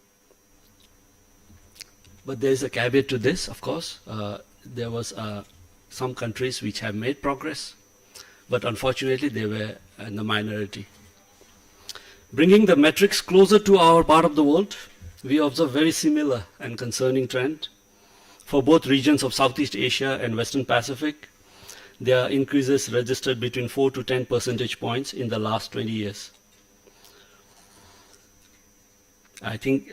But there is a caveat to this, of course. There was some countries which have made progress, but unfortunately they were in the minority. Bringing the metrics closer to our part of the world, we observe very similar and concerning trend. For both regions of Southeast Asia and Western Pacific, there are increases registered between 4 to 10 percentage points in the last 20 years. I think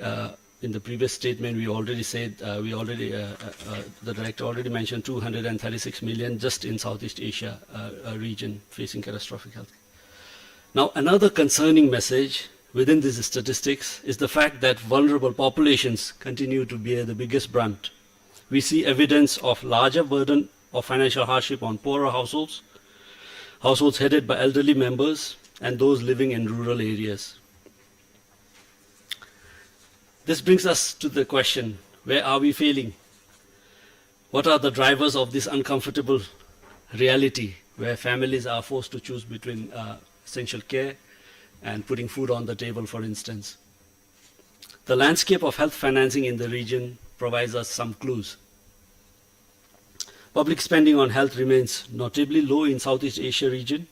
in the previous statement we already said, the director already mentioned 236 million just in Southeast Asia region facing catastrophic health. Now, another concerning message within these statistics is the fact that vulnerable populations continue to bear the biggest brunt. We see evidence of larger burden of financial hardship on poorer households, households headed by elderly members, and those living in rural areas. This brings us to the question, where are we failing? What are the drivers of this uncomfortable reality where families are forced to choose between essential care and putting food on the table, for instance? The landscape of health financing in the region provides us some clues. Public spending on health remains notably low in Southeast Asia region,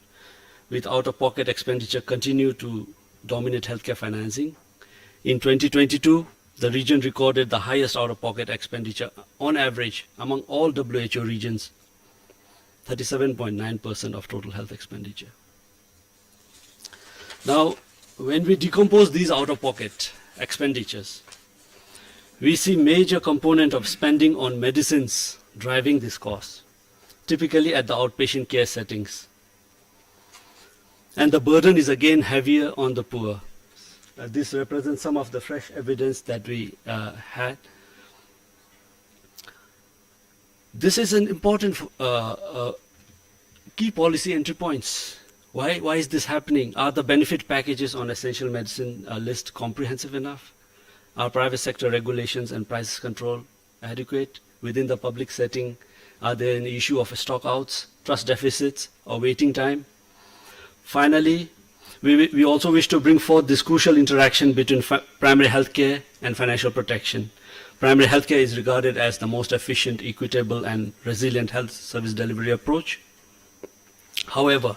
with out-of-pocket expenditure continue to dominate healthcare financing. In 2022, the region recorded the highest out-of-pocket expenditure on average among all WHO regions, 37.9% of total health expenditure. Now, when we decompose these out-of-pocket expenditures, we see major component of spending on medicines driving this cost, typically at the outpatient care settings. And the burden is again heavier on the poor. This represents some of the fresh evidence that we had. This is an important key policy entry points. Why is this happening? Are the benefit packages on essential medicine list comprehensive enough? Are private sector regulations and price control adequate? Within the public setting, are there an issue of stock outs, trust deficits, or waiting time? Finally, we also wish to bring forth this crucial interaction between primary healthcare and financial protection. Primary healthcare is regarded as the most efficient, equitable, and resilient health service delivery approach. However,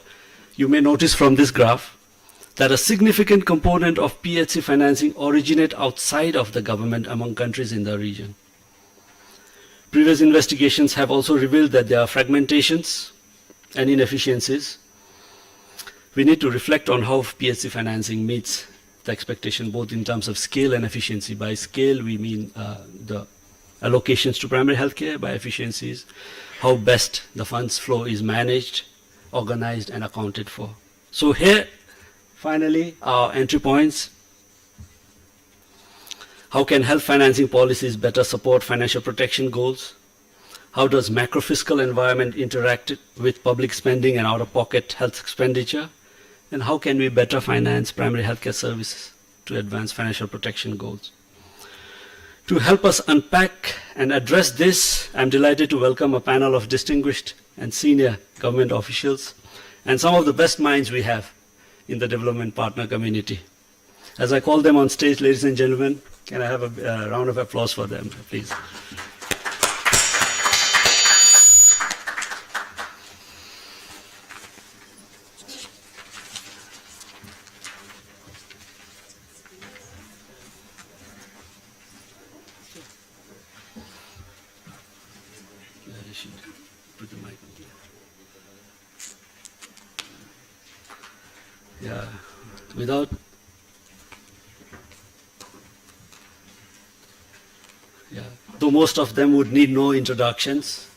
you may notice from this graph that a significant component of PHC financing originate outside of the government among countries in the region. Previous investigations have also revealed that there are fragmentations and inefficiencies. We need to reflect on how PHC financing meets the expectation, both in terms of scale and efficiency. By scale, we mean the allocations to primary healthcare. By efficiencies, how best the funds flow is managed, organized, and accounted for. So here, Finally, our entry points. How can health financing policies better support financial protection goals? How does macro-fiscal environment interact with public spending and out-of-pocket health expenditure? And how can we better finance primary healthcare services to advance financial protection goals? To help us unpack and address this, I'm delighted to welcome a panel of distinguished and senior government officials and some of the best minds we have in the development partner community. As I call them on stage, ladies and gentlemen, can I have a round of applause for them, please? Yeah, without though most of them would need no introductions,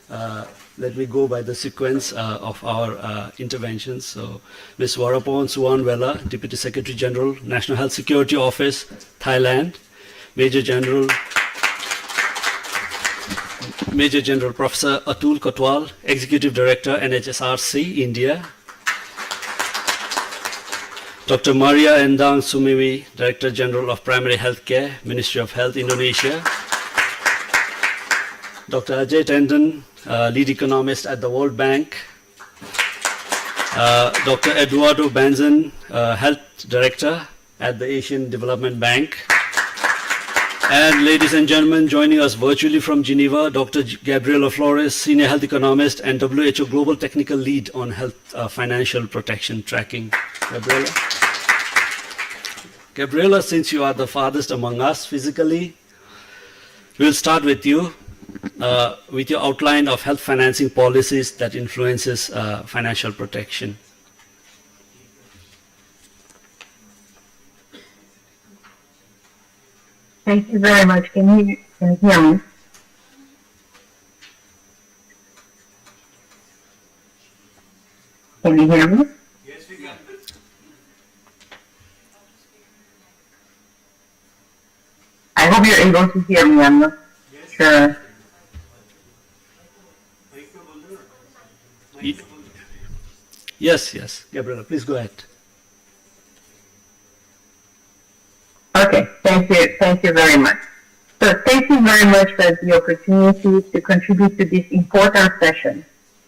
let me go by the sequence of our interventions. So, Ms. Warapon Suwanwela, Deputy Secretary General, National Health Security Office, Thailand, Major General Professor Atul Kotwal, Executive Director, NHSRC, India, Dr. Maria Endang Sumiwi, Director General of Primary Healthcare, Ministry of Health, Indonesia, Dr. Ajay Tendon, Lead Economist at the World Bank, Dr. Eduardo Banzan, Health Director at the Asian Development Bank, and ladies and gentlemen, joining us virtually from Geneva, Dr. Gabriela Flores, Senior Health Economist and WHO Global Technical Lead on Health Financial Protection Tracking. Gabriela, since you are the farthest among us physically, we'll start with you, with your outline of health financing policies that influences financial protection. Thank you very much. Can you hear me? Can you hear me? Yes, we can. I hope you're able to hear me. I'm not sure. Yes, Gabriela, please go ahead. Okay, thank you very much. So thank you very much for the opportunity to contribute to this important session.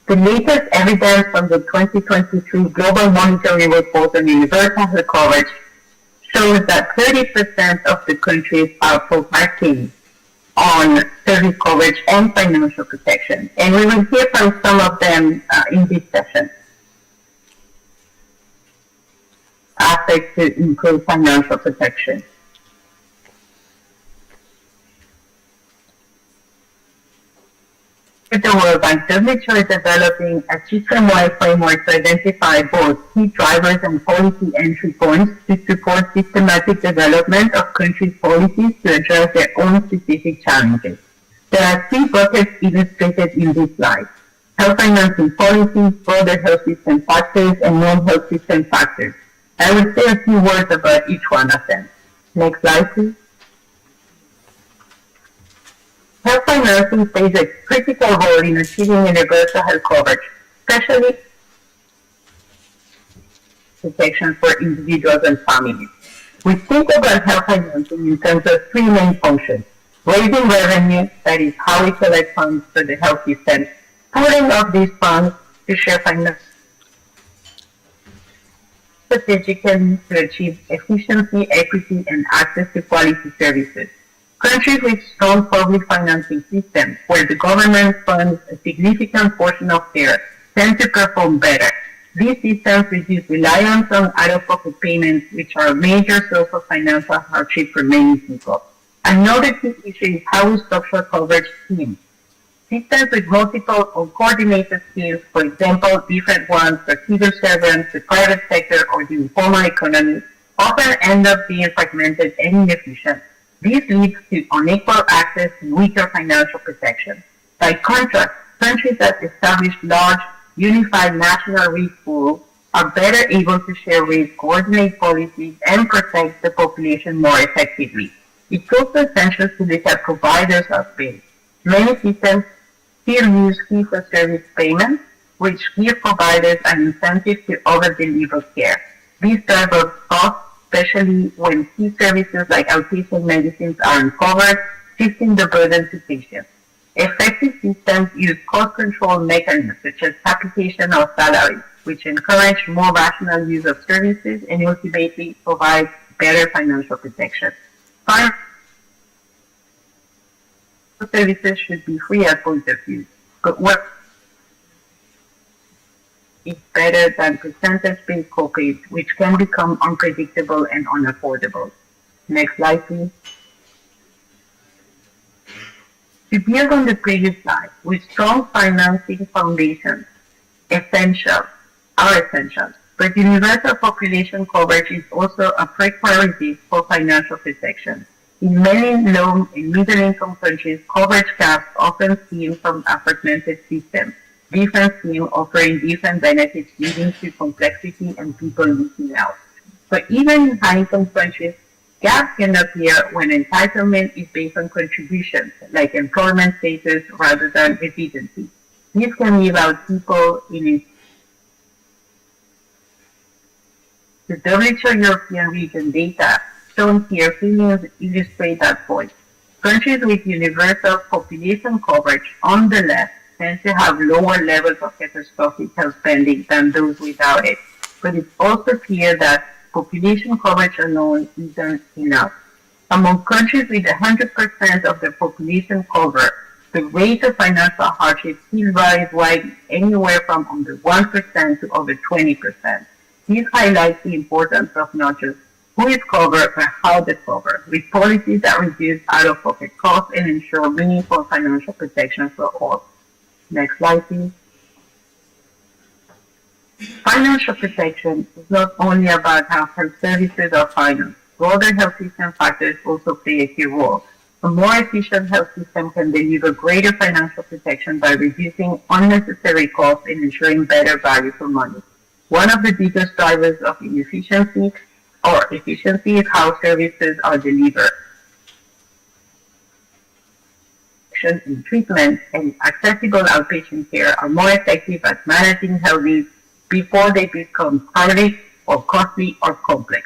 The latest evidence from the 2023 Global Monitoring Report on Universal Health Coverage shows that 30% of the countries are focusing on service coverage and financial protection. And we will hear from some of them in this session. Aspects to improve financial protection. The World Bank WHO is developing a system-wide framework to identify both key drivers and policy entry points to support systematic development of countries' policies to address their own specific challenges. There are three buckets illustrated in this slide: health financing policies, broader health system factors, and non-health system factors. I will say a few words about each one of them. Next slide, please. Health financing plays a critical role in achieving universal health coverage, especially protection for individuals and families. We think about health financing in terms of three main functions: raising revenue, that is how we collect funds for the health system, pooling of these funds to share finance strategically to achieve efficiency, equity, and access to quality services. Countries with strong public financing systems, where the government funds a significant portion of care, tend to perform better. These systems reduce reliance on out-of-pocket payments, which are a major source of financial hardship for many people. Another key issue is how we structure coverage schemes. Systems with multiple or coordinated schemes, for example, different ones for civil servants, the private sector, or the informal economy, often end up being fragmented and inefficient. This leads to unequal access and weaker financial protection. By contrast, countries that establish large, unified national risk pools are better able to share risk, coordinate policies, and protect the population more effectively. It's also essential to look at providers of pay. Many systems still use fee-for-service payments, which give providers an incentive to over-deliver care. This drives up costs, especially when key services like outpatient medicines are uncovered, shifting the burden to patients. Effective systems use cost control mechanisms such as capitation of salaries, which encourage more rational use of services and ultimately provide better financial protection. Finally, services should be free at point of use, but what is better than percentage-based copays, which can become unpredictable and unaffordable. Next slide, please. To build on the previous slide, with strong financing foundations, are essential, but universal population coverage is also a prerequisite for financial protection. In many low and middle-income countries, coverage gaps often stem from a fragmented system, different schemes offering different benefits leading to complexity and people missing out. But even in high-income countries, gaps can appear when entitlement is based on contributions, like employment status rather than residency. This can leave out people in the WHO European region data shown here clearly illustrate that point. Countries with universal population coverage on the left tend to have lower levels of catastrophic health spending than those without it. But it's also clear that population coverage alone isn't enough. Among countries with 100% of their population covered, the rate of financial hardship still varies widely, anywhere from under 1% to over 20%. This highlights the importance of not just who is covered, but how they're covered, with policies that reduce out-of-pocket costs and ensure meaningful financial protection for all. Next slide, please. Financial protection is not only about how health services are financed. Broader health system factors also play a key role. A more efficient health system can deliver greater financial protection by reducing unnecessary costs and ensuring better value for money. One of the biggest drivers of inefficiency or efficiency is how services are delivered. In treatment and accessible outpatient care are more effective at managing health needs before they become chronic or costly or complex.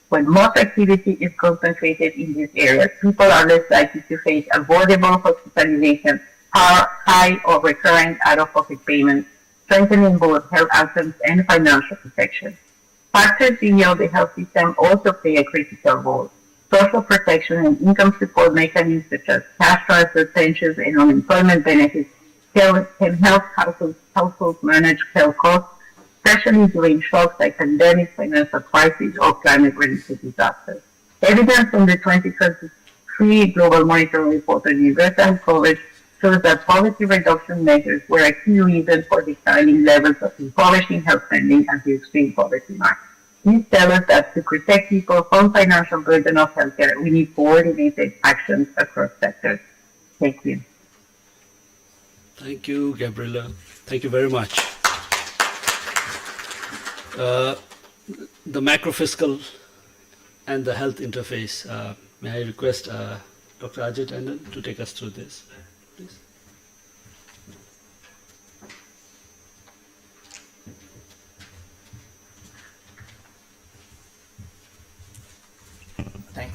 When most activity is concentrated in these areas, people are less likely to face avoidable hospitalization, high or recurrent out-of-pocket payments, strengthening both health outcomes and financial protection. Factors beyond the health system also play a critical role. Social protection and income support mechanisms such as cash transfer, pensions, and unemployment benefits can help households manage health costs, especially during shocks like pandemic, financial crises, or climate-related disasters. Evidence from the 2023 Global Monitoring Report on Universal Coverage shows that poverty reduction measures were a key reason for declining levels of impoverishing health spending at the extreme poverty mark. These tell us that to protect people from financial burden of healthcare, we need coordinated actions across sectors. Thank you. Thank you, Gabriela. Thank you very much. The macrofiscal and the health interface. May I request Dr. Ajay Tandon to take us through this, please?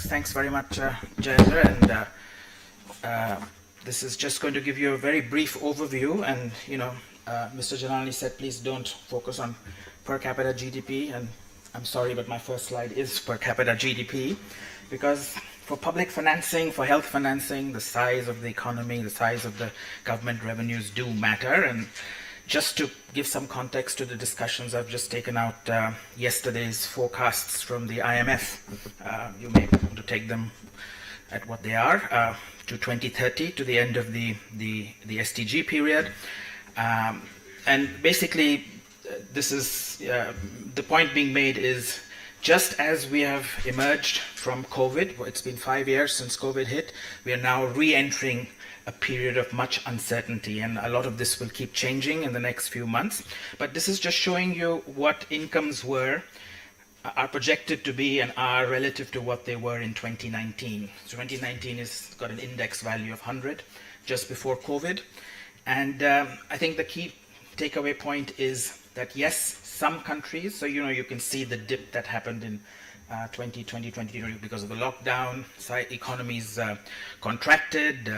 Thanks very much, Jayendra, and this is just going to give you a very brief overview. And Mr. Janani said, please don't focus on per capita GDP, and I'm sorry, but my first slide is per capita GDP, because for public financing, for health financing, the size of the economy, the size of the government revenues do matter. And just to give some context to the discussions, I've just taken out yesterday's forecasts from the IMF. You may want to take them at what they are, to 2030, to the end of the SDG period. And basically, this is the point being made is just as we have emerged from COVID, it's been 5 years since COVID hit, we are now re-entering a period of much uncertainty, and a lot of this will keep changing in the next few months. But this is just showing you what incomes are projected to be and are relative to what they were in 2019. So 2019 has got an index value of 100 just before COVID. And I think the key takeaway point is that yes, some countries, so you can see the dip that happened in 2020 because of the lockdown, economies contracted.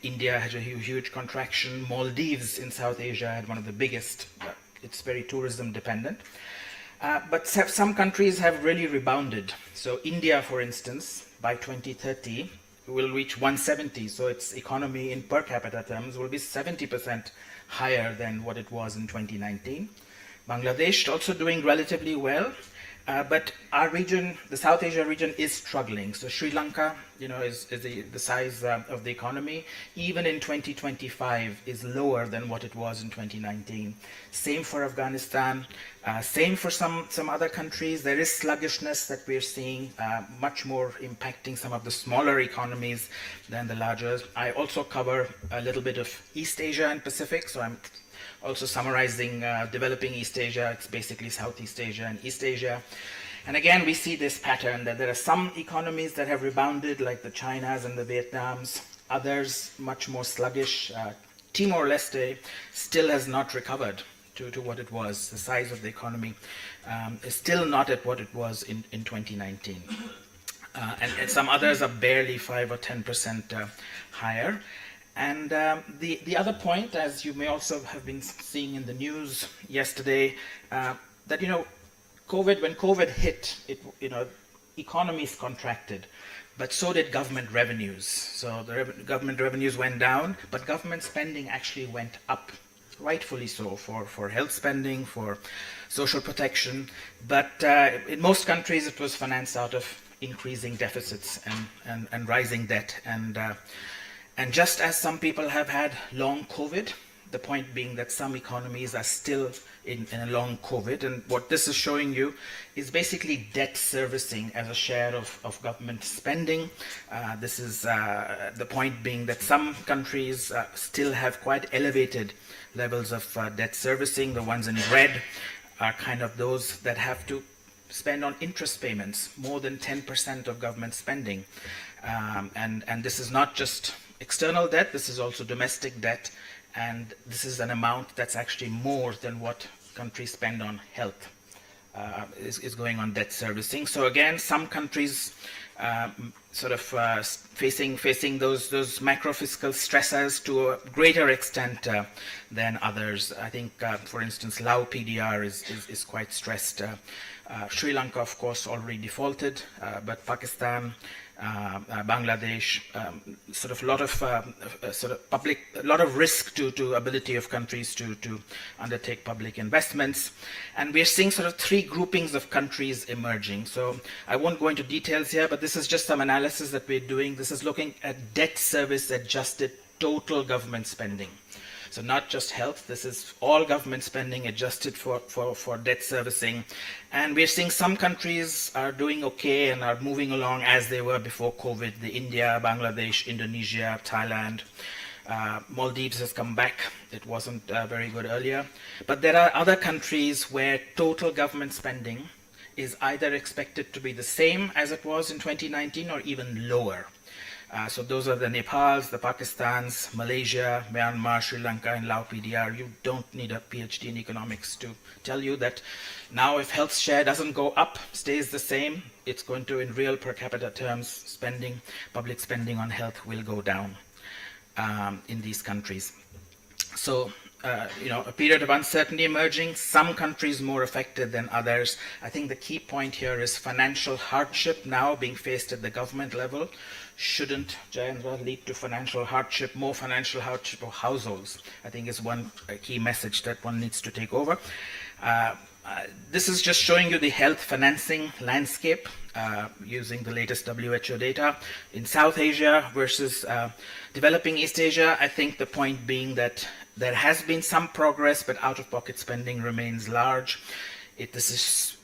India had a huge contraction. Maldives in South Asia had one of the biggest. It's very tourism dependent. But some countries have really rebounded. So India, for instance, by 2030 will reach 170. So its economy in per capita terms will be 70% higher than what it was in 2019. Bangladesh also doing relatively well. But our region, the South Asia region, is struggling. So Sri Lanka, is the size of the economy, even in 2025, is lower than what it was in 2019. Same for Afghanistan. Same for some other countries. There is sluggishness that we're seeing, much more impacting some of the smaller economies than the larger. I also cover a little bit of East Asia and Pacific, so I'm also summarizing developing East Asia. It's basically Southeast Asia and East Asia. And again, we see this pattern that there are some economies that have rebounded, like the Chinas and the Vietnams, others much more sluggish. Timor-Leste still has not recovered to what it was. The size of the economy is still not at what it was in 2019. And some others are barely 5 or 10% higher. And the other point, as you may also have been seeing in the news yesterday, that when COVID hit, economies contracted, but so did government revenues. So the government revenues went down, but government spending actually went up, rightfully so, for health spending, for social protection. But in most countries, it was financed out of increasing deficits and rising debt. And just as some people have had long COVID, the point being that some economies are still in a long COVID. And what this is showing you is basically debt servicing as a share of government spending. This is the point being that some countries still have quite elevated levels of debt servicing. The ones in red are kind of those that have to spend on interest payments, more than 10% of government spending. And this is not just external debt, this is also domestic debt, and this is an amount that's actually more than what countries spend on health, is going on debt servicing. So again, some countries facing those macro fiscal stressors to a greater extent than others. I think, for instance, Lao PDR is quite stressed. Sri Lanka, of course, already defaulted, but Pakistan, Bangladesh, a lot of risk to ability of countries to undertake public investments. And we're seeing sort of three groupings of countries emerging. So I won't go into details here, but this is just some analysis that we're doing. This is looking at debt service adjusted total government spending. So not just health, this is all government spending adjusted for debt servicing. And we're seeing some countries are doing okay and are moving along as they were before COVID. The India, Bangladesh, Indonesia, Thailand. Maldives has come back. It wasn't very good earlier. But there are other countries where total government spending is either expected to be the same as it was in 2019 or even lower. So those are the Nepals, the Pakistans, Malaysia, Myanmar, Sri Lanka, and Lao PDR. You don't need a PhD in economics to tell you that now if health share doesn't go up, stays the same, it's going to, in real per capita terms, public spending on health will go down in these countries. So, a period of uncertainty emerging, some countries more affected than others. I think the key point here is financial hardship now being faced at the government level shouldn't, Jayendra, lead to more financial hardship of households. I think is one key message that one needs to take over. This is just showing you the health financing landscape using the latest WHO data. In South Asia versus developing East Asia, I think the point being that there has been some progress, but out-of-pocket spending remains large. This is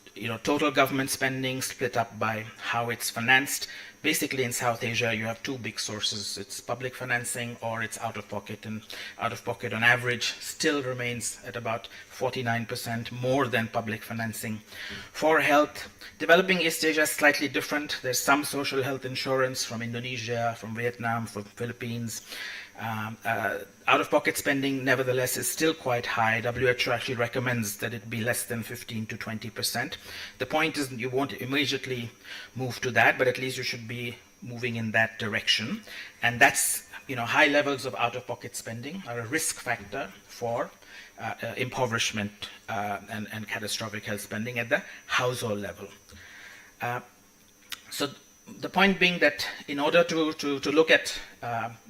total government spending split up by how it's financed. Basically, in South Asia, you have two big sources. It's public financing or it's out of pocket. And out of pocket, on average, still remains at about 49% more than public financing. For health, developing East Asia is slightly different. There's some social health insurance from Indonesia, from Vietnam, from Philippines. Out-of-pocket spending, nevertheless, is still quite high. WHO actually recommends that it be less than 15 to 20%. The point is you won't immediately move to that, but at least you should be moving in that direction. And that's, high levels of out-of-pocket spending are a risk factor for impoverishment and catastrophic health spending at the household level. So the point being that in order to look at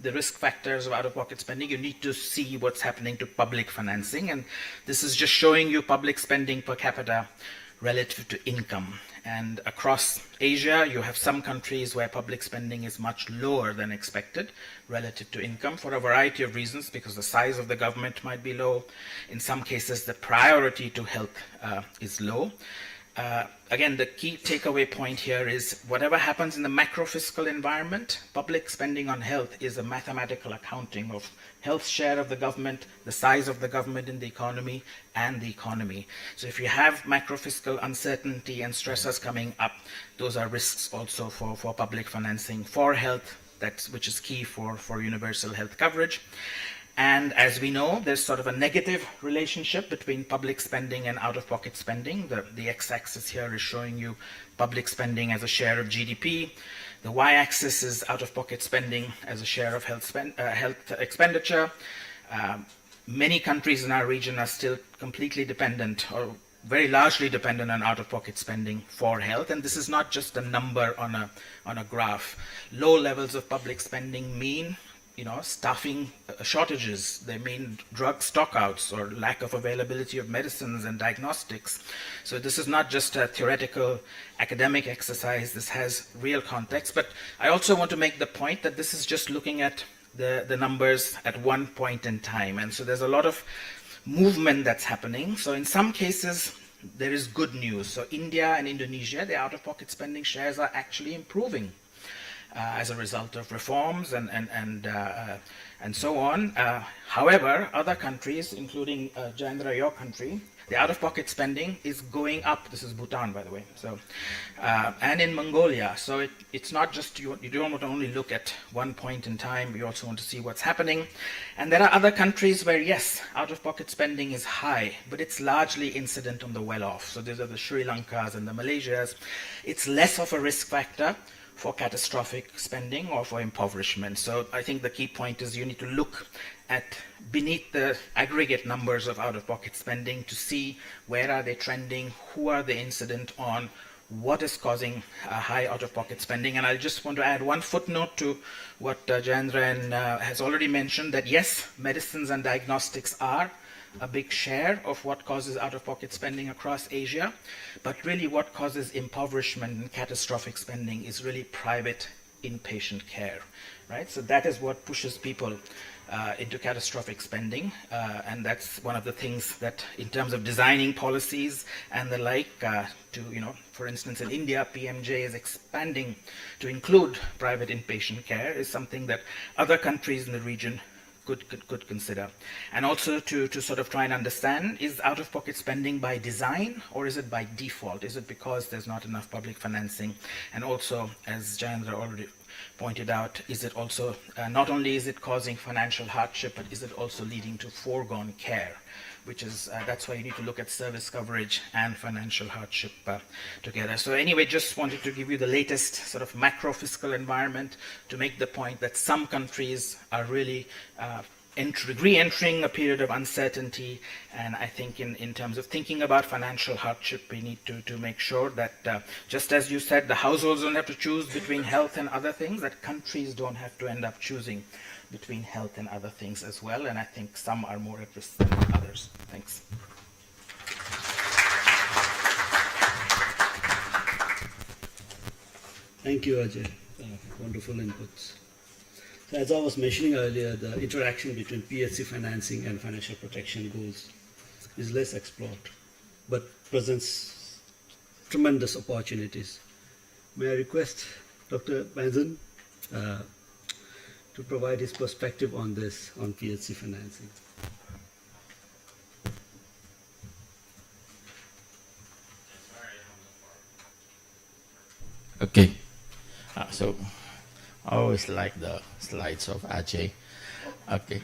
the risk factors of out-of-pocket spending, you need to see what's happening to public financing. And this is just showing you public spending per capita relative to income. And across Asia, you have some countries where public spending is much lower than expected relative to income for a variety of reasons, because the size of the government might be low. In some cases, the priority to health is low. Again, the key takeaway point here is whatever happens in the macro fiscal environment, public spending on health is a mathematical accounting of health share of the government, the size of the government in the economy, and the economy. So if you have macro fiscal uncertainty and stressors coming up, those are risks also for public financing for health, which is key for universal health coverage. And as we know, there's sort of a negative relationship between public spending and out-of-pocket spending. The x-axis here is showing you public spending as a share of GDP. The y-axis is out-of-pocket spending as a share of health expenditure. Many countries in our region are still completely dependent or very largely dependent on out-of-pocket spending for health. And this is not just a number on a graph. Low levels of public spending mean staffing shortages. They mean drug stockouts or lack of availability of medicines and diagnostics. So this is not just a theoretical academic exercise. This has real context. But I also want to make the point that this is just looking at the numbers at one point in time. And so there's a lot of movement that's happening. So in some cases, there is good news. So India and Indonesia, their out-of-pocket spending shares are actually improving as a result of reforms and so on. However, other countries, including Jayendra, your country, the out-of-pocket spending is going up. This is Bhutan, by the way. So, and in Mongolia. So it's not just you don't want to only look at one point in time. You also want to see what's happening. And there are other countries where, yes, out-of-pocket spending is high, but it's largely incident on the well-off. So these are the Sri Lankas and the Malaysias. It's less of a risk factor for catastrophic spending or for impoverishment. So I think the key point is you need to look at beneath the aggregate numbers of out-of-pocket spending to see where are they trending, who are they incident on, what is causing high out-of-pocket spending. And I just want to add one footnote to what Jayendra has already mentioned, that yes, medicines and diagnostics are a big share of what causes out-of-pocket spending across Asia, but really what causes impoverishment and catastrophic spending is really private inpatient care, right? So that is what pushes people into catastrophic spending, and that's one of the things that in terms of designing policies and the like, for instance, in India, PMJ is expanding to include private inpatient care is something that other countries in the region could consider. And also to sort of try and understand, is out-of-pocket spending by design or is it by default? Is it because there's not enough public financing? And also, as Jayendra already pointed out, is it also, not only is it causing financial hardship, but is it also leading to foregone care? Which is, that's why you need to look at service coverage and financial hardship together. So anyway, just wanted to give you the latest sort of macro fiscal environment to make the point that some countries are really re-entering a period of uncertainty. And I think in terms of thinking about financial hardship, we need to make sure that, just as you said, the households don't have to choose between health and other things, that countries don't have to end up choosing between health and other things as well, and I think some are more at risk than others. Thanks. Thank you, Ajay. Wonderful inputs. So as I was mentioning earlier, the interaction between PHC financing and financial protection goals is less explored, but presents tremendous opportunities. May I request Dr. Benson to provide his perspective on this, on PHC financing. Okay, so I always like the slides of Ajay. Okay,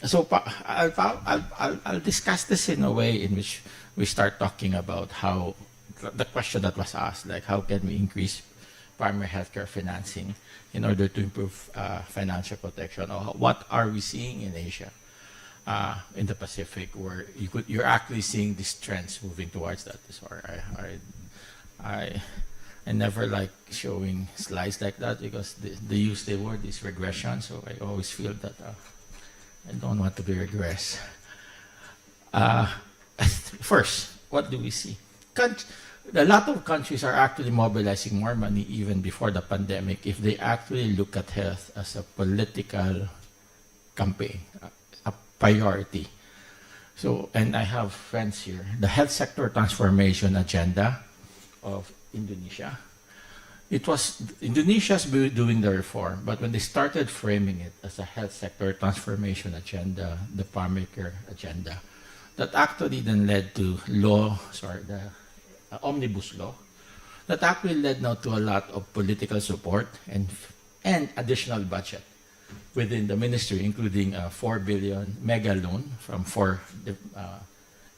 so I'll discuss this in a way in which we start talking about how the question that was asked, like how can we increase primary healthcare financing in order to improve financial protection, or what are we seeing in Asia, in the Pacific, where you're actually seeing these trends moving towards that. So I never like showing slides like that because the use the word is regression. So I always feel that I don't want to be regress. First, what do we see? A lot of countries are actually mobilizing more money even before the pandemic if they actually look at health as a political campaign, a priority. So, and I have friends here. The health sector transformation agenda of Indonesia. It was Indonesia's doing the reform, but when they started framing it as a health sector transformation agenda, the primary care agenda, that actually then led to the omnibus law, that actually led now to a lot of political support and additional budget within the ministry, including a 4 billion mega loan from 4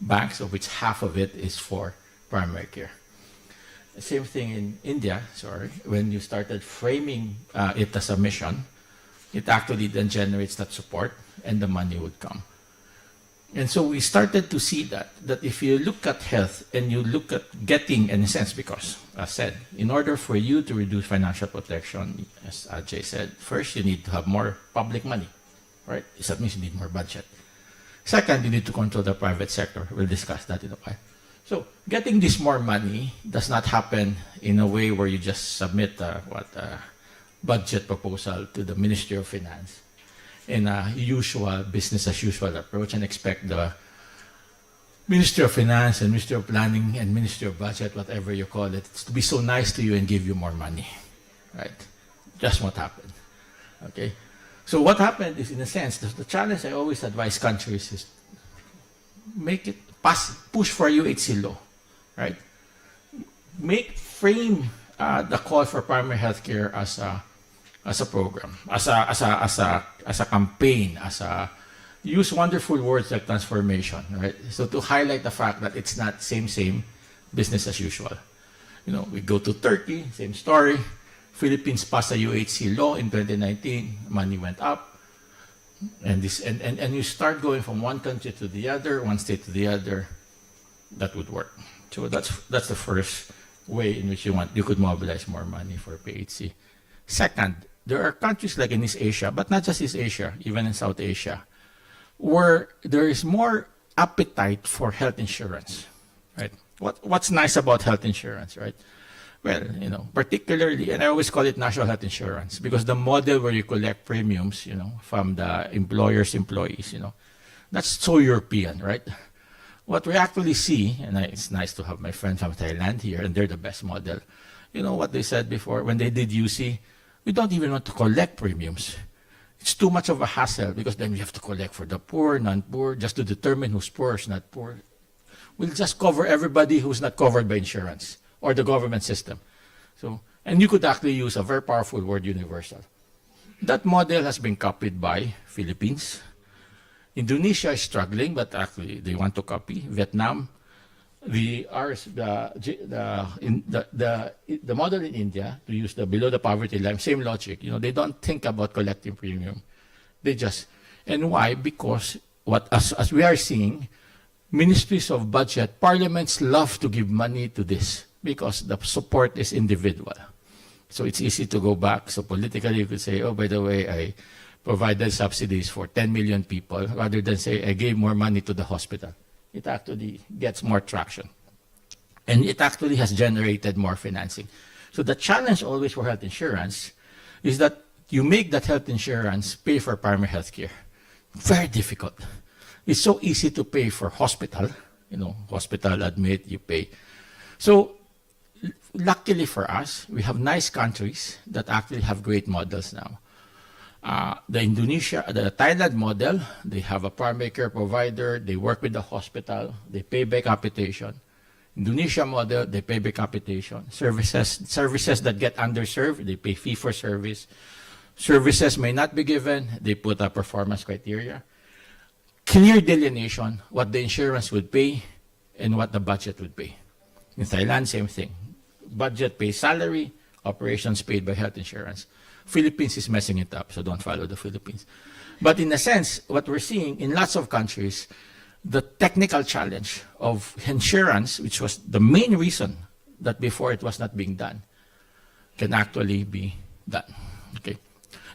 banks, of which half of it is for primary care. Same thing in India, when you started framing it as a mission, it actually then generates that support and the money would come. And so we started to see that if you look at health and you look at getting, in a sense, because, as said, in order for you to reduce financial protection, as Ajay said, first you need to have more public money, right? That means you need more budget. Second, you need to control the private sector. We'll discuss that in a while. So getting this more money does not happen in a way where you just submit a budget proposal to the Ministry of Finance in a usual business as usual approach and expect the Ministry of Finance and Ministry of Planning and Ministry of Budget, whatever you call it, to be so nice to you and give you more money, right? Just what happened, okay? So what happened is, in a sense, the challenge I always advise countries is push for UHC law, right? Frame the call for primary healthcare as a program, as a campaign, use wonderful words like transformation, right? So to highlight the fact that it's not same business as usual. You know, we go to Turkey, same story. Philippines passed a UHC law in 2019, money went up. And you start going from one country to the other, one state to the other, that would work. So that's the first way in which you could mobilize more money for PHC. Second, there are countries like in East Asia, but not just East Asia, even in South Asia, where there is more appetite for health insurance, right? What's nice about health insurance, right? Well, you know, particularly, and I always call it national health insurance, because the model where you collect premiums, you know, from the employer's employees, you know, that's so European, right? What we actually see, and it's nice to have my friends from Thailand here, and they're the best model. You know what they said before, when they did UC, we don't even want to collect premiums. It's too much of a hassle, because then we have to collect for the poor, non-poor, just to determine who's poor, who's not poor. We'll just cover everybody who's not covered by insurance or the government system. So, and you could actually use a very powerful word, universal. That model has been copied by Philippines. Indonesia is struggling, but actually they want to copy. Vietnam, the model in India, to use the below the poverty line, same logic. You know, they don't think about collecting premium. They just, and why? Because as we are seeing, ministries of budget, parliaments love to give money to this because the support is individual. So it's easy to go back. So politically, you could say, oh, by the way, I provided subsidies for 10 million people, rather than say, I gave more money to the hospital. It actually gets more traction. And it actually has generated more financing. So the challenge always for health insurance is that you make that health insurance pay for primary health care. Very difficult. It's so easy to pay for hospital, you know, hospital admit, you pay. So luckily for us, we have nice countries that actually have great models now. The Thailand model, they have a primary care provider, they work with the hospital, they pay by capitation. Indonesia model, they pay by capitation. Services that get underserved, they pay fee for service. Services may not be given, they put a performance criteria. Clear delineation, what the insurance would pay and what the budget would pay. In Thailand, same thing. Budget pays salary, operations paid by health insurance. Philippines is messing it up, so don't follow the Philippines. But in a sense, what we're seeing in lots of countries, the technical challenge of insurance, which was the main reason that before it was not being done, can actually be done. Okay.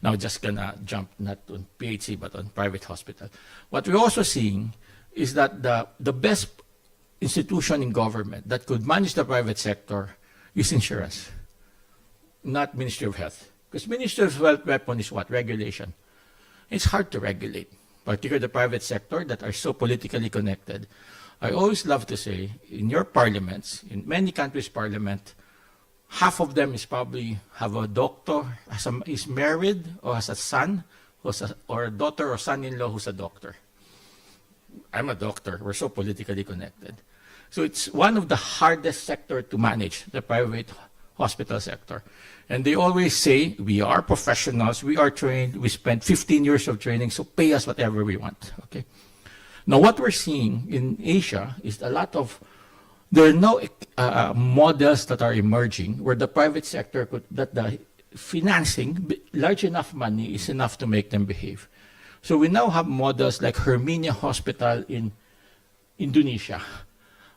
Now just gonna jump not on PHC but on private hospital. What we're also seeing is that the best institution in government that could manage the private sector is insurance, not Ministry of Health. Because Ministry of Health weapon is what? Regulation. It's hard to regulate, particularly the private sector that are so politically connected. I always love to say, in your parliaments, in many countries' parliament, half of them is probably have a doctor, is married, or has a son, or a daughter or son-in-law who's a doctor. I'm a doctor. We're so politically connected. So it's one of the hardest sector to manage, the private hospital sector. And they always say, we are professionals, we are trained, we spent 15 years of training, so pay us whatever we want. Okay. Now what we're seeing in Asia is a lot of, there are no models that are emerging where the private sector could, that the financing, large enough money is enough to make them behave. So we now have models like Herminia Hospital in Indonesia,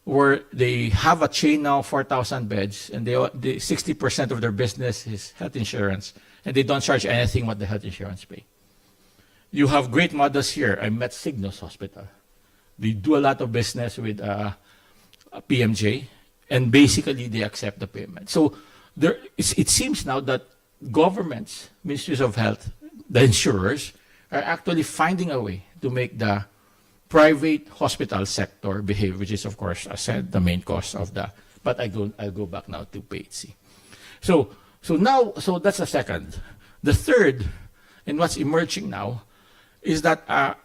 where they have a chain now, 4,000 beds, and they 60% of their business is health insurance, and they don't charge anything what the health insurance pay. You have great models here. I met Signos Hospital. They do a lot of business with PMJ, and basically they accept the payment. So it seems now that governments, ministries of health, the insurers, are actually finding a way to make the private hospital sector behave, which is, of course, as I said, the main cause of the, but I'll go back now to PHC. So that's the second. The third, and what's emerging now, is that,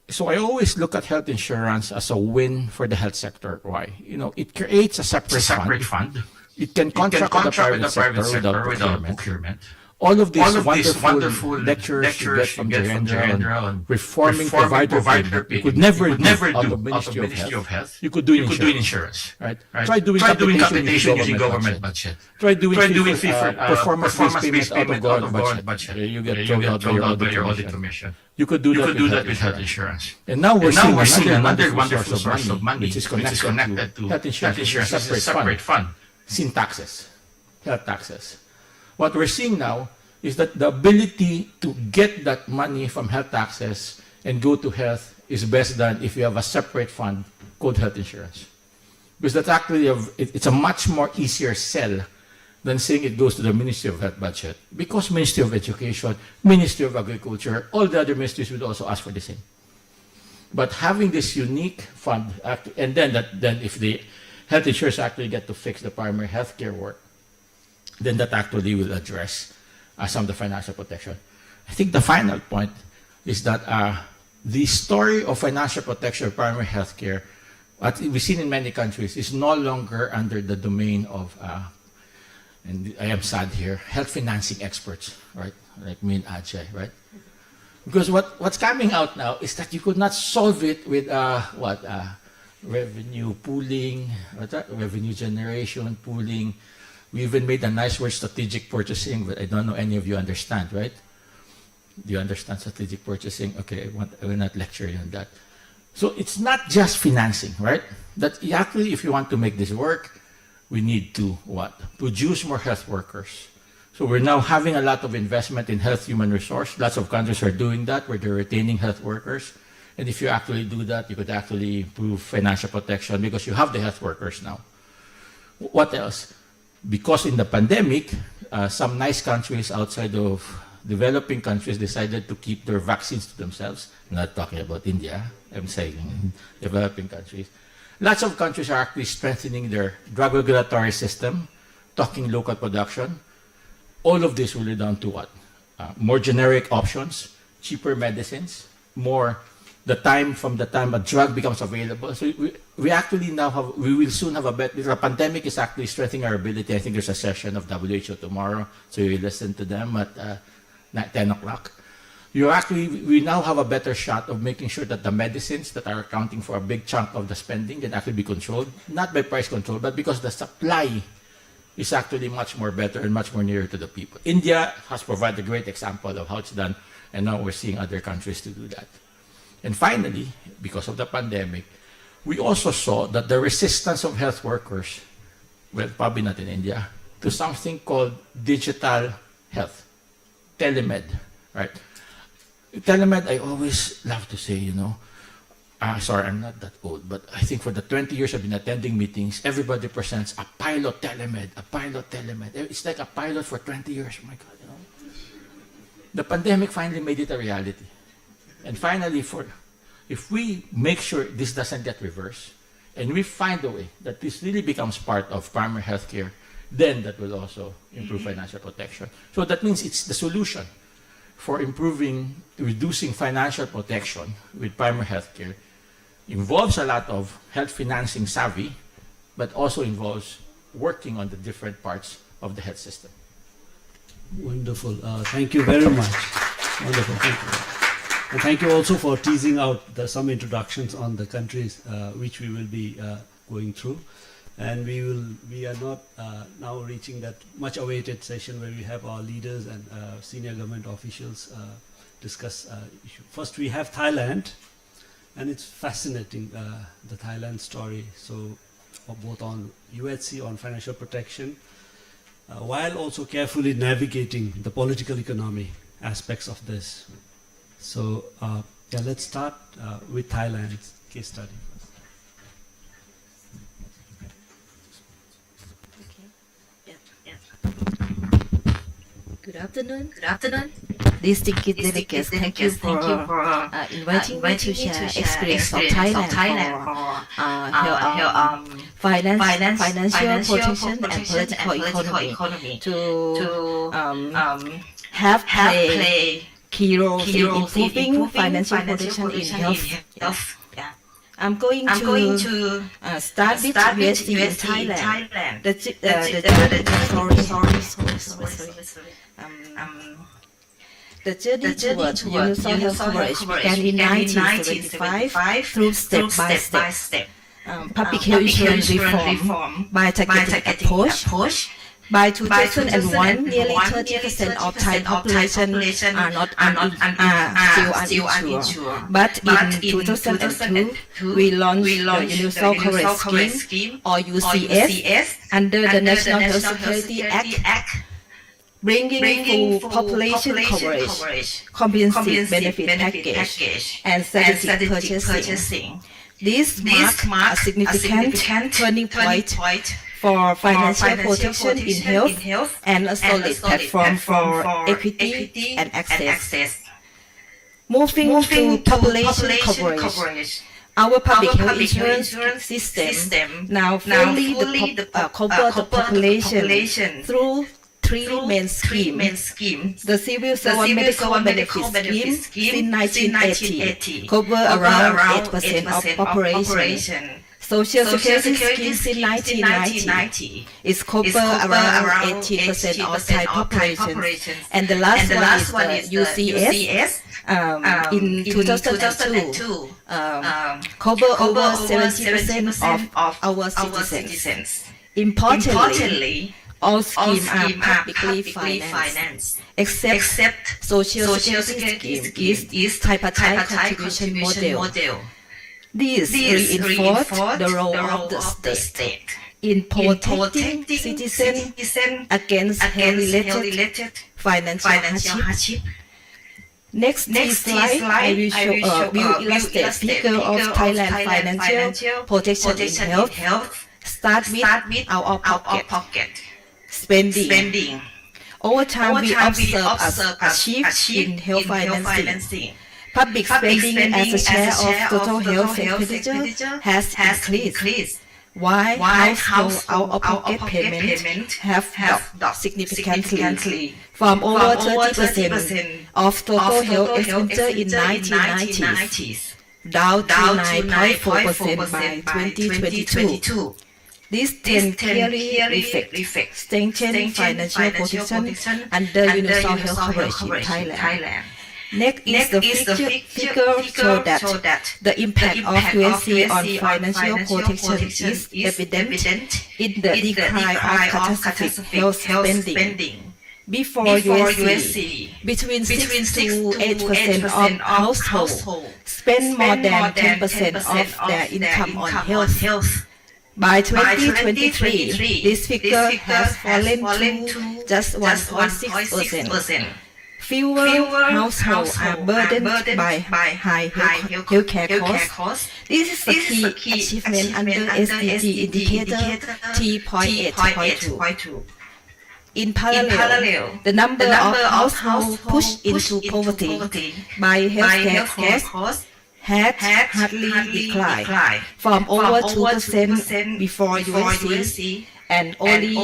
so I always look at health insurance as a win for the health sector. Why? You know, it creates a separate fund. It can contract with the private sector without procurement. All of these wonderful lectures you get from Jayendra on reforming provider payment, you could never do out of Ministry of Health. You could do in insurance. Right? Try doing capitation using government budget. Try doing performance-based payment out of government budget. You get thrown out by your audit commission. You could do that with health insurance. And now we're seeing another wonderful source of money, which is connected to health insurance, a separate fund. Sin taxes, health taxes. What we're seeing now is that the ability to get that money from health taxes and go to health is best done if you have a separate fund called health insurance. Because that's actually, it's a much more easier sell than saying it goes to the Ministry of Health budget. Because Ministry of Education, Ministry of Agriculture, all the other ministries would also ask for the same. But having this unique fund, and then if the health insurers actually get to fix the primary healthcare work, then that actually will address some of the financial protection. I think the final point is that the story of financial protection of primary healthcare, what we've seen in many countries, is no longer under the domain of, and I am sad here, health financing experts, right? Like me and Ajay, right? Because what's coming out now is that you could not solve it with revenue pooling, revenue generation pooling. We even made a nice word, strategic purchasing, but I don't know any of you understand, right? Do you understand strategic purchasing? Okay, I will not lecture you on that. So it's not just financing, right? That actually, if you want to make this work, we need to produce more health workers. So we're now having a lot of investment in health human resource. Lots of countries are doing that, where they're retaining health workers. And if you actually do that, you could actually improve financial protection because you have the health workers now. What else? Because in the pandemic, some nice countries outside of developing countries decided to keep their vaccines to themselves. I'm not talking about India, I'm saying developing countries. Lots of countries are actually strengthening their drug regulatory system, talking local production. All of this will lead down to what? More generic options, cheaper medicines, more the time from the time a drug becomes available. So we actually now have, we will soon have a better, the pandemic is actually strengthening our ability. I think there's a session of WHO tomorrow, so you listen to them at 10 o'clock. We now have a better shot of making sure that the medicines that are accounting for a big chunk of the spending can actually be controlled, not by price control, but because the supply is actually much more better and much more nearer to the people. India has provided a great example of how it's done, and now we're seeing other countries to do that. And finally, because of the pandemic, we also saw that the resistance of health workers, well, probably not in India, to something called digital health, telemed, right? Telemed, I always love to say, you know, sorry, I'm not that old, but I think for the 20 years I've been attending meetings, everybody presents a pilot telemed, a pilot telemed. It's like a pilot for 20 years, oh my God, you know. The pandemic finally made it a reality. And finally, if we make sure this doesn't get reversed, and we find a way that this really becomes part of primary health care, then that will also improve financial protection. So that means it's the solution for reducing financial protection with primary health care. Involves a lot of health financing savvy, but also involves working on the different parts of the health system. Wonderful. Thank you very much. Wonderful. Thank you. And thank you also for teasing out some introductions on the countries which we will be going through. And we are not now reaching that much awaited session where we have our leaders and senior government officials discuss issue. First, we have Thailand, and it's fascinating, the Thailand story. So both on UHC, on financial protection, while also carefully navigating the political economy aspects of this. So yeah, let's start with Thailand's case study. Good afternoon. Distinguished delegates, thank you for inviting me to share experience of Thailand for financial protection and political economy to have play key roles in improving financial protection in health. I'm going to start with USC in Thailand. The journey towards universal health coverage began in 1975 through step-by-step public health insurance reform by targeted approach. By 2001, nearly 30% of Thai population are still uninsured. But in 2002, we launched the Universal Coverage Scheme, or UCS, under the National Health Security Act, bringing full population coverage, comprehensive benefit package, and strategic purchasing. This marked a significant turning point for financial protection in health and a solid platform for equity and access. Moving to population coverage. Our public health insurance system now fully cover the population through three main schemes. The Civil Servant Medical Benefit Scheme since 1980 cover around 8% of population. Social Security Scheme since 1990 is cover around 18% of Thai population. And the last one is the UCS. In 2002, cover over 70% of our citizens. Importantly, all schemes are publicly financed, except Social Security Scheme is tripartite contribution model. This reinforces the role of the state in protecting citizens against health-related financial hardship. Next slide, I will illustrate figure of Thailand financial protection in health. Start with out-of-pocket spending. Over time, we observe a shift in health financing. Public spending as a share of total health expenditure has increased, while household out-of-pocket payments have dropped significantly from over 30% of total health expenditure in 1990s down to 9.4% by 2022. This trend clearly reflects strengthened financial protection under universal health coverage in Thailand. Next is the figure show that the impact of USC on financial protection is evident in the decline of catastrophic health spending. Before USC, between 6 to 8% of households spend more than 10% of their income on health. By 2023, this figure has fallen to just 1.6%. Fewer households are burdened by high healthcare costs. This is a key achievement under SDG indicator T.8.2. In parallel, the number of households pushed into poverty by healthcare costs had hardly declined from over 2% before USC and only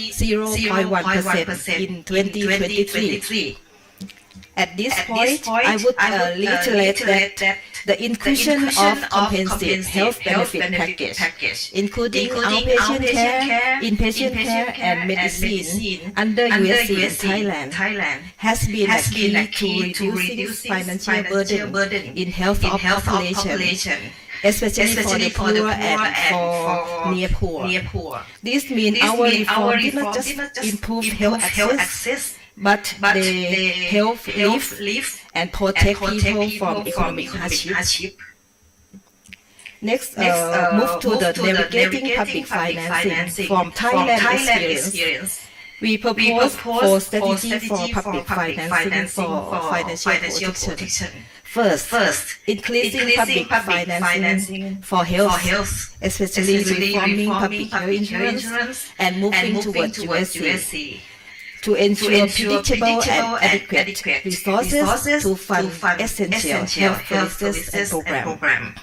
0.1% in 2023. At this point, I would reiterate that the inclusion of comprehensive health benefit package, including outpatient care, inpatient care, and medicine under USC in Thailand, has been a key to reducing financial burden in health of population, especially for the poor and for near poor. This means our reform did not just improve health access, but they help live and protect people from economic hardship. Next, move to the navigating public financing from Thailand experience. We propose 4 strategies for public financing for financial protection. First, increasing public financing for health, especially reforming public health insurance and moving towards USC. To ensure predictable and adequate resources to fund essential health services and programs.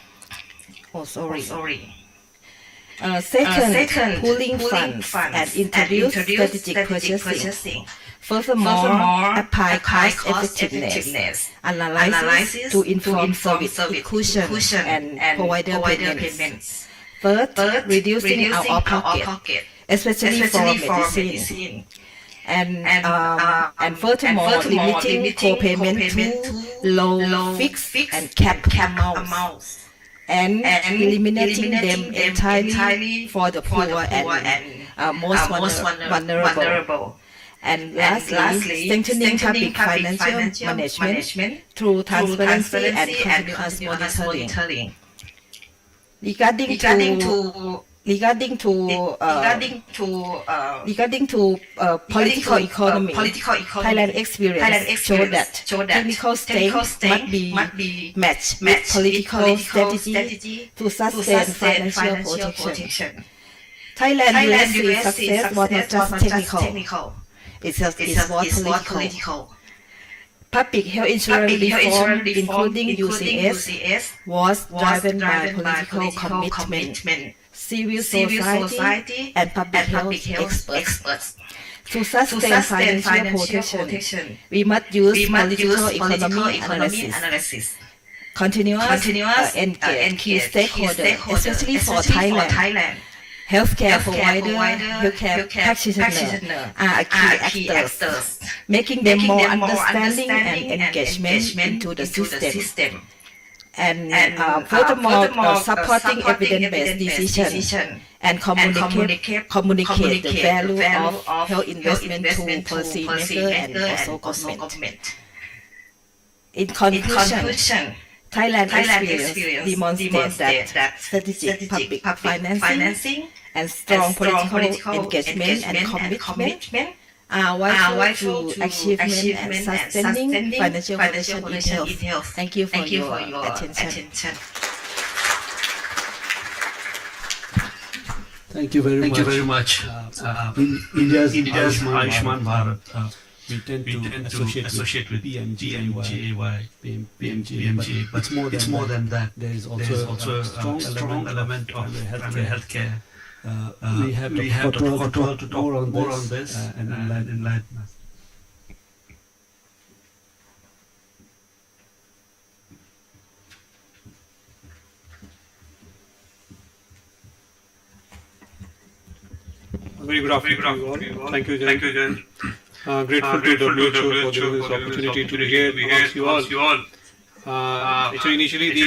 Second, pooling funds and introduce strategic purchasing. Furthermore, apply cost effectiveness analysis to inform service inclusion and provider payments. Third, reducing out-of-pocket, especially for medicine. And furthermore, limiting co-payment to low fixed and cap amounts, and eliminating them entirely for the poor and most vulnerable. And lastly, strengthening public financial management through transparency and continuous monitoring. Regarding to political economy, Thailand experience showed that clinical strength must be matched with political strategy to sustain financial protection. Thailand USC success was not just technical; it was political. Public health insurance reform, including UCS, was driven by political commitment, civil society, and public health experts. To sustain financial protection, we must use political economy analysis, continuous engage key stakeholders, especially for Thailand. Healthcare provider, healthcare practitioner are key actors, making them more understanding and engagement into the system. And furthermore, supporting evidence-based decision and communicate the value of health investment to policymakers and also government. In conclusion, Thailand experience demonstrates that strategic public financing and strong political engagement and commitment are vital to achievement and sustaining financial protection in health. Thank you for your attention. Thank you very much. In India's Ayushman Bharat, we tend to associate with PMGAY, PMGA, but it's more than that. There is also a strong element of primary healthcare. We have Dr. Cottrell to talk more on this and enlighten us. Very good afternoon to you all. Thank you, Jen. Grateful to WHO for giving this opportunity to be here amongst you all. Actually, initially the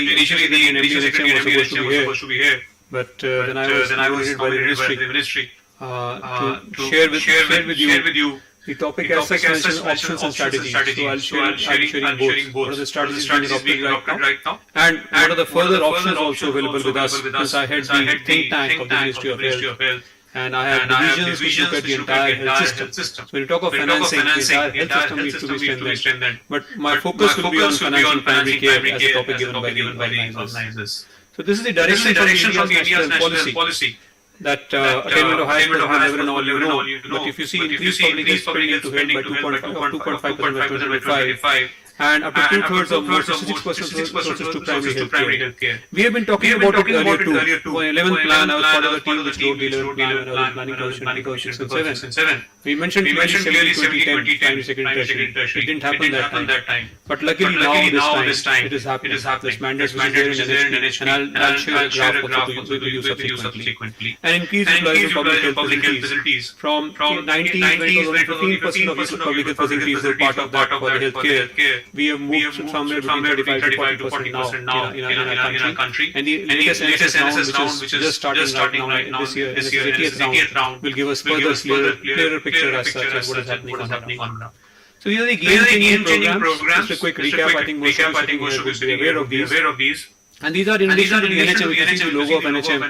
MD was supposed to be here, but then I was invited by the ministry to share with you the topic as such mentioned options and strategies. So I'll sharing both. What are the strategies being adopted right now? And what are the further options also available with us, since I head the think tank of the Ministry of Health. And I have divisions which look at the entire health system. So when you talk of financing, the entire health system needs to be strengthened. But my focus will be on financing primary care as a topic given by the organizers. So this is the direction from India's national policy. That attainment of highest possible level and all you know. But if you see increased public spending to health by 2.5% by 2025, and up to 2/3 of more 66% resources to primary health care. We have been talking about it earlier too. For 11th plan, I was part of the team which wrote the 11th plan when I was planning commission 2007. We mentioned clearly 70-20-10 primary, secondary, tertiary. It didn't happen that time. But luckily now this time it is happening. This mandate which is there in NHP, and I'll share a graph also to you subsequently. And increase utilization of public health facilities from 90s when it was only 15% of public health facilities were part of that for the health care. We have moved somewhere between 35 to 40% now in our country. And the latest NSS round, which is just starting right now this year, NSS 80th round, will give us further clearer picture as such as what is happening on ground. So these are the game-changing programs. Just a quick recap. I think most of you will be aware of these. And these are in addition to the NHM, you can see the logo of NHM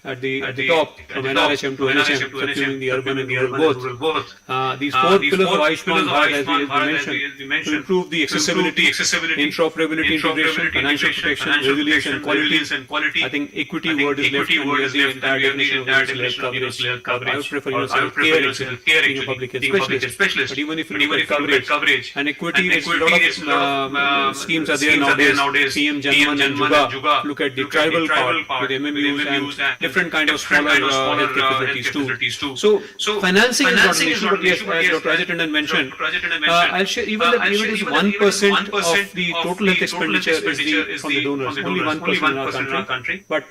at the top, from NRHM to NHM, subsuming the urban and rural both. These four pillars of Ayushman Bharat, as we mentioned, to improve the accessibility, interoperability, integration, financial protection, resilience and quality. I think equity word is left, and the entire definition of universal health coverage. I would prefer universal care, being a public health specialist. But even if you look at coverage and equity, a lot of schemes are there nowadays. PM Janman and Juga. Look at the tribal part with MMUs and different kind of smaller healthcare facilities too. So financing is not an issue, but yes, as Dr. Rajatandon mentioned, I'll share even if it is 1% of the total health expenditure is from the donors, only 1% in our country. But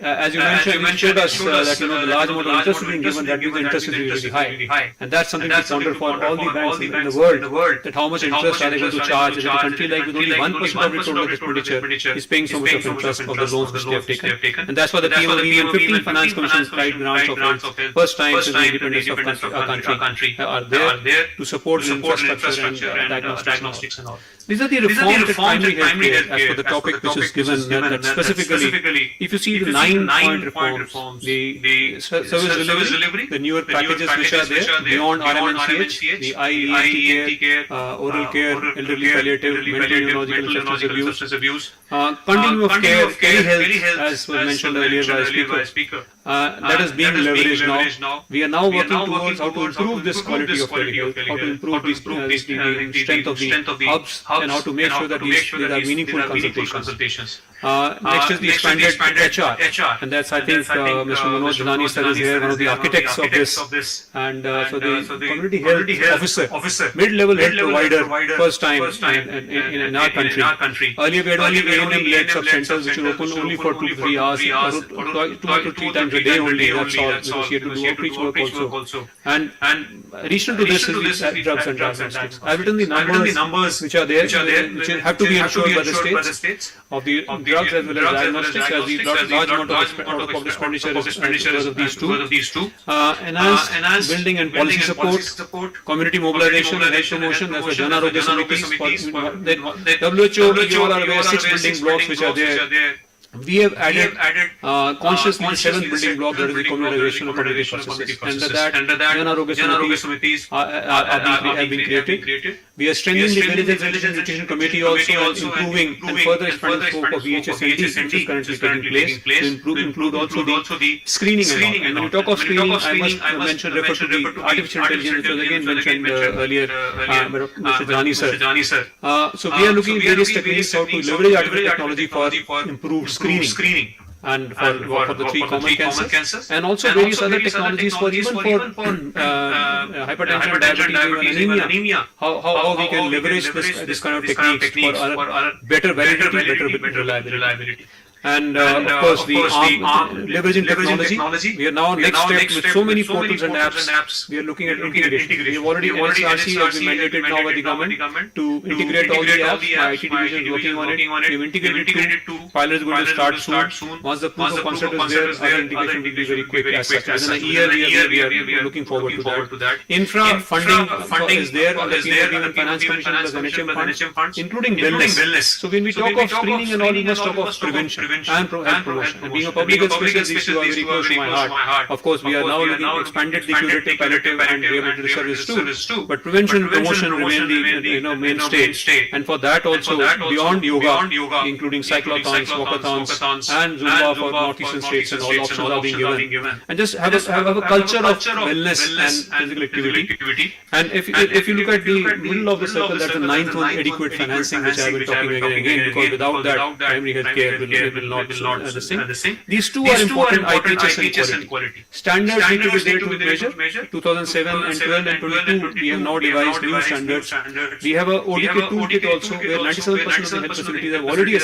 as you mentioned, you showed us that the large amount of interest being given, that means the interest is really high, and that's something to ponder for all the banks in the world. That how much interest are they going to charge? Is it a country like with only 1% of its total expenditure is paying so much of interest of the loans which they have taken, and that's why the PMOE and 15 finance commissions tried grants of health first time since the independence of our country are there to support the infrastructure and diagnostics and all. These are the reforms in primary health care as per the topic which is given that specifically, if you see the 9-point reforms, the service delivery, the newer packages which are there beyond RMNCH, the IENT care, oral care, elderly palliative, mental neurological substance abuse, continuum of care, telehealth, as was mentioned earlier by a speaker. That is being leveraged now. We are now working towards how to improve this quality of telehealth, how to improve the strength of the hubs, and how to make sure that there are meaningful consultations. Next is the expanded HR, and that's I think Mr. Manoj Jalani sir is here, one of the architects of this, and so the community health officer, mid-level health provider, first time in our country. Earlier we had only A&M-led sub-centers which were open only for 2 to 3 hours, or 2 to 3 times a day only. That's all, because we had to do outreach work also. And additional to this is the drugs and diagnostics. I've written the numbers which are there, which have to be ensured by the states of the drugs as well as diagnostics, as the large amount of public expenditure is because of these two. Enhanced building and policy support, community mobilization and health promotion, as well as Jan Arogya Samitis. WHO, you all are aware, 6 building blocks which are there. We have added consciously the seventh building block, that is the communalization of community processes. Under that, Jan Arogya Samitis have been created. We are strengthening the Village Health and Nutrition Committee also, and improving and further expanding scope of VHSNT, which is currently taking place, to include also the screening and all. And when we talk of screening, I must refer to the artificial intelligence, which was again mentioned earlier by Mr. Jani sir. So we are looking at various techniques how to leverage artificial technology for improved screening and for the three common cancers, and also various other technologies for hypertension, diabetes, even anemia. How we can leverage this kind of techniques for better validity, better reliability. And of course, leveraging technology. We are now next step with so many portals and apps. We are looking at integration. We have already NSRC has been mandated now by the government to integrate all the apps. My IT division is working on it. We have integrated two. Pilot is going to start soon. Once the proof of concept is there, our integration will be very quick. As such, within a year, we are looking forward to that. Infra funding is there on the Given Finance Commission plus NHM funds, including wellness. So when we talk of screening and all, we must talk of prevention and health promotion. And being a public health specialist, these two are very close to my heart. Of course, we are now expanded the curative, palliative, and rehabilitative service too. But prevention, promotion remain the mainstay. And for that also, beyond yoga, including cyclothons, walkathons, and Zumba for northeastern states, and all options are being given. And just have a culture of wellness and physical activity. And if you look at the middle of the circle, that's the ninth one, adequate financing, which I have been talking again, because without that, primary health care will not the same. These two are important, IPHS and quality. Standards need to be there to measure. 2007 and 12 and 22, we have now devised new standards. We have a ODK toolkit also, where 97% of the health facilities have already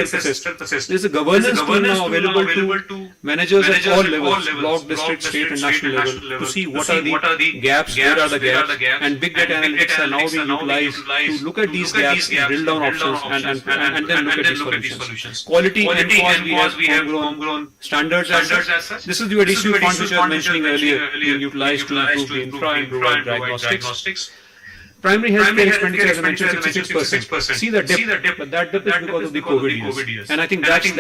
self-assessed. There is a governance tool now available to managers at all levels, block, district, state, and national level, to see what are the gaps, where are the gaps, and big data analytics are now being utilized to look at these gaps, drill down options, and then look at these solutions. Quality and cost, we have homegrown standards as such. This is the additional fund which I was mentioning earlier, being utilized to improve the infra and provide diagnostics. Primary healthcare expenditure, as I mentioned, 66%. See the dip, but that dip is because of the COVID years. And I think that is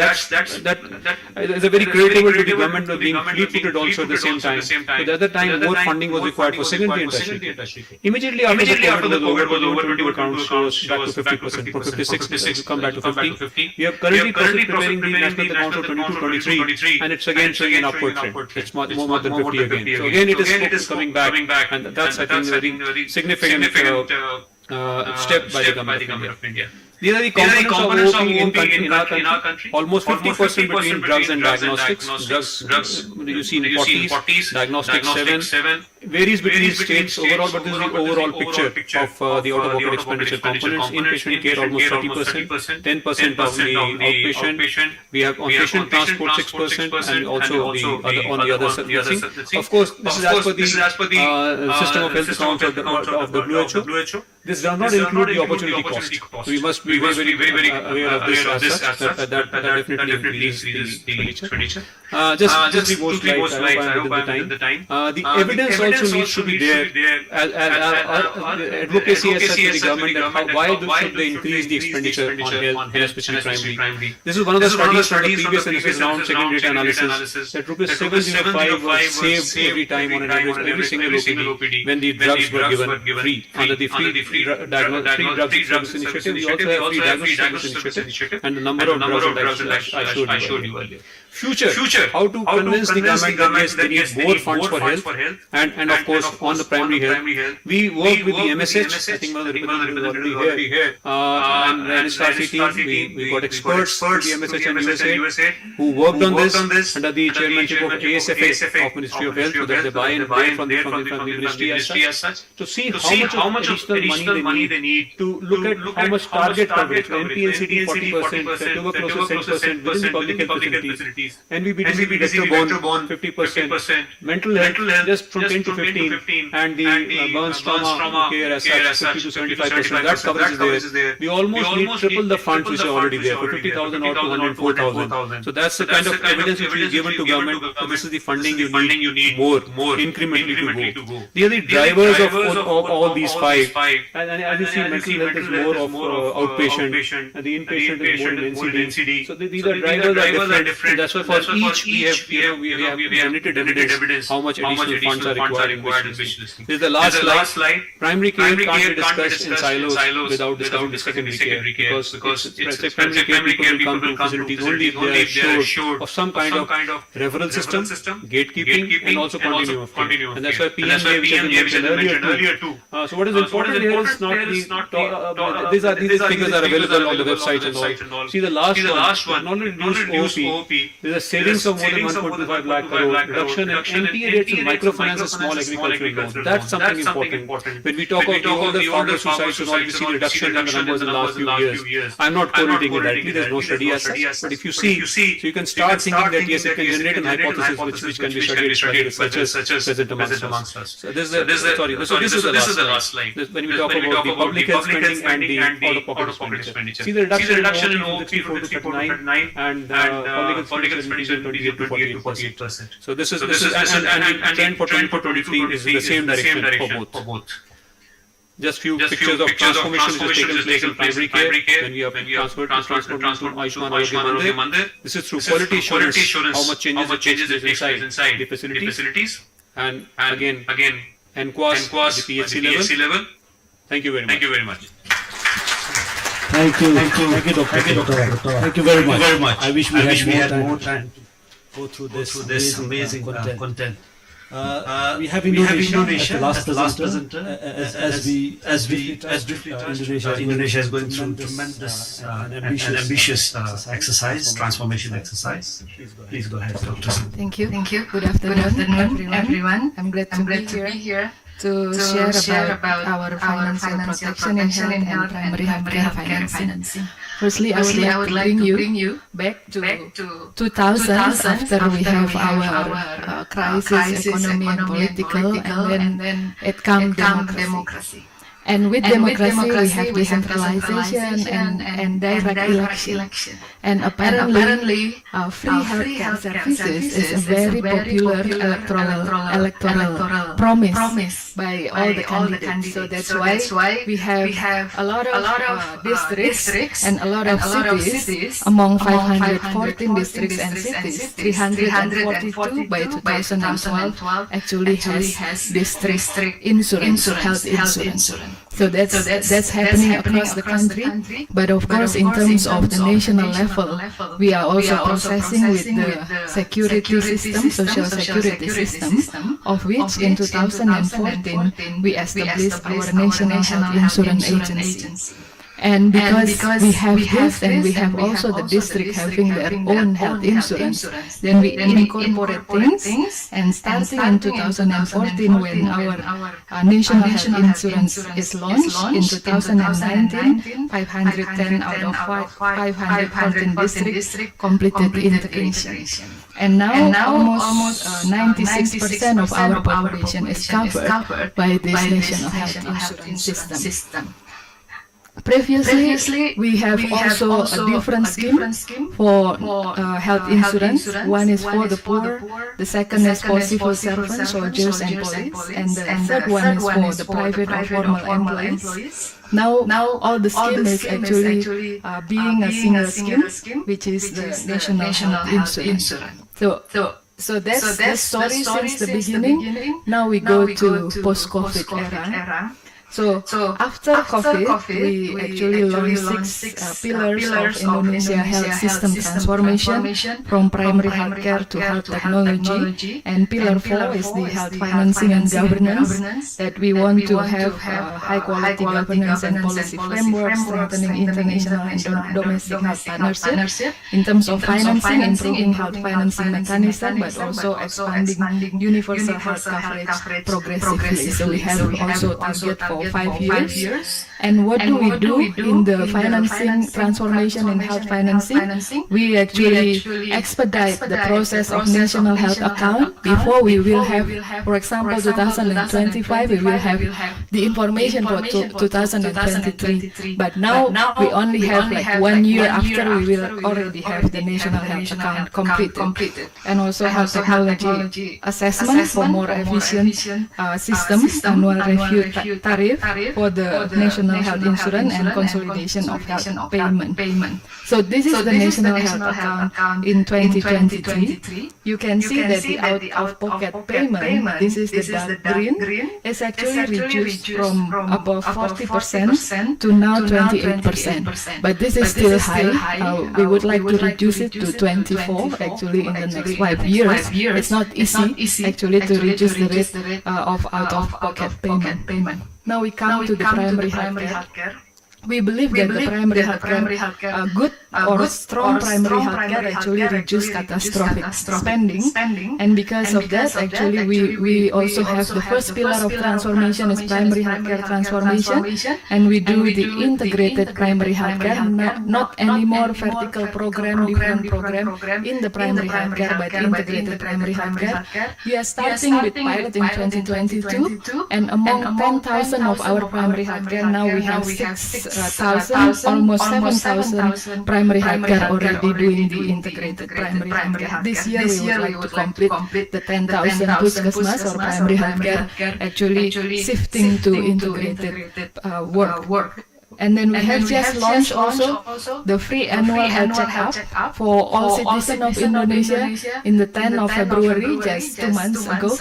a very creditable to the government of being fleet-footed also at the same time. So at the other time, more funding was required for secondary and tertiary. Immediately after the COVID was over, 22 accounts shows back to 50%, from 56 come back to 50. We are currently preparing the national accounts for 22-23, and it's again showing an upward trend. It's more than 50 again. So again, it is coming back, and that's, I think, a very significant step by the government of India. These are the components of OP in our country. Almost 50% between drugs and diagnostics. Drugs you see in 40s, diagnostics 7. Varies between states overall, but this is the overall picture of the out-of-pocket expenditure components. Inpatient care almost 30%, 10% of the outpatient. We have on-patient transport 6%, and also on the other thing. Of course, this is as per the system of health accounts of the WHO. This does not include the opportunity cost. So we must be very aware of this as such, that definitely increases the expenditure. Just the most slides, I hope I am within the time. The evidence also needs to be there, as advocacy as such to the government, that why should they increase the expenditure on health, and especially primary. This is one of the studies from the previous NSS round second data analysis, that rupees 705 was saved every time on an average, every single OPD, when the drugs were given free. Under the free drugs initiative, we also have free diagnostics initiative, and the number of drugs that I showed you earlier. Future, how to convince the government that yes, they need more funds for health, and of course on the primary health. We work with the MSH, I think one of the representatives already here, and the NSRC team. We got experts from the MSH and USAID who worked on this under the chairmanship of ASFA of Ministry of Health, so that they buy from the ministry as such, to see how much additional money they need to look at how much target coverage, NPNCD 40%, tuberculosis 10% within the public health facilities, NVBD vector-borne 50%, mental health just from 10 to 15, and the burns trauma care as such 50 to 75%. That coverage is there. We almost need triple the funds which are already there, for 50,000 or 204,000. So that's the kind of evidence which is given to government. This is the funding you need more incrementally to go. These are the drivers of all these five. And as you see, mental health is more of outpatient, and the inpatient is more in NCD. So these are drivers are different. That's why for each we have generated evidence how much additional funds are required in which listing. This is the last slide. Primary care can't be discussed in silos without discussing the secondary care, because primary care people will come to facilities only if they are assured of some kind of referral system, gatekeeping, and also continuum of care. And that's why PM gave mentioned earlier too. So what is important here is not these figures are available on the website and all. See the last one, not reduced OP. There's a savings of more than 1.25 lakh crore, reduction in NPA rates in microfinance and small agricultural loans. That's something important. When we talk of the older farmer suicides and all, we see reduction in the numbers in the last few years. I'm not correlating it directly, there's no study as such, but if you see, so you can start thinking that yes, it can generate an hypothesis which can be studied by researchers present amongst us. So this is the last slide. When we talk about the public health spending and the out-of-pocket expenditure. See the reduction in OP from 34 to 39 and public health expenditure 28 to 48%. So this is and the trend for 2023 is in the same direction for both. Just few pictures of transformation which has taken place in primary care when we have transferred to Ayushman Arogya Mandir. This is through quality assurance, how much changes it takes inside the facilities, and again NQAS, the PHC level. Thank you very much. Thank you, Doctor. Thank you very much. I wish we had more time to go through this amazing content. We have Indonesia as the last presenter. As Indonesia is going through tremendous and ambitious exercise, transformation exercise. Please go ahead, Dr. Thank you. Good afternoon, everyone. I'm glad to be here to share about our financial protection in health and primary healthcare financing. Firstly, I would like to bring you back to 2000 after we have our crisis, economy and political, and then it comes democracy. And with democracy, we have decentralization and direct election. And apparently, free healthcare services is a very popular electoral promise by all the candidates. So that's why we have a lot of districts and a lot of cities. Among 514 districts and cities, 342 by 2012 actually has district insurance, health insurance. So that's happening across the country. But of course, in terms of the national level, we are also processing with the security system, social security system, of which in 2014 we established our National Health Insurance Agency. And because we have this and we have also the district having their own health insurance, then we incorporate things, and starting in 2014 when our national health insurance is launched in 2019, 510 out of 514 districts completed integration. And now almost 96% of our population is covered by this national health insurance system. Previously, we have also a different scheme for health insurance. One is for the poor, the second is for civil servants, soldiers and police, and the third one is for the private or formal employees. Now all the scheme is actually being a single scheme, which is the national health insurance. So that's the story since the beginning. Now we go to post-COVID era. So after COVID, we actually launched 6 pillars of Indonesia health system transformation, from primary healthcare to health technology, and pillar 4 is the health financing and governance, that we want to have high quality governance and policy framework, strengthening international and domestic health partnership in terms of financing, improving health financing mechanism, but also expanding universal health coverage progressively. So we have also target for 5 years. And what do we do in the financing transformation in health financing? We actually expedite the process of national health account. Before we will have, for example, 2025, we will have the information for 2023. But now we only have like 1 year after we will already have the national health account completed. And also health technology assessment for more efficient systems, annual review tariff for the national National Health Insurance and Consolidation of Health Payment. So this is the National Health Account in 2023. You can see that the out-of-pocket payment, this is the dark green, is actually reduced from above 40% to now 28%. But this is still high. We would like to reduce it to 24 actually in the next 5 years. It's not easy actually to reduce the rate of out-of-pocket payment. Now we come to the primary healthcare. We believe that the primary healthcare, good or strong primary healthcare actually reduce catastrophic spending, and because of that, actually we also have the first pillar of transformation is primary healthcare transformation, and we do the integrated primary healthcare, not anymore vertical program, different program in the primary healthcare, but integrated primary healthcare. We are starting with pilot in 2022, and among 10,000 of our primary healthcare, now we have 6,000, almost 7,000 primary healthcare already doing the integrated primary healthcare. This year we would like to complete the 10,000 Puskesmas or primary healthcare actually shifting to integrated work. And then we have just launched also the free annual health checkup for all citizens of Indonesia in the 10th of February, just 2 months ago.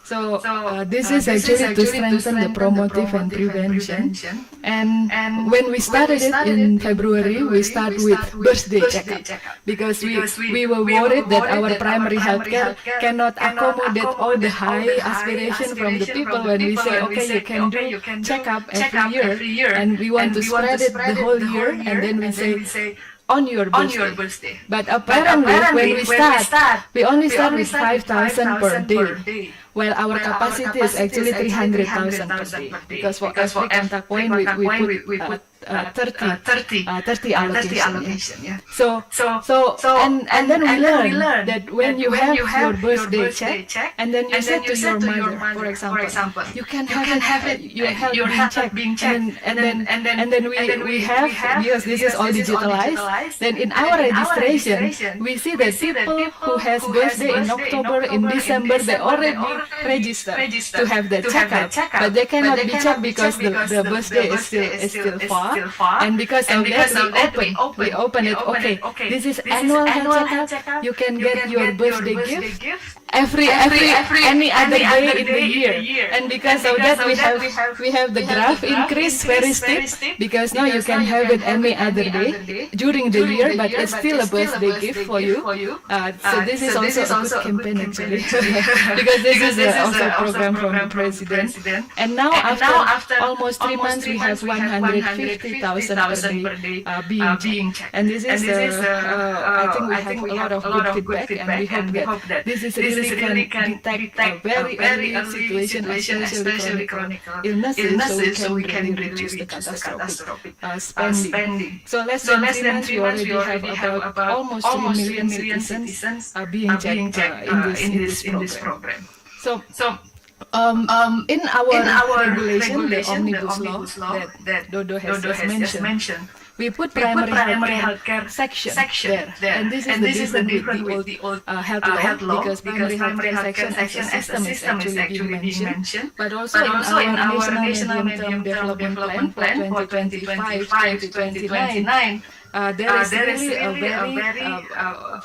So this is actually to strengthen the promotive and prevention. And when we started it in February, we start with birthday checkup because we were worried that our primary healthcare cannot accommodate all the high aspiration from the people when we say, okay, you can do checkup every year, and we want to spread it the whole year, and then we say on your birthday. But apparently when we start, we only start with 5,000 per day. Well, our capacity is actually 300,000 per day because for every contact point we put 30 allocation. Yeah. So and then we learn that when you have your birthday check, and then you say to your mother, for example, you can have it your health being checked, and then we have, because this is all digitalized. Then in our registration, we see that people who has birthday in October, in December, they already register to have the checkup, but they cannot be checked because the birthday is still far. And because of that, we open it. Okay, this is annual health checkup. You can get your birthday gift any other day in the year. And because of that, we have the graph increase very steep because now you can have it any other day during the year, but it's still a birthday gift for you. So this is also a good campaign actually because this is also a program from the president. And now after almost 3 months, we have 150,000 per day being checked. And this is I think we have a lot of good feedback, and we hope that this is really can detect a very early situation, especially chronic illnesses, so we can reduce the catastrophic spending. So less than 3 months, we already have about almost 3 million citizens being checked in this program. So in our regulation, the Omnibus Law that Dodo has just mentioned, we put primary healthcare section there. And this is the difference with the old health law, because primary healthcare section as a system is actually being mentioned. But also in our National Medium-Term Development Plan for 2025 to 2029, there is really a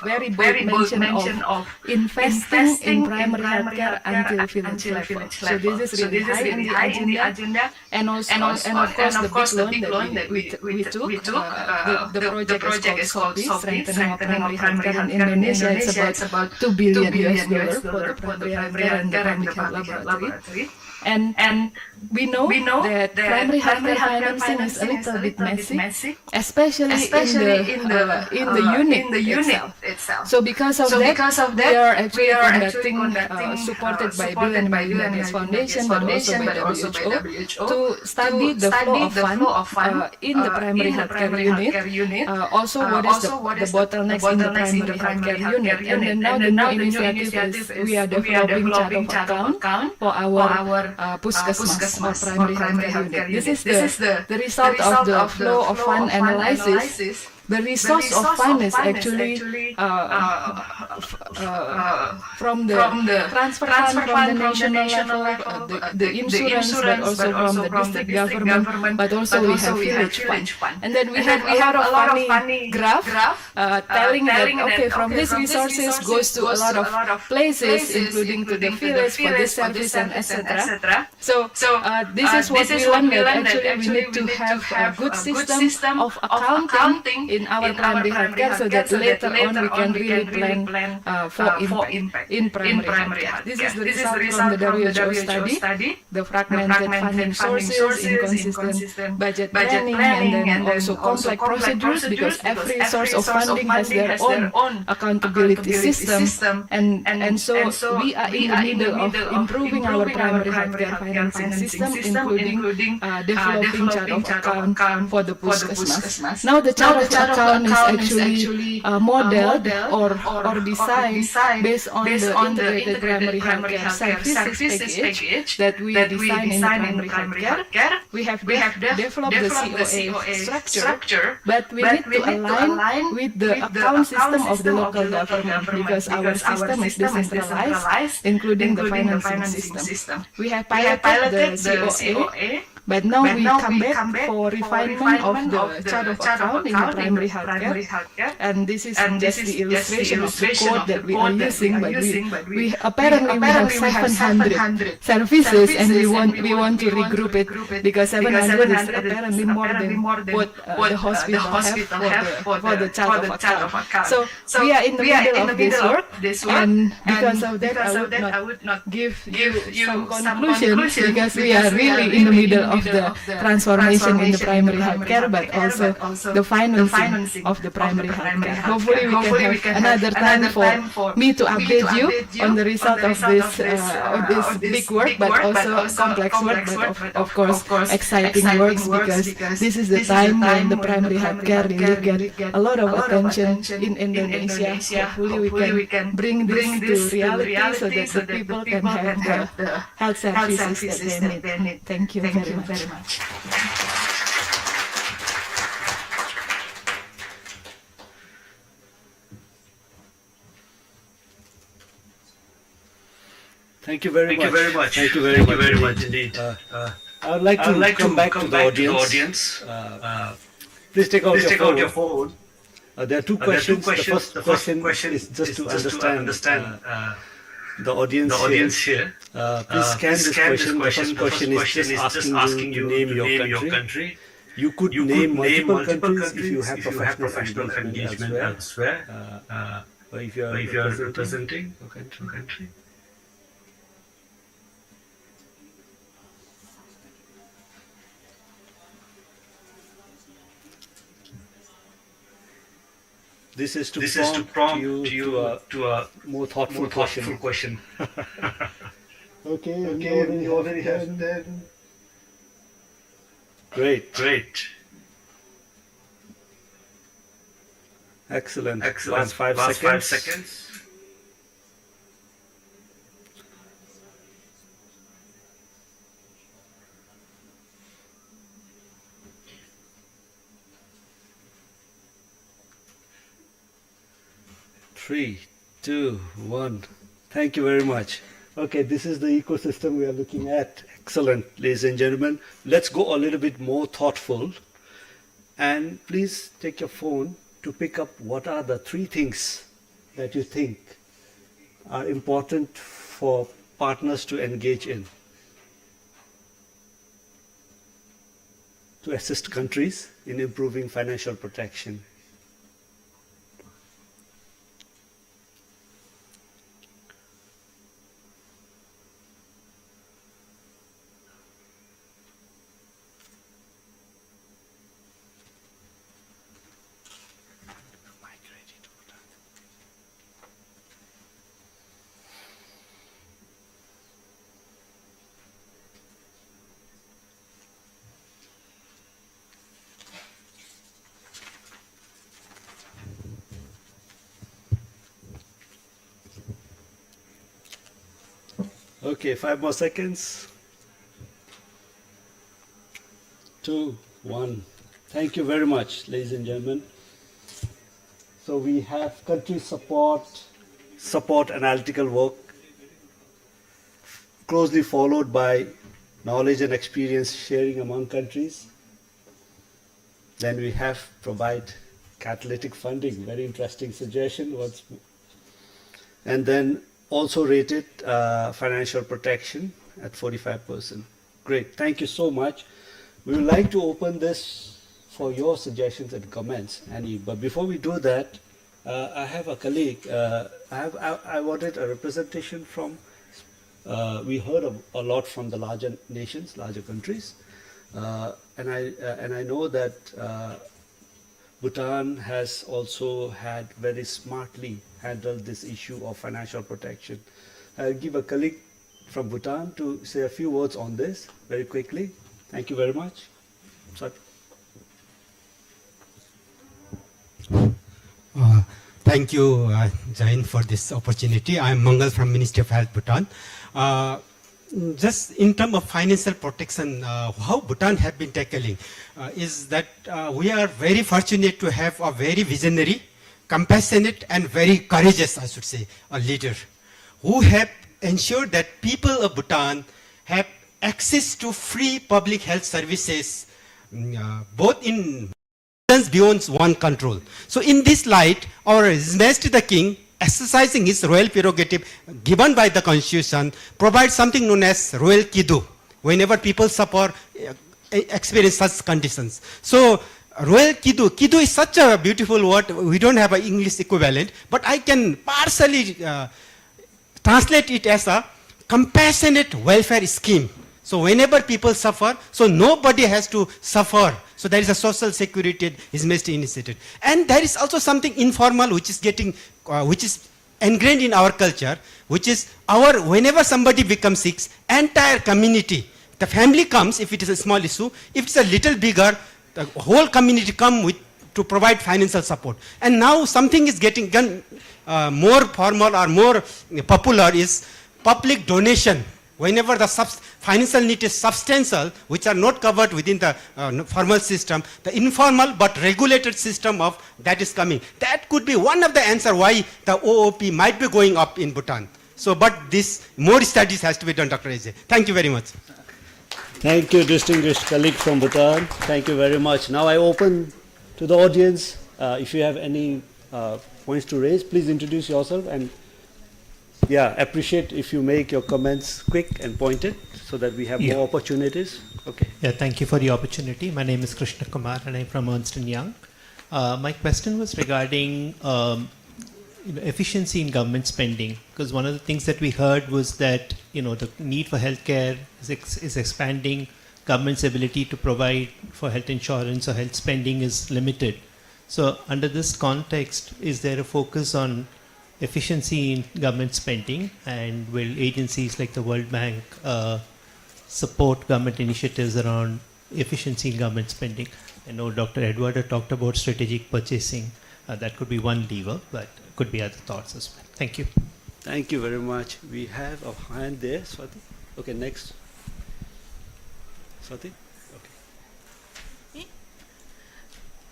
very bold mention of investing in primary healthcare until village level. So this is really high in the agenda, and of course the big loan that we took. The project is called SOPI, Strengthening of Primary Healthcare in Indonesia. It's about $2 billion for the primary healthcare and the public health laboratory. And we know that primary healthcare financing is a little bit messy, especially in the unit itself. So because of that, we are actually conducting, supported by Bill and Melinda Gates Foundation, but also by WHO, to study the flow of fund in the primary healthcare unit. Also, what is the bottlenecks in the primary healthcare unit? And then now the new initiative is we are developing chart of account for our Puskesmas or primary healthcare unit. This is the result of the flow of fund analysis The resource of fund is actually from the transfer fund from the national level, the insurance, but also from the district government, but also we have village fund. And then we have a lot of funny graph telling that, okay, from these resources goes to a lot of places, including to the village for this service and etc. So this is what we learned, that actually we need to have a good system of accounting in our primary healthcare, so that later on we can really plan for impact in primary healthcare. This is the result from the WHO study, the fragmented funding sources, inconsistent budget planning, and then also complex procedures, because every source of funding has their own accountability system, and so we are in the middle of improving our primary healthcare financing system, including developing chart of account for the Puskesmas. Now the chart of account is actually modeled or designed based on the integrated primary healthcare services package that we design in the primary healthcare. We have developed the COA structure, but we need to align with the account system of the local government, because our system is decentralized, including the financing system. We have piloted the COA, but now we come back for refinement of the chart of account in the primary healthcare, and this is just the illustration of the code that we are using. But we apparently we have 700 services, and we want to regroup it, because 700 is apparently more than what the hospital have for the chart of account. So we are in the middle of this work, and because of that I would not give you some conclusions, because we are really in the middle of the transformation in the primary healthcare, but also the financing of the primary healthcare. Hopefully we can have another time for me to update you on the result of this big work, but also complex work, but of course exciting works, because this is the time when the primary healthcare really get a lot of attention in Indonesia. Hopefully we can bring this to reality, so that the people can have the health services that they need. Thank you very much. Thank you very much. Thank you very much indeed. I would like to come back to the audience. Please take out your phone. There are two questions. The first question is just to understand the audience here. Please scan this question. The first question is just asking you to name your country. You could name multiple countries if you have professional engagement elsewhere, or if you are representing a country. This is to prompt you to a more thoughtful question. Okay, you already have that. Great. Excellent. Last 5 seconds. Three, 2, 1. Thank you very much. Okay, this is the ecosystem we are looking at. Excellent, ladies and gentlemen. Let's go a little bit more thoughtful. And please take your phone to pick up what are the 3 things that you think are important for partners to engage in, to assist countries in improving financial protection. Okay, 5 more seconds. 2, 1. Thank you very much, ladies and gentlemen. So we have country support analytical work, closely followed by knowledge and experience sharing among countries. Then we have provide catalytic funding, very interesting suggestion. And then also rated financial protection at 45%. Great, thank you so much. We would like to open this for your suggestions and comments, Annie. But before we do that, I have a colleague. I wanted a representation from. We heard a lot from the larger nations, larger countries, and I know that Bhutan has also had very smartly handled this issue of financial protection. I'll give a colleague from Bhutan to say a few words on this very quickly. Thank you very much. Sorry. Thank you, Jain, for this opportunity. I am Mangal from Ministry of Health, Bhutan. Just in terms of financial protection, how Bhutan have been tackling is that we are very fortunate to have a very visionary, compassionate and very courageous, I should say, a leader who have ensured that people of Bhutan have access to free public health services, both in beyond one control. So in this light, our His Majesty the King, exercising his royal prerogative given by the Constitution, provides something known as Royal Kidu, whenever people suffer, experience such conditions. So Royal Kidu is such a beautiful word, we don't have an English equivalent, but I can partially translate it as a compassionate welfare scheme. So whenever people suffer, so nobody has to suffer. So there is a social security His Majesty initiated. And there is also something informal which is getting, which is ingrained in our culture, which is whenever somebody becomes sick, entire community, the family comes if it is a small issue, if it's a little bigger, the whole community come to provide financial support. And now something is getting done more formal or more popular is public donation. Whenever the financial need is substantial, which are not covered within the formal system, the informal but regulated system of that is coming. That could be one of the answer why the OOP might be going up in Bhutan. So, but this more studies has to be done, Dr. Ajay. Thank you very much. Thank you, distinguished colleague from Bhutan. Thank you very much. Now I open to the audience. If you have any points to raise, please introduce yourself and appreciate if you make your comments quick and pointed so that we have more opportunities. Okay. Yeah, thank you for the opportunity. My name is Krishna Kumar and I'm from Ernst & Young. My question was regarding efficiency in government spending, because one of the things that we heard was that the need for healthcare is expanding, government's ability to provide for health insurance or health spending is limited. So under this context, is there a focus on efficiency in government spending, and will agencies like the World Bank support government initiatives around efficiency in government spending? I know Dr. Edward had talked about strategic purchasing. That could be one lever, but could be other thoughts as well. Thank you. Thank you very much. We have a hand there, Swati. Okay, next. Swati?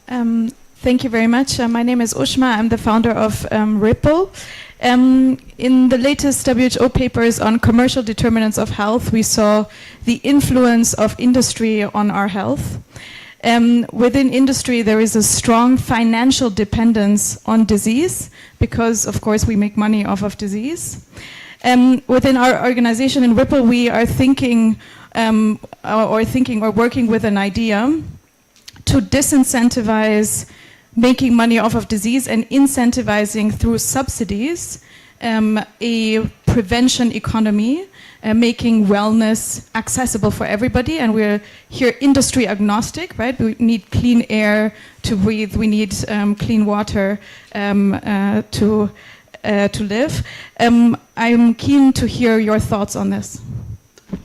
Okay. Thank you very much. My name is Ushma. I'm the founder of Ripple. In the latest WHO papers on commercial determinants of health, we saw the influence of industry on our health. Within industry, there is a strong financial dependence on disease because, of course, we make money off of disease. Within our organization in Ripple, we are thinking or working with an idea to disincentivize making money off of disease and incentivizing through subsidies a prevention economy, making wellness accessible for everybody. And we're here industry agnostic, right? We need clean air to breathe. We need clean water to live. I'm keen to hear your thoughts on this.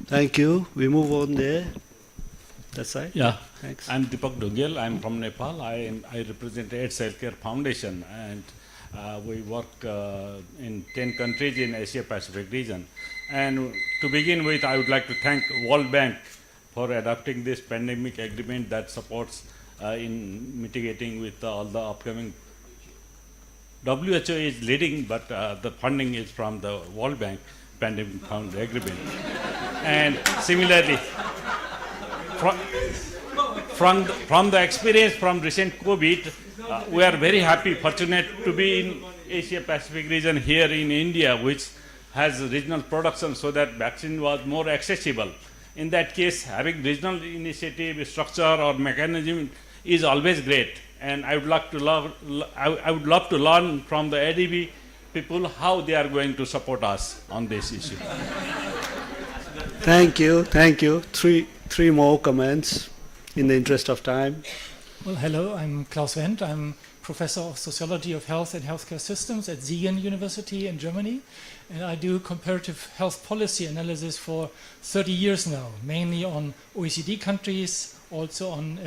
Thank you. We move on there. That side? Yeah. Thanks. I'm Deepak Dogel. I'm from Nepal. I represent AIDS Healthcare Foundation, and we work in 10 countries in Asia Pacific region. And to begin with, I would like to thank World Bank for adopting this pandemic agreement that supports in mitigating with all the upcoming WHO is leading, but the funding is from the World Bank Pandemic Fund Agreement. And similarly, from the experience from recent COVID, we are very happy, fortunate to be in Asia Pacific region here in India, which has regional production so that vaccine was more accessible. In that case, having regional initiative, structure or mechanism is always great. And I would love to learn from the ADB people how they are going to support us on this issue. Thank you. Three more comments in the interest of time. Well, hello, I'm Klaus Wendt. I'm Professor of Sociology of Health and Healthcare Systems at Siegen University in Germany. And I do comparative health policy analysis for 30 years now, mainly on OECD countries, also on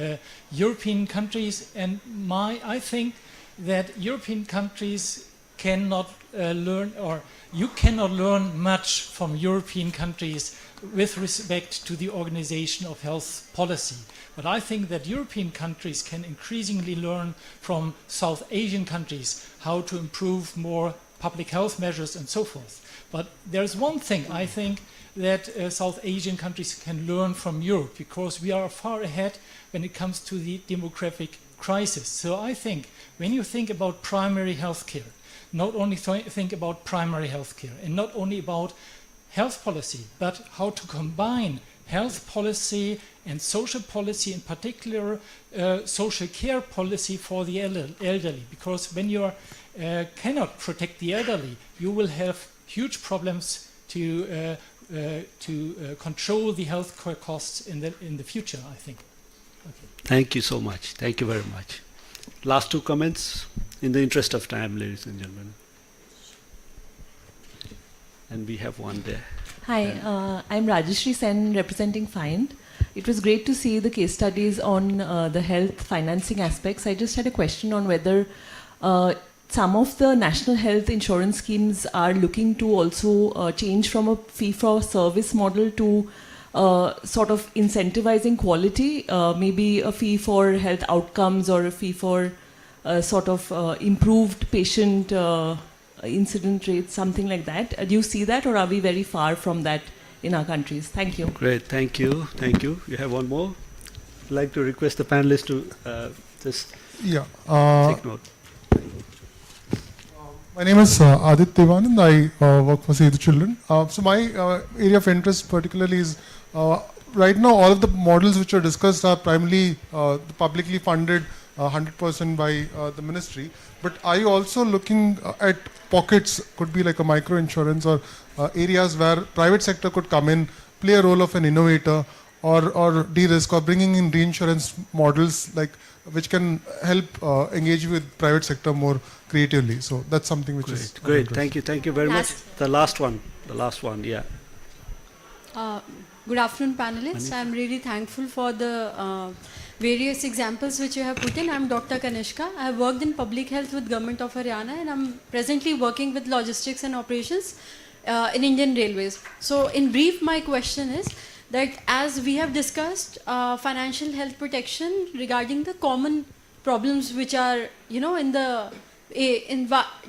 European countries. And I think that European countries cannot learn, or you cannot learn much from European countries with respect to the organization of health policy. But I think that European countries can increasingly learn from South Asian countries how to improve more public health measures and so forth. But there's one thing I think that South Asian countries can learn from Europe, because we are far ahead when it comes to the demographic crisis. So I think when you think about primary health care, not only think about primary health care and not only about health policy, but how to combine health policy and social policy, in particular social care policy for the elderly. Because when you cannot protect the elderly, you will have huge problems to control the health care costs in the future, I think. Okay. Thank you so much. Thank you very much. Last two comments in the interest of time, ladies and gentlemen. And we have one there. Hi, I'm Rajeshri Sen representing FIND. It was great to see the case studies on the health financing aspects. I just had a question on whether some of the national health insurance schemes are looking to also change from a fee-for-service model to sort of incentivizing quality, maybe a fee for health outcomes or a fee for sort of improved patient incident rates, something like that. Do you see that, or are we very far from that in our countries? Thank you. Great, thank you. You have one more? I'd like to request the panelists to just take note. My name is Aditya Devanand. I work for Save the Children. So my area of interest particularly is right now all of the models which are discussed are primarily publicly funded 100% by the ministry. But are you also looking at pockets, could be like a micro insurance or areas where private sector could come in, play a role of an innovator or de-risk or bringing in reinsurance models like which can help engage with private sector more creatively. So that's something which is great. Thank you very much. The last one, yeah. Good afternoon, panelists. I'm really thankful for the various examples which you have put in. I'm Dr. Kanishka. I have worked in public health with Government of Haryana, and I'm presently working with logistics and operations in Indian Railways. So in brief, my question is that as we have discussed financial health protection regarding the common problems which are, in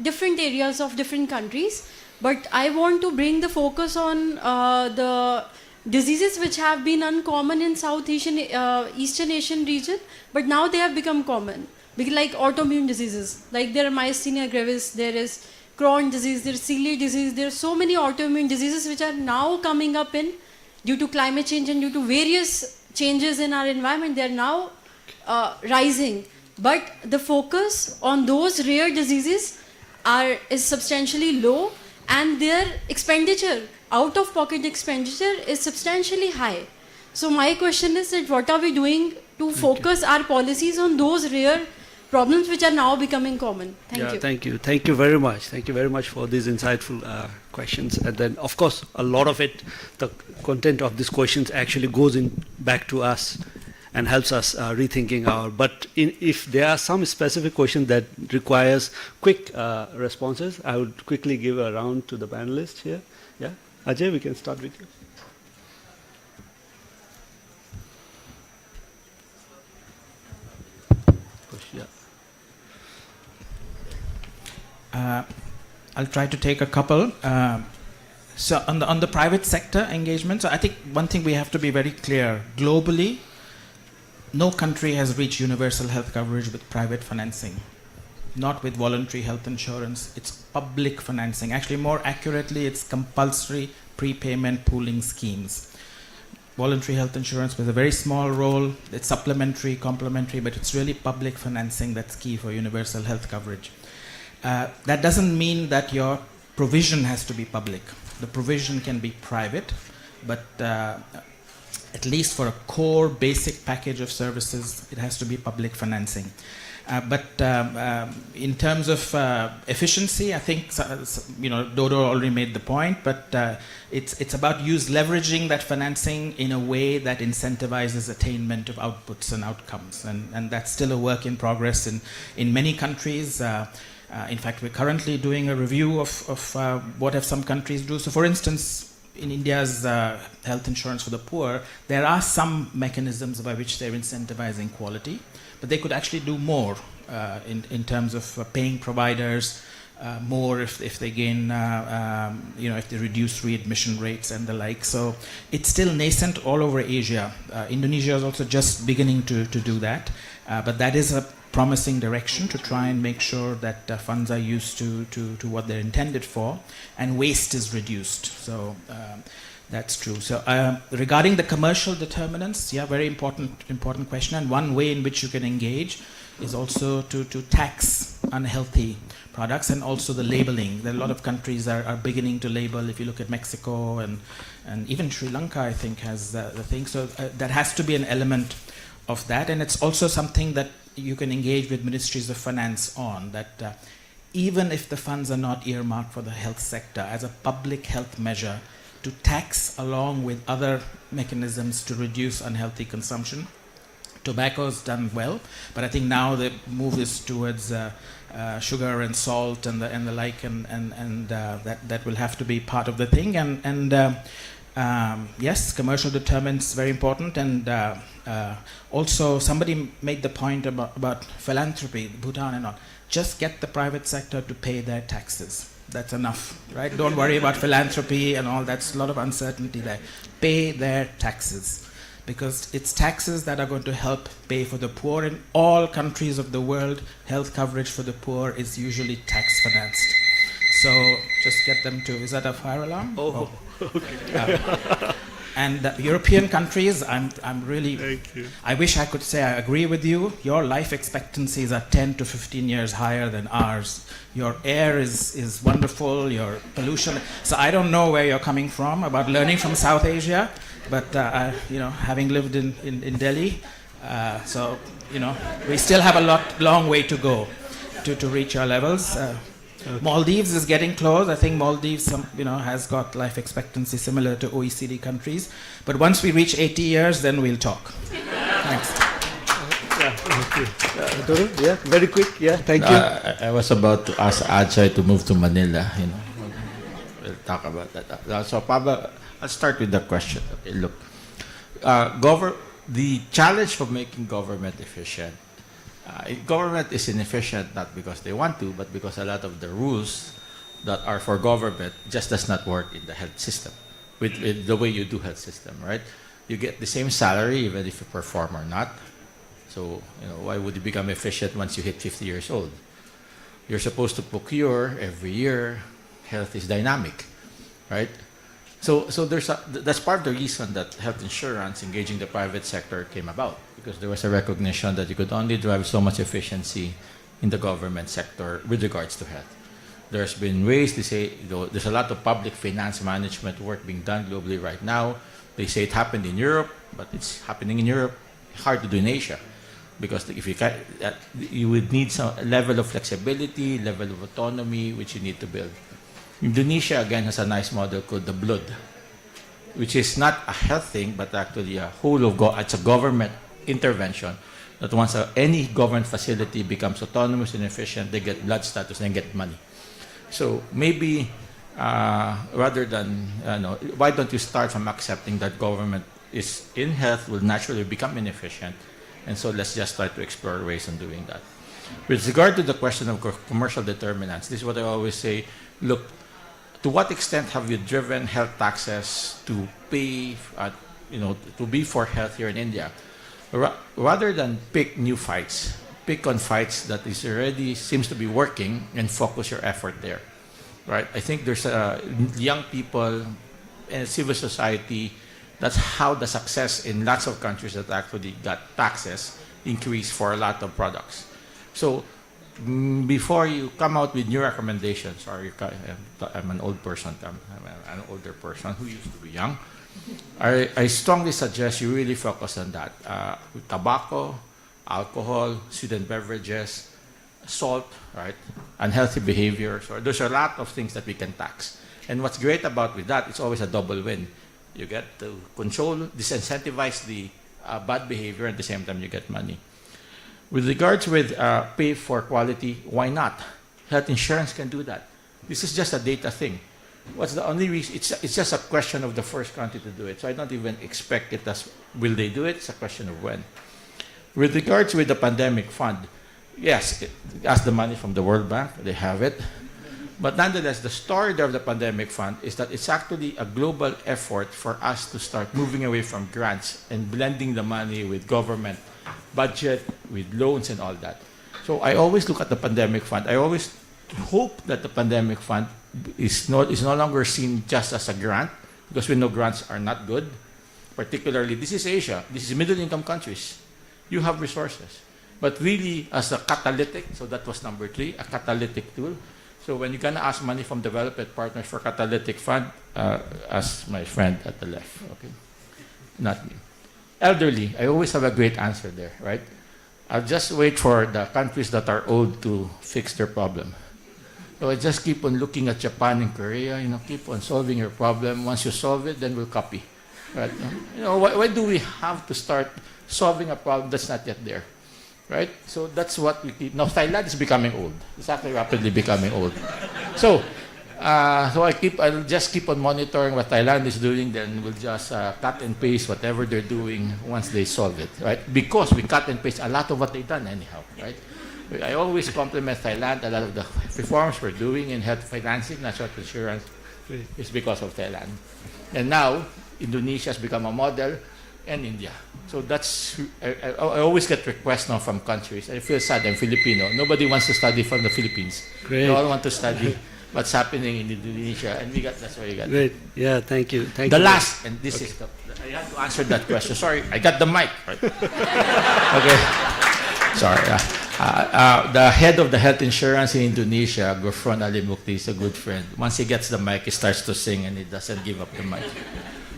different areas of different countries, but I want to bring the focus on the diseases which have been uncommon in Eastern Asian region, but now they have become common, like autoimmune diseases. Like there are myasthenia gravis, there is Crohn's disease, there is celiac disease. There are so many autoimmune diseases which are now coming up due to climate change and due to various changes in our environment. They are now rising, but the focus on those rare diseases is substantially low, and their expenditure, out-of-pocket expenditure, is substantially high. So my question is that what are we doing to focus our policies on those rare problems which are now becoming common? Thank you. Thank you very much. Thank you very much for these insightful questions. And then, of course, a lot of it, the content of these questions actually goes back to us and helps us rethinking our. But if there are some specific questions that requires quick responses, I would quickly give a round to the panelists here. Yeah, Ajay, we can start with you. I'll try to take a couple. So on the private sector engagement, so I think one thing we have to be very clear, globally, no country has reached universal health coverage with private financing, not with voluntary health insurance. It's public financing. Actually, more accurately, it's compulsory prepayment pooling schemes. Voluntary health insurance plays a very small role. It's supplementary, complementary, but it's really public financing that's key for universal health coverage. That doesn't mean that your provision has to be public. The provision can be private, but at least for a core basic package of services, it has to be public financing. But in terms of efficiency, I think Dodo already made the point. But it's about leveraging that financing in a way that incentivizes attainment of outputs and outcomes, and that's still a work in progress in many countries. In fact, we're currently doing a review of what have some countries do. So, for instance, in India's health insurance for the poor, there are some mechanisms by which they're incentivizing quality, but they could actually do more in terms of paying providers more if they gain, if they reduce readmission rates and the like. So it's still nascent all over Asia. Indonesia is also just beginning to do that, but that is a promising direction to try and make sure that funds are used to what they're intended for, and waste is reduced. So that's true. So regarding the commercial determinants, very important question. And one way in which you can engage is also to tax unhealthy products, and also the labeling. There are a lot of countries are beginning to label. If you look at Mexico and even Sri Lanka, I think has the thing. So that has to be an element of that, and it's also something that you can engage with ministries of finance on, that even if the funds are not earmarked for the health sector, as a public health measure, to tax along with other mechanisms to reduce unhealthy consumption. Tobacco's done well, but I think now the move is towards sugar and salt and the like, and that will have to be part of the thing. Yes, commercial determinants very important, and also somebody made the point about philanthropy, Bhutan and all. Just get the private sector to pay their taxes. That's enough, right? Don't worry about philanthropy and all. That's a lot of uncertainty there. Pay their taxes, because it's taxes that are going to help pay for the poor. In all countries of the world, health coverage for the poor is usually tax financed. So just get them to. Is that a fire alarm? Oh. Okay. And European countries, I'm really. Thank you. I wish I could say I agree with you. Your life expectancies are 10 to 15 years higher than ours. Your air is wonderful. Your pollution. So I don't know where you're coming from about learning from South Asia, but having lived in Delhi, so we still have a long way to go to reach our levels. Maldives is getting close. I think Maldives, has got life expectancy similar to OECD countries. But once we reach 80 years, then we'll talk. Thanks. Thank you. Very quick. Thank you. I was about to ask Ajay to move to Manila. We'll talk about that. So, Pablo, I'll start with the question. Okay, look, the challenge for making government efficient. Government is inefficient not because they want to, but because a lot of the rules that are for government just does not work in the health system, with the way you do health system, right? You get the same salary even if you perform or not. So, why would you become efficient once you hit 50 years old? You're supposed to procure every year. Health is dynamic, right? So that's part of the reason that health insurance engaging the private sector came about, because there was a recognition that you could only drive so much efficiency in the government sector with regards to health. There's been ways to say, there's a lot of public finance management work being done globally right now. They say it happened in Europe, but it's happening in Europe. Hard to do in Asia, because if you would need some level of flexibility, level of autonomy, which you need to build. Indonesia, again, has a nice model called the Blood, which is not a health thing, but actually it's a government intervention that once any government facility becomes autonomous and efficient, they get blood status and get money. So maybe rather than, why don't you start from accepting that government is in health will naturally become inefficient, and so let's just try to explore ways on doing that. With regard to the question of commercial determinants, this is what I always say. Look, to what extent have you driven health taxes to pay, to be for health here in India? Rather than pick new fights, pick on fights that is already seems to be working and focus your effort there, right? I think there's young people and civil society. That's how the success in lots of countries that actually got taxes increased for a lot of products. So before you come out with new recommendations, sorry, I'm an old person, I'm an older person who used to be young. I strongly suggest you really focus on that. Tobacco, alcohol, sweetened beverages, salt, right? Unhealthy behavior. So there's a lot of things that we can tax. And what's great about with that, it's always a double win. You get to control, disincentivize the bad behavior, at the same time you get money. With regards with pay for quality, why not? Health insurance can do that. This is just a data thing. What's the only reason? It's just a question of the first country to do it. So I don't even expect it as, will they do it? It's a question of when. With regards with the pandemic fund, yes, ask the money from the World Bank, they have it. But nonetheless, the story there of the pandemic fund is that it's actually a global effort for us to start moving away from grants and blending the money with government budget, with loans and all that. So I always look at the pandemic fund. I always hope that the pandemic fund is no longer seen just as a grant, because we know grants are not good. Particularly, this is Asia. This is middle-income countries. You have resources. But really as a catalytic, so that was number 3, a catalytic tool. So when you're gonna ask money from development partners for catalytic fund, ask my friend at the left, okay? Not me. Elderly, I always have a great answer there, right? I'll just wait for the countries that are old to fix their problem. So I just keep on looking at Japan and Korea, keep on solving your problem. Once you solve it, then we'll copy, right? Why do we have to start solving a problem that's not yet there? Right? So that's what we keep. Now Thailand is becoming old. It's actually rapidly becoming old. So I'll just keep on monitoring what Thailand is doing, then we'll just cut and paste whatever they're doing once they solve it, right? Because we cut and paste a lot of what they've done anyhow, right? I always compliment Thailand. A lot of the reforms we're doing in health financing, national insurance, is because of Thailand. And now Indonesia has become a model, and India. So that's, I always get requests now from countries. I feel sad, I'm Filipino. Nobody wants to study from the Philippines. Great. They all want to study what's happening in Indonesia, and that's why you got Great. Yeah, thank you. Thank the you. last, and this is I have to answer that question. Sorry, I got the mic. Right? Okay. Sorry. The head of the health insurance in Indonesia, Gufron Ali Mukti, is a good friend. Once he gets the mic, he starts to sing and he doesn't give up the mic.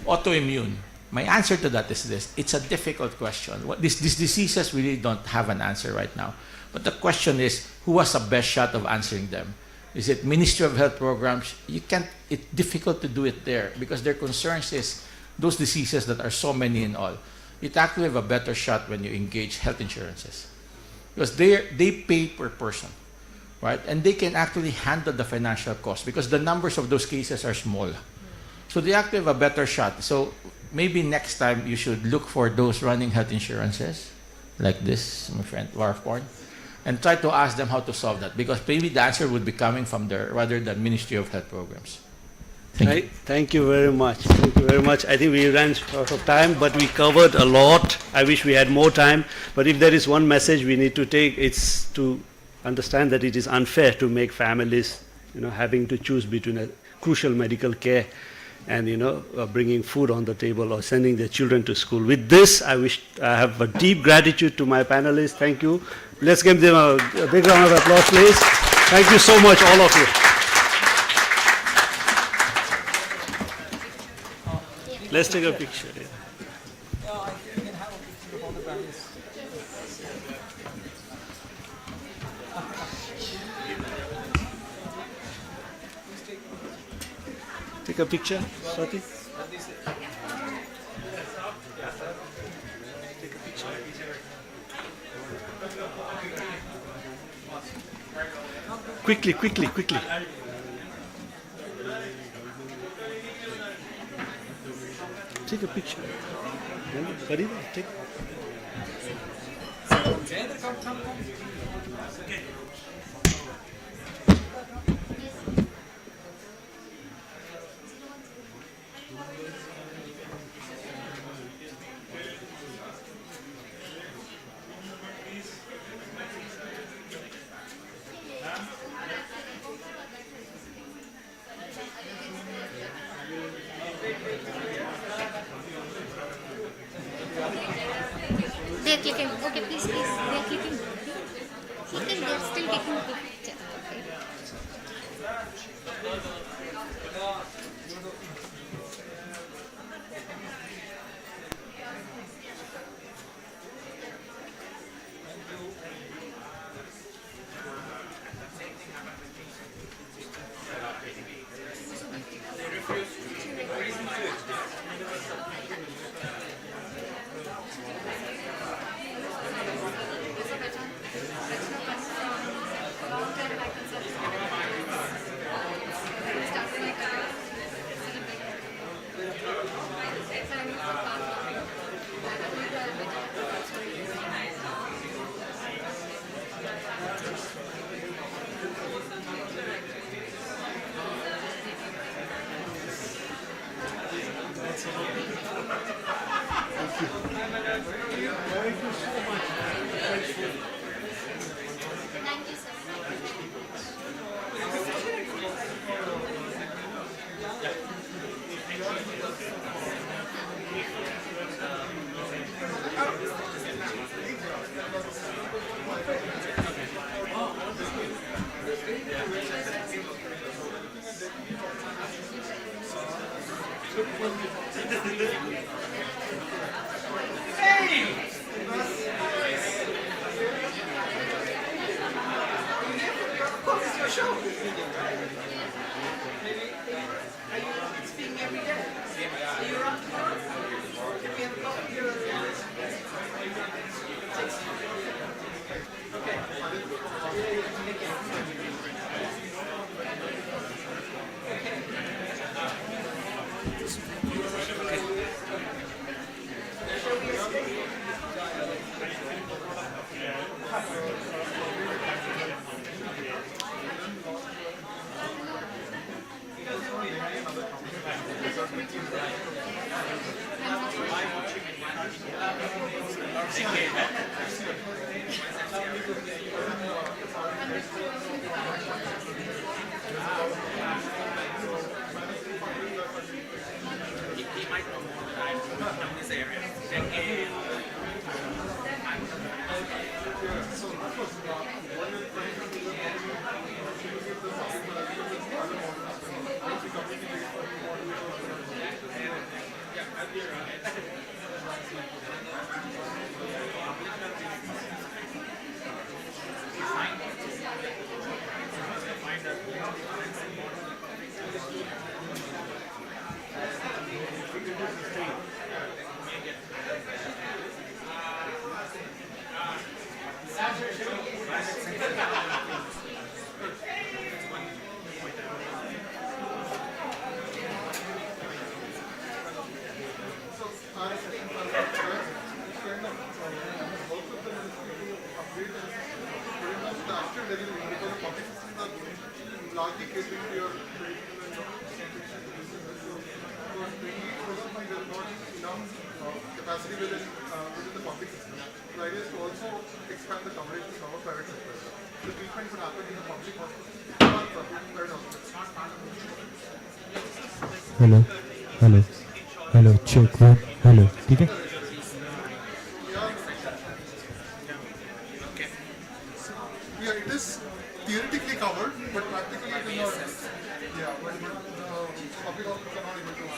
Autoimmune. My answer to that is this. It's a difficult question. These diseases really don't have an answer right now. But the question is, who has the best shot of answering them? Is it Ministry of Health programs? It's difficult to do it there because their concerns is those diseases that are so many in all. You actually have a better shot when you engage health insurances. Because they pay per person, right? And they can actually handle the financial cost because the numbers of those cases are small. So they actually have a better shot. So maybe next time you should look for those running health insurances, like this, my friend Warfborn, and try to ask them how to solve that. Because maybe the answer would be coming from there rather than Ministry of Health programs. Thank you very much. Thank you very much. I think we ran out of time, but we covered a lot. I wish we had more time. But if there is one message we need to take, it's to understand that it is unfair to make families, having to choose between a crucial medical care and bringing food on the table or sending their children to school. With this, I have a deep gratitude to my panelists. Thank you. Let's give them a big round of applause, please. Thank you so much, all of you. Let's take a picture. Take a picture, Swati. Quickly. Take a picture. Farida, take. are still taking the picture. Okay. Hello hello hello check one hello ठीक है Yeah, it is theoretically covered, but practically it is not. Yeah, but public hospitals are not able to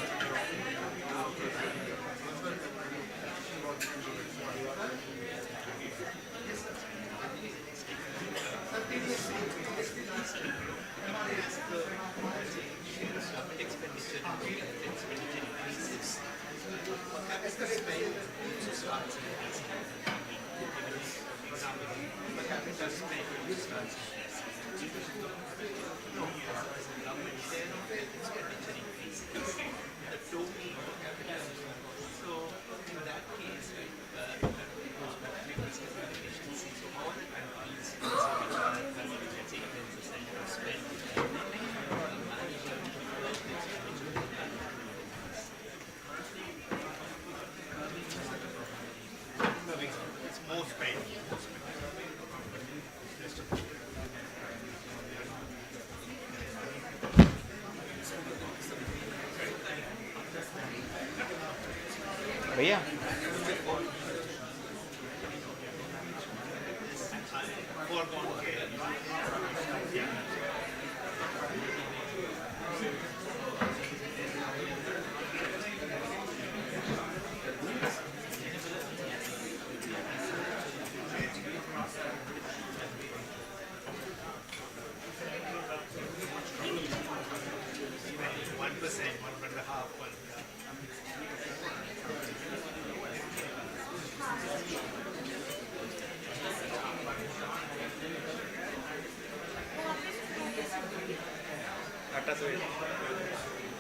भैया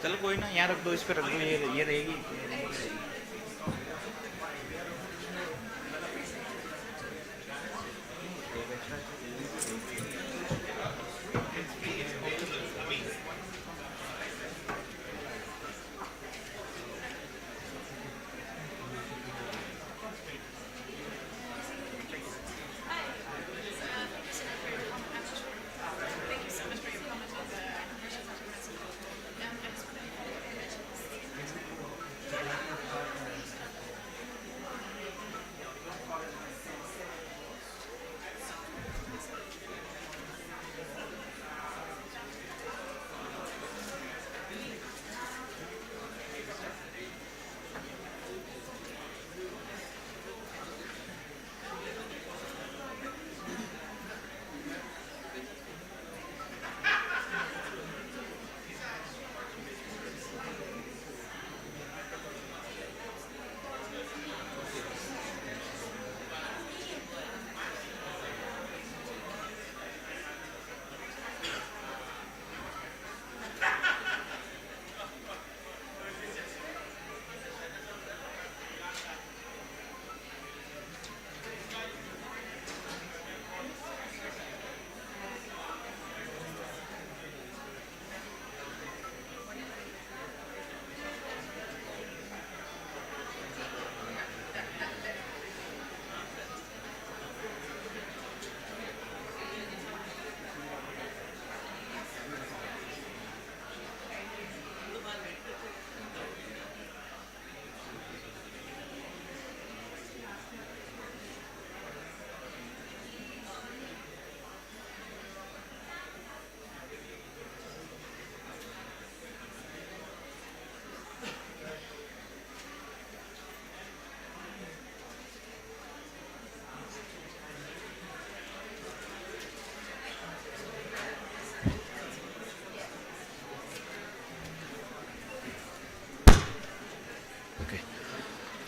चलो कोई ना, यहाँ रख दो, इस पे रख दो, ये रहेगी।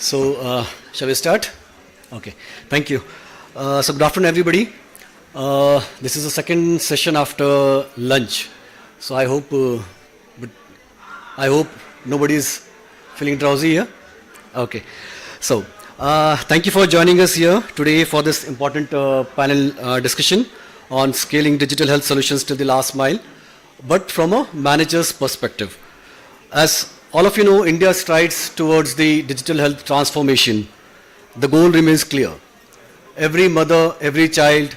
So, shall we start? Okay, thank you. So, good afternoon, everybody. This is the second session after lunch. So, I hope nobody is feeling drowsy here. Okay. So, thank you for joining us here today for this important panel discussion on scaling digital health solutions to the last mile, but from a manager's perspective. As all of you know, India strides towards the digital health transformation. The goal remains clear. Every mother, every child,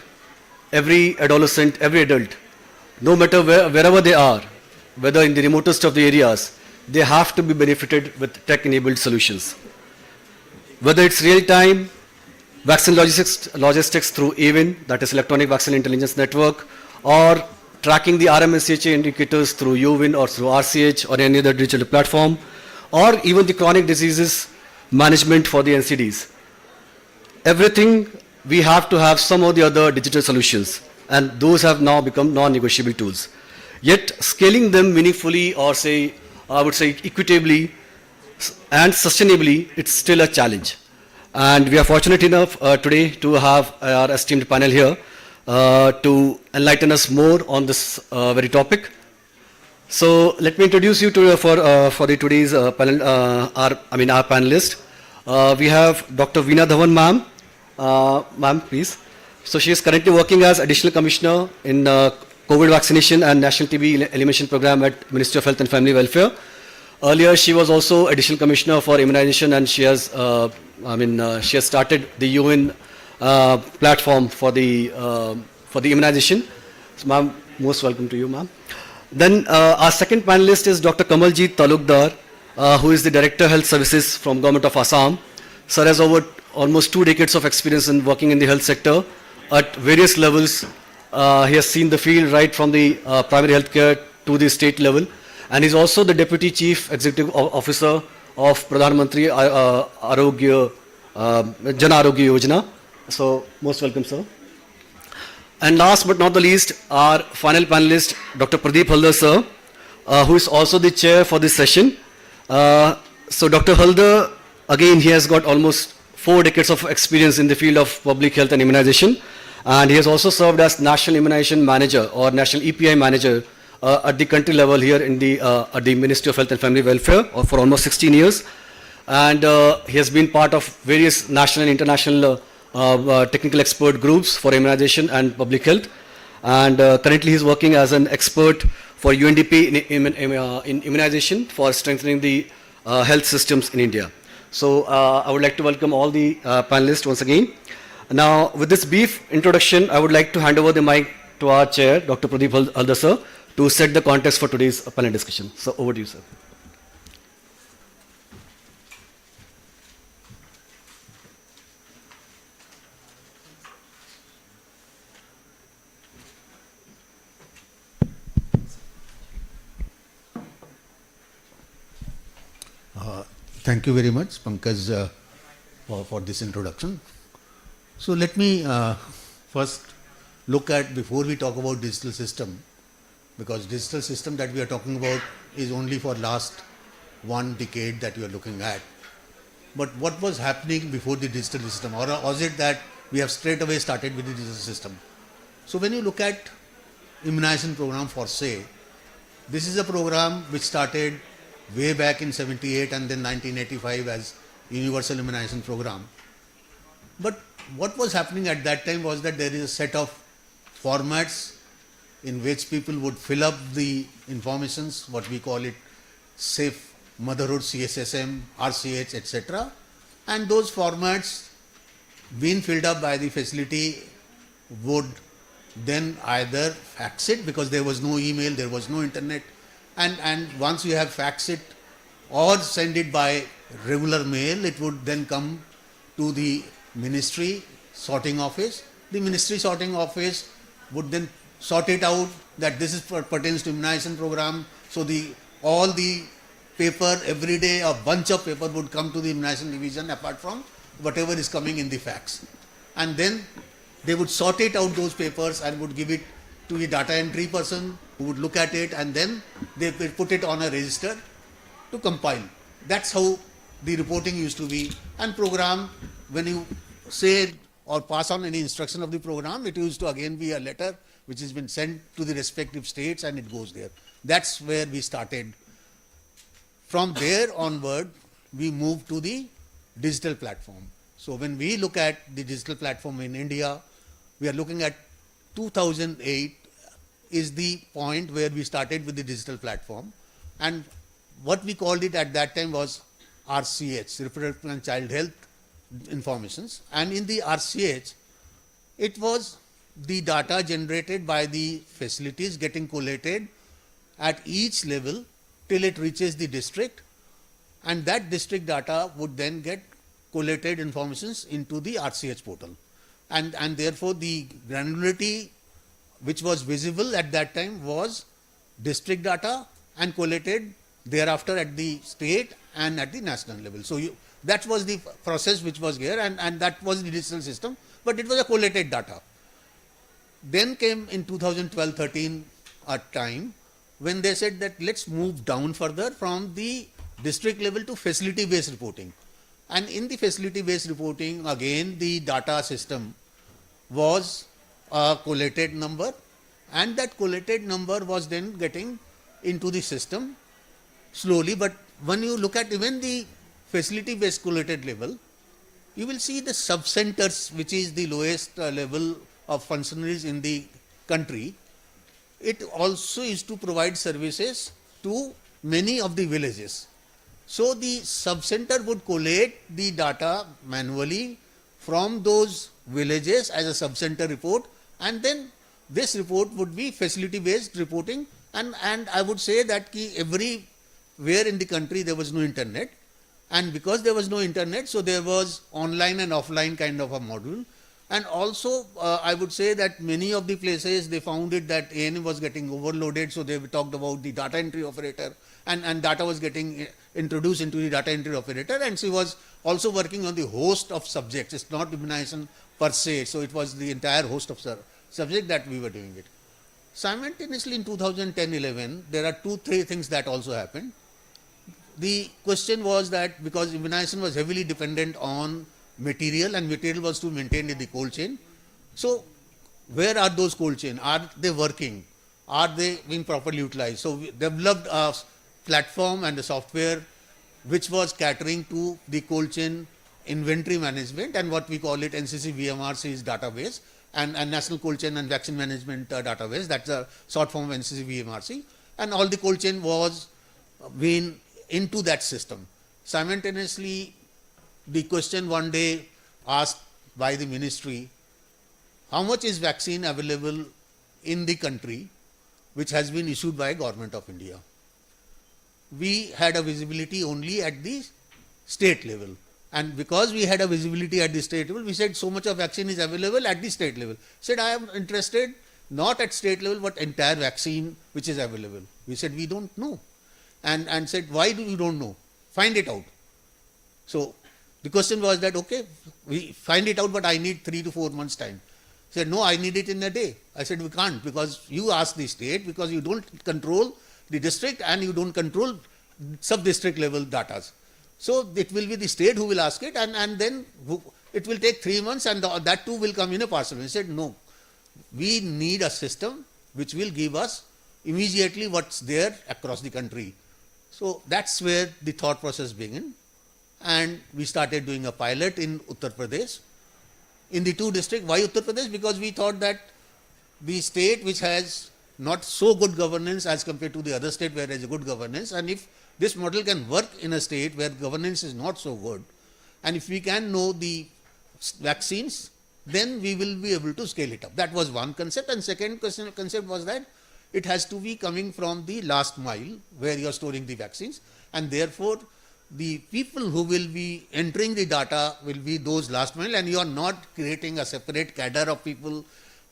every adolescent, every adult, no matter wherever they are, whether in the remotest of the areas, they have to be benefited with tech-enabled solutions. Whether it's real-time vaccine logistics through EVIN, that is Electronic Vaccine Intelligence Network, or tracking the RMSHA indicators through UVIN or through RCH or any other digital platform, or even the chronic diseases management for the NCDs. Everything, we have to have some of the other digital solutions, and those have now become non-negotiable tools. Yet scaling them meaningfully, or say, I would say equitably and sustainably, it's still a challenge. And we are fortunate enough today to have our esteemed panel here to enlighten us more on this very topic. So let me introduce you to for the today's panel, our panelist. We have Dr. Veena Dhawan ma'am. Ma'am, please. So she is currently working as Additional Commissioner in COVID vaccination and National TB Elimination Program at Ministry of Health and Family Welfare. Earlier, she was also Additional Commissioner for Immunization, and she has, she has started the UN platform for the immunization. So, ma'am, most welcome to you, ma'am. Then our second panelist is Dr. Kamaljeet Talukdar, who is the Director Health Services from Government of Assam. Sir has over almost 2 decades of experience in working in the health sector, at various levels. He has seen the field right from the primary healthcare to the state level, and he's also the Deputy Chief Executive Officer of Pradhan Mantri Jan Arogya Yojana. So, most welcome, sir. And last but not the least, our final panelist, Dr. Pradeep Haldar, sir, who is also the chair for this session. So, Dr. Haldar, again, he has got almost 4 decades of experience in the field of public health and immunization, and he has also served as National Immunization Manager or National EPI Manager at the country level here in at the Ministry of Health and Family Welfare for almost 16 years. And he has been part of various national and international technical expert groups for immunization and public health. And currently he is working as an expert for UNDP in immunization for strengthening the health systems in India. So I would like to welcome all the panelists once again. Now, with this brief introduction, I would like to hand over the mic to our chair, Dr. Pradeep Haldar, sir, to set the context for today's panel discussion. So over to you, sir. Thank you very much, Pankaj, for this introduction. So let me first look at, before we talk about digital system, because digital system that we are talking about is only for last 1 decade that we are looking at. But what was happening before the digital system, or was it that we have straight away started with the digital system? So when you look at immunization program for say, this is a program which started way back in 78 and then 1985 as Universal Immunization Program. But what was happening at that time was that there is a set of formats in which people would fill up the informations, what we call it safe motherhood, CSSM, RCH, etc. And those formats being filled up by the facility would then either fax it, because there was no email, there was no internet, and once you have faxed it or send it by regular mail, it would then come to the ministry sorting office. The ministry sorting office would then sort it out that this is pertains to immunization program. So all the paper every day, a bunch of paper would come to the immunization division apart from whatever is coming in the fax. And then they would sort it out, those papers, and would give it to the data entry person who would look at it, and then they put it on a register to compile. That's how the reporting used to be. And program, when you say or pass on any instruction of the program, it used to again be a letter which has been sent to the respective states and it goes there. That's where we started. From there onward, we moved to the digital platform. So when we look at the digital platform in India, we are looking at 2008 is the point where we started with the digital platform, and what we called it at that time was RCH, Reproductive and Child Health Informations. And in the RCH, it was the data generated by the facilities getting collated at each level till it reaches the district, and that district data would then get collated informations into the RCH portal. And therefore the granularity which was visible at that time was district data and collated thereafter at the state and at the national level. So that was the process which was here, and that was the digital system, but it was a collated data. Then came in 2012-13 a time when they said that let's move down further from the district level to facility based reporting. And in the facility based reporting, again the data system was a collated number, and that collated number was then getting into the system slowly. But when you look at even the facility based collated level, you will see the sub-centers, which is the lowest level of functionaries in the country. It also is to provide services to many of the villages. So the sub-center would collate the data manually from those villages as a sub-center report, and then this report would be facility based reporting. And I would say that everywhere in the country there was no internet, and because there was no internet, so there was online and offline kind of a model. And also, I would say that many of the places they found it that ANM was getting overloaded, so they talked about the data entry operator, and data was getting introduced into the data entry operator, and she was also working on the host of subjects. It's not immunization per se, so it was the entire host of subject that we were doing it. Simultaneously in 2010-11, there are 2-3 things that also happened. The question was that because immunization was heavily dependent on material, and material was to be maintained in the cold chain. So where are those cold chain? Are they working? Are they being properly utilized? So we developed a platform and a software which was catering to the cold chain inventory management, and what we call it NCC VMRC's database, and National Cold Chain and Vaccine Management database. That's a short form of NCC VMRC, and all the cold chain was being into that system. Simultaneously, the question one day asked by the ministry, how much is vaccine available in the country which has been issued by Government of India? We had a visibility only at the state level, and because we had a visibility at the state level, we said so much of vaccine is available at the state level. Said I am interested not at state level but entire vaccine which is available. We said we don't know, and said why do you don't know? Find it out. So the question was that, okay, we find it out, but I need 3 to 4 months time. He said, no, I need it in a day. I said, we can't, because you ask the state, because you don't control the district and you don't control sub-district level data. So it will be the state who will ask it, and then it will take 3 months, and that too will come in a parcel. He said, no, we need a system which will give us immediately what's there across the country. So that's where the thought process began. And we started doing a pilot in Uttar Pradesh, in the 2 districts. Why Uttar Pradesh? Because we thought that the state which has not so good governance as compared to the other state where there is a good governance, and if this model can work in a state where governance is not so good, and if we can know the vaccines, then we will be able to scale it up. That was one concept. And second concept was that it has to be coming from the last mile where you are storing the vaccines, and therefore the people who will be entering the data will be those last mile, and you are not creating a separate cadre of people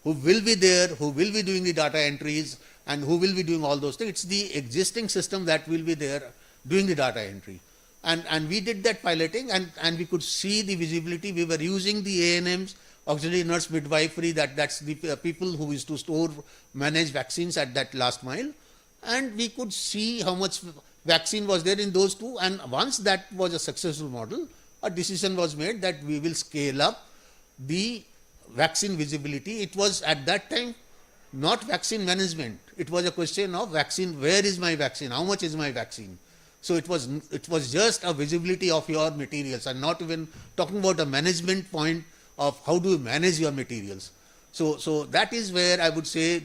who will be there, who will be doing the data entries, and who will be doing all those things. It's the existing system that will be there doing the data entry. And we did that piloting, and we could see the visibility. We were using the ANMs, auxiliary nurse midwifery, that's the people who used to store, manage vaccines at that last mile, and we could see how much vaccine was there in those 2, and once that was a successful model, a decision was made that we will scale up the vaccine visibility. It was at that time not vaccine management, it was a question of vaccine, where is my vaccine, how much is my vaccine. So it was just a visibility of your materials, and not even talking about a management point of how do you manage your materials. So that is where I would say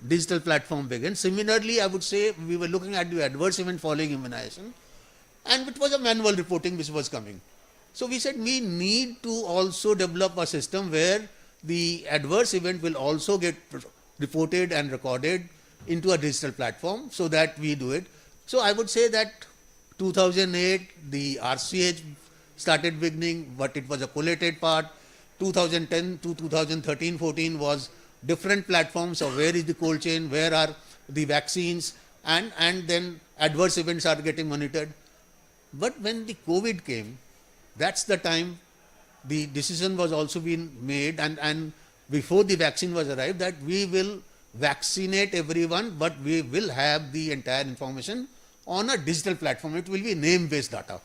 digital platform began. Similarly, I would say we were looking at the adverse event following immunization, and it was a manual reporting which was coming. So we said we need to also develop a system where the adverse event will also get reported and recorded into a digital platform, so that we do it. So I would say that 2008 the RCH started beginning, but it was a collated part. 2010 to 2013-14 was different platforms of where is the cold chain, where are the vaccines, and then adverse events are getting monitored. But when the COVID came, that's the time the decision was also being made, and before the vaccine was arrived, that we will vaccinate everyone, but we will have the entire information on a digital platform. It will be name-based data.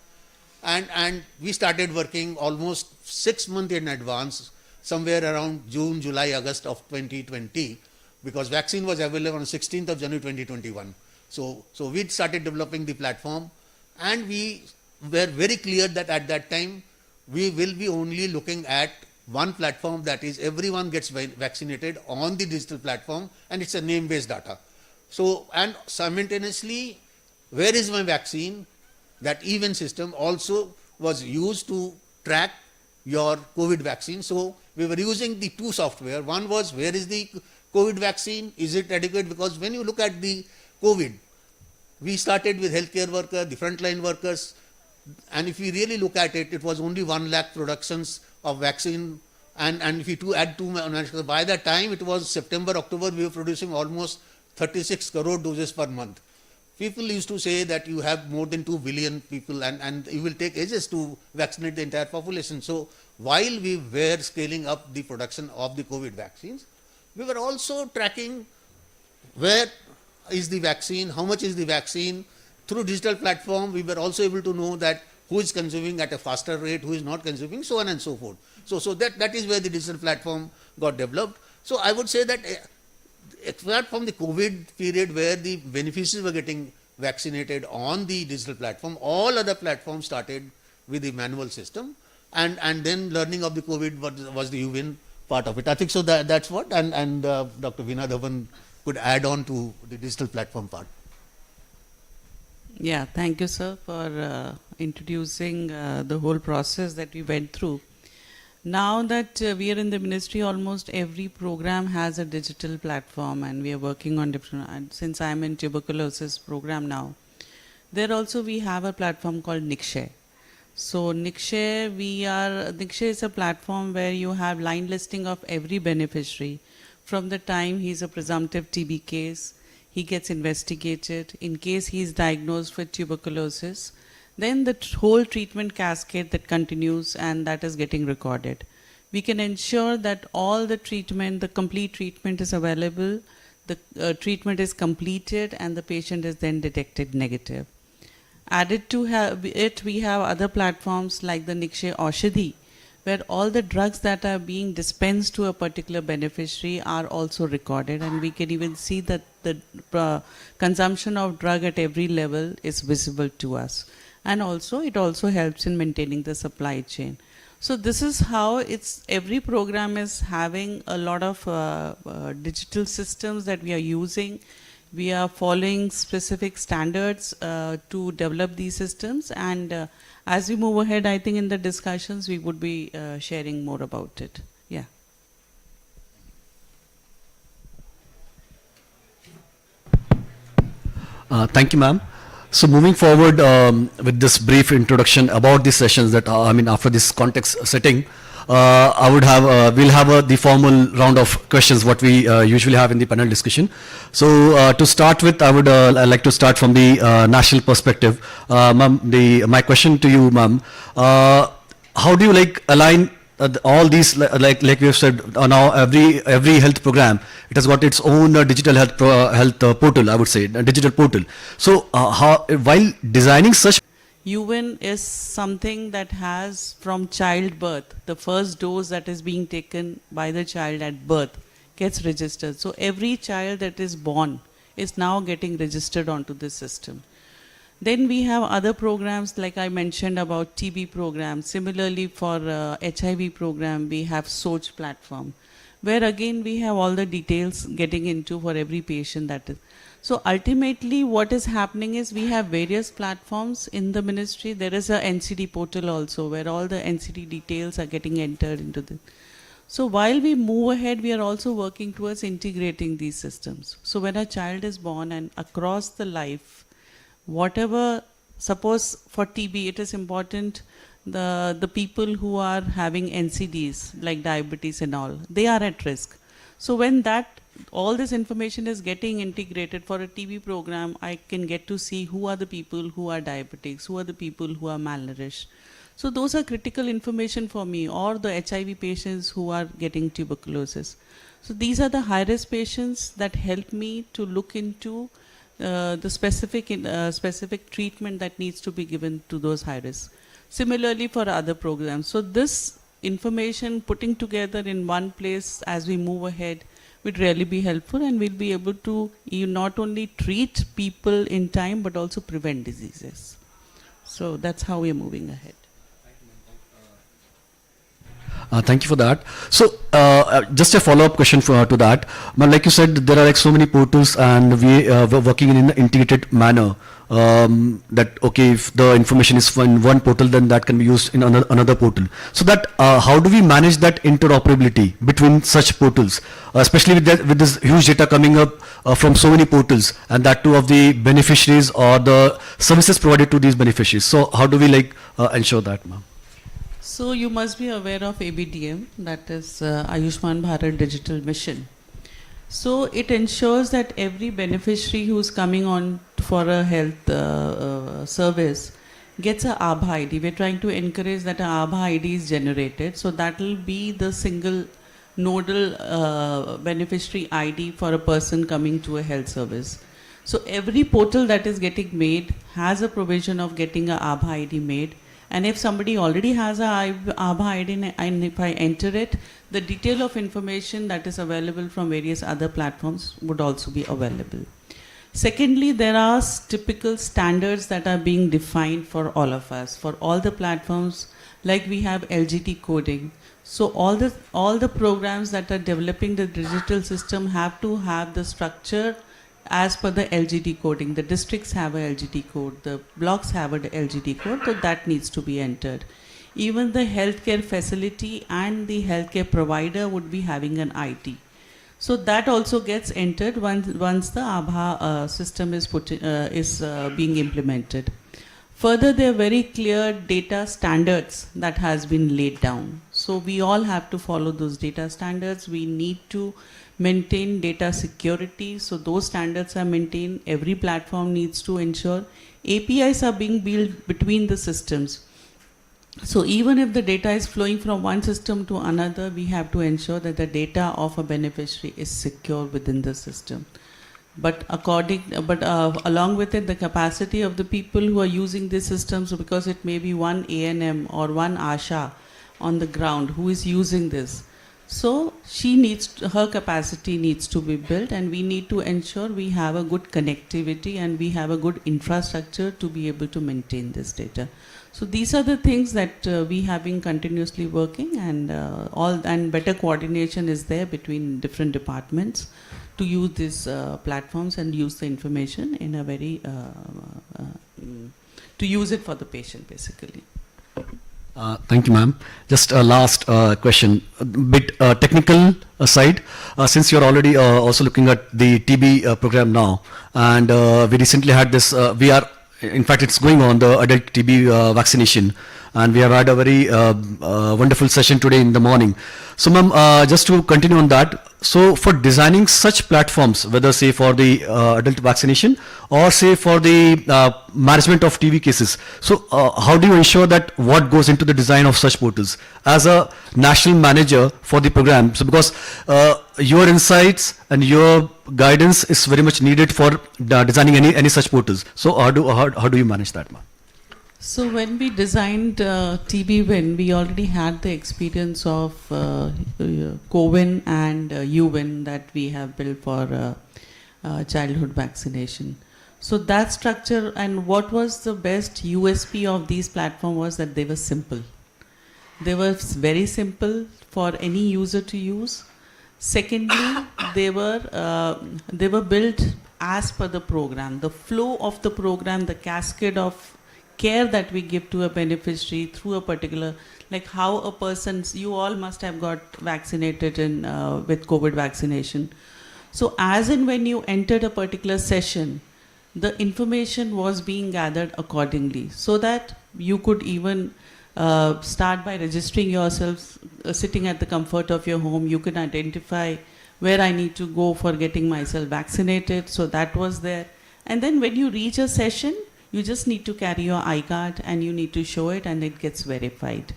And we started working almost 6 months in advance, somewhere around June, July, August of 2020, because vaccine was available on 16th of January 2021. So we started developing the platform, and we were very clear that at that time we will be only looking at one platform, that is everyone gets vaccinated on the digital platform, and it's a name-based data. So, and simultaneously, where is my vaccine? That event system also was used to track your COVID vaccine. So we were using the 2 software. One was where is the COVID vaccine? Is it adequate? Because when you look at the COVID, we started with healthcare workers, the frontline workers, and if we really look at it, it was only 1 lakh productions of vaccine And if you add 2 manufacturers, by that time it was September, October, we were producing almost 36 crore doses per month. People used to say that you have more than 2 billion people and it will take ages to vaccinate the entire population. So while we were scaling up the production of the COVID vaccines, we were also tracking where is the vaccine, how much is the vaccine. Through digital platform, we were also able to know that who is consuming at a faster rate, who is not consuming, so on and so forth. So that is where the digital platform got developed. So I would say that apart from the COVID period where the beneficiaries were getting vaccinated on the digital platform, all other platforms started with the manual system, and then learning of the COVID was the UVIN part of it. I think so that's what, and Dr. Veena Dhawan could add on to the digital platform part. Yeah, thank you, sir, for introducing the whole process that we went through. Now that we are in the ministry, almost every program has a digital platform, and we are working on different. Since I am in tuberculosis program now, there also we have a platform called Nikshay. So Nikshay, Nikshay is a platform where you have line listing of every beneficiary from the time he is a presumptive TB case. He gets investigated. In case he is diagnosed with tuberculosis, then the whole treatment cascade that continues, and that is getting recorded. We can ensure that all the treatment, the complete treatment is available, the treatment is completed, and the patient is then detected negative. Added to it, we have other platforms like the Nikshay Aushadhi, where all the drugs that are being dispensed to a particular beneficiary are also recorded, and we can even see that the consumption of drug at every level is visible to us. And also, it also helps in maintaining the supply chain. So this is how every program is having a lot of digital systems that we are using. We are following specific standards to develop these systems, and as we move ahead, I think in the discussions we would be sharing more about it. Yeah. Thank you, ma'am. So moving forward with this brief introduction about these sessions that after this context setting, we'll have the formal round of questions what we usually have in the panel discussion. So to start with, I would like to start from the national perspective. Ma'am, my question to you, ma'am, how do you align all these, like we have said, now every health program, it has got its own digital health portal, I would say, a digital portal. So while designing such, UVIN is something that has from childbirth, the first dose that is being taken by the child at birth gets registered. So every child that is born is now getting registered onto this system. Then we have other programs like I mentioned about TB program. Similarly for HIV program, we have SOCH platform, where again we have all the details getting into for every patient that is. So ultimately what is happening is we have various platforms in the ministry. There is a NCD portal also where all the NCD details are getting entered into this. So while we move ahead, we are also working towards integrating these systems. So when a child is born and across the life, whatever, suppose for TB, it is important, the people who are having NCDs like diabetes and all, they are at risk. So when all this information is getting integrated for a TB program, I can get to see who are the people who are diabetics, who are the people who are malnourished. So those are critical information for me, or the HIV patients who are getting tuberculosis. So these are the high-risk patients that help me to look into the specific treatment that needs to be given to those high risk. Similarly for other programs. So this information putting together in one place as we move ahead would really be helpful, and we'll be able to not only treat people in time but also prevent diseases. So that's how we're moving ahead. Thank you for that. So just a follow-up question to that. Like you said, there are so many portals, and we're working in an integrated manner. That okay, if the information is in one portal, then that can be used in another portal. So that how do we manage that interoperability between such portals, especially with this huge data coming up from so many portals, and that too of the beneficiaries or the services provided to these beneficiaries. So how do we ensure that, ma'am? So you must be aware of ABDM, that is Ayushman Bharat Digital Mission. So it ensures that every beneficiary who's coming on for a health service gets a ABHA ID. We're trying to encourage that an ABHA ID is generated. So that will be the single nodal beneficiary ID for a person coming to a health service. So every portal that is getting made has a provision of getting a ABHA ID made. And if somebody already has a ABHA ID and if I enter it, the detail of information that is available from various other platforms would also be available. Secondly, there are typical standards that are being defined for all of us, for all the platforms, like we have LGT coding. So all the programs that are developing the digital system have to have the structure as per the LGT coding. The districts have a LGT code, the blocks have a LGT code, so that needs to be entered. Even the healthcare facility and the healthcare provider would be having an IT. So that also gets entered once the ABHA system is being implemented. Further, there are very clear data standards that has been laid down. So we all have to follow those data standards. We need to maintain data security. So those standards are maintained. Every platform needs to ensure APIs are being built between the systems. So even if the data is flowing from one system to another, we have to ensure that the data of a beneficiary is secure within the system. But along with it, the capacity of the people who are using these systems, because it may be one ANM or one ASHA on the ground who is using this. So her capacity needs to be built, and we need to ensure we have a good connectivity and we have a good infrastructure to be able to maintain this data. So these are the things that we have been continuously working, and better coordination is there between different departments to use these platforms and use the information in a very to use it for the patient basically. Thank you, ma'am. Just a last question, a bit technical side. Since you're already also looking at the TB program now, and we recently had this, in fact, it's going on, the adult TB vaccination, and we have had a very wonderful session today in the morning. So, ma'am, just to continue on that, so for designing such platforms, whether say for the adult vaccination or say for the management of TB cases, so how do you ensure that what goes into the design of such portals as a national manager for the program? So because your insights and your guidance is very much needed for designing any such portals. So how do you manage that, ma'am? So when we designed TB-Win, we already had the experience of CoWIN and UWIN that we have built for childhood vaccination. So that structure, and what was the best USP of these platforms was that they were simple. They were very simple for any user to use. Secondly, they were built as per the program. The flow of the program, the cascade of care that we give to a beneficiary through a particular, like how a person, you all must have got vaccinated with COVID vaccination. So as and when you entered a particular session, the information was being gathered accordingly, so that you could even start by registering yourself, sitting at the comfort of your home. You could identify where I need to go for getting myself vaccinated. So that was there. And then when you reach a session, you just need to carry your iCard and you need to show it, and it gets verified.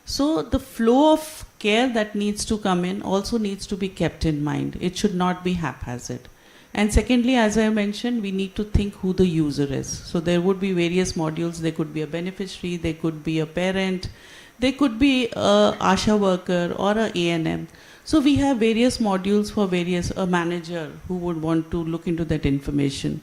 So the flow of care that needs to come in also needs to be kept in mind. It should not be haphazard. And secondly, as I mentioned, we need to think who the user is. So there would be various modules. There could be a beneficiary, there could be a parent, there could be a ASHA worker or a ANM. So we have various modules for a manager who would want to look into that information.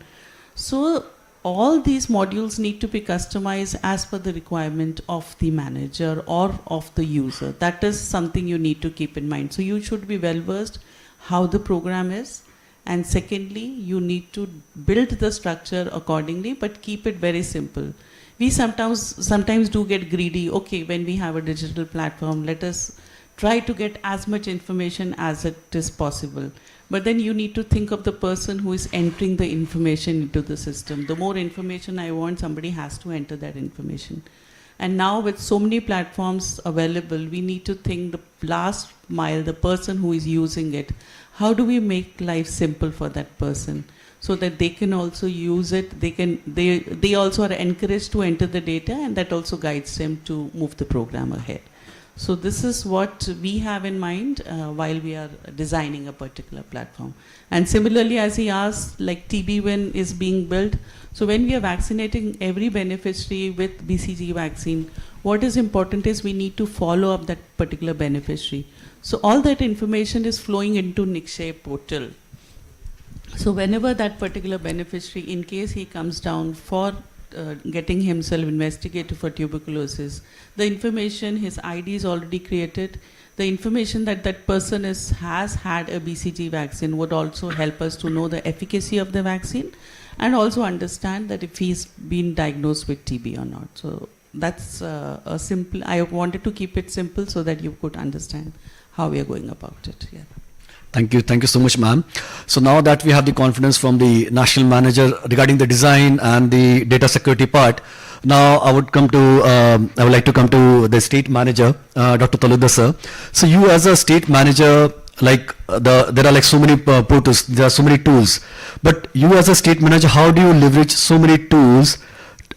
So all these modules need to be customized as per the requirement of the manager or of the user. That is something you need to keep in mind. So you should be well versed how the program is. And secondly, you need to build the structure accordingly, but keep it very simple. We sometimes do get greedy. Okay, when we have a digital platform, let us try to get as much information as it is possible. But then you need to think of the person who is entering the information into the system. The more information I want, somebody has to enter that information. And now with so many platforms available, we need to think the last mile, the person who is using it. How do we make life simple for that person so that they can also use it? They also are encouraged to enter the data, and that also guides them to move the program ahead. So this is what we have in mind while we are designing a particular platform. And similarly, as he asked, like TB-Win is being built. So when we are vaccinating every beneficiary with BCG vaccine, what is important is we need to follow up that particular beneficiary. So all that information is flowing into Nikshay portal. So whenever that particular beneficiary, in case he comes down for getting himself investigated for tuberculosis, the information, his ID is already created. The information that that person has had a BCG vaccine would also help us to know the efficacy of the vaccine and also understand that if he's been diagnosed with TB or not. So that's a simple, I wanted to keep it simple so that you could understand how we are going about it. Yeah. Thank you so much, ma'am. So now that we have the confidence from the national manager regarding the design and the data security part, now I would like to come to the state manager, Dr. Talukder sir. So you as a state manager, like there are like so many portals, there are so many tools, but you as a state manager, how do you leverage so many tools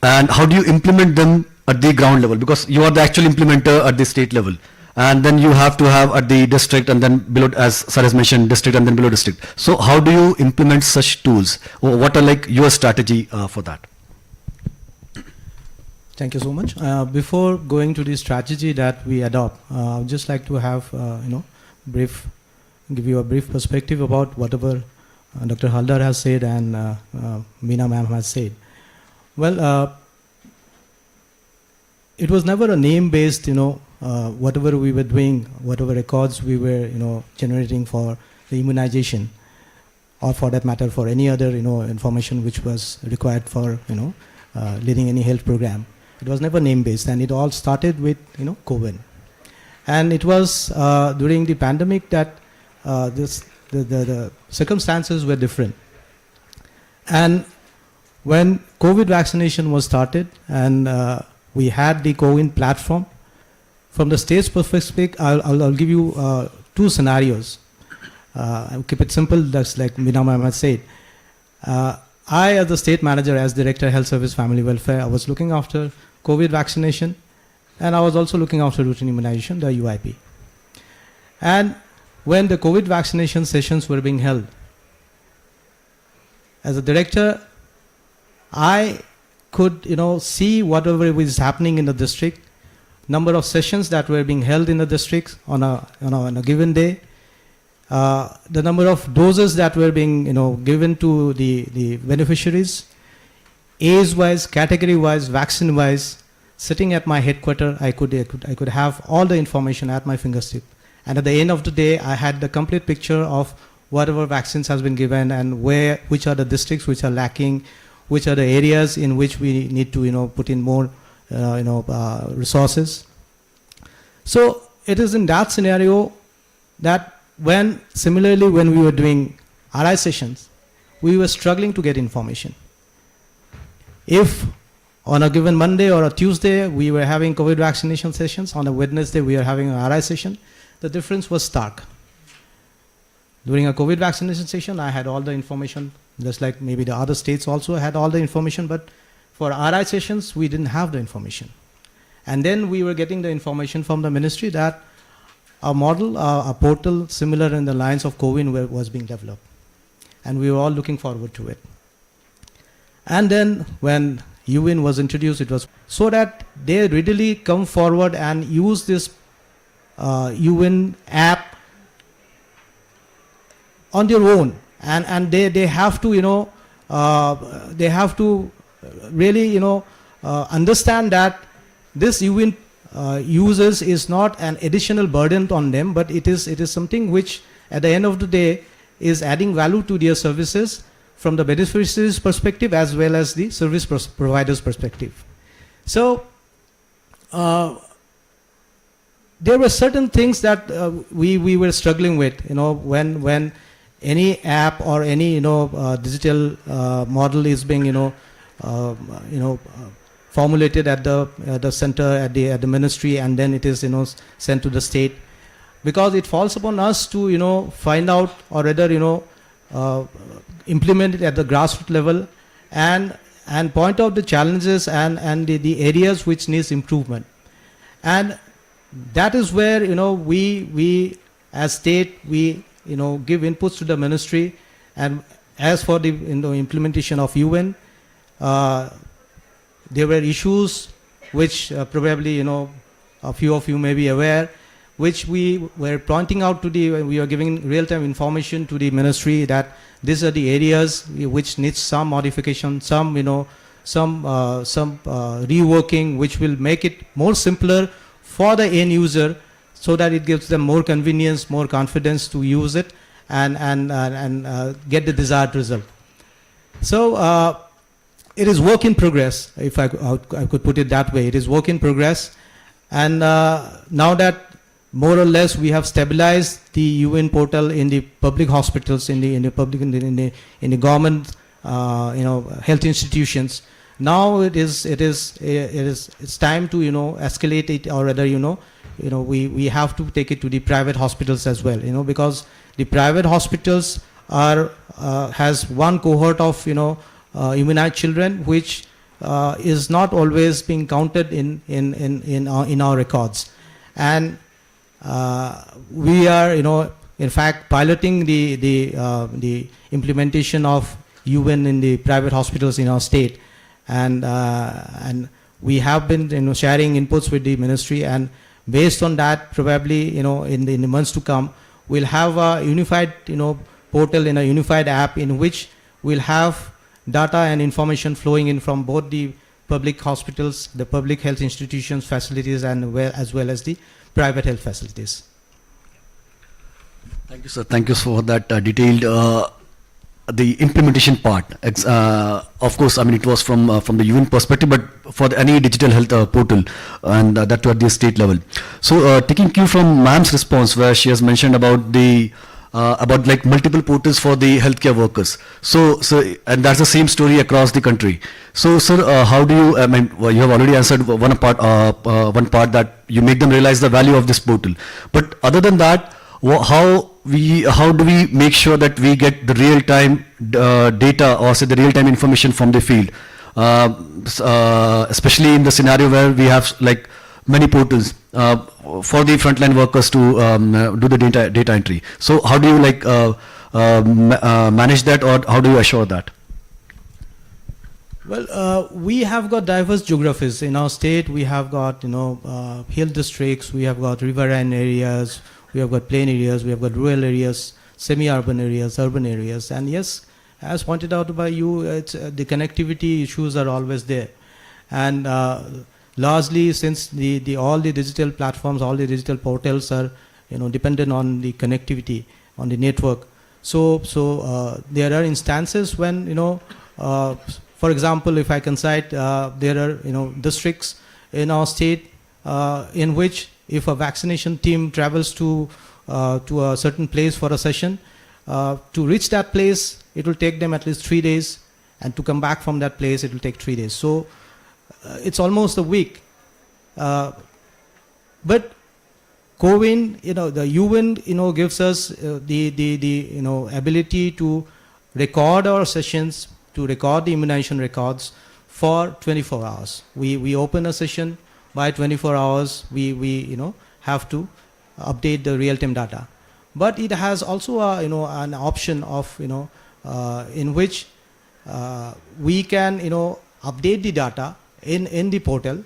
and how do you implement them at the ground level? Because you are the actual implementer at the state level. And then you have to have at the district and then below, as sir has mentioned, district and then below district. So how do you implement such tools? Or what are like your strategy for that? Thank you so much. Before going to the strategy that we adopt, I would just like to have give you a brief perspective about whatever Dr. Haldar has said and Meena ma'am has said. Well, it was never a name-based, whatever we were doing, whatever records we were, generating for the immunization, or for that matter, for any other, information which was required for, leading any health program. It was never name-based, and it all started with, COVID. And it was during the pandemic that the circumstances were different. And when COVID vaccination was started, and we had the CoWIN platform, from the state's perspective, I'll give you two scenarios. I'll keep it simple, that's like Meena ma'am has said. I, as the state manager, as Director Health Service Family Welfare, I was looking after COVID vaccination, and I was also looking after routine immunization, the UIP. And when the COVID vaccination sessions were being held, as a director, I could, see whatever was happening in the district, number of sessions that were being held in the districts on a given day, the number of doses that were being given to the beneficiaries, age-wise, category-wise, vaccine-wise. Sitting at my headquarters, I could have all the information at my fingertip. And at the end of the day, I had the complete picture of whatever vaccines has been given and which are the districts which are lacking, which are the areas in which we need to put in more resources. So it is in that scenario that similarly when we were doing RI sessions, we were struggling to get information. If on a given Monday or a Tuesday we were having COVID vaccination sessions, on a Wednesday we are having an RI session, the difference was stark. During a COVID vaccination session, I had all the information, just like maybe the other states also had all the information, but for RI sessions, we didn't have the information. And then we were getting the information from the ministry that a model, a portal similar in the lines of CoWIN was being developed. And we were all looking forward to it. And then when UWIN was introduced, it was so that they readily come forward and use this UWIN app on their own. And they have to, they have to really, understand that this UWIN users is not an additional burden on them, but it is something which, at the end of the day, is adding value to their services from the beneficiaries' perspective as well as the service providers' perspective. So there were certain things that we were struggling with, when any app or any digital model is being formulated at the center, at the ministry, and then it is, sent to the state. Because it falls upon us to, find out, or rather, implement it at the grassroots level, and point out the challenges and the areas which needs improvement. And that is where, we as state, we, give inputs to the ministry. And as for the implementation of UN, there were issues which probably, a few of you may be aware, which we were pointing out we are giving real-time information to the ministry that these are the areas which needs some modification, some reworking, which will make it more simpler for the end user, so that it gives them more convenience, more confidence to use it, and get the desired result. So it is work in progress, if I could put it that way. It is work in progress, and now that more or less we have stabilized the UN portal in the public hospitals, in the government, health institutions. Now it's time to escalate it, or rather we have to take it to the private hospitals as well, because the private hospitals has one cohort of immunized children which is not always being counted in our records. And we are, in fact, piloting the implementation of UN in the private hospitals in our state, and we have been, sharing inputs with the ministry, and based on that, probably, in the months to come, we'll have a unified, portal in a unified app in which we'll have data and information flowing in from both the public hospitals, the public health institutions, facilities, and as well as the private health facilities. Thank you, sir. Thank you for that detailed, the implementation part. Of course, I mean, it was from the UN perspective, but for any digital health portal, and that too at the state level. So taking cue from ma'am's response, where she has mentioned about like multiple portals for the healthcare workers. So and that's the same story across the country. So, sir, how do you? I mean, you have already answered one part that you make them realize the value of this portal. But other than that, how do we make sure that we get the real time data, or say the real time information from the field, especially in the scenario where we have like many portals for the frontline workers to do the data entry. So how do you like manage that, or how do you assure that? Well, we have got diverse geographies in our state. We have got hill districts, we have got riverine areas, we have got plain areas, we have got rural areas, semi-urban areas, urban areas, and yes, as pointed out by you, it's, the connectivity issues are always there, and largely since all the digital platforms, all the digital portals are dependent on the connectivity, on the network. So there are instances when for example, if I can cite, there are districts in our state in which if a vaccination team travels to a certain place for a session, to reach that place, it will take them at least 3 days, and to come back from that place, it will take 3 days. So it's almost a week. But COWIN, the UN, gives us the ability to record our sessions, to record the immunization records for 24 hours. We open a session, by 24 hours, we have to update the real-time data. But it has also an option of in which we can update the data in the portal,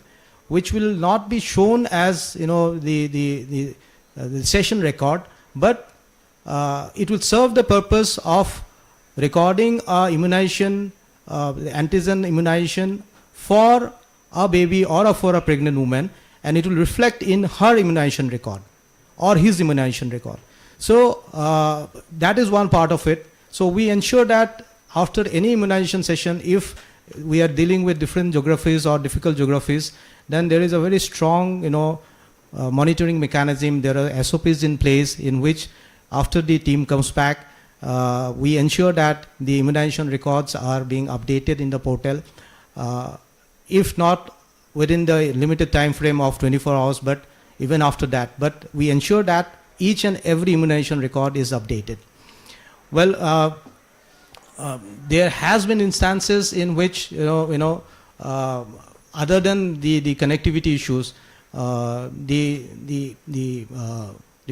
which will not be shown as the session record, but it will serve the purpose of recording immunization, antigen immunization for a baby or for a pregnant woman, and it will reflect in her immunization record or his immunization record. So that is one part of it. So we ensure that after any immunization session, if we are dealing with different geographies or difficult geographies, then there is a very strong monitoring mechanism. There are SOPs in place in which after the team comes back, we ensure that the immunization records are being updated in the portal. If not within the limited time frame of 24 hours, but even after that. But we ensure that each and every immunization record is updated. Well, there has been instances in which, other than the connectivity issues, the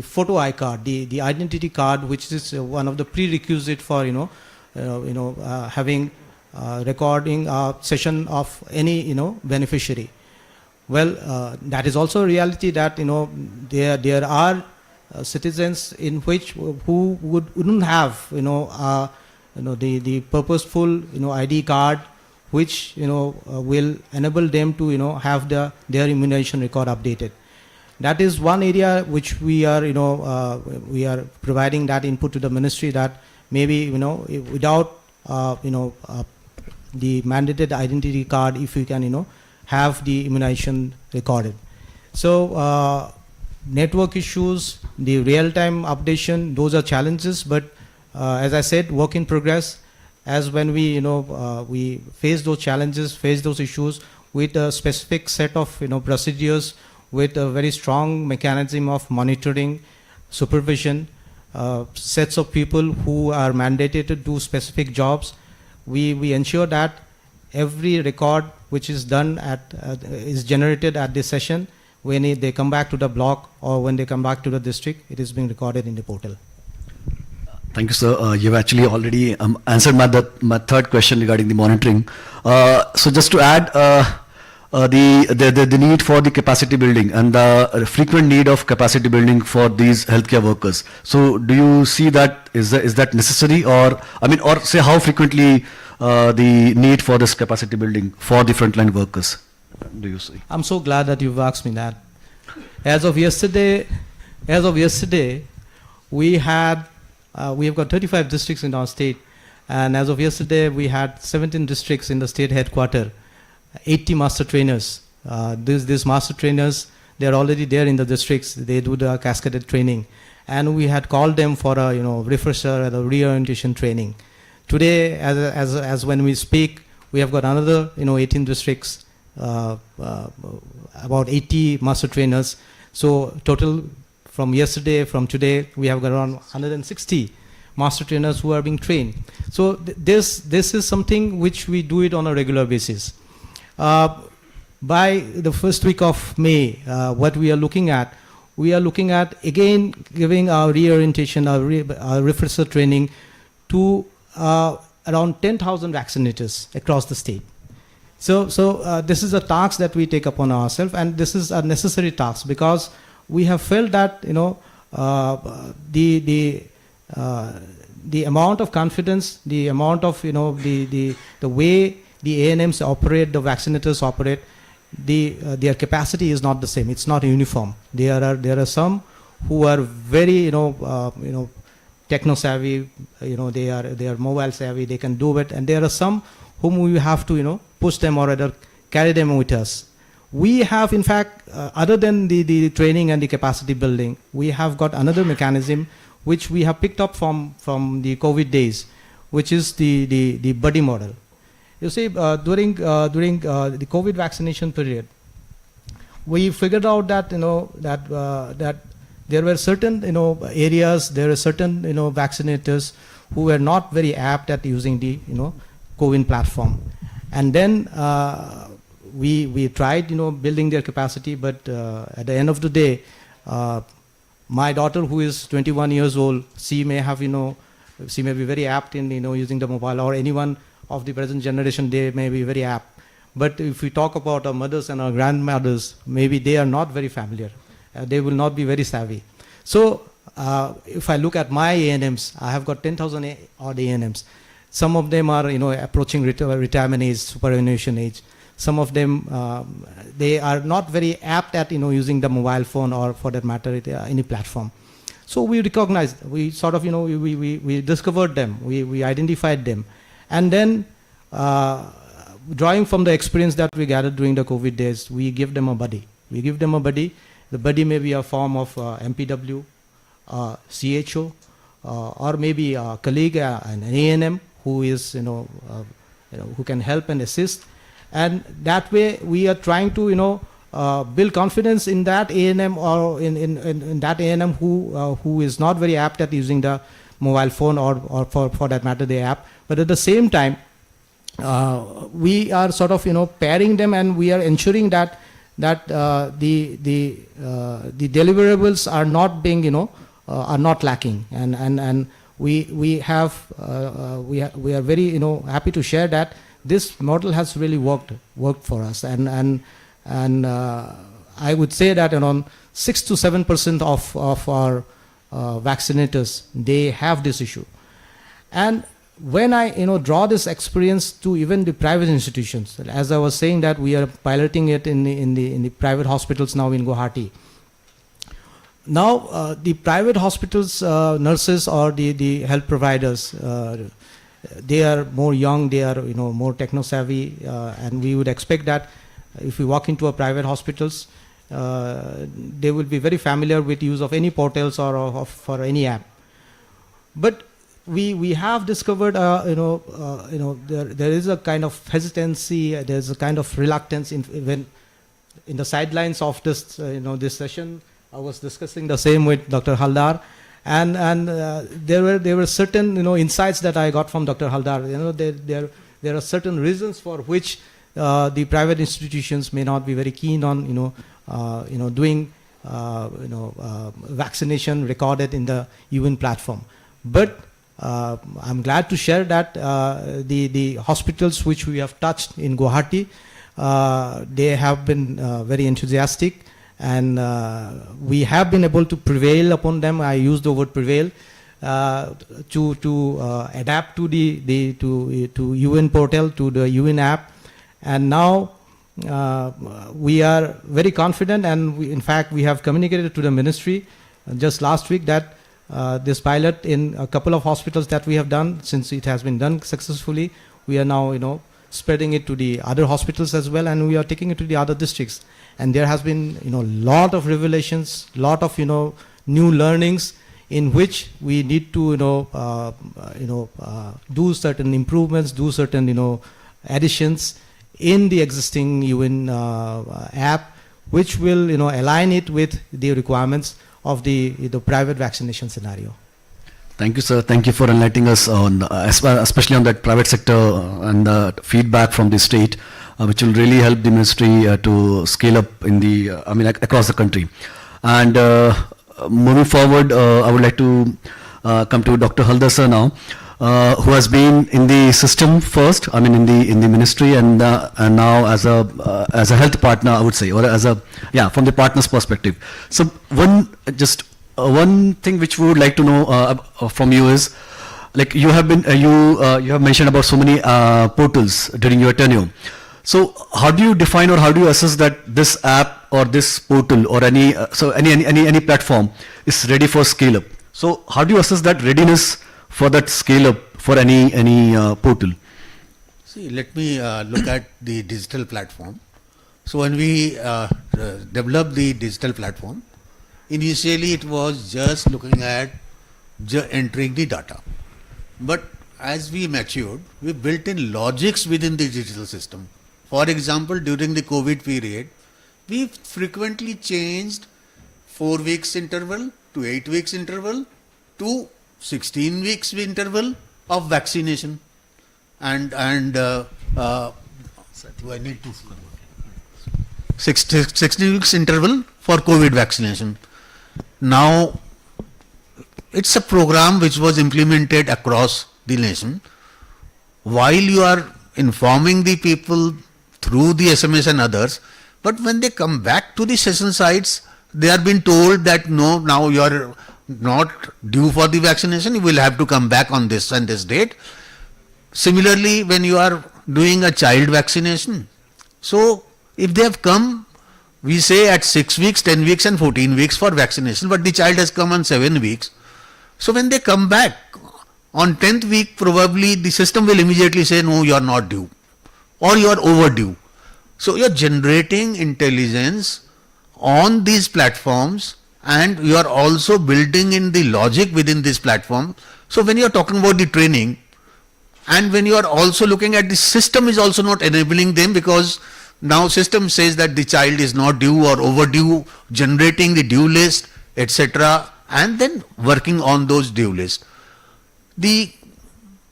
photo iCard, the identity card, which is one of the prerequisite for having recording a session of any beneficiary. Well, that is also a reality that there are citizens in which who wouldn't have the purposeful ID card, which will enable them to have their immunization record updated. That is one area which we are providing that input to the ministry, that maybe without the mandated identity card, if we can have the immunization recorded. So network issues, the real-time updation, those are challenges, but as I said, work in progress. As when we we face those challenges, face those issues with a specific set of procedures, with a very strong mechanism of monitoring, supervision, sets of people who are mandated to do specific jobs. We ensure that every record which is done is generated at this session. When they come back to the block or when they come back to the district, it is being recorded in the portal. Thank you, sir. You've actually already answered my third question regarding the monitoring. So just to add, the need for the capacity building and the frequent need of capacity building for these healthcare workers. So do you see that, is that necessary, or say how frequently the need for this capacity building for the frontline workers do you see? I'm so glad that you've asked me that. As of yesterday, we have got 35 districts in our state, and as of yesterday, we had 17 districts in the state headquarters, 80 master trainers. These master trainers, they are already there in the districts. They do the cascaded training, and we had called them for a refresher and a reorientation training. Today, as when we speak, we have got another 18 districts, about 80 master trainers. So total from yesterday, from today, we have got around 160 master trainers who are being trained. So this is something which we do it on a regular basis. By the first week of May, what we are looking at again giving our reorientation, our refresher training to around 10,000 vaccinators across the state. So this is a task that we take upon ourselves, and this is a necessary task, because we have felt that the amount of confidence, the amount of the way the ANMs operate, the vaccinators operate, their capacity is not the same. It's not uniform. There are some who are very techno savvy. They are mobile savvy. They can do it, and there are some whom we have to push them or rather carry them with us. We have, in fact, other than the training and the capacity building, we have got another mechanism which we have picked up from the COVID days, which is the buddy model. You see, during the COVID vaccination period, we figured out that that there were certain areas, there are certain vaccinators who were not very apt at using the CoWIN platform, and then we tried building their capacity, but at the end of the day, my daughter, who is 21 years old, she may be very apt in using the mobile, or anyone of the present generation, they may be very apt. But if we talk about our mothers and our grandmothers, maybe they are not very familiar. They will not be very savvy. So if I look at my ANMs, I have got 10,000 odd ANMs. Some of them are approaching retirement age, superannuation age. Some of them, they are not very apt at using the mobile phone, or for that matter, any platform. So we recognized, we sort of we discovered them, we identified them, and then drawing from the experience that we gathered during the COVID days, we give them a buddy. We give them a buddy. The buddy may be a form of MPW, CHO, or maybe a colleague, an ANM who is who can help and assist. and that way we are trying to, build confidence in that ANM or in that ANM who is not very apt at using the mobile phone or for that matter the app. But at the same time, we are sort of pairing them, and we are ensuring that the deliverables are not being are not lacking, and we are very happy to share that this model has really worked for us, and I would say that around 6 to 7% of our vaccinators, they have this issue. And when I draw this experience to even the private institutions, as I was saying that we are piloting it in the private hospitals now in Guwahati. Now the private hospitals nurses or the health providers, they are more young, they are more techno savvy, and we would expect that if we walk into a private hospitals, they will be very familiar with use of any portals or for any app. But we have discovered there is a kind of hesitancy, there's a kind of reluctance when in the sidelines of this this session. I was discussing the same with Dr. Haldar, and there were certain insights that I got from Dr. Haldar. There are certain reasons for which the private institutions may not be very keen on doing vaccination recorded in the UN platform. But I'm glad to share that the hospitals which we have touched in Guwahati, they have been very enthusiastic, and we have been able to prevail upon them. I use the word prevail to adapt to to UN portal, to the UN app, and now we are very confident, and in fact we have communicated to the ministry just last week that this pilot in a couple of hospitals that we have done, since it has been done successfully, we are now spreading it to the other hospitals as well, and we are taking it to the other districts. And there has been lot of revelations, lot of new learnings in which we need to do certain improvements, do certain additions in the existing UN app, which will align it with the requirements of the private vaccination scenario. Thank you, sir. Thank you for enlightening us on, especially on that private sector and the feedback from the state, which will really help the ministry to scale up in the, across the country. And moving forward, I would like to come to Dr. Haldar sir now, who has been in the system first, in the ministry, and now as a health partner, I would say, or from the partner's perspective. So one thing which we would like to know from you is, like you have mentioned about so many portals during your tenure. So how do you define or how do you assess that this app or this portal or any platform is ready for scale up? So how do you assess that readiness for that scale up for any portal? See, let me look at the digital platform. So when we developed the digital platform, initially it was just looking at entering the data. But as we matured, we built in logics within the digital system. For example, during the COVID period, we frequently changed 4 weeks interval to 8 weeks interval to 16 weeks interval of vaccination, and I need to 16 weeks interval for COVID vaccination. Now it's a program which was implemented across the nation. While you are informing the people through the SMS and others, but when they come back to the session sites, they are being told that no, now you are not due for the vaccination, you will have to come back on this and this date. Similarly, when you are doing a child vaccination, so if they have come, we say at 6 weeks, 10 weeks and 14 weeks for vaccination, but the child has come on 7 weeks. So when they come back on 10th week, probably the system will immediately say, no, you are not due or you are overdue. So you are generating intelligence on these platforms, and you are also building in the logic within this platform. So when you are talking about the training, And when you are also looking at the system is also not enabling them, because now system says that the child is not due or overdue, generating the due list, etc., and then working on those due lists. The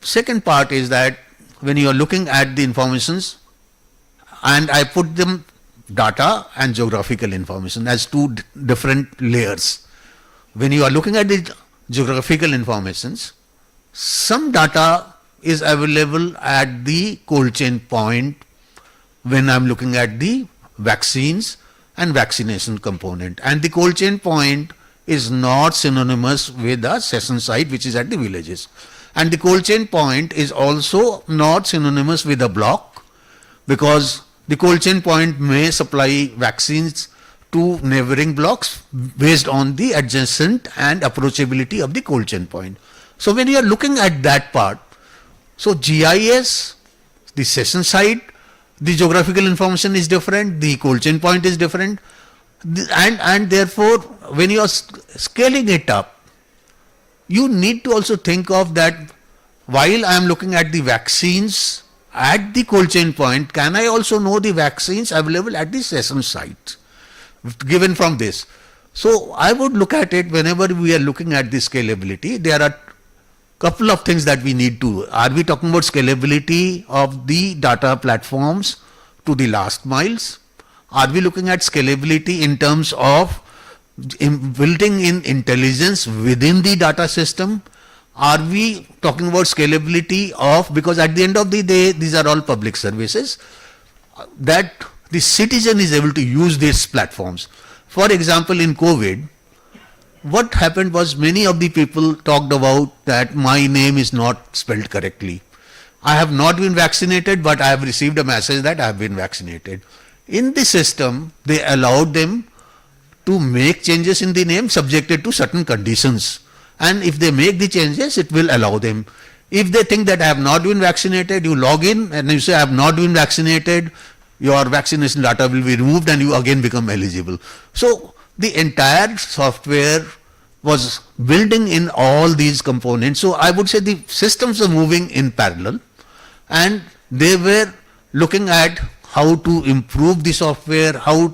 second part is that when you are looking at the informations, and I put them data and geographical information as two different layers. When you are looking at the geographical informations, some data is available at the cold chain point when I'm looking at the vaccines and vaccination component. And the cold chain point is not synonymous with the session site which is at the villages. And the cold chain point is also not synonymous with a block, because the cold chain point may supply vaccines to neighboring blocks based on the adjacent and approachability of the cold chain point. So when you are looking at that part, so GIS, the session site, the geographical information is different, the cold chain point is different, and therefore when you are scaling it up, you need to also think of that while I am looking at the vaccines at the cold chain point, can I also know the vaccines available at the session site given from this? So I would look at it whenever we are looking at the scalability. There are couple of things that we need to. Are we talking about scalability of the data platforms to the last miles? Are we looking at scalability in terms of building in intelligence within the data system? Are we talking about scalability of, because at the end of the day, these are all public services, that the citizen is able to use these platforms. For example, in COVID, what happened was many of the people talked about that my name is not spelled correctly. I have not been vaccinated, but I have received a message that I have been vaccinated. In the system, they allowed them to make changes in the name subjected to certain conditions. And if they make the changes, it will allow them. If they think that I have not been vaccinated, you log in and you say I have not been vaccinated, your vaccination data will be removed and you again become eligible. So the entire software was building in all these components. So I would say the systems are moving in parallel, and they were looking at how to improve the software, how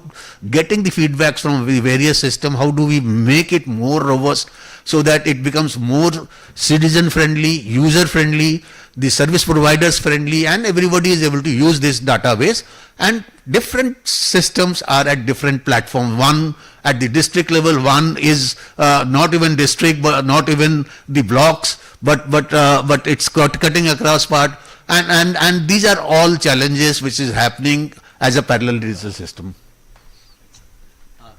getting the feedbacks from the various systems, how do we make it more robust so that it becomes more citizen friendly, user friendly, the service providers friendly, and everybody is able to use this database. And different systems are at different platforms. One at the district level, one is not even district, but not even the blocks, but it's cutting across part. And these are all challenges which is happening as a parallel digital system.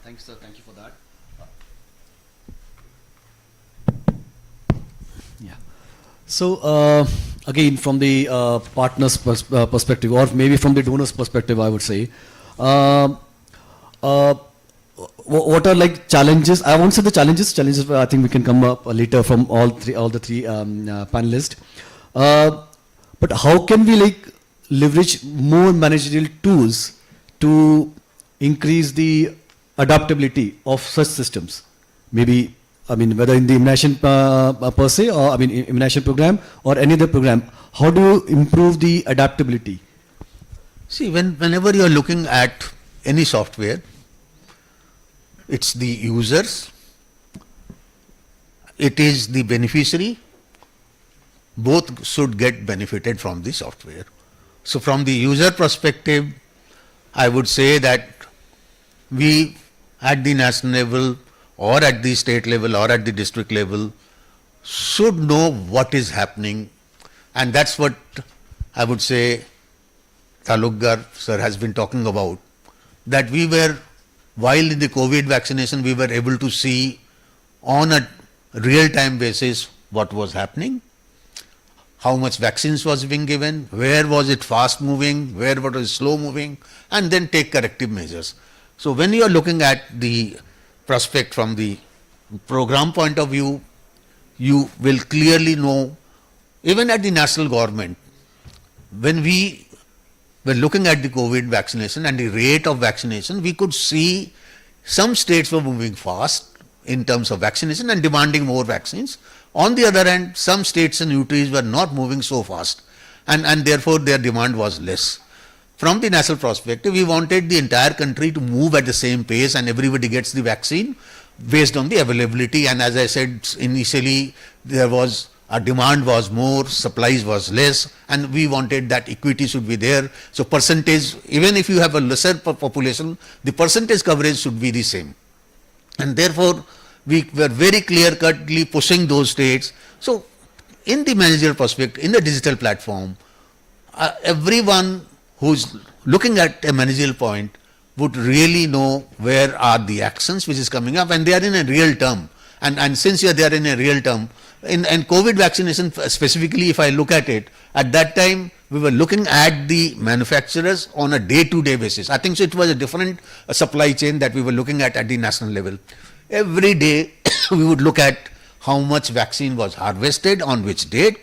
Thanks, sir. Thank you for that. Yeah. So again, from the partner's perspective, or maybe from the donor's perspective, I would say, what are like challenges? I won't say the challenges. Challenges, I think we can come up later from all the three panelists. But how can we like leverage more managerial tools to increase the adaptability of such systems? Maybe, I mean, whether in the immunization per se, or I mean immunization program or any other program, how do you improve the adaptability? See, whenever you are looking at any software, it's the users, it is the beneficiary, both should get benefited from the software. So from the user perspective, I would say that we at the national level or at the state level or at the district level should know what is happening, and that's what I would say Talukdar sir has been talking about, that we were, while in the COVID vaccination, we were able to see on a real-time basis what was happening, how much vaccines was being given, where was it fast moving, where was it slow moving, and then take corrective measures. So when you are looking at the prospect from the program point of view, you will clearly know, even at the national government, when we were looking at the COVID vaccination and the rate of vaccination, we could see some states were moving fast in terms of vaccination and demanding more vaccines. On the other hand, some states and UTs were not moving so fast and therefore their demand was less. From the national perspective, we wanted the entire country to move at the same pace and everybody gets the vaccine based on the availability. And as I said initially, demand was more, supplies was less, and we wanted that equity should be there. So percentage, even if you have a lesser population, the percentage coverage should be the same. And therefore, we were very clear-cutly pushing those states. So in the managerial perspective, in the digital platform, everyone who's looking at a managerial point would really know where are the actions which is coming up, and they are in a real term. And since they are in a real term, in COVID vaccination specifically, if I look at it, at that time we were looking at the manufacturers on a day-to-day basis. I think so it was a different supply chain that we were looking at the national level. Every day we would look at how much vaccine was harvested, on which date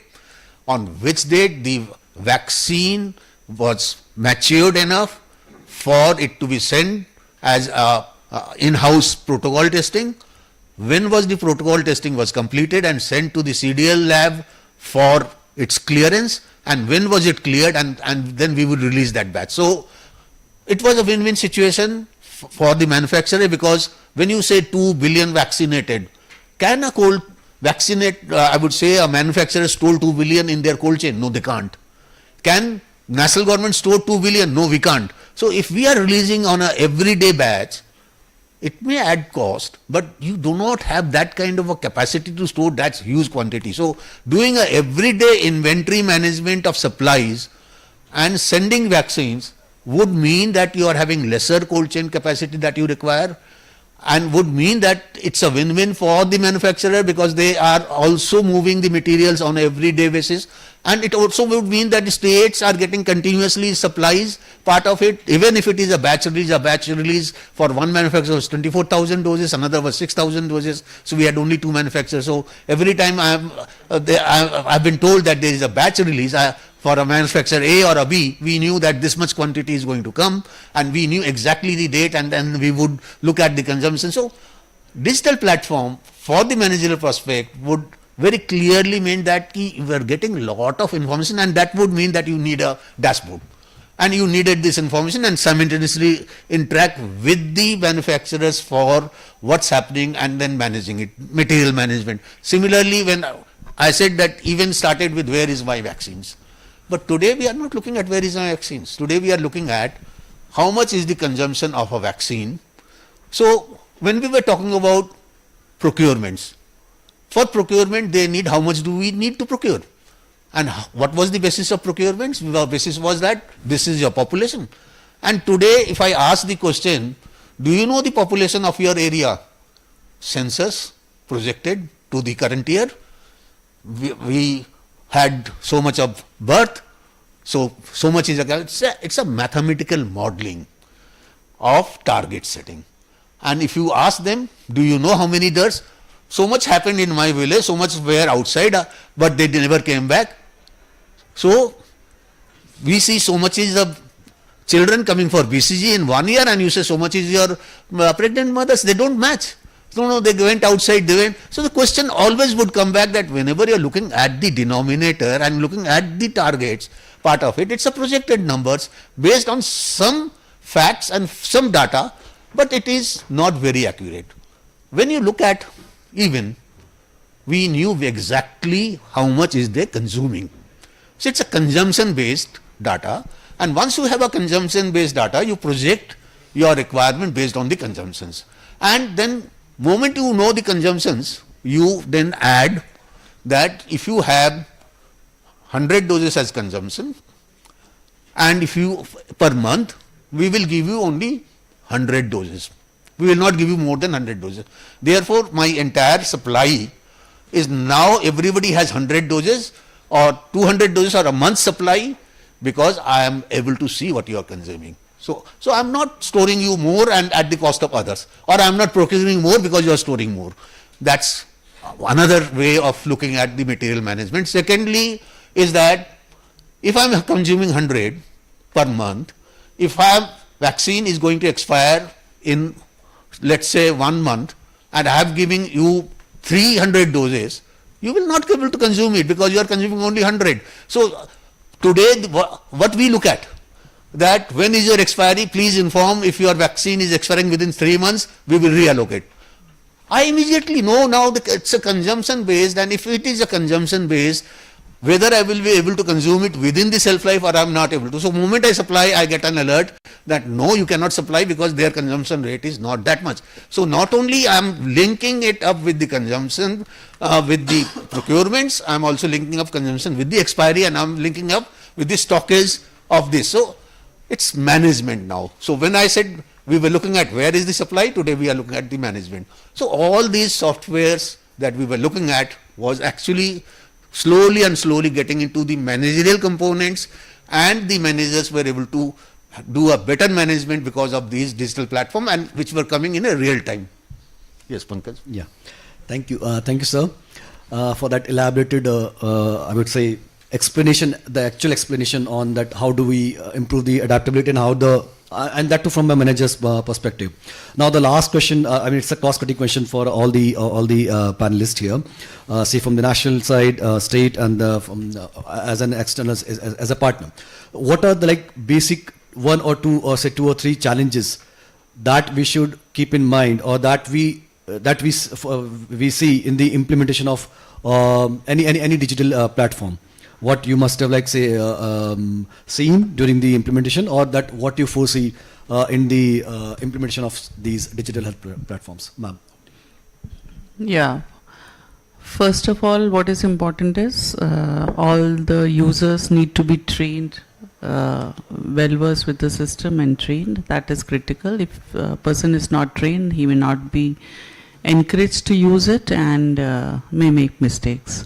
the vaccine was matured enough for it to be sent as in-house protocol testing. When was the protocol testing was completed and sent to the CDL lab for its clearance, and when was it cleared, and then we would release that batch. So it was a win-win situation for the manufacturer, because when you say 2 billion vaccinated, can a cold vaccinate, I would say a manufacturer store 2 billion in their cold chain? No, they can't. Can national government store 2 billion? No, we can't. So if we are releasing on a everyday batch, it may add cost, but you do not have that kind of a capacity to store that huge quantity. So doing a everyday inventory management of supplies and sending vaccines would mean that you are having lesser cold chain capacity that you require, and would mean that it's a win-win for the manufacturer, because they are also moving the materials on an everyday basis, and it also would mean that the states are getting continuously supplies, part of it, even if it is a batch release for one manufacturer was 24,000 doses, another was 6,000 doses, so we had only two manufacturers. So every time I've been told that there is a batch release, for a manufacturer A or a B, we knew that this much quantity is going to come, and we knew exactly the date, and then we would look at the consumption. So digital platform for the managerial prospect would very clearly mean that we are getting a lot of information, and that would mean that you need a dashboard, and you needed this information and simultaneously interact with the manufacturers for what's happening and then managing it, material management. Similarly, when I said that even started with where is my vaccines. But today we are not looking at where is my vaccines. Today we are looking at how much is the consumption of a vaccine. So when we were talking about procurements, for procurement they need how much do we need to procure. And what was the basis of procurements? The basis was that this is your population. And today if I ask the question, do you know the population of your area? Census projected to the current year. We had so much of birth, so much is it's a mathematical modeling of target setting. And if you ask them, do you know how many deaths? So much happened in my village, so much were outside, but they never came back. So we see so much is of children coming for BCG in 1 year, and you say so much is your pregnant mothers. They don't match. No, they went outside, they went. So the question always would come back that whenever you're looking at the denominator and looking at the targets part of it, it's a projected numbers based on some facts and some data, but it is not very accurate. When you look at even, we knew exactly how much is they consuming. So it's a consumption based data, and once you have a consumption based data, you project your requirement based on the consumptions. And then moment you know the consumptions, you then add that if you have 100 doses as consumption, and if you per month, we will give you only 100 doses. We will not give you more than 100 doses. Therefore, my entire supply is now everybody has 100 doses or 200 doses or a month's supply, because I am able to see what you are consuming. So I am not storing you more and at the cost of others, or I am not procuring more because you are storing more. That's another way of looking at the material management. Secondly is that if I am consuming 100 per month, if vaccine is going to expire in, let's say, 1 month, and I have given you 300 doses, you will not be able to consume it because you are consuming only 100. So Today, what we look at, that when is your expiry, please inform. If your vaccine is expiring within 3 months, we will reallocate. I immediately know now that it's a consumption based, and if it is a consumption based, whether I will be able to consume it within the shelf life or I am not able to. So moment I supply, I get an alert that no, you cannot supply because their consumption rate is not that much. So not only I am linking it up with the consumption, with the procurements, I am also linking up consumption with the expiry, and I am linking up with the stockage of this. So it's management now. So when I said we were looking at where is the supply, today we are looking at the management. So all these softwares that we were looking at was actually slowly and slowly getting into the managerial components, and the managers were able to do a better management because of these digital platform, and which were coming in a real time. Yes, Pankaj. Yeah, thank you, sir, for that elaborated, I would say, explanation, the actual explanation on that. How do we improve the adaptability, and how the and that too from a manager's perspective. Now the last question, I mean, it's a cost-cutting question for all the panelists here. Say from the national side, state, and from as an external, as a partner. What are the basic 1 or 2 or say 2 or 3 challenges that we should keep in mind, or that we see in the implementation of any digital platform? What you must have seen during the implementation, or that what you foresee in the implementation of these digital health platforms, ma'am? Yeah. First of all, what is important is all the users need to be trained, well versed with the system and trained. That is critical. If a person is not trained, he may not be encouraged to use it and may make mistakes.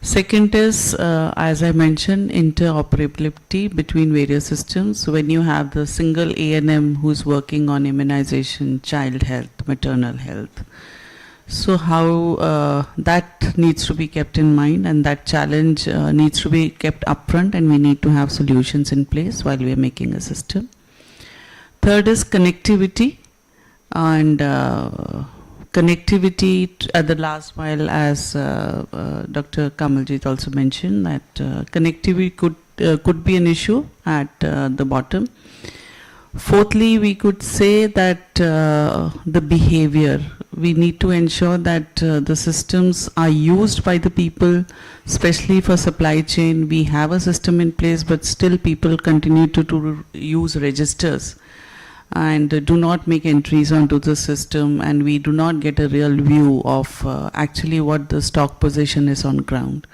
Second is, as I mentioned, interoperability between various systems. When you have the single A&M who's working on immunization, child health, maternal health. So how that needs to be kept in mind, and that challenge needs to be kept upfront, and we need to have solutions in place while we are making a system. Third is connectivity, and connectivity at the last mile, as Dr. Kamaljeet also mentioned, that connectivity could be an issue at the bottom. Fourthly, we could say that the behavior. We need to ensure that the systems are used by the people, especially for supply chain. We have a system in place, but still people continue to use registers and do not make entries onto the system, and we do not get a real view of actually what the stock position is on ground.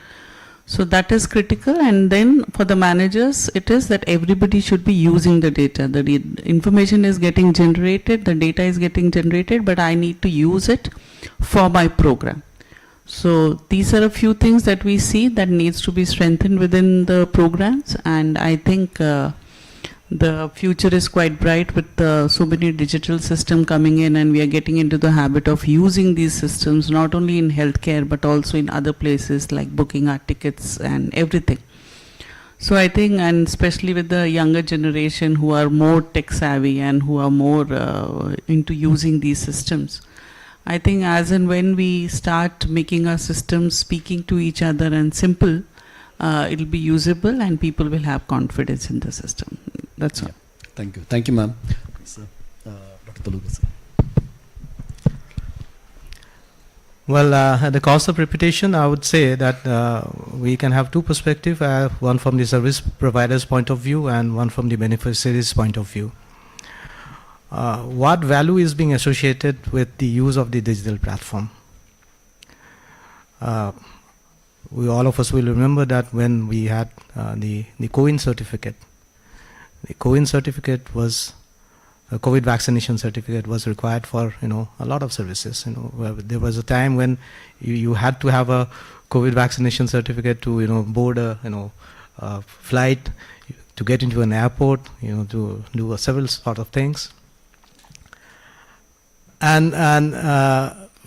So that is critical. And then for the managers, it is that everybody should be using the data. The information is getting generated, the data is getting generated, but I need to use it for my program. So these are a few things that we see that needs to be strengthened within the programs, and I think the future is quite bright with so many digital systems coming in, and we are getting into the habit of using these systems not only in healthcare but also in other places like booking our tickets and everything. So I think, and especially with the younger generation who are more tech savvy and who are more into using these systems, I think as and when we start making our systems speaking to each other and simple, it'll be usable and people will have confidence in the system. That's all. Thank you. Thank you, ma'am. Dr. Taluga, sir. Well, at the cost of repetition, I would say that we can have two perspectives, one from the service provider's point of view and one from the beneficiary's point of view. What value is being associated with the use of the digital platform? All of us will remember that when we had the COWIN certificate, the COWIN certificate was a COVID vaccination certificate was required for a lot of services. There was a time when you had to have a COVID vaccination certificate to board a flight, to get into an airport, to do several sort of things. And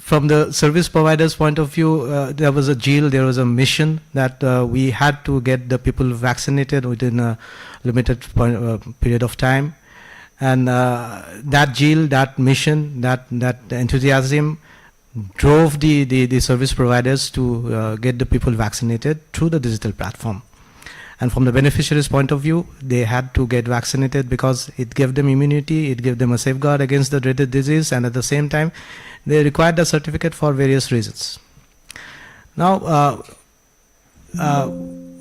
from the service provider's point of view, there was a zeal, there was a mission that we had to get the people vaccinated within a limited period of time. And that zeal, that mission, that enthusiasm drove the service providers to get the people vaccinated through the digital platform. And from the beneficiaries' point of view, they had to get vaccinated because it gave them immunity, it gave them a safeguard against the dreaded disease, and at the same time, they required the certificate for various reasons. Now,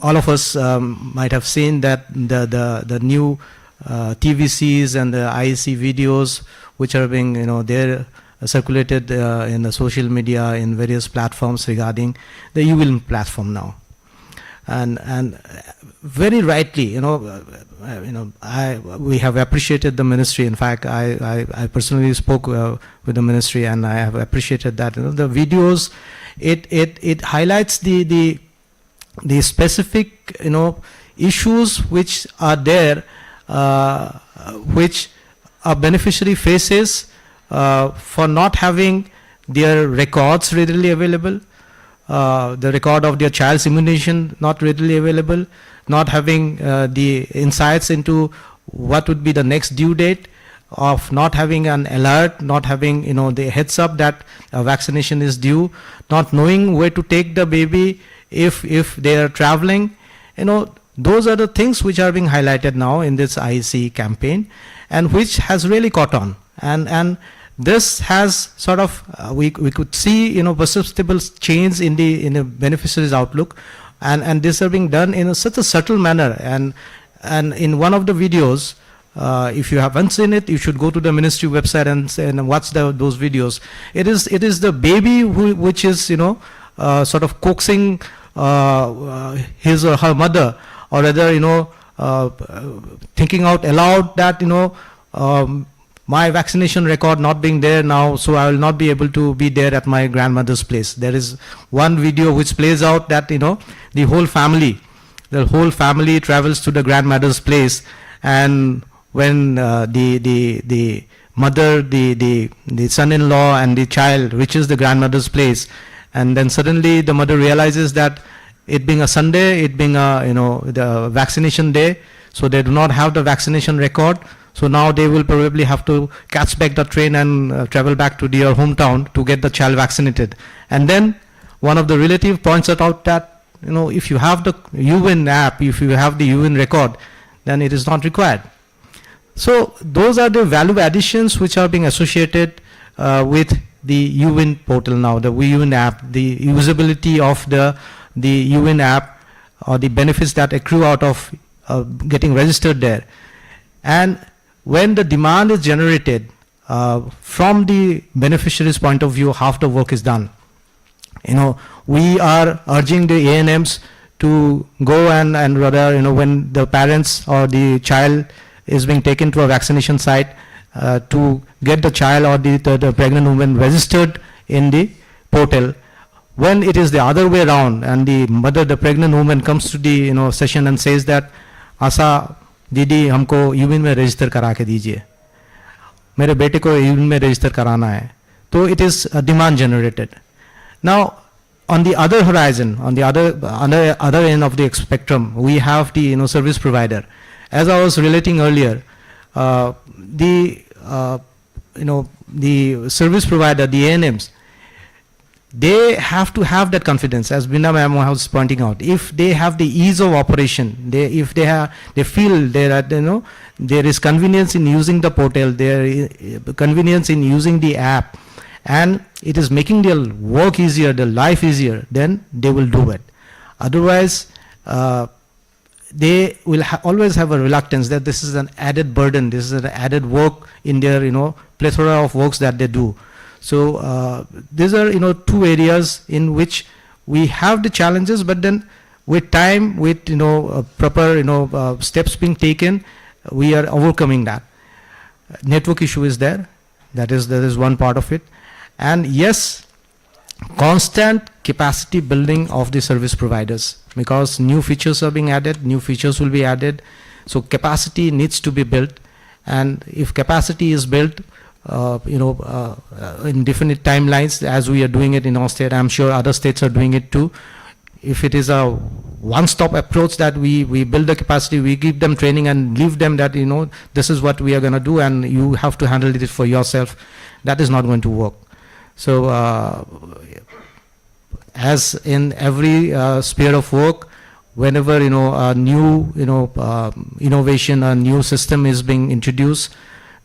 all of us might have seen that the new TVCs and the IEC videos, which are being, they're circulated in the social media in various platforms regarding the UWIL platform now. And very rightly, we have appreciated the ministry. In fact, I personally spoke with the ministry, and I have appreciated that. The videos, it highlights the specific issues which are there, which a beneficiary faces for not having their records readily available. The record of their child's immunization not readily available, not having the insights into what would be the next due date, of not having an alert, not having the heads up that a vaccination is due, not knowing where to take the baby if they are traveling. Those are the things which are being highlighted now in this IEC campaign, and which has really caught on. And this has sort of we could see perceptible change in the beneficiaries' outlook, and this are being done in such a subtle manner. And in one of the videos, if you haven't seen it, you should go to the ministry website and watch those videos. It is the baby which is sort of coaxing his or her mother, or rather thinking out aloud that my vaccination record not being there now, so I will not be able to be there at my grandmother's place. There is one video which plays out that the whole family travels to the grandmother's place, and when the mother, the son-in-law and the child reaches the grandmother's place, and then suddenly the mother realizes that it being a Sunday, it being the vaccination day, so they do not have the vaccination record. So now they will probably have to catch back the train and travel back to their hometown to get the child vaccinated. And then one of the relatives points out that if you have the UWIN app, if you have the UWIN record, then it is not required. So those are the value additions which are being associated with the UWIN portal now, the UWIN app, the usability of the UWIN app, or the benefits that accrue out of getting registered there. And when the demand is generated from the beneficiary's point of view, half the work is done. We are urging the ANMs to go and rather, when the parents or the child is being taken to a vaccination site, to get the child or the pregnant woman registered in the portal. When it is the other way around, and the mother, the pregnant woman, comes to the session and says that, Asa, दीदी हमको यूविन में register करा के दीजिए, मेरे बेटे को यूविन में रजिस्टर कराना है, तो it is demand generated. Now on the other horizon, on the other end of the spectrum, we have the service provider. As I was relating earlier, the service provider, the ANMs, they have to have that confidence, as Binda ma'am was pointing out. If they have the ease of operation, they feel there is convenience in using the portal, there is convenience in using the app, and it is making their work easier, their life easier, then they will do it. Otherwise, they will always have a reluctance that this is an added burden, this is an added work in their plethora of works that they do. So these are two areas in which we have the challenges, but then with time, with proper steps being taken, we are overcoming that. Network issue is there. That is one part of it. And yes, constant capacity building of the service providers, because new features are being added, new features will be added. So capacity needs to be built, and if capacity is built, in different timelines, as we are doing it in our state, I'm sure other states are doing it too. If it is a one-stop approach that we build the capacity, we give them training and leave them that this is what we are going to do and you have to handle it for yourself, that is not going to work. So as in every sphere of work, whenever a new innovation, a new system is being introduced,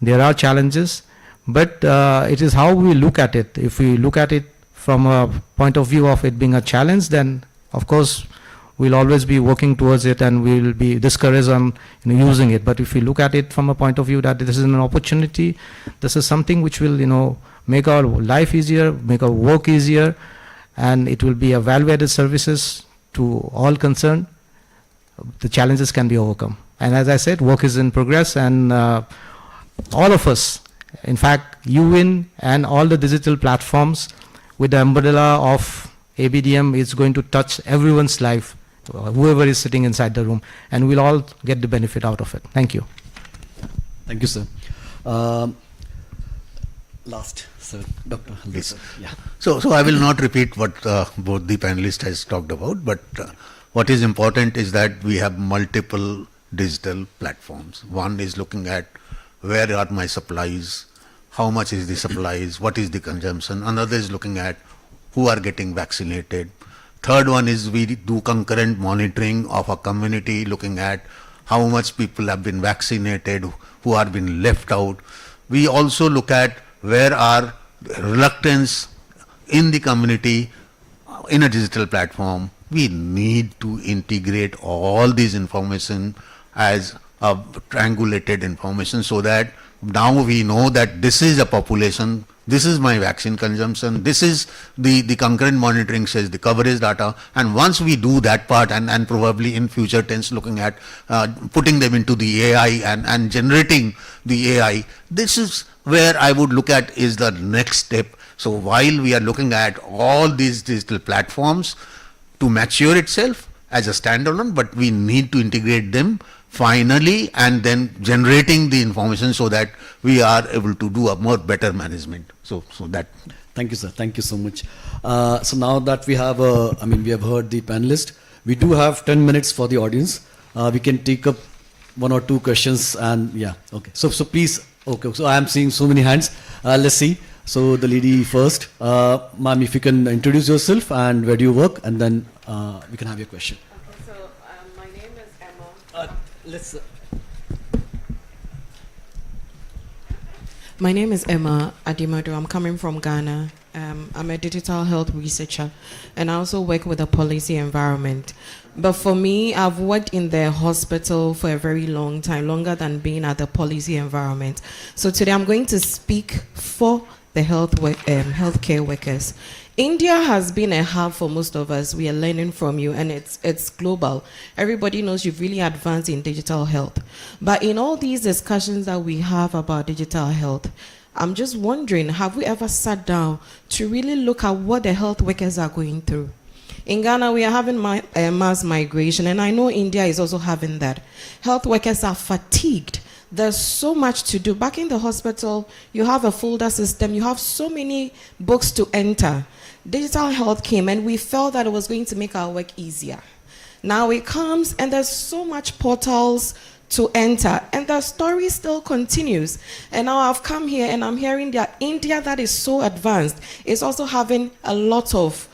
there are challenges, but it is how we look at it. If we look at it from a point of view of it being a challenge, then of course we'll always be working towards it and we'll be discouraged on using it. But if we look at it from a point of view that this is an opportunity, this is something which will make our life easier, make our work easier, and it will be a value-added services to all concerned, the challenges can be overcome. And as I said, work is in progress, and all of us, in fact, UWIN and all the digital platforms with the umbrella of ABDM is going to touch everyone's life, whoever is sitting inside the room, and we'll all get the benefit out of it. Thank you. Thank you, sir. Last, sir, Dr. Please. Yeah. So I will not repeat what both the panelists has talked about, but what is important is that we have multiple digital platforms. One is looking at where are my supplies, how much is the supplies, what is the consumption. Another is looking at who are getting vaccinated. Third one is we do concurrent monitoring of a community, looking at how much people have been vaccinated, who are been left out. We also look at where are reluctance in the community in a digital platform. We need to integrate all these information as a triangulated information, so that now we know that this is a population, this is my vaccine consumption, this is the concurrent monitoring says the coverage data. And once we do that part, and probably in future tense looking at putting them into the AI and generating the AI, this is where I would look at is the next step. So while we are looking at all these digital platforms to mature itself as a standalone, but we need to integrate them finally and then generating the information so that we are able to do a more better management. So that. Thank you, sir. Thank you so much. So now that we have, we have heard the panelist, we do have 10 minutes for the audience. We can take up one or two questions, and yeah, okay. So please, okay. So I am seeing so many hands. Let's see. So the lady first, ma'am, if you can introduce yourself and where do you work, and then we can have your question. Okay, so my name is Emma. My name is Emma Adimadu. I'm coming from Ghana. I'm a digital health researcher, and I also work with the policy environment. But for me, I've worked in the hospital for a very long time, longer than being at the policy environment. So today I'm going to speak for the healthcare workers. India has been a hub for most of us. We are learning from you, and it's global. Everybody knows you've really advanced in digital health. But in all these discussions that we have about digital health, I'm just wondering, have we ever sat down to really look at what the health workers are going through? In Ghana, we are having mass migration, and I know India is also having that. Health workers are fatigued. There's so much to do. Back in the hospital, you have a folder system. You have so many books to enter. Digital health came, and we felt that it was going to make our work easier. Now it comes, and there's so much portals to enter, and the story still continues. And now I've come here, and I'm hearing that India, that is so advanced, is also having a lot of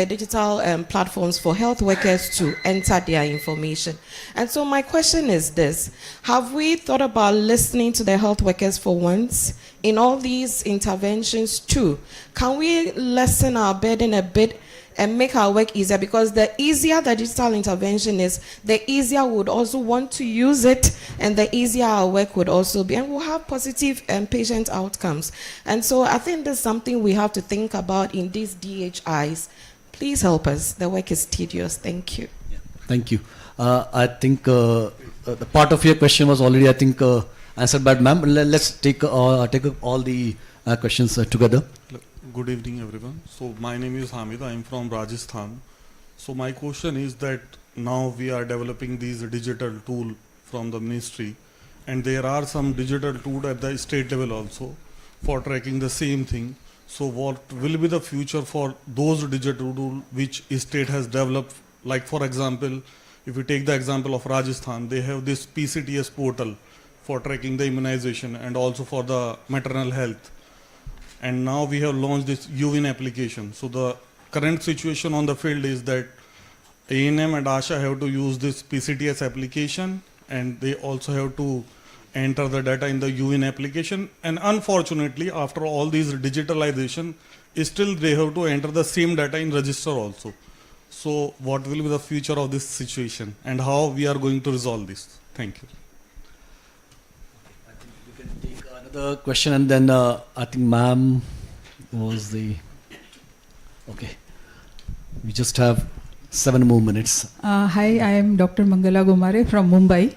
digital platforms for health workers to enter their information. And so my question is this: have we thought about listening to the health workers for once in all these interventions too? Can we lessen our burden a bit and make our work easier? Because the easier the digital intervention is, the easier we would also want to use it, and the easier our work would also be, and we'll have positive patient outcomes. And so I think there's something we have to think about in these DHIs. Please help us. The work is tedious. Thank you. Yeah. Thank you. I think the part of your question was already, I think, answered by ma'am. Let's take up all the questions together. Good evening, everyone. So my name is Hamid. I am from Rajasthan. So my question is that now we are developing these digital tool from the ministry, and there are some digital tool at the state level also for tracking the same thing. So what will be the future for those digital tools which state has developed? Like for example, if we take the example of Rajasthan, they have this PCTS portal for tracking the immunization and also for the maternal health. And now we have launched this UWIN application. So the current situation on the field is that A&M and ASHA have to use this PCTS application, and they also have to enter the data in the UIN application. And unfortunately, after all these digitalization, still they have to enter the same data in register also. So what will be the future of this situation, and how we are going to resolve this? Thank you. Another question, and then I think ma'am was the... Okay. We just have 7 more minutes. Hi, I am Dr. Mangala Gomare from Mumbai.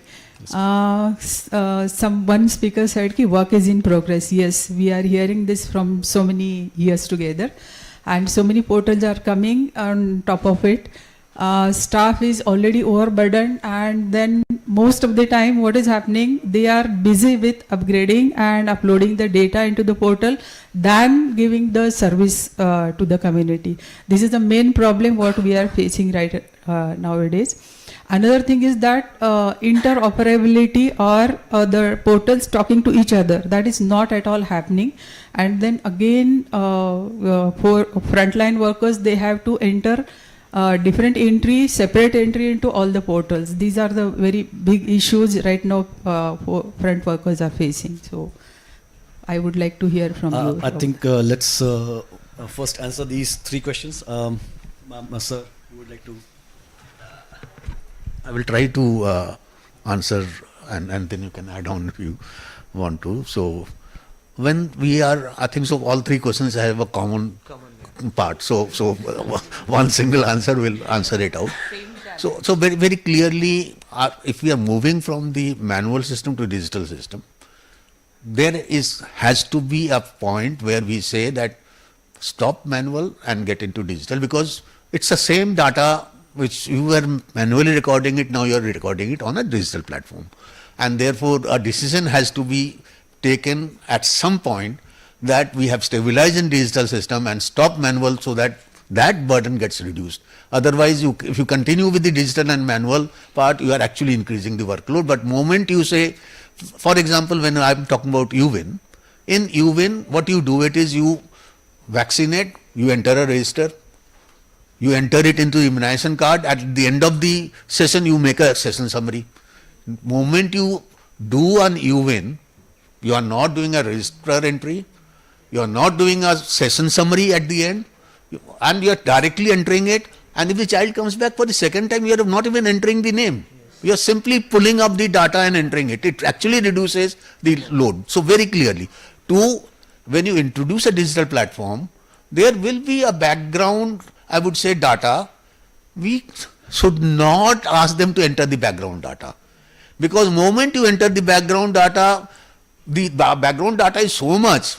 One speaker said that work is in progress. Yes, we are hearing this from so many years together, and so many portals are coming on top of it. Staff is already overburdened, and then most of the time what is happening, they are busy with upgrading and uploading the data into the portal than giving the service to the community. This is the main problem what we are facing right nowadays. Another thing is that interoperability or the portals talking to each other, that is not at all happening. And then again, for frontline workers, they have to enter different entry, separate entry into all the portals. These are the very big issues right now front workers are facing. So I would like to hear from you. I think let's first answer these 3 questions. Sir, you would like to? I will try to answer, and then you can add on if you want to. So when we are, I think so all 3 questions have a common part. So one single answer will answer it out. So very, very clearly, if we are moving from the manual system to digital system, there has to be a point where we say that stop manual and get into digital, because it's the same data which you were manually recording it, now you are recording it on a digital platform. And therefore, a decision has to be taken at some point that we have stabilized in digital system and stop manual, so that that burden gets reduced. Otherwise, if you continue with the digital and manual part, you are actually increasing the workload. But moment you say, for example, when I am talking about UWIN, in UWIN, what you do it is you vaccinate, you enter a register, you enter it into the immunization card. At the end of the session, you make a session summary. Moment you do an UWIN, you are not doing a register entry, you are not doing a session summary at the end, and you are directly entering it. And if the child comes back for the second time, you are not even entering the name. You are simply pulling up the data and entering it. It actually reduces the load. So very clearly, when you introduce a digital platform, there will be a background, I would say, data. We should not ask them to enter the background data, because moment you enter the background data, the background data is so much,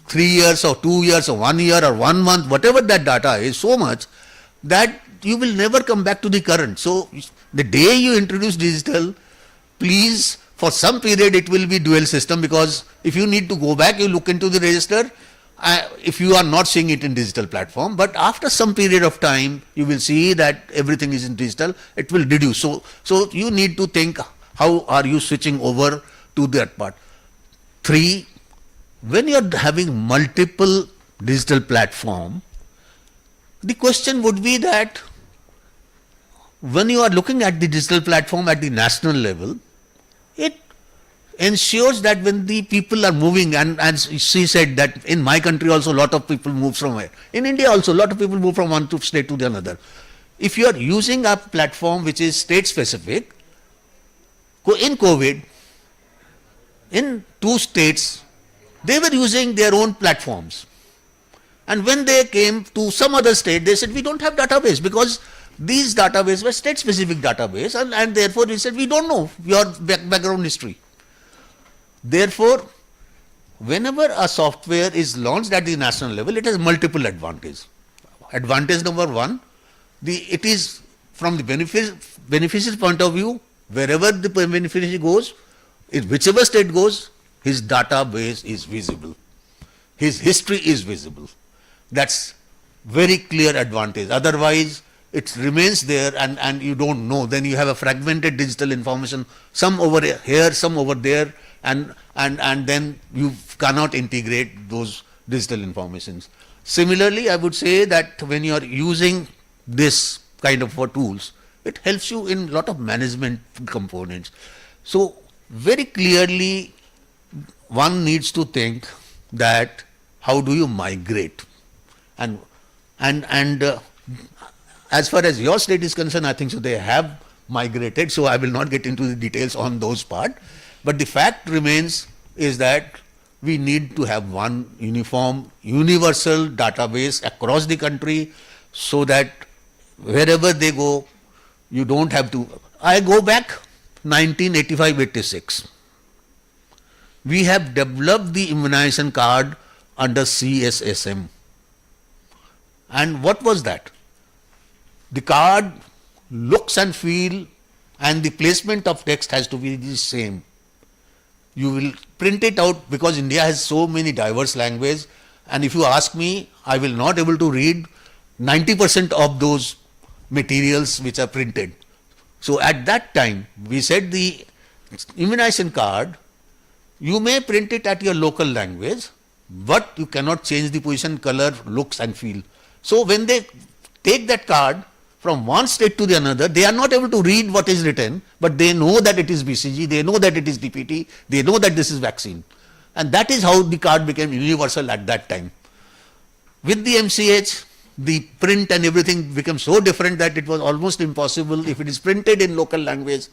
3 years or 2 years or 1 year or 1 month, whatever that data is, so much that you will never come back to the current. So the day you introduce digital, please, for some period it will be dual system, because if you need to go back, you look into the register, if you are not seeing it in digital platform, but after some period of time, you will see that everything is in digital, it will reduce. So you need to think, how are you switching over to that part? 3, when you are having multiple digital platform, the question would be that when you are looking at the digital platform at the national level, it ensures that when the people are moving, and as she said that in my country also a lot of people move from here. In India also a lot of people move from one state to the another. If you are using a platform which is state specific, in COVID, in 2 states, they were using their own platforms. And when they came to some other state, they said, we don't have database, because these databases were state specific database, and therefore we said, we don't know your background history. Therefore, whenever a software is launched at the national level, it has multiple advantages. Advantage number 1, it is from the beneficiary point of view, wherever the beneficiary goes, whichever state goes, his database is visible. His history is visible. That's very clear advantage. Otherwise, it remains there and you don't know. Then you have a fragmented digital information, some over here, some over there, and then you cannot integrate those digital informations. Similarly, I would say that when you are using this kind of tools, it helps you in a lot of management components. So very clearly, one needs to think that how do you migrate, and as far as your state is concerned, I think so they have migrated. So I will not get into the details on those part, but the fact remains is that we need to have one uniform, universal database across the country, so that wherever they go, you don't have to. I go back 1985-86. We have developed the immunization card under CSSM. And what was that? The card looks and feel, and the placement of text has to be the same. You will print it out because India has so many diverse languages, and if you ask me, I will not able to read 90% of those materials which are printed. So at that time, we said the immunization card, you may print it at your local language, but you cannot change the position, color, looks and feel. So when they take that card from one state to the another, they are not able to read what is written, but they know that it is BCG, they know that it is DPT, they know that this is vaccine. And that is how the card became universal at that time. With the MCH, the print and everything became so different that it was almost impossible. If it is printed in local language,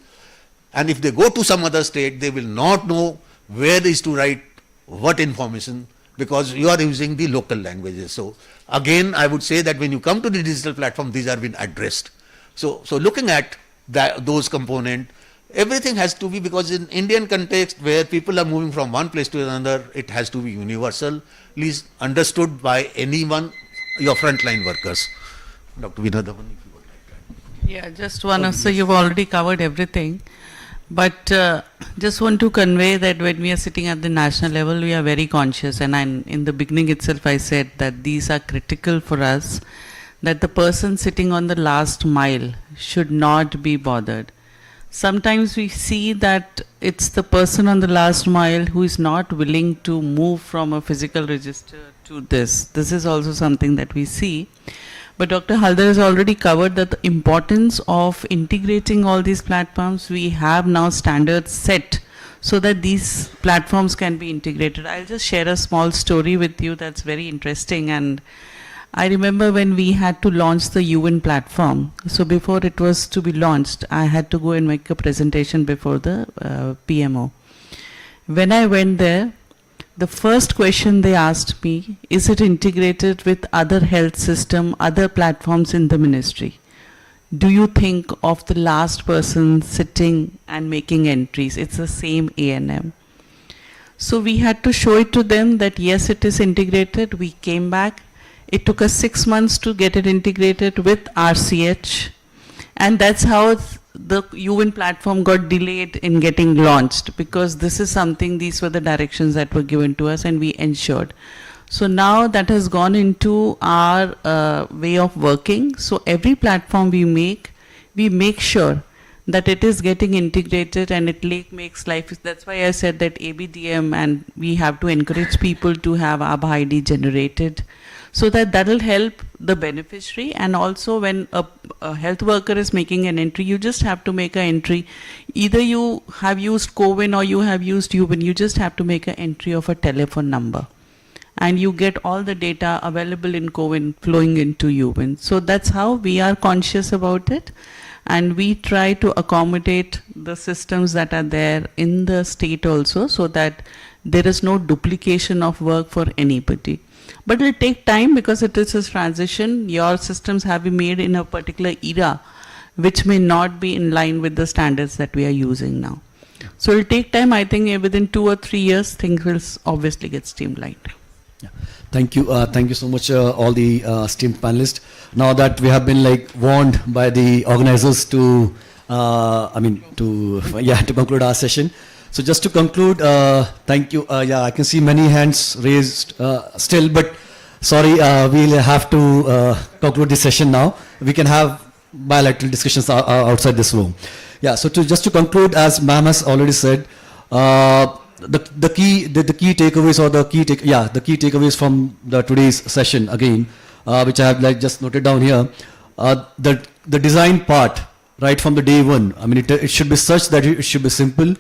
and if they go to some other state, they will not know where is to write what information, because you are using the local languages. So again, I would say that when you come to the digital platform, these are been addressed. So looking at those components, everything has to be, because in Indian context where people are moving from one place to another, it has to be universally understood by anyone, your frontline workers. Dr. Vinodhavan, if you would like that. Yeah, just one. So you've already covered everything. But just want to convey that when we are sitting at the national level, we are very conscious. And in the beginning itself, I said that these are critical for us, that the person sitting on the last mile should not be bothered. Sometimes we see that it's the person on the last mile who is not willing to move from a physical register to this. This is also something that we see. But Dr. Haldar has already covered that the importance of integrating all these platforms. We have now standards set so that these platforms can be integrated. I'll just share a small story with you that's very interesting. And I remember when we had to launch the UN platform. So before it was to be launched, I had to go and make a presentation before the PMO. When I went there, the first question they asked me, is it integrated with other health system, other platforms in the ministry? Do you think of the last person sitting and making entries? It's the same ANM. So we had to show it to them that yes, it is integrated. We came back. It took us 6 months to get it integrated with RCH. And that's how the UN platform got delayed in getting launched, because this is something, these were the directions that were given to us and we ensured. So now that has gone into our way of working. So every platform we make sure that it is getting integrated and it makes life, that's why I said that ABDM, and we have to encourage people to have Aadhaar ID generated, so that will help the beneficiary. And also when a health worker is making an entry, you just have to make an entry. Either you have used CoWIN or you have used UWIN, you just have to make an entry of a telephone number. And you get all the data available in CoWIN flowing into UWIN. So that's how we are conscious about it. And we try to accommodate the systems that are there in the state also, so that there is no duplication of work for anybody. But it will take time because it is a transition. Your systems have been made in a particular era, which may not be in line with the standards that we are using now. So it will take time. I think within 2 or 3 years, things will obviously get streamlined. Yeah. Thank you so much, all the esteemed panelists. Now that we have been warned by the organizers to conclude our session. So just to conclude, thank you. I can see many hands raised still, but sorry, we'll have to conclude this session now. We can have bilateral discussions outside this room. Yeah. So just to conclude, as ma'am has already said, the key takeaways or the key takeaways from today's session again, which I have just noted down here. the design part, right from the day one, I mean, it should be such that it should be simple,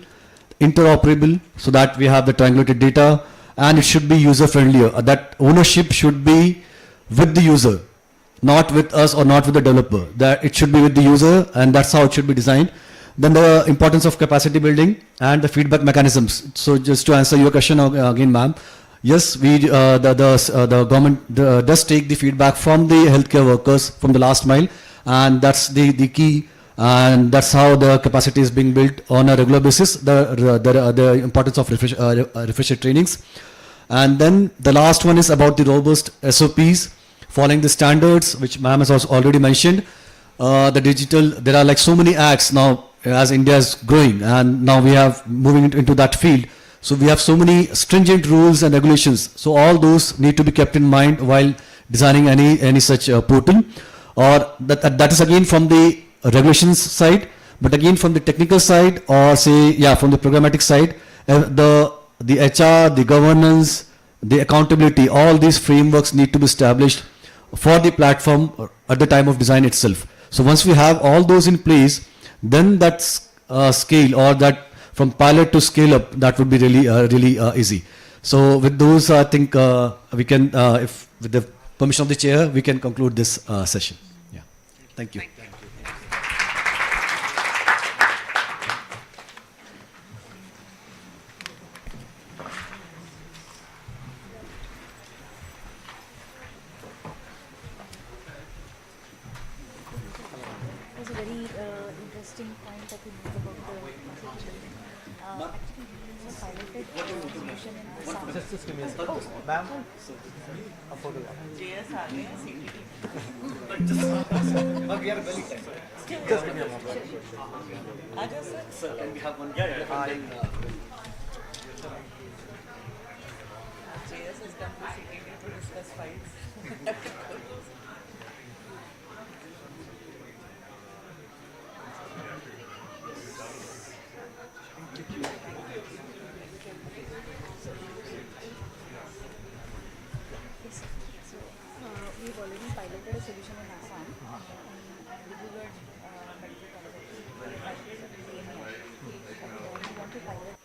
interoperable, so that we have the triangulated data, and it should be user friendlier. That ownership should be with the user, not with us or not with the developer. That it should be with the user, and that's how it should be designed. Then the importance of capacity building and the feedback mechanisms. So just to answer your question again, ma'am, yes, the government does take the feedback from the healthcare workers from the last mile, and that's the key, and that's how the capacity is being built on a regular basis. The importance of refresher trainings, and then the last one is about the robust SOPs, following the standards, which ma'am has also already mentioned. The digital, there are like so many acts now as India is growing, and now we have moving into that field. So we have so many stringent rules and regulations. So all those need to be kept in mind while designing any such portal. Or that is again from the regulations side, but again from the technical side, or say, yeah, from the programmatic side, the HR, the governance, the accountability, all these frameworks need to be established for the platform at the time of design itself. So once we have all those in place, then that scale, or that from pilot to scale up, that would be really easy. So with those, I think we can, if with the permission of the chair, we can conclude this session. Yeah. Thank you. It was a very interesting point that you made about the actually we have piloted solution in Assam. Just give me a second. Oh, Ma'am, oh. a photograph. Just give me a moment. Sir, can we have one? JS has come to CKD to discuss files. We've already piloted a solution in Assam, in Digugad Medical College. We piloted it in DME. We want to pilot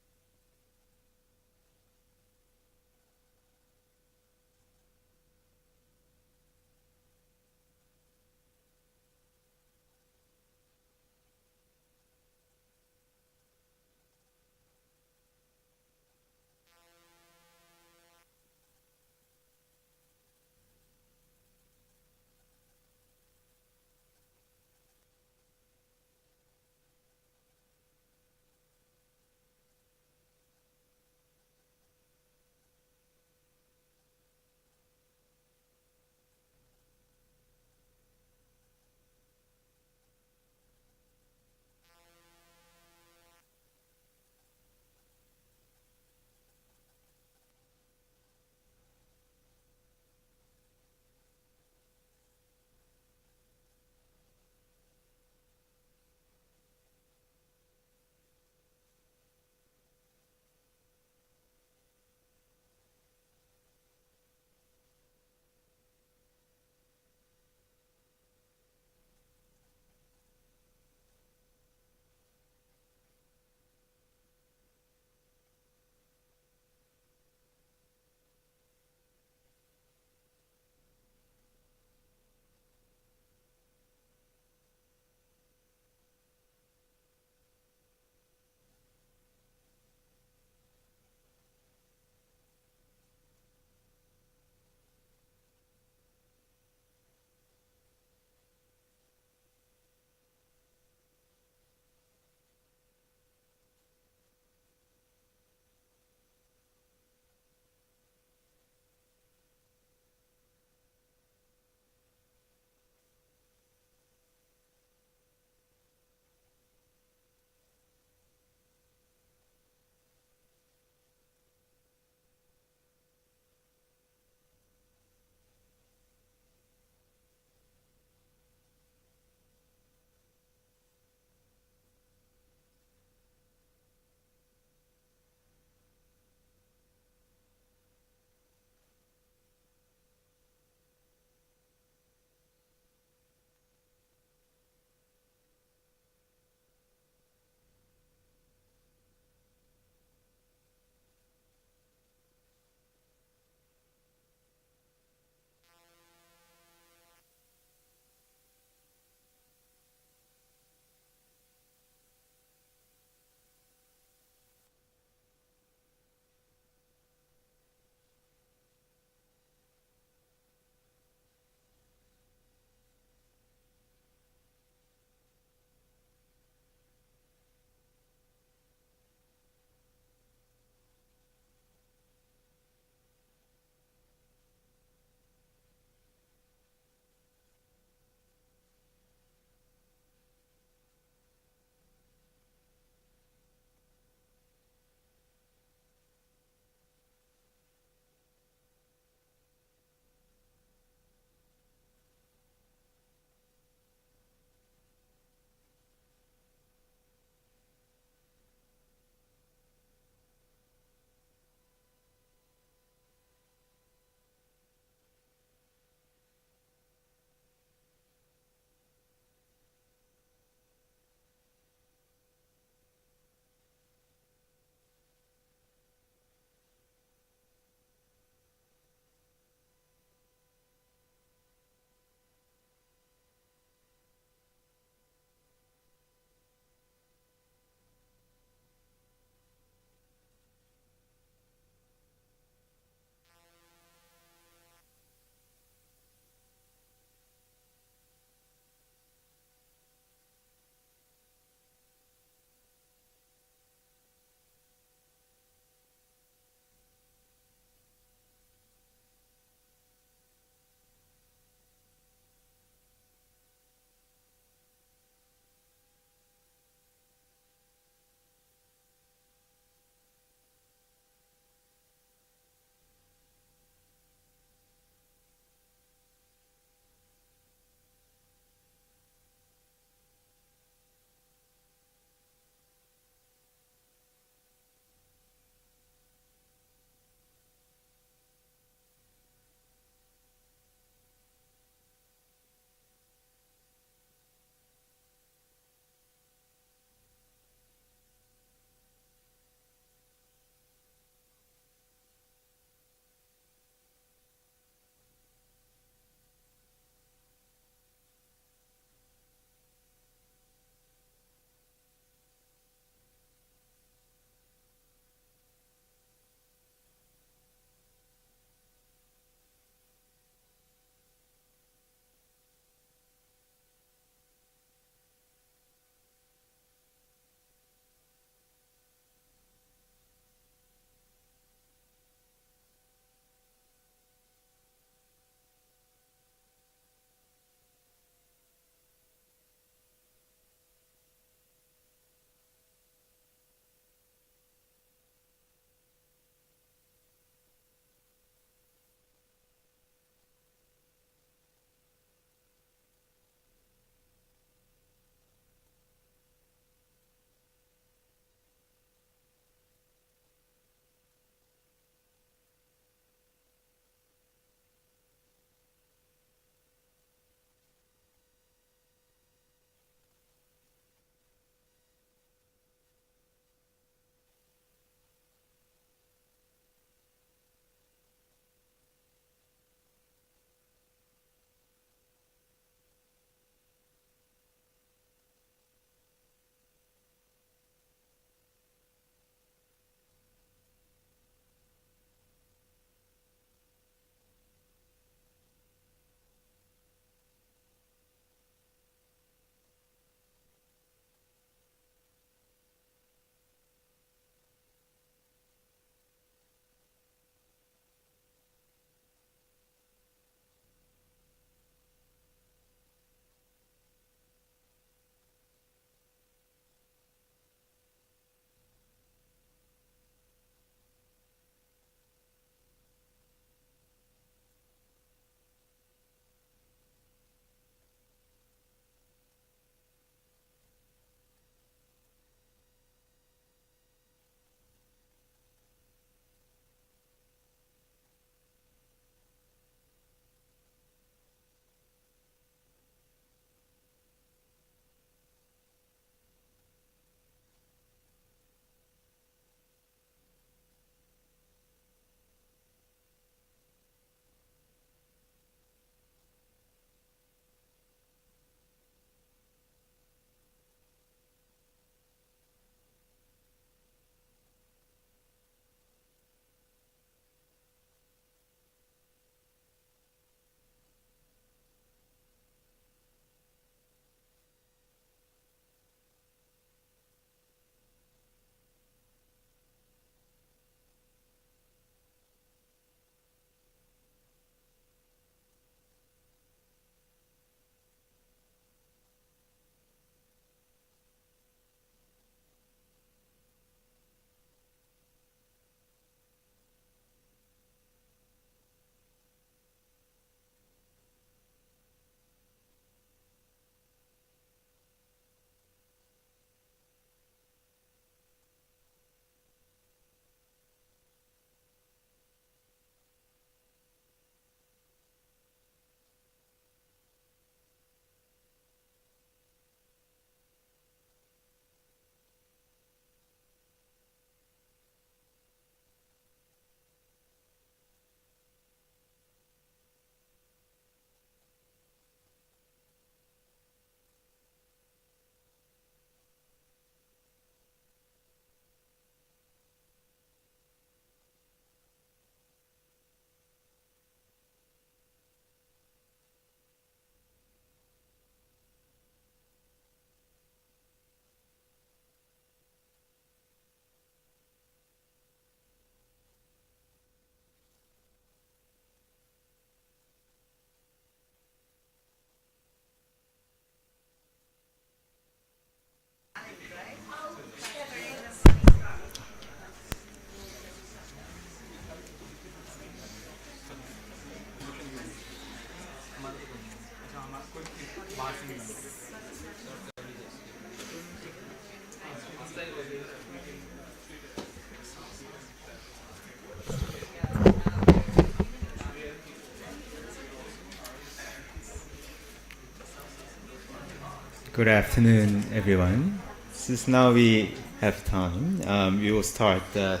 Good afternoon, everyone. Since now we have time, we will start the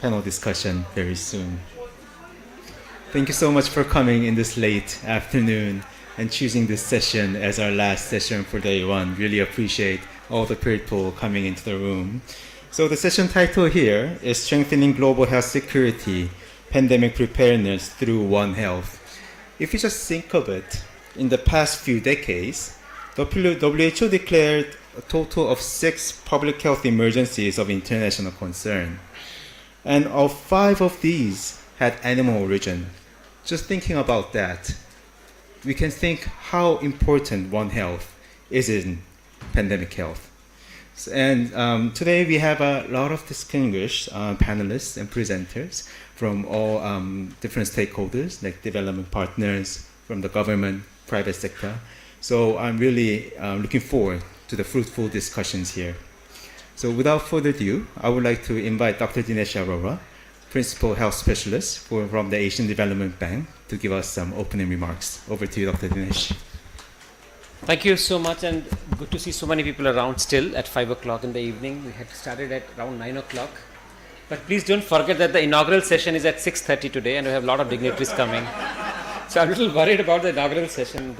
panel discussion very soon. Thank you so much for coming in this late afternoon and choosing this session as our last session for day one. Really appreciate all the people coming into the room. So the session title here is Strengthening Global Health Security, Pandemic Preparedness Through One Health. If you just think of it, in the past few decades, WHO declared a total of 6 public health emergencies of international concern. And of 5 of these had animal origin. Just thinking about that, we can think how important One Health is in pandemic health. And today we have a lot of distinguished panelists and presenters from all different stakeholders, like development partners, from the government, private sector. So I'm really looking forward to the fruitful discussions here. So without further ado, I would like to invite Dr. Dinesh Arora, Principal Health Specialist from the Asian Development Bank, to give us some opening remarks. Over to you, Dr. Dinesh. Thank you so much, and good to see so many people around still at 5 o'clock in the evening. We had started at around 9 o'clock. But please don't forget that the inaugural session is at 6:30 today, and we have a lot of dignitaries coming. So I'm a little worried about the inaugural session.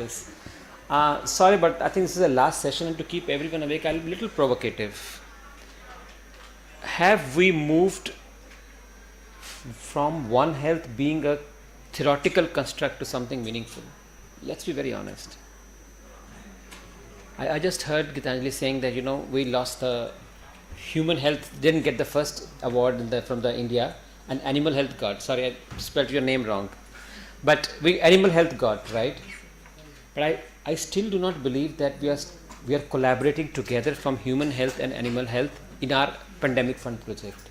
Sorry, but I think this is the last session, and to keep everyone awake, I'll be a little provocative. Have we moved from One Health being a theoretical construct to something meaningful? Let's be very honest. I just heard Gitanjali saying that, we lost the human health, didn't get the first award from the India, and animal health got. Sorry, I spelled your name wrong. But animal health got, right? But I still do not believe that we are collaborating together from human health and animal health in our pandemic fund project.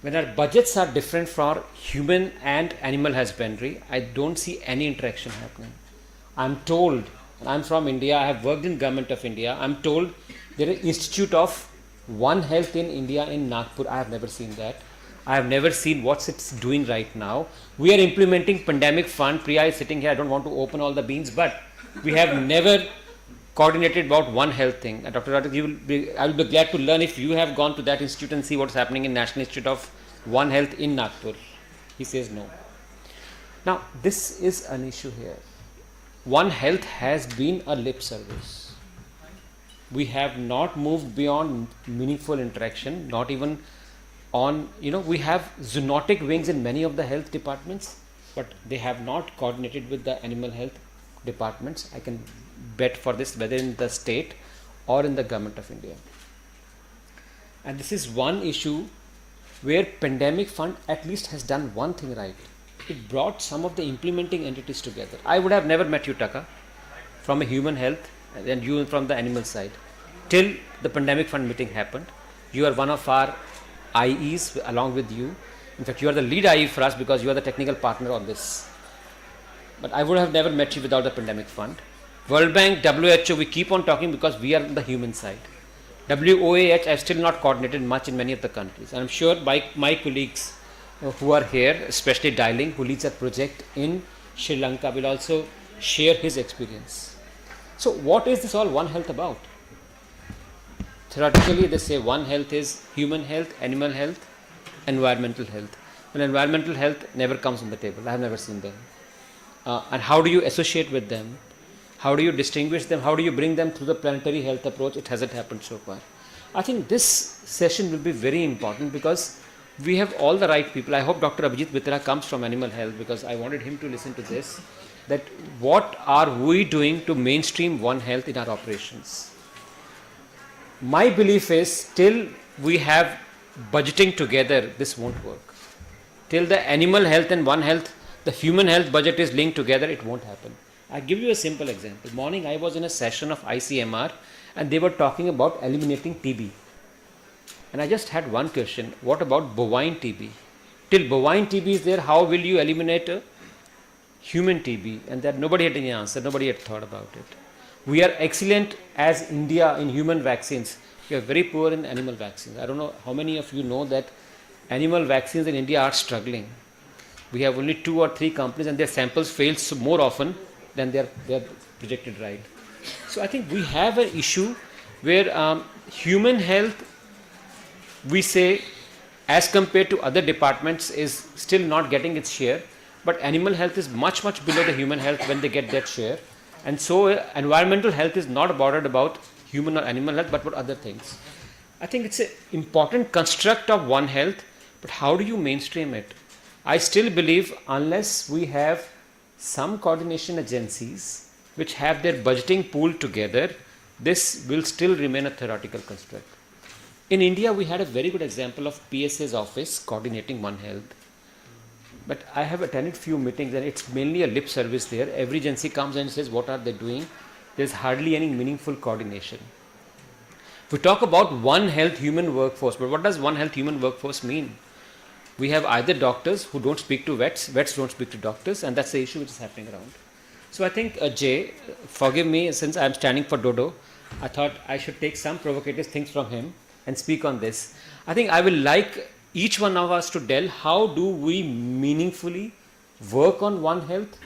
When our budgets are different for human and animal husbandry, I don't see any interaction happening. I'm told, and I'm from India, I have worked in Government of India, I'm told there is an Institute of One Health in India in Nagpur. I have never seen that. I have never seen what it's doing right now. We are implementing pandemic fund. Priya is sitting here. I don't want to open all the beans, but we have never coordinated about One Health thing. Dr. Rathik, I will be glad to learn if you have gone to that institute and see what's happening in National Institute of One Health in Nagpur. He says no. Now, this is an issue here. One Health has been a lip service. We have not moved beyond meaningful interaction, not even on, we have zoonotic wings in many of the health departments, but they have not coordinated with the animal health departments. I can bet for this, whether in the state or in the Government of India. And this is one issue where pandemic fund at least has done one thing right. It brought some of the implementing entities together. I would have never met you, Taka, from a human health, and you from the animal side, till the pandemic fund meeting happened. You are one of our IEs along with you. In fact, you are the lead IE for us because you are the technical partner on this. But I would have never met you without the pandemic fund. World Bank, WHO, we keep on talking because we are on the human side. WOAH, I've still not coordinated much in many of the countries. And I'm sure my colleagues who are here, especially Dialing, who leads a project in Sri Lanka, will also share his experience. So what is this all One Health about? Theoretically, they say One Health is human health, animal health, environmental health. And environmental health never comes on the table. I have never seen them. And how do you associate with them? How do you distinguish them? How do you bring them through the planetary health approach? It hasn't happened so far. I think this session will be very important because we have all the right people. I hope Dr. Abhijit Mitra comes from animal health because I wanted him to listen to this. That what are we doing to mainstream One Health in our operations? My belief is till we have budgeting together, this won't work. Till the animal health and One Health, the human health budget is linked together, it won't happen. I'll give you a simple example. Morning I was in a session of ICMR and they were talking about eliminating TB. And I just had one question. What about bovine TB? Till bovine TB is there, how will you eliminate human TB, and that nobody had any answer, nobody had thought about it. We are excellent as India in human vaccines. We are very poor in animal vaccines. I don't know how many of you know that animal vaccines in India are struggling. We have only 2 or 3 companies and their samples fail more often than they are projected right. So I think we have an issue where human health, we say, as compared to other departments, is still not getting its share, but animal health is much, much below the human health when they get that share. And so environmental health is not bothered about human or animal health, but about other things. I think it's an important construct of One Health, but how do you mainstream it? I still believe unless we have some coordination agencies which have their budgeting pooled together, this will still remain a theoretical construct. In India, we had a very good example of PSA's office coordinating One Health. But I have attended few meetings and it's mainly a lip service there. Every agency comes and says what are they doing. There's hardly any meaningful coordination. If we talk about One Health human workforce, but what does One Health human workforce mean? We have either doctors who don't speak to vets, vets don't speak to doctors, and that's the issue which is happening around. So I think, Jay, forgive me, since I'm standing for Dodo, I thought I should take some provocative things from him and speak on this. I think I will like each one of us to tell how do we meaningfully work on One Health,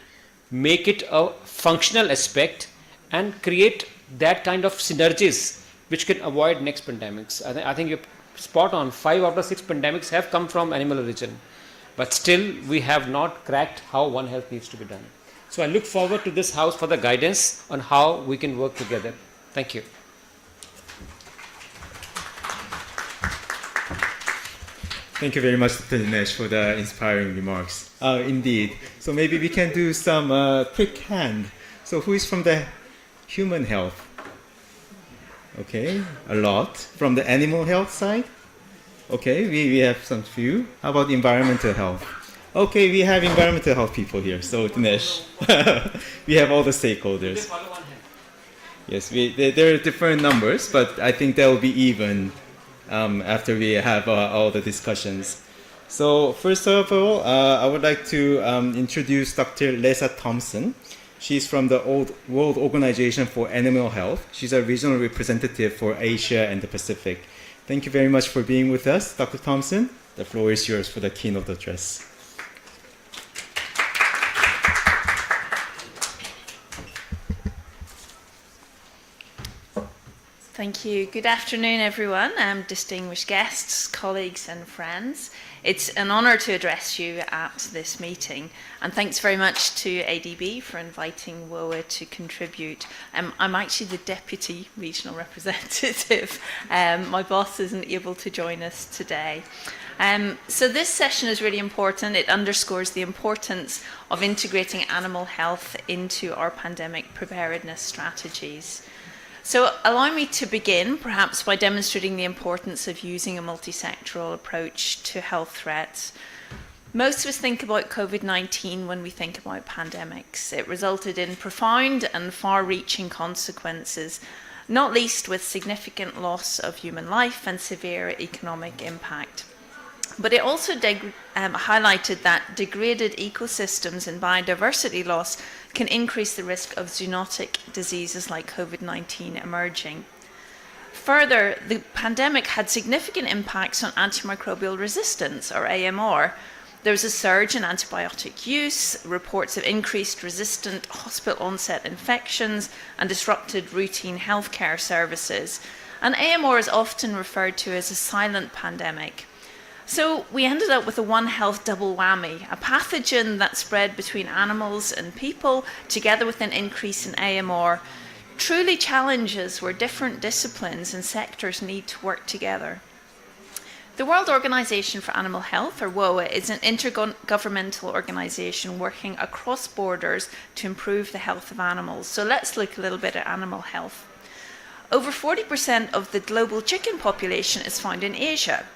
make it a functional aspect, and create that kind of synergies which can avoid next pandemics. I think you're spot on. 5 out of 6 pandemics have come from animal origin, but still we have not cracked how One Health needs to be done. So I look forward to this house for the guidance on how we can work together. Thank you. Thank you very much, Dr. Dinesh, for the inspiring remarks. Indeed. So maybe we can do some quick hand. So who is from the human health? Okay, a lot. From the animal health side? Okay, we have some few. How about environmental health? Okay, we have environmental health people here. So Dinesh, we have all the stakeholders. Yes, there are different numbers, but I think that will be even after we have all the discussions. So first of all, I would like to introduce Dr. Lesa Thompson. She's from the World Organization for Animal Health. She's a regional representative for Asia and the Pacific. Thank you very much for being with us, Dr. Thompson. The floor is yours for the keynote address. Thank you. Good afternoon, everyone, distinguished guests, colleagues and friends. It's an honour to address you at this meeting, and thanks very much to ADB for inviting WOA to contribute. I'm actually the Deputy Regional Representative. My boss isn't able to join us today. So this session is really important. It underscores the importance of integrating animal health into our pandemic preparedness strategies. So allow me to begin perhaps by demonstrating the importance of using a multi-sectoral approach to health threats. Most of us think about COVID-19 when we think about pandemics. It resulted in profound and far-reaching consequences, not least with significant loss of human life and severe economic impact. But it also highlighted that degraded ecosystems and biodiversity loss can increase the risk of zoonotic diseases like COVID-19 emerging. Further, the pandemic had significant impacts on antimicrobial resistance, or AMR. There was a surge in antibiotic use, reports of increased resistant hospital-onset infections, and disrupted routine healthcare services. And AMR is often referred to as a silent pandemic. So we ended up with a One Health double whammy, a pathogen that spread between animals and people, together with an increase in AMR. Truly challenges where different disciplines and sectors need to work together. The World Organization for Animal Health, or WOA, is an intergovernmental organization working across borders to improve the health of animals. So let's look a little bit at animal health. Over 40% of the global chicken population is found in Asia.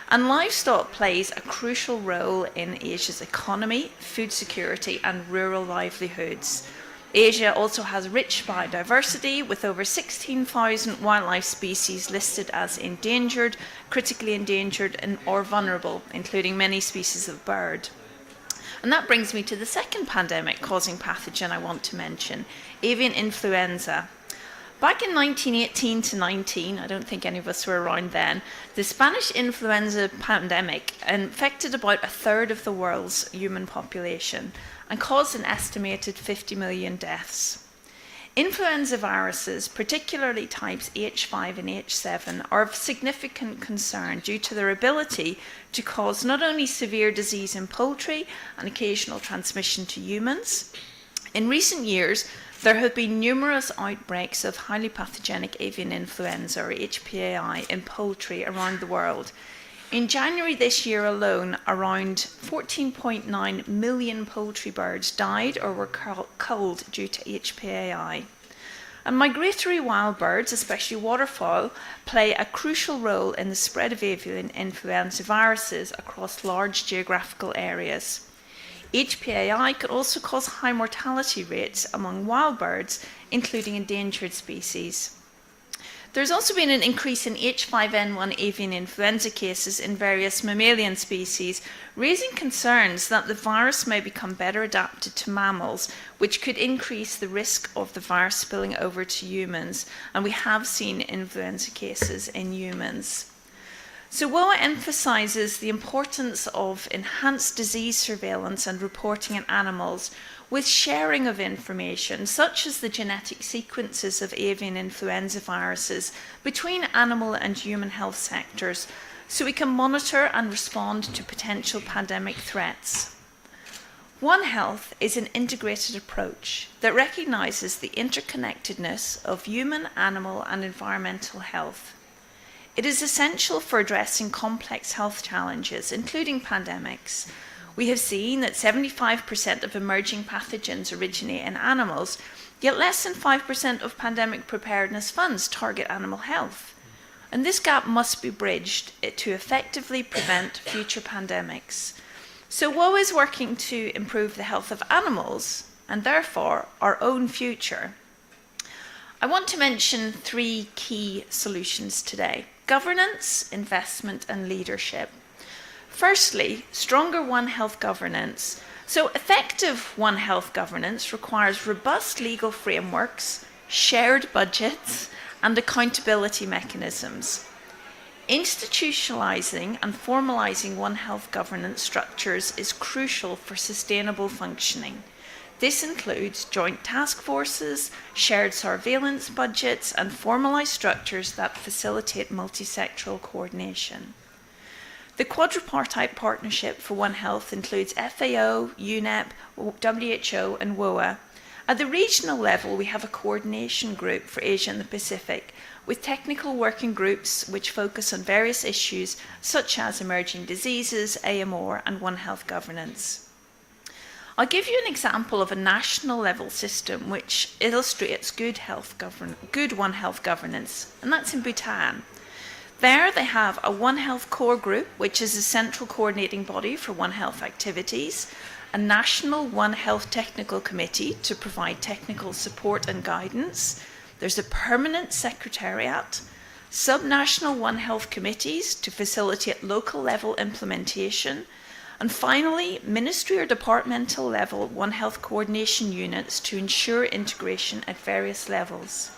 And livestock plays a crucial role in Asia's economy, food security, and rural livelihoods. Asia also has rich biodiversity, with over 16,000 wildlife species listed as endangered, critically endangered, or vulnerable, including many species of bird. And that brings me to the second pandemic causing pathogen I want to mention, avian influenza. Back in 1918 to 19, I don't think any of us were around then, the Spanish influenza pandemic infected about a third of the world's human population and caused an estimated 50 million deaths. Influenza viruses, particularly types H5 and H7, are of significant concern due to their ability to cause not only severe disease in poultry and occasional transmission to humans. In recent years, there have been numerous outbreaks of highly pathogenic avian influenza, or HPAI, in poultry around the world. In January this year alone, around 14.9 million poultry birds died or were culled due to HPAI. And migratory wild birds, especially waterfowl, play a crucial role in the spread of avian influenza viruses across large geographical areas. HPAI could also cause high mortality rates among wild birds, including endangered species. There's also been an increase in H5N1 avian influenza cases in various mammalian species, raising concerns that the virus may become better adapted to mammals, which could increase the risk of the virus spilling over to humans. And we have seen influenza cases in humans. So WOA emphasises the importance of enhanced disease surveillance and reporting in animals, with sharing of information, such as the genetic sequences of avian influenza viruses, between animal and human health sectors, so we can monitor and respond to potential pandemic threats. One Health is an integrated approach that recognises the interconnectedness of human, animal, and environmental health. It is essential for addressing complex health challenges, including pandemics. We have seen that 75% of emerging pathogens originate in animals, yet less than 5% of pandemic preparedness funds target animal health. And this gap must be bridged to effectively prevent future pandemics. So WOA is working to improve the health of animals, and therefore our own future. I want to mention 3 key solutions today: governance, investment, and leadership. Firstly, stronger One Health governance. So effective One Health governance requires robust legal frameworks, shared budgets, and accountability mechanisms. Institutionalizing and formalizing One Health governance structures is crucial for sustainable functioning. This includes joint task forces, shared surveillance budgets, and formalized structures that facilitate multi-sectoral coordination. The quadripartite partnership for One Health includes FAO, UNEP, WHO, and WOA. At the regional level, we have a coordination group for Asia and the Pacific, with technical working groups which focus on various issues such as emerging diseases, AMR, and One Health governance. I'll give you an example of a national level system which illustrates good One Health governance, and that's in Bhutan. There they have a One Health core group, which is a central coordinating body for One Health activities, a national One Health technical committee to provide technical support and guidance. There's a permanent secretariat, subnational One Health committees to facilitate local level implementation, and finally, ministry or departmental level One Health coordination units to ensure integration at various levels.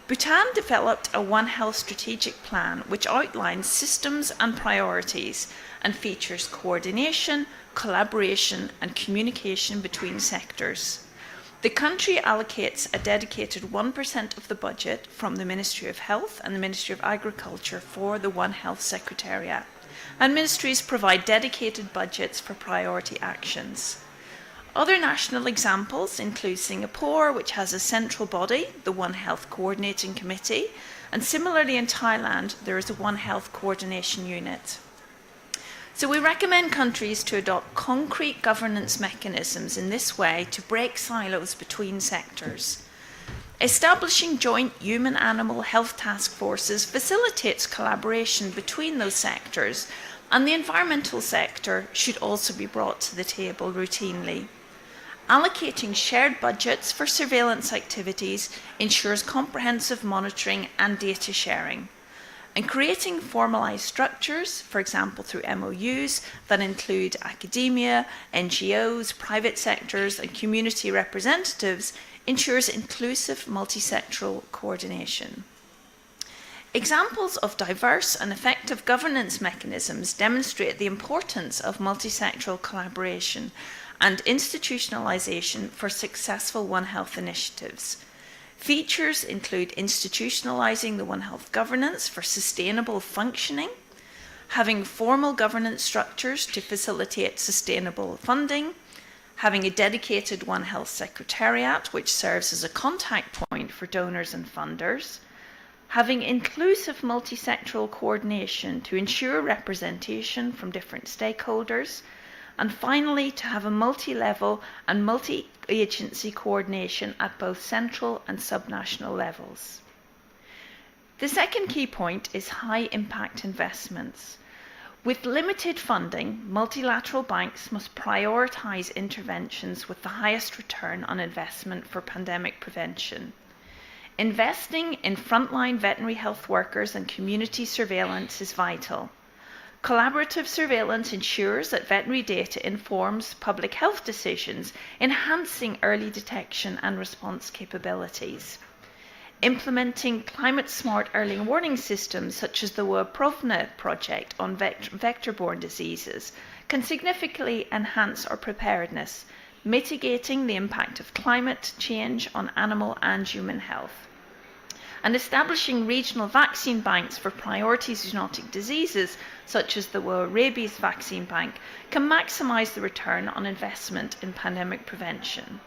Bhutan developed a One Health strategic plan which outlines systems and priorities and features coordination, collaboration, and communication between sectors. The country allocates a dedicated 1% of the budget from the Ministry of Health and the Ministry of Agriculture for the One Health Secretariat, and ministries provide dedicated budgets for priority actions. Other national examples include Singapore, which has a central body, the One Health Coordinating Committee, and similarly in Thailand, there is a One Health Coordination Unit. So we recommend countries to adopt concrete governance mechanisms in this way to break silos between sectors. Establishing joint human-animal health task forces facilitates collaboration between those sectors, and the environmental sector should also be brought to the table routinely. Allocating shared budgets for surveillance activities ensures comprehensive monitoring and data sharing. and creating formalised structures, for example through MOUs that include academia, NGOs, private sectors and community representatives, ensures inclusive multi-sectoral coordination. Examples of diverse and effective governance mechanisms demonstrate the importance of multi-sectoral collaboration and institutionalisation for successful One Health initiatives. Features include institutionalising the One Health governance for sustainable functioning, having formal governance structures to facilitate sustainable funding, having a dedicated One Health Secretariat which serves as a contact point for donors and funders, having inclusive multi-sectoral coordination to ensure representation from different stakeholders, and finally to have a multi-level and multi-agency coordination at both central and subnational levels. The second key point is high impact investments. With limited funding, multilateral banks must prioritise interventions with the highest return on investment for pandemic prevention. Investing in frontline veterinary health workers and community surveillance is vital. Collaborative surveillance ensures that veterinary data informs public health decisions, enhancing early detection and response capabilities. Implementing climate-smart early warning systems such as the WPROVNA project on vector-borne diseases can significantly enhance our preparedness, mitigating the impact of climate change on animal and human health. And establishing regional vaccine banks for priority zoonotic diseases, such as the rabies vaccine bank, can maximise the return on investment in pandemic prevention.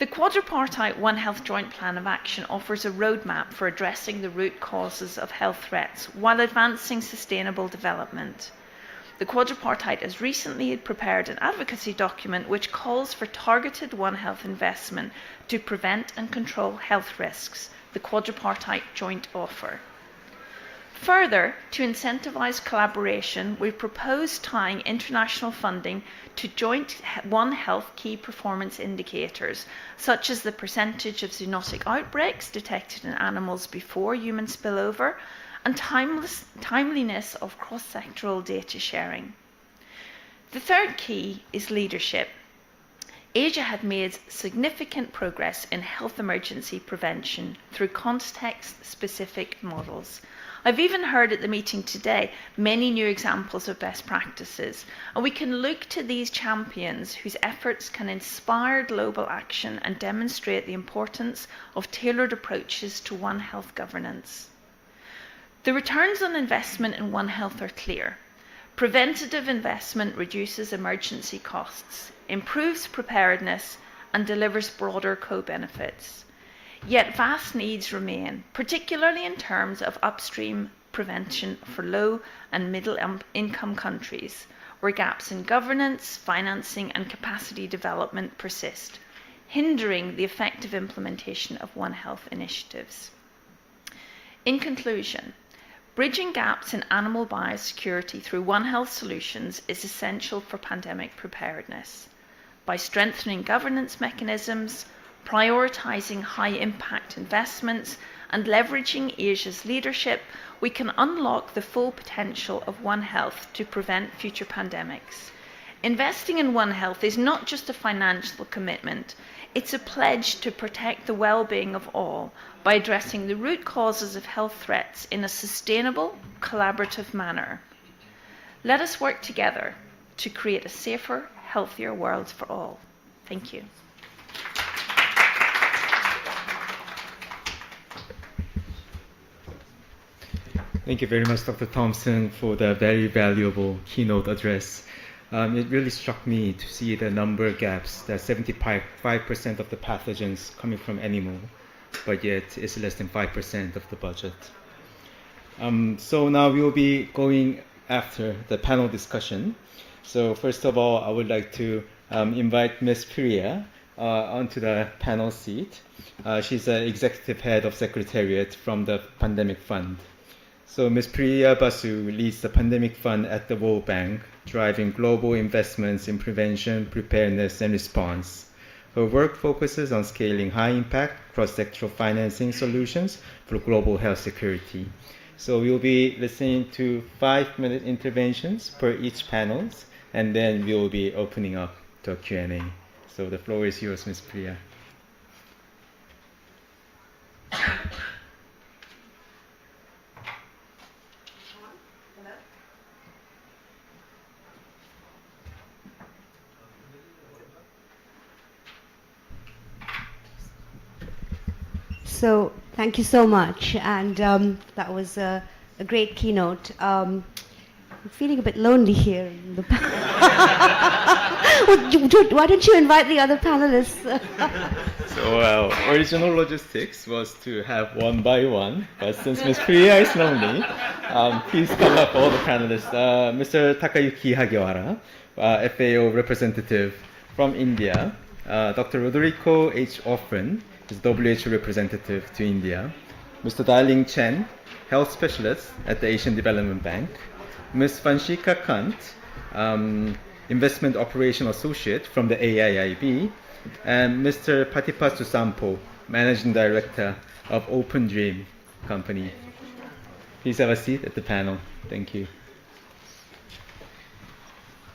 The quadripartite One Health Joint Plan of Action offers a roadmap for addressing the root causes of health threats while advancing sustainable development. The quadripartite has recently prepared an advocacy document which calls for targeted One Health investment to prevent and control health risks, the quadripartite joint offer. Further, to incentivise collaboration, we propose tying international funding to joint One Health key performance indicators, such as the percentage of zoonotic outbreaks detected in animals before human spillover, and timeliness of cross-sectoral data sharing. The third key is leadership. Asia had made significant progress in health emergency prevention through context-specific models. I've even heard at the meeting today many new examples of best practices, and we can look to these champions whose efforts can inspire global action and demonstrate the importance of tailored approaches to One Health governance. The returns on investment in One Health are clear. Preventative investment reduces emergency costs, improves preparedness, and delivers broader co-benefits. Yet vast needs remain, particularly in terms of upstream prevention for low and middle income countries, where gaps in governance, financing, and capacity development persist, hindering the effective implementation of One Health initiatives. In conclusion, bridging gaps in animal biosecurity through One Health solutions is essential for pandemic preparedness. By strengthening governance mechanisms, prioritising high-impact investments, and leveraging Asia's leadership, we can unlock the full potential of One Health to prevent future pandemics. Investing in One Health is not just a financial commitment, it's a pledge to protect the well-being of all by addressing the root causes of health threats in a sustainable, collaborative manner. Let us work together to create a safer, healthier world for all. Thank you. Thank you very much, Dr. Thompson, for the very valuable keynote address. It really struck me to see the number gaps, that 75% of the pathogens coming from animal, but yet it's less than 5% of the budget. So now we will be going after the panel discussion. So first of all, I would like to invite Ms. Priya onto the panel seat. She's the executive head of Secretariat from the Pandemic Fund. So Ms. Priya Basu leads the Pandemic Fund at the World Bank, driving global investments in prevention, preparedness, and response. Her work focuses on scaling high-impact, cross-sectoral financing solutions for global health security. So we'll be listening to 5-minute interventions per each panels, and then we'll be opening up to a Q&A. So the floor is yours, Ms. Priya. So thank you so much, and that was a great keynote. I'm feeling a bit lonely here. In the Why don't you invite the other panelists? So original logistics was to have one by one, but since Ms. Priya is lonely, please call up all the panelists. Mr. Takayuki Hagiwara, FAO representative from India. Dr. Rodrigo H. Offren is WHO representative to India. Mr. Darling Chen, health specialist at the Asian Development Bank. Ms. Vanshika Kant, investment operation associate from the AIIB. And Mr. Patipasu Sampo, managing director of Open Dream company. Please have a seat at the panel. Thank you.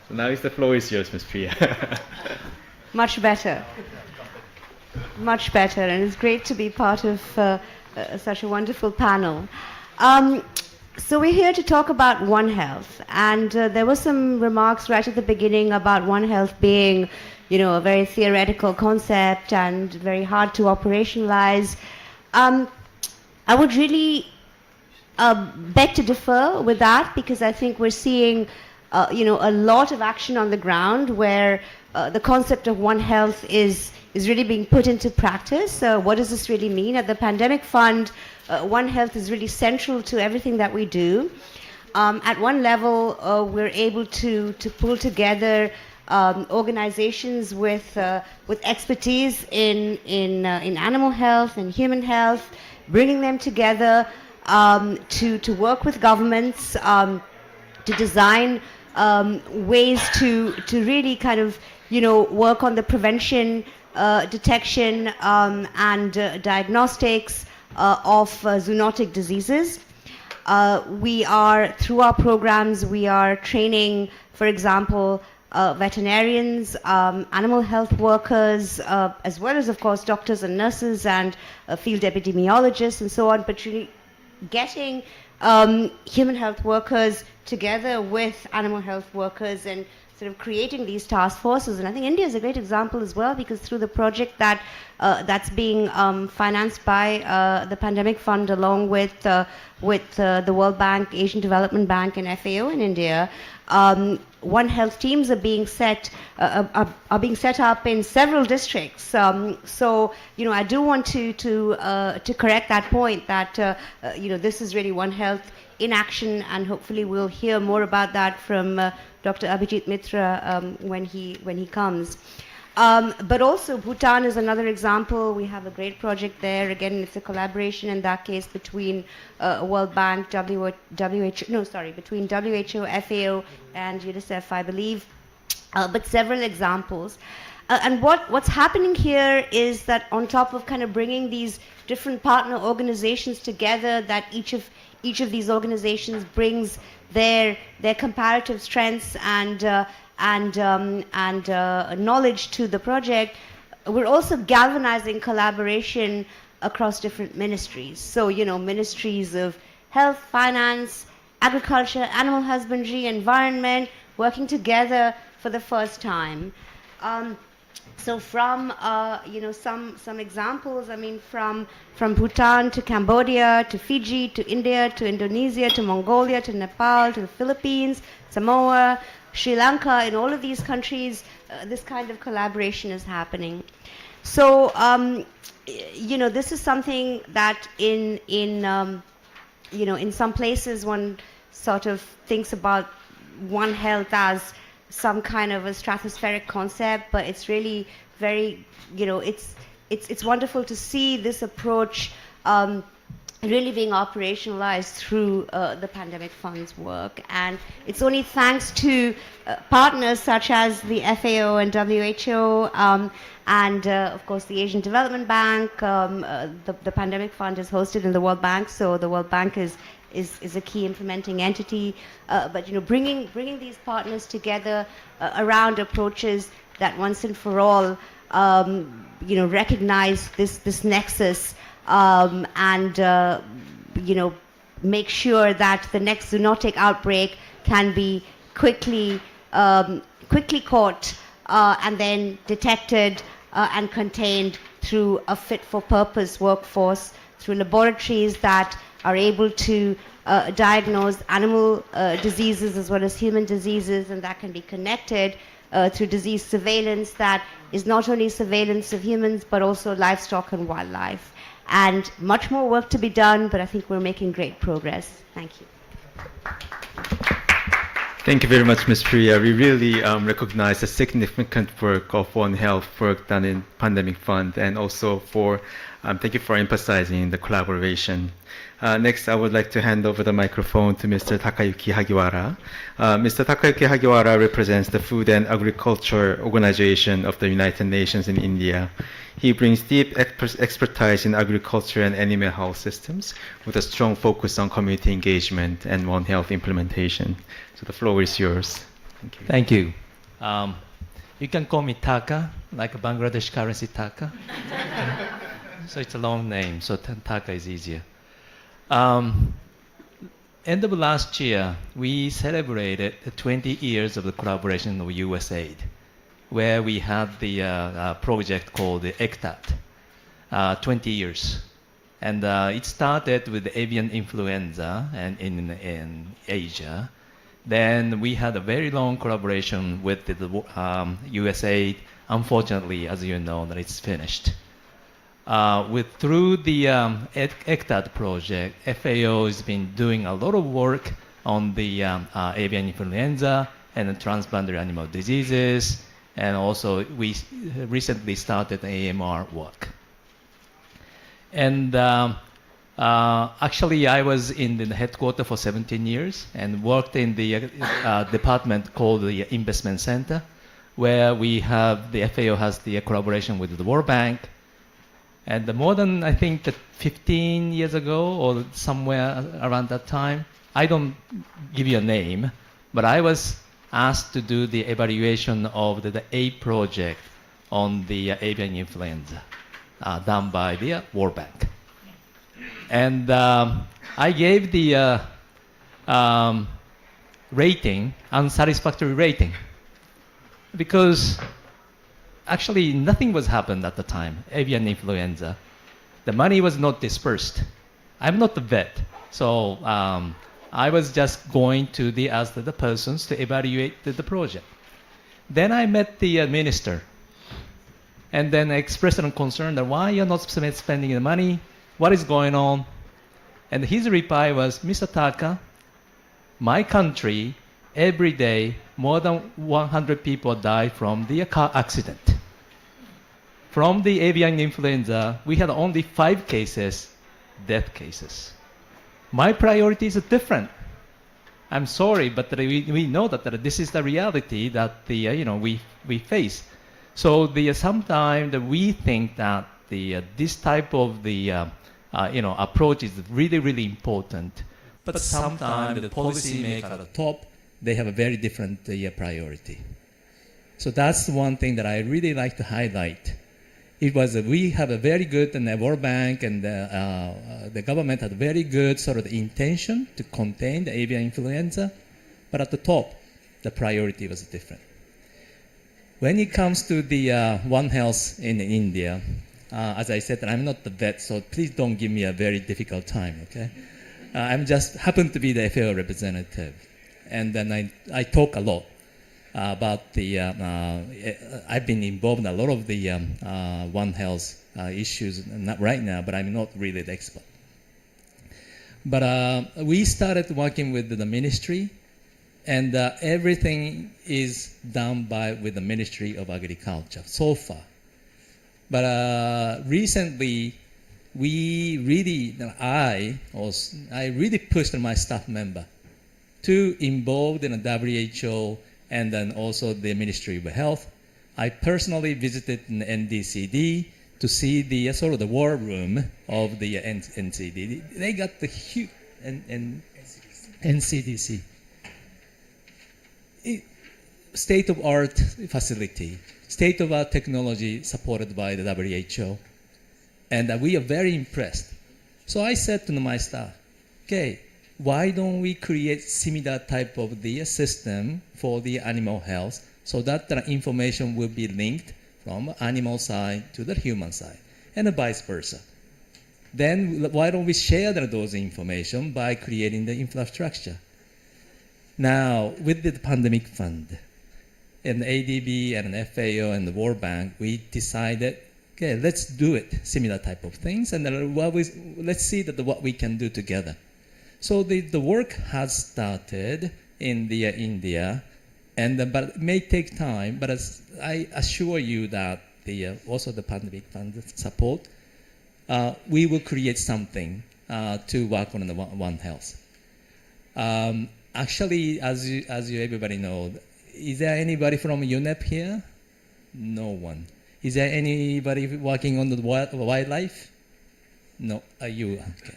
So now the floor is yours, Ms. Priya. Much better. Much better, and it's great to be part of such a wonderful panel. So we're here to talk about One Health, and there were some remarks right at the beginning about One Health being, a very theoretical concept and very hard to operationalize. I would really beg to differ with that, because I think we're seeing, a lot of action on the ground where the concept of One Health is really being put into practice. What does this really mean? At the Pandemic Fund, One Health is really central to everything that we do. At one level, we're able to pull together organizations with expertise in animal health and human health, bringing them together to work with governments to design ways to really kind of work on the prevention, detection, and diagnostics of zoonotic diseases. Through our programs, we are training, for example, veterinarians, animal health workers, as well as, of course, doctors and nurses and field epidemiologists and so on, but really getting human health workers together with animal health workers and sort of creating these task forces. And I think India is a great example as well, because through the project that's being financed by the Pandemic Fund along with the World Bank, Asian Development Bank, and FAO in India, One Health teams are being set up in several districts. So I do want to correct that point that this is really One Health in action, and hopefully we'll hear more about that from Dr. Abhijit Mitra when he comes. But also Bhutan is another example. We have a great project there. Again, it's a collaboration in that case between World Bank, between WHO, FAO, and UNICEF, I believe. But several examples. And what's happening here is that on top of kind of bringing these different partner organizations together, that each of these organizations brings their comparative strengths and knowledge to the project, we're also galvanizing collaboration across different ministries. So, ministries of health, finance, agriculture, animal husbandry, environment, working together for the first time. So from some examples, I mean, from Bhutan to Cambodia to Fiji to India to Indonesia to Mongolia to Nepal to the Philippines, Samoa, Sri Lanka, in all of these countries, this kind of collaboration is happening. So this is something that in some places one sort of thinks about One Health as some kind of a stratospheric concept, but it's really very, it's wonderful to see this approach really being operationalized through the pandemic funds work. And it's only thanks to partners such as the FAO and WHO, and of course the Asian Development Bank. The pandemic fund is hosted in the World Bank, so the World Bank is a key implementing entity. But bringing these partners together around approaches that once and for all recognize this nexus, and make sure that the next zoonotic outbreak can be quickly caught and then detected and contained through a fit-for-purpose workforce, through laboratories that are able to diagnose animal diseases as well as human diseases, and that can be connected through disease surveillance that is not only surveillance of humans but also livestock and wildlife. And much more work to be done, but I think we're making great progress. Thank you. Thank you very much, Ms. Priya. We really recognize the significant work of One Health work done in Pandemic Fund, and also for thank you for emphasizing the collaboration. Next, I would like to hand over the microphone to Mr. Takayuki Hagiwara. Mr. Takayuki Hagiwara represents the Food and Agriculture Organization of the United Nations in India. He brings deep expertise in agriculture and animal health systems with a strong focus on community engagement and One Health implementation. So the floor is yours. Thank you. Thank you. You can call me Taka, like Bangladesh currency Taka. So it's a long name, so Taka is easier. End of last year, we celebrated 20 years of the collaboration of USAID, where we had the project called the ECTAT, 20 years. And it started with the avian influenza and in Asia. Then we had a very long collaboration with the USAID. Unfortunately, as you know, that it's finished. Through the ECTAT project, FAO has been doing a lot of work on the avian influenza and the transboundary animal diseases, and also we recently started AMR work. And actually, I was in the headquarters for 17 years and worked in the department called the Investment Center, where we have the FAO has the collaboration with the World Bank. And more than, I think, 15 years ago or somewhere around that time, I don't give you a name, but I was asked to do the evaluation of the A project on the avian influenza done by the World Bank. And I gave the rating, unsatisfactory rating, because actually nothing was happened at the time, avian influenza. The money was not dispersed. I'm not the vet, so I was just going to ask the persons to evaluate the project. Then I met the minister, and then I expressed a concern that why you're not spending the money, what is going on? And his reply was, Mr. Taka, my country, every day, more than 100 people die from the car accident. From the avian influenza, we had only 5 cases, death cases. My priorities are different. I'm sorry, but we know that this is the reality that we face. So sometimes we think that this type of approach is really, really important. But sometimes the policymakers at the top, they have a very different priority. So that's one thing that I really like to highlight. It was we have a very good, and the World Bank and the government had a very good sort of intention to contain the avian influenza, but at the top, the priority was different. When it comes to the One Health in India, as I said, I'm not the vet, so please don't give me a very difficult time, okay? I'm just happen to be the FAO representative, and then I talk a lot about the. I've been involved in a lot of the One Health issues not right now, but I'm not really the expert. But we started working with the ministry, and everything is done with the Ministry of Agriculture so far. But recently, I really pushed my staff member to involve in the WHO and then also the Ministry of Health. I personally visited an NDCD to see the sort of the war room of the NCD. They got the huge NCDC. State-of-art facility, state-of-art technology supported by the WHO. And we are very impressed. So I said to my staff, okay, why don't we create similar type of the system for the animal health so that the information will be linked from animal side to the human side and vice versa. Then why don't we share those information by creating the infrastructure? Now, with the pandemic fund, and ADB and an FAO and the World Bank, we decided, okay, let's do it, similar type of things, and then let's see what we can do together. So the work has started in India, but it may take time, but as I assure you that also the pandemic fund support, we will create something to work on the One Health. Actually, as you everybody know, is there anybody from UNEP here? No one. Is there anybody working on the wildlife? No, you. Okay.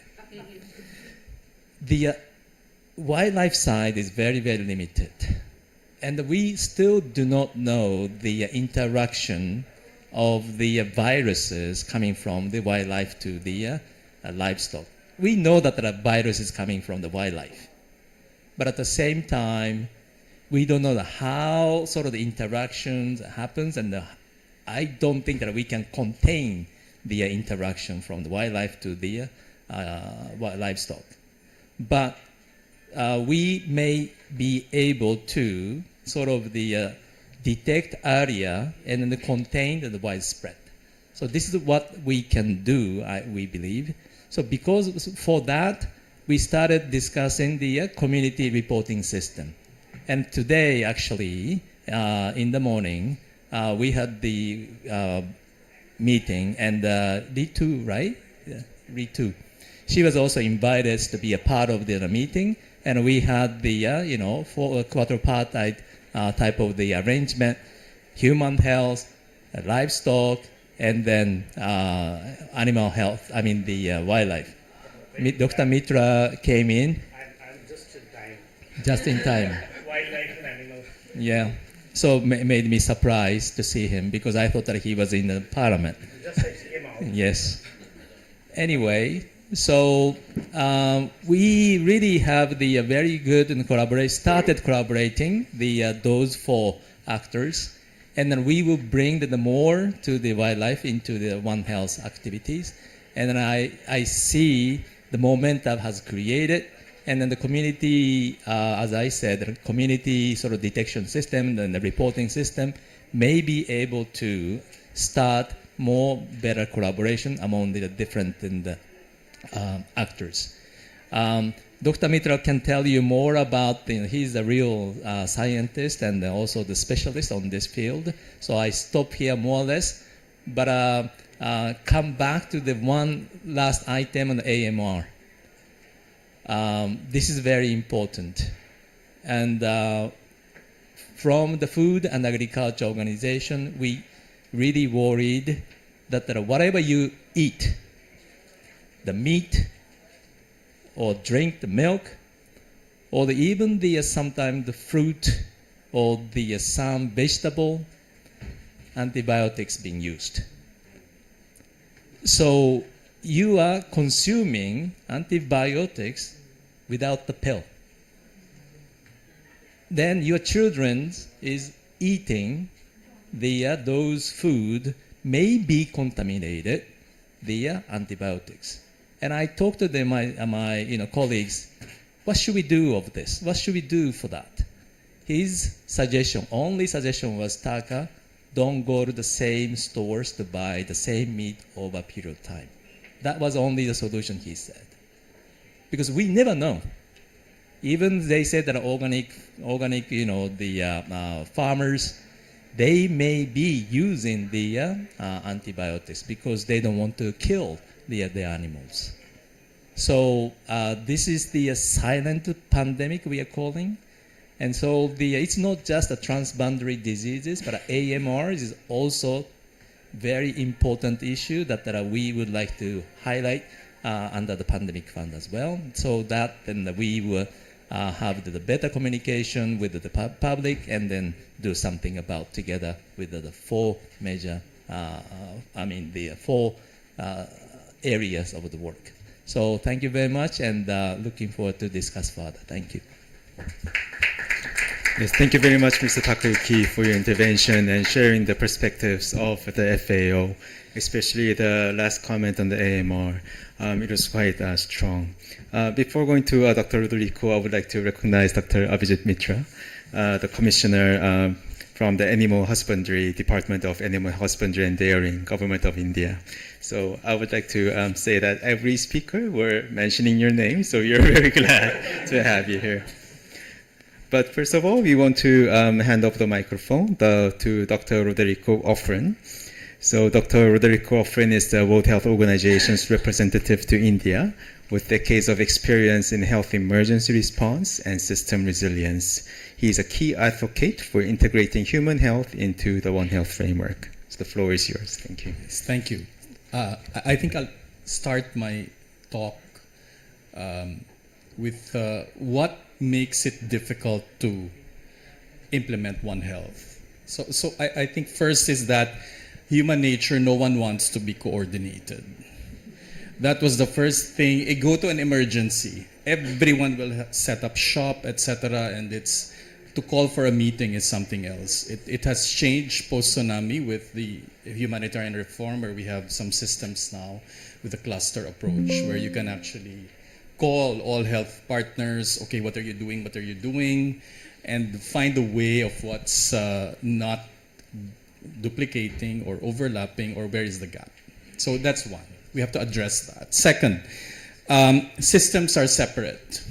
The wildlife side is very, very limited. And we still do not know the interaction of the viruses coming from the wildlife to the livestock. We know that the virus is coming from the wildlife. But at the same time, we don't know how sort of the interactions happens, and I don't think that we can contain the interaction from the wildlife to the livestock. But we may be able to sort of detect earlier and then contain the widespread. So this is what we can do, we believe. So because for that, we started discussing the community reporting system. And today, actually, in the morning, we had the meeting, and Ritu, right? Yeah, Ritu. She was also invited to be a part of the meeting, and we had the, quadripartite type of the arrangement, human health, livestock, and then animal health, the wildlife. Dr. Mitra came in. I'm just in time. Just in time. Wildlife and animals. Yeah. So made me surprised to see him because I thought that he was in the parliament. Just came out. Yes. Anyway, so we really have the very good and started collaborating those four actors, and then we will bring the more to the wildlife into the One Health activities, and then I see the momentum has created. And then the community, as I said, the community sort of detection system and the reporting system may be able to start better collaboration among the different actors. Dr. Mitra can tell you more about, he's a real scientist and also the specialist on this field. So I stop here more or less, but come back to the one last item on the AMR. This is very important. And from the Food and Agriculture Organization, we really worried that whatever you eat, the meat or drink the milk, or even sometimes the fruit or some vegetable, antibiotics being used. So you are consuming antibiotics without the pill. Then your children is eating those food may be contaminated via antibiotics. And I talked to them, my colleagues, what should we do of this? What should we do for that? His only suggestion was, Taka, don't go to the same stores to buy the same meat over a period of time. That was only the solution, he said. Because we never know. Even they said that organic, farmers, they may be using the antibiotics because they don't want to kill the animals. So this is the silent pandemic we are calling. And so it's not just a transboundary diseases, but AMR is also very important issue that we would like to highlight under the pandemic fund as well. So that then we will have the better communication with the public and then do something about together with the four major, the four areas of the work. So thank you very much and looking forward to discuss further. Thank you. Yes, thank you very much, Mr. Takayuki, for your intervention and sharing the perspectives of the FAO, especially the last comment on the AMR. It was quite strong. Before going to Dr. Rodrigo, I would like to recognize Dr. Abhijit Mitra, the commissioner from the Animal Husbandry, Department of Animal Husbandry and Dairying, Government of India. So I would like to say that every speaker were mentioning your name, so we're very glad to have you here. But first of all, we want to hand off the microphone to Dr. Rodrigo Offren. So Dr. Rodrigo Offren is the World Health Organization's representative to India with decades of experience in health emergency response and system resilience. He is a key advocate for integrating human health into the One Health framework. So the floor is yours. Thank you. Thank you. I think I'll start my talk with what makes it difficult to implement One Health. So I think first is that human nature, no one wants to be coordinated. That was the first thing. Go to an emergency. Everyone will set up shop, etc. And it's to call for a meeting is something else. It has changed post-tsunami with the humanitarian reform where we have some systems now with a cluster approach where you can actually call all health partners, okay, what are you doing, and find a way of what's not duplicating or overlapping or where is the gap. So that's one. We have to address that. Second, systems are separate.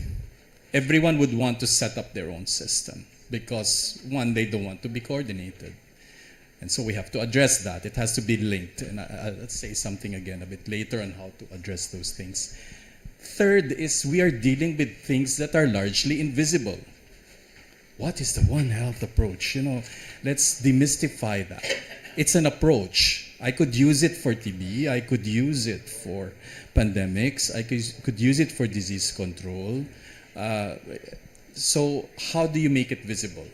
Everyone would want to set up their own system because, one, they don't want to be coordinated. And so we have to address that. It has to be linked. And I'll say something again a bit later on how to address those things. Third is we are dealing with things that are largely invisible. What is the One Health approach? Let's demystify that. It's an approach. I could use it for TB. I could use it for pandemics. I could use it for disease control. So how do you make it visible?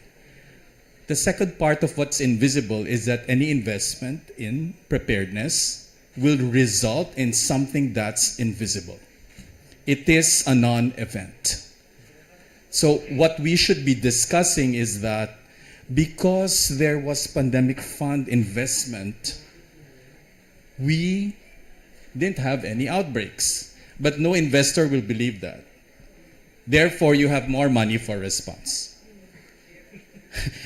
The second part of what's invisible is that any investment in preparedness will result in something that's invisible. It is a non-event. So what we should be discussing is that because there was pandemic fund investment, we didn't have any outbreaks. But no investor will believe that. Therefore, you have more money for response.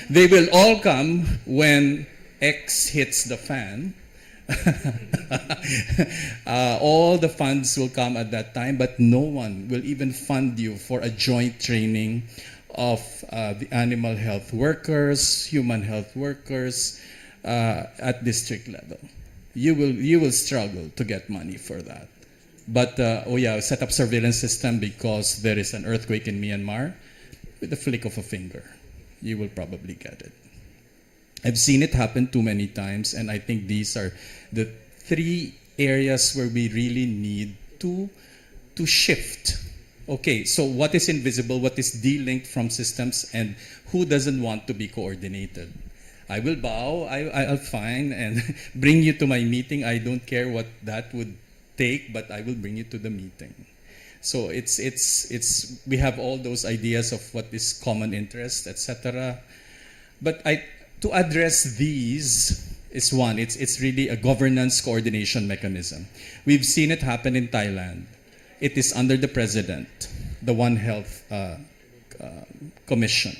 They will all come when X hits the fan. All the funds will come at that time, but no one will even fund you for a joint training of the animal health workers, human health workers at district level. You will struggle to get money for that. But set up surveillance system because there is an earthquake in Myanmar. With the flick of a finger, you will probably get it. I've seen it happen too many times, and I think these are the three areas where we really need to shift. Okay, so what is invisible, what is de-linked from systems, and who doesn't want to be coordinated? I will bow, I'll fine, and bring you to my meeting. I don't care what that would take, but I will bring you to the meeting. So we have all those ideas of what is common interest, etc. But to address these is one, it's really a governance coordination mechanism. We've seen it happen in Thailand. It is under the president, the One Health Commission.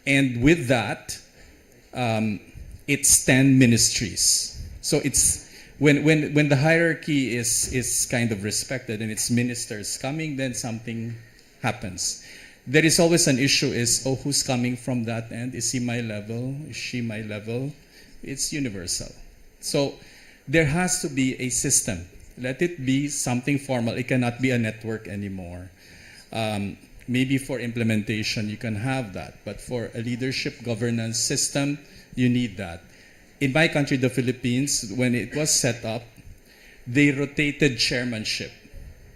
And with that, it's 10 ministries. So it's when the hierarchy is kind of respected and it's ministers coming, then something happens. There is always an issue is, who's coming from that end? Is he my level? Is she my level? It's universal. So there has to be a system. Let it be something formal. It cannot be a network anymore. Maybe for implementation, you can have that. But for a leadership governance system, you need that. In my country, the Philippines, when it was set up, they rotated chairmanship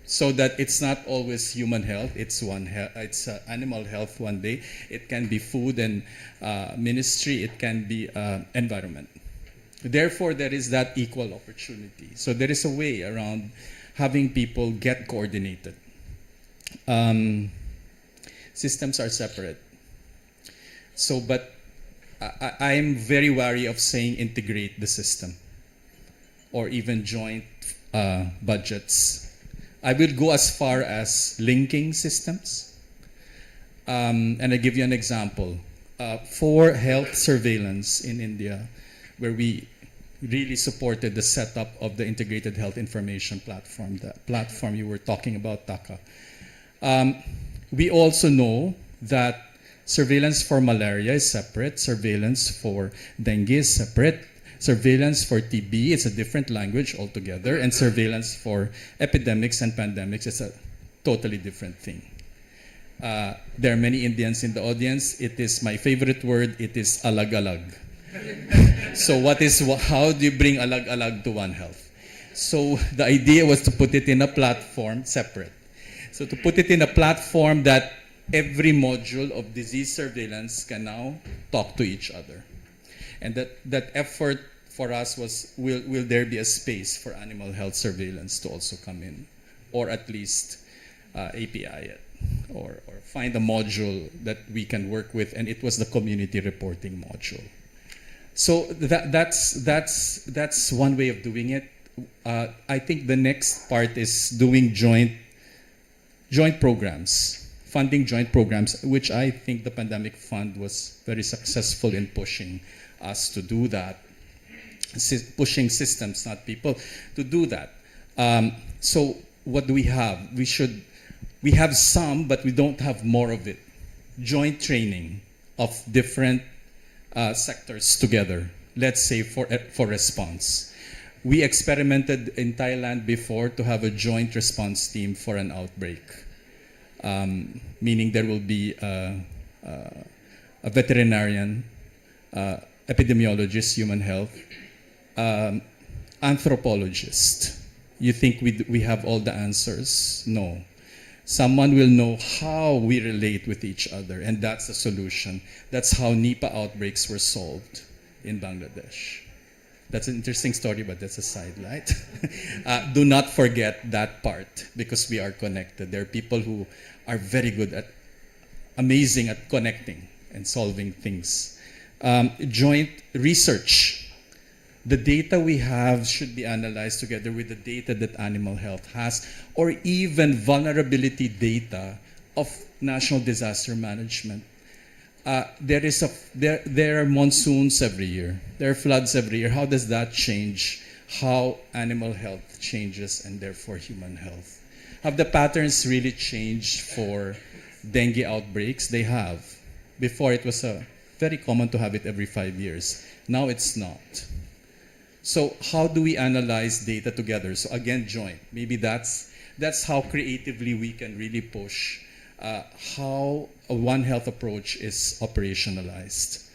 so that it's not always human health. It's animal health one day. It can be food and ministry. It can be environment. Therefore, there is that equal opportunity. So there is a way around having people get coordinated. Systems are separate. So, but I'm very wary of saying integrate the system or even joint budgets. I will go as far as linking systems. And I'll give you an example. For health surveillance in India, where we really supported the setup of the Integrated Health Information Platform, the platform you were talking about, Taka. We also know that surveillance for malaria is separate, surveillance for dengue is separate, surveillance for TB is a different language altogether, and surveillance for epidemics and pandemics is a totally different thing. There are many Indians in the audience. It is my favorite word. It is alag-alag. So how do you bring alag-alag to One Health? So the idea was to put it in a platform separate. So to put it in a platform that every module of disease surveillance can now talk to each other. And that effort for us was, will there be a space for animal health surveillance to also come in? Or at least API it, or find a module that we can work with, and it was the community reporting module. So that's one way of doing it. I think the next part is doing joint programs, funding joint programs, which I think the Pandemic Fund was very successful in pushing us to do that, pushing systems, not people, to do that. So what do we have? We have some, but we don't have more of it. Joint training of different sectors together, let's say for response. We experimented in Thailand before to have a joint response team for an outbreak, meaning there will be a veterinarian, epidemiologist, human health, anthropologist. You think we have all the answers? No. Someone will know how we relate with each other, and that's the solution. That's how Nipah outbreaks were solved in Bangladesh. That's an interesting story, but that's a sidelight. Do not forget that part, because we are connected. There are people who are very good amazing at connecting and solving things. Joint research. The data we have should be analyzed together with the data that animal health has, or even vulnerability data of national disaster management. There are monsoons every year. There are floods every year. How does that change how animal health changes and therefore human health? Have the patterns really changed for dengue outbreaks? They have. Before it was very common to have it every 5 years. Now it's not. So how do we analyze data together? So again, joint. Maybe that's how creatively we can really push how a One Health approach is operationalized.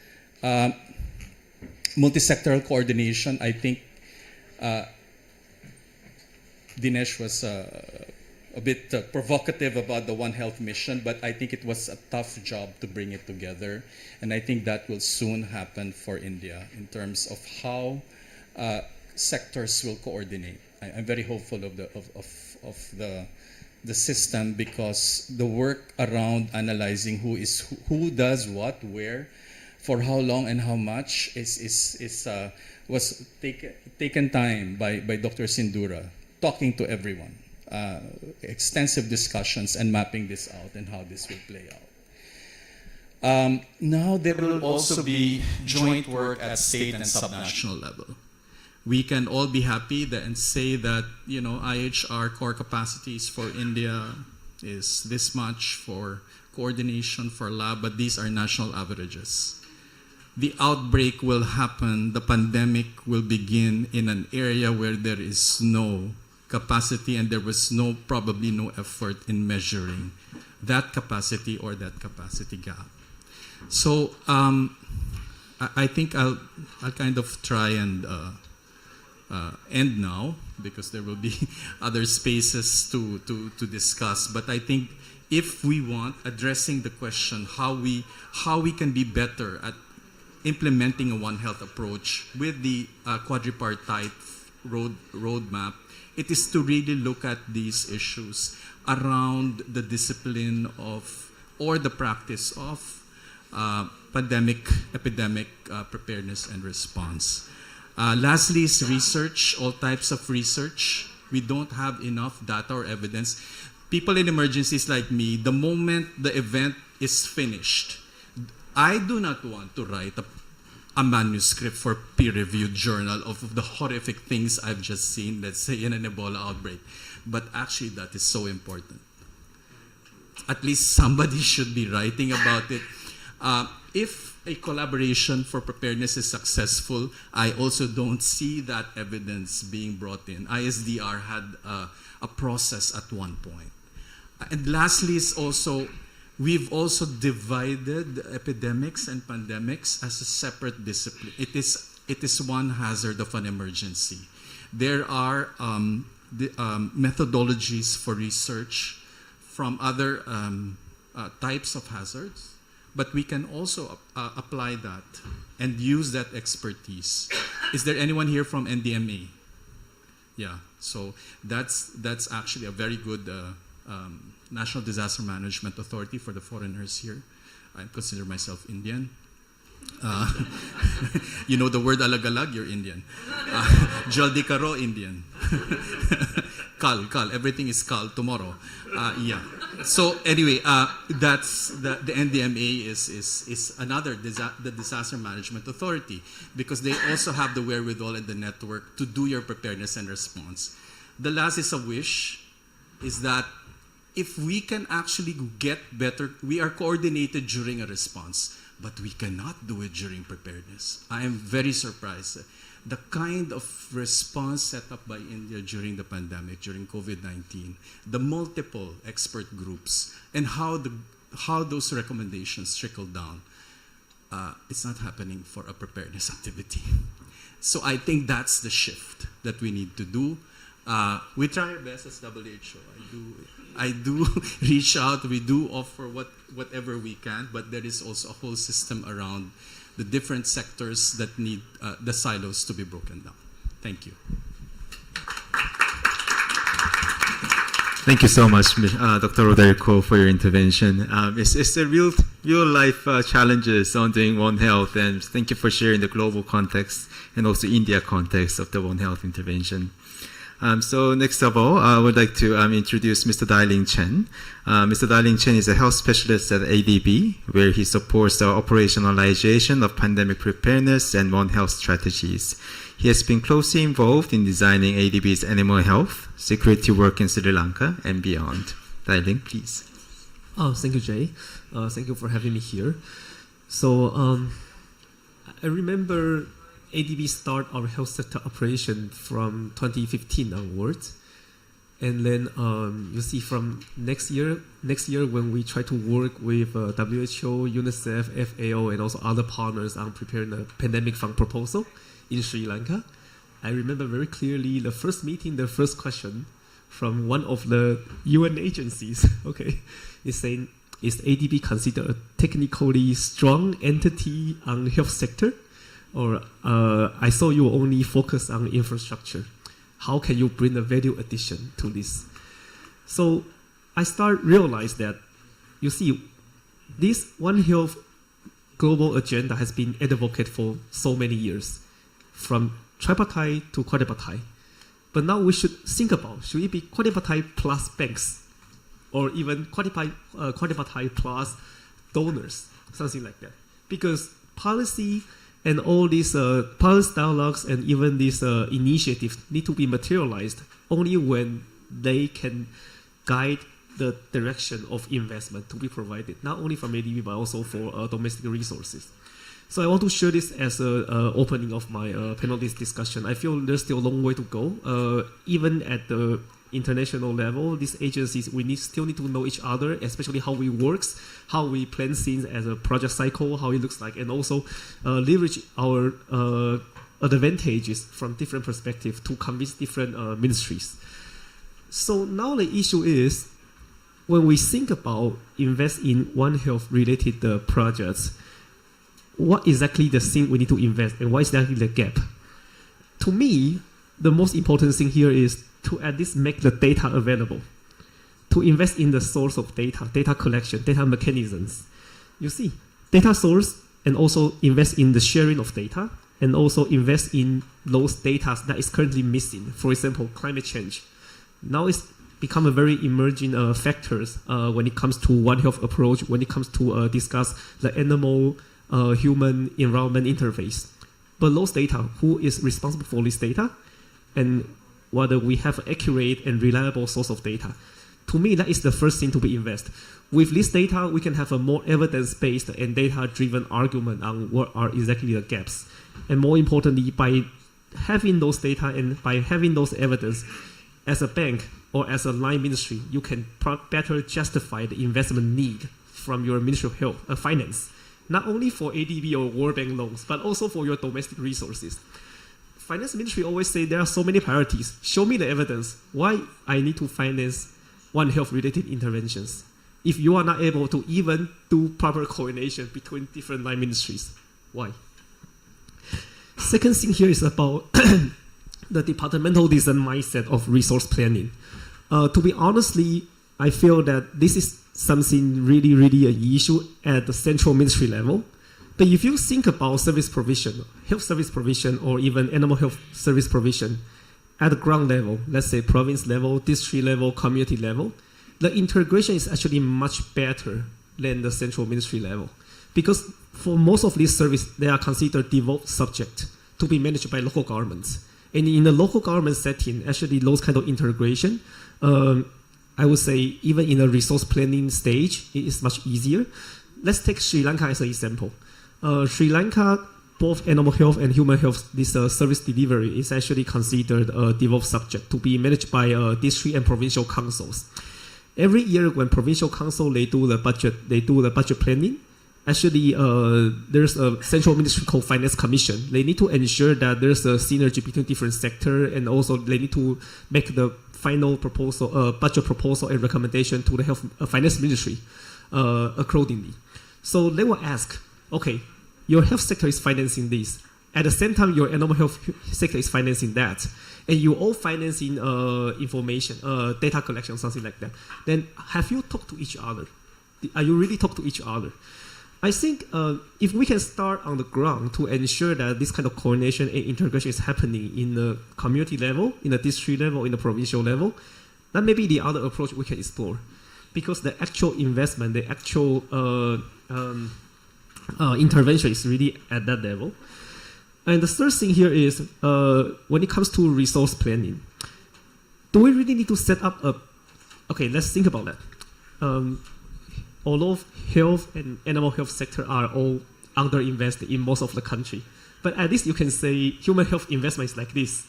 Multisectoral coordination, I think Dinesh was a bit provocative about the One Health mission, but I think it was a tough job to bring it together. And I think that will soon happen for India in terms of how sectors will coordinate. I'm very hopeful of the system, because the work around analyzing who does what, where, for how long and how much was taken time by Dr. Sindura, talking to everyone, extensive discussions and mapping this out and how this will play out. Now there will also be joint work at state and subnational level. We can all be happy and say that, IHR core capacities for India is this much for coordination, for lab, but these are national averages. The outbreak will happen, the pandemic will begin in an area where there is no capacity, and there was probably no effort in measuring that capacity or that capacity gap. So I think I'll kind of try and end now, because there will be other spaces to discuss. But I think if we want addressing the question how we can be better at implementing a One Health approach with the quadripartite roadmap, it is to really look at these issues around the discipline of or the practice of epidemic preparedness and response. Lastly is research, all types of research. We don't have enough data or evidence. People in emergencies like me, the moment the event is finished, I do not want to write a manuscript for peer-reviewed journal of the horrific things I've just seen, let's say in an Ebola outbreak. But actually that is so important. At least somebody should be writing about it. If a collaboration for preparedness is successful, I also don't see that evidence being brought in. ISDR had a process at one point. And lastly is also, we've also divided epidemics and pandemics as a separate discipline. It is one hazard of an emergency. There are methodologies for research from other types of hazards, but we can also apply that and use that expertise. Is there anyone here from NDMA? Yeah, so that's actually a very good National Disaster Management Authority for the foreigners here. I consider myself Indian. You know the word alagalag, you're Indian. Jaldi karo, Indian. Kal, everything is kal, tomorrow. Yeah. So anyway, that's the NDMA is another the Disaster Management Authority, because they also have the wherewithal and the network to do your preparedness and response. The last is a wish, is that if we can actually get better, we are coordinated during a response, but we cannot do it during preparedness. I am very surprised. The kind of response set up by India during the pandemic, during COVID-19, the multiple expert groups, and how those recommendations trickle down, it's not happening for a preparedness activity. So I think that's the shift that we need to do. We try our best as WHO. I do reach out, we do offer whatever we can, but there is also a whole system around the different sectors that need the silos to be broken down. Thank you. Thank you so much, Dr. Roderico, for your intervention. It's the real life challenges on doing One Health, and thank you for sharing the global context and also India context of the One Health intervention. So next of all, I would like to introduce Mr. Dai-Ling Chen. Mr. Dai-Ling Chen is a health specialist at ADB, where he supports the operationalization of pandemic preparedness and One Health strategies. He has been closely involved in designing ADB's animal health, security work in Sri Lanka and beyond. Dai-Ling, please. Oh, thank you, Jay. Thank you for having me here. So I remember ADB start our health sector operation from 2015 onwards, and then you see from next year when we try to work with WHO, UNICEF, FAO, and also other partners on preparing a pandemic fund proposal in Sri Lanka. I remember very clearly the first meeting, the first question from one of the UN agencies, okay, is saying, is ADB considered a technically strong entity on health sector? Or I saw you only focus on infrastructure. How can you bring a value addition to this? So I realize that, you see, this One Health global agenda has been advocated for so many years, from tripartite to quadripartite. But now we should think about, should it be quadripartite plus banks, or even quadripartite plus donors, something like that? Because policy and all these policy dialogues and even these initiatives need to be materialized only when they can guide the direction of investment to be provided, not only from ADB but also for domestic resources. So I want to share this as a opening of my panel discussion. I feel there's still a long way to go. Even at the international level, these agencies, we still need to know each other, especially how we works, how we plan things as a project cycle, how it looks like, and also leverage our advantages from different perspectives to convince different ministries. So now the issue is, when we think about invest in One Health related projects, what exactly the thing we need to invest and what is exactly the gap? To me, the most important thing here is to at least make the data available, to invest in the source of data, data collection, data mechanisms. You see, data source, and also invest in the sharing of data, and also invest in those data that is currently missing. For example, climate change. Now it's become a very emerging factors when it comes to One Health approach, when it comes to discuss the animal human environment interface. But those data, who is responsible for this data, and whether we have accurate and reliable source of data. To me, that is the first thing to be invested. With this data, we can have a more evidence-based and data-driven argument on what are exactly the gaps. And more importantly, by having those data and by having those evidence, as a bank or as a line ministry, you can better justify the investment need from your Ministry of Health, Finance, not only for ADB or World Bank loans, but also for your domestic resources. Finance Ministry always say there are so many priorities. Show me the evidence why I need to finance One Health related interventions if you are not able to even do proper coordination between different line ministries. Why? Second thing here is about the departmental design mindset of resource planning. To be honestly, I feel that this is something really an issue at the central ministry level. But if you think about service provision, health service provision, or even animal health service provision at the ground level, let's say province level, district level, community level, the integration is actually much better than the central ministry level. Because for most of these services, they are considered devolved subject to be managed by local governments. And in the local government setting, actually those kind of integration, I would say even in a resource planning stage, it is much easier. Let's take Sri Lanka as an example. Sri Lanka, both animal health and human health, this service delivery is actually considered a devolved subject to be managed by district and provincial councils. Every year when provincial council, they do the budget planning. Actually, there's a central ministry called Finance Commission. They need to ensure that there's a synergy between different sectors, and also they need to make the final proposal, budget proposal and recommendation to the health finance ministry accordingly. So they will ask, okay, your health sector is financing this. At the same time, your animal health sector is financing that. And you all financing information, data collection, something like that. Then have you talked to each other? Are you really talk to each other? I think if we can start on the ground to ensure that this kind of coordination and integration is happening in the community level, in the district level, in the provincial level, that may be the other approach we can explore. Because the actual investment, the actual intervention is really at that level. And the third thing here is when it comes to resource planning, do we really need to set up a... Okay, let's think about that. Although health and animal health sector are all underinvested in most of the country, but at least you can say human health investment is like this,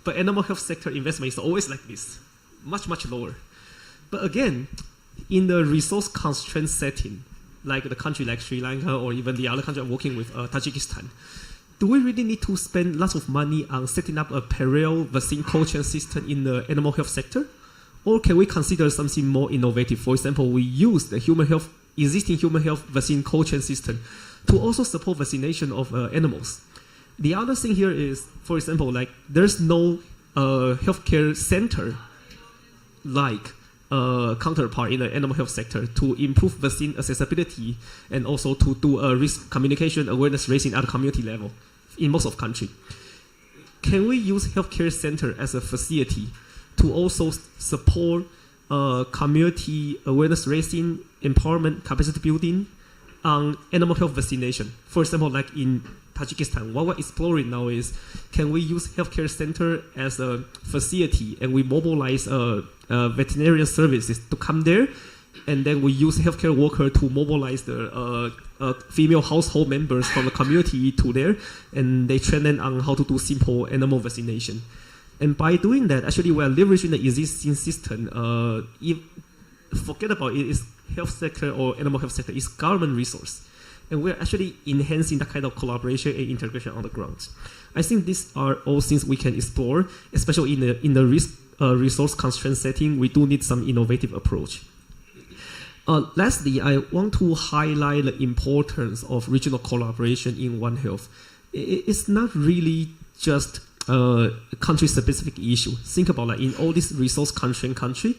but animal health sector investment is always like this, much lower. But again, in the resource constraint setting, like the country like Sri Lanka or even the other country I'm working with, Tajikistan, do we really need to spend lots of money on setting up a parallel vaccine cold chain system in the animal health sector? Or can we consider something more innovative? For example, we use the existing human health vaccine cold chain system to also support vaccination of animals. The other thing here is, for example, like there's no healthcare center like counterpart in the animal health sector to improve vaccine accessibility and also to do risk communication awareness raising at the community level in most of the country. Can we use healthcare center as a facility to also support community awareness raising, empowerment, capacity building on animal health vaccination? For example, like in Tajikistan, what we're exploring now is, can we use healthcare center as a facility and we mobilize veterinarian services to come there and then we use healthcare worker to mobilize the female household members from the community to there, and they train them on how to do simple animal vaccination. And by doing that, actually we are leveraging the existing system. Forget about it is health sector or animal health sector, it's government resource. And we're actually enhancing that kind of collaboration and integration on the ground. I think these are all things we can explore, especially in the resource constraint setting. We do need some innovative approach. Lastly, I want to highlight the importance of regional collaboration in One Health. It's not really just a country-specific issue. Think about like in all these resource-constrained country,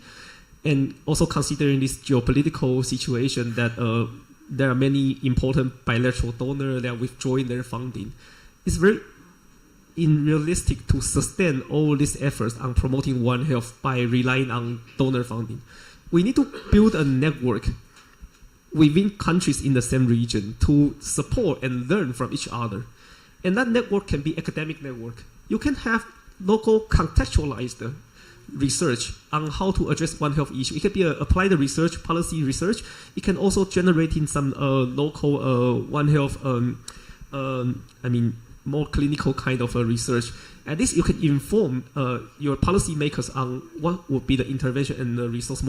and also considering this geopolitical situation that there are many important bilateral donors that are withdrawing their funding. It's very unrealistic to sustain all these efforts on promoting One Health by relying on donor funding. We need to build a network within countries in the same region to support and learn from each other. And that network can be academic network. You can have local contextualized research on how to address One Health issue. It can be applied research, policy research. It can also generate in some local One Health, more clinical kind of research. At least you can inform your policymakers on what would be the intervention and the resource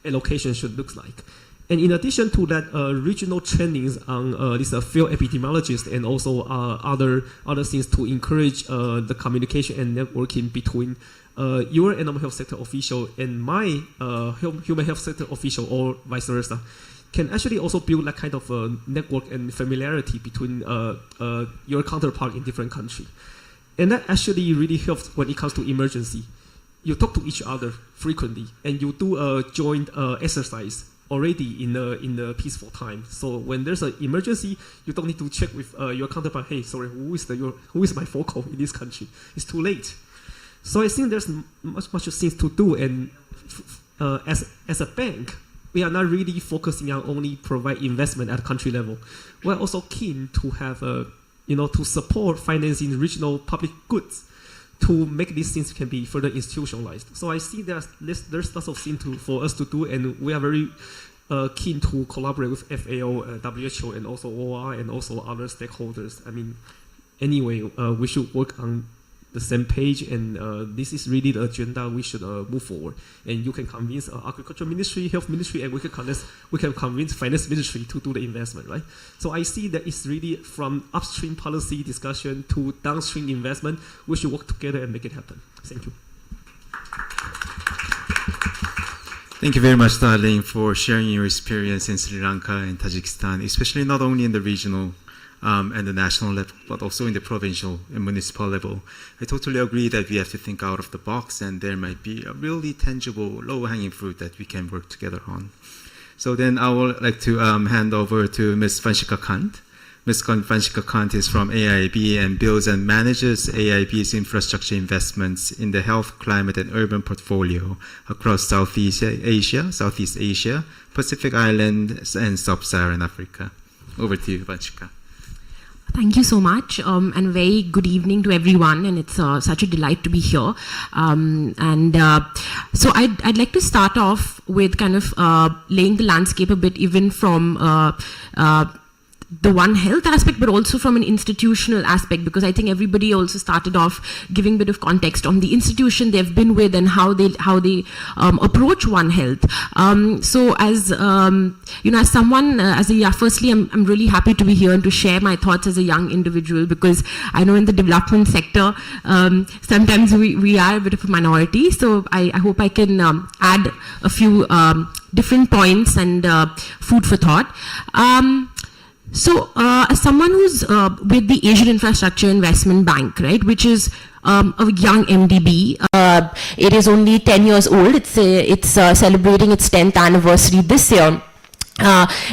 allocation should look like. And in addition to that, regional trainings on these field epidemiologists and also other things to encourage the communication and networking between your animal health sector official and my human health sector official, or vice versa, can actually also build that kind of network and familiarity between your counterpart in different countries. And that actually really helps when it comes to emergency. You talk to each other frequently, and you do a joint exercise already in the peaceful time. So when there's an emergency, you don't need to check with your counterpart. Hey, sorry, who is my focal in this country? It's too late. So I think there's much things to do, and as a bank, we are not really focusing on only provide investment at country level. We're also keen to have to support financing regional public goods to make these things can be further institutionalized. So I see there's lots of things for us to do, and we are very keen to collaborate with FAO, WHO, and also OR, and also other stakeholders. I mean, anyway, we should work on the same page, and this is really the agenda we should move forward. And you can convince Agriculture Ministry, Health Ministry, and we can convince Finance Ministry to do the investment, right? So I see that it's really from upstream policy discussion to downstream investment. We should work together and make it happen. Thank you. Thank you very much, Darling, for sharing your experience in Sri Lanka and Tajikistan, especially not only in the regional and the national level, but also in the provincial and municipal level. I totally agree that we have to think out of the box, and there might be a really tangible, low-hanging fruit that we can work together on. So then I would like to hand over to Ms. Vanshika Kant. Ms. Vanshika Kant is from AIIB and builds and manages AIIB's infrastructure investments in the health, climate, and urban portfolio across Southeast Asia, Pacific Islands, and Sub-Saharan Africa. Over to you, Vanshika. Thank you so much, and a very good evening to everyone, and it's such a delight to be here. So I'd like to start off with kind of laying the landscape a bit, even from the One Health aspect, but also from an institutional aspect, because I think everybody also started off giving a bit of context on the institution they've been with and how they approach One Health. So as someone, firstly, I'm really happy to be here and to share my thoughts as a young individual, because I know in the development sector, sometimes we are a bit of a minority. So I hope I can add a few different points and food for thought. So, as someone who's with the Asian Infrastructure Investment Bank, right, which is a young MDB, it is only 10 years old. It's celebrating its 10th anniversary this year.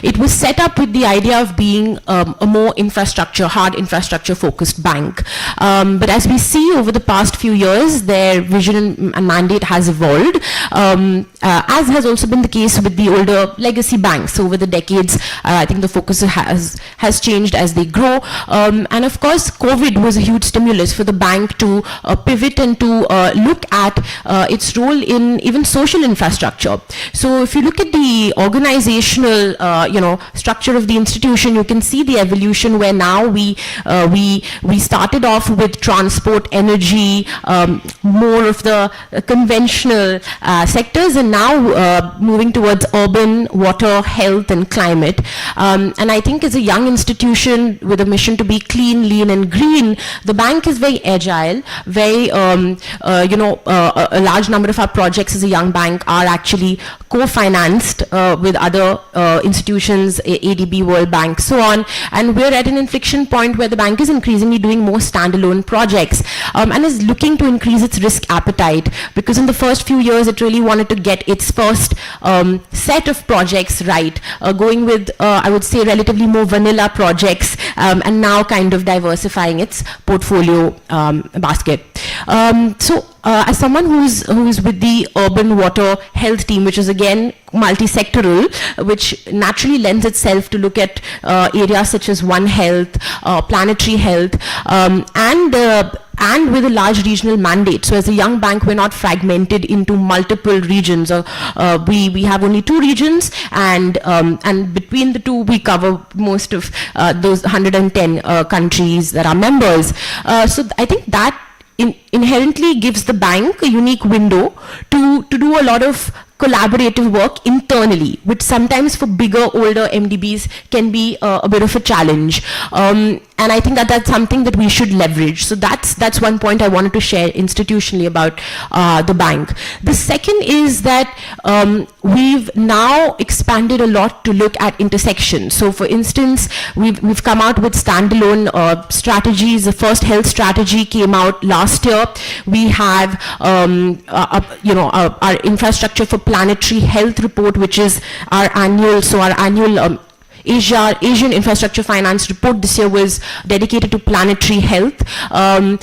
It was set up with the idea of being a more hard infrastructure focused bank. But as we see over the past few years, their vision and mandate has evolved, as has also been the case with the older legacy banks over the decades. I think the focus has changed as they grow. And of course, COVID was a huge stimulus for the bank to pivot and to look at its role in even social infrastructure. So if you look at the organizational structure of the institution, you can see the evolution where now we started off with transport, energy, more of the conventional sectors, and now moving towards urban, water, health, and climate. And I think as a young institution with a mission to be clean, lean, and green, the bank is very agile. Very, a large number of our projects as a young bank are actually co-financed with other institutions, ADB, World Bank, so on. And we're at an inflection point where the bank is increasingly doing more standalone projects and is looking to increase its risk appetite, because in the first few years it really wanted to get its first set of projects right, going with, I would say, relatively more vanilla projects, and now kind of diversifying its portfolio basket. As someone who is with the urban water health team, which is again multi-sectoral, which naturally lends itself to look at areas such as One Health, planetary health, and with a large regional mandate. So as a young bank, we're not fragmented into multiple regions. We have only 2 regions, and between the 2, we cover most of those 110 countries that are members. So I think that inherently gives the bank a unique window to do a lot of collaborative work internally, which sometimes for bigger, older MDBs can be a bit of a challenge. And I think that that's something that we should leverage. So that's one point I wanted to share institutionally about the bank. The second is that we've now expanded a lot to look at intersections. So for instance, we've come out with standalone strategies. The first health strategy came out last year. We have our infrastructure for planetary health report, which is our annual Asian Infrastructure Finance report this year was dedicated to planetary health. I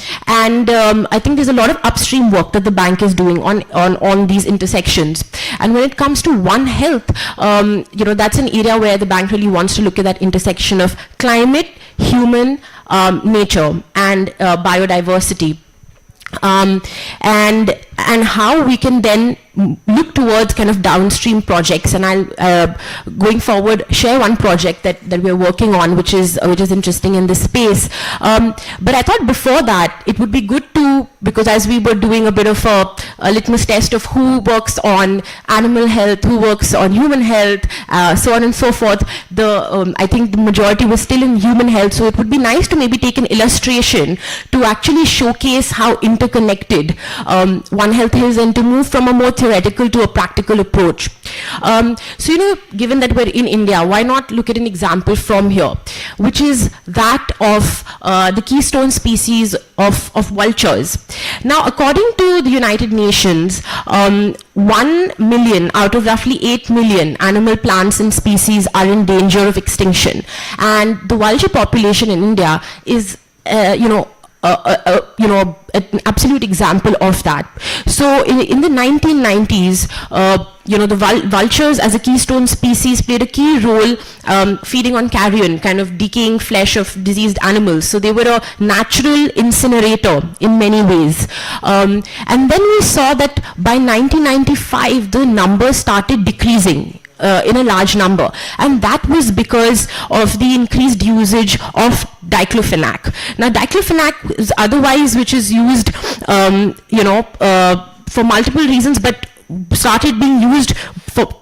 think there's a lot of upstream work that the bank is doing on these intersections. And when it comes to One Health, that's an area where the bank really wants to look at that intersection of climate, human, nature, and biodiversity. And how we can then look towards kind of downstream projects. And I'll going forward share one project that we're working on, which is interesting in this space. But I thought before that it would be good to, because as we were doing a bit of a litmus test of who works on animal health, who works on human health, so on and so forth, I think the majority was still in human health. So it would be nice to maybe take an illustration to actually showcase how interconnected One Health is, and to move from a more theoretical to a practical approach. Given that we're in India, why not look at an example from here, which is that of the keystone species of vultures. Now, according to the United Nations, 1 million out of roughly 8 million animal, plants, and species are in danger of extinction. And the vulture population in India is, an absolute example of that. So in the 1990s, the vultures as a keystone species played a key role feeding on carrion, kind of decaying flesh of diseased animals. So they were a natural incinerator in many ways. And then we saw that by 1995, the numbers started decreasing in a large number, and that was because of the increased usage of diclofenac. Now, diclofenac is otherwise, which is used, for multiple reasons, but started being used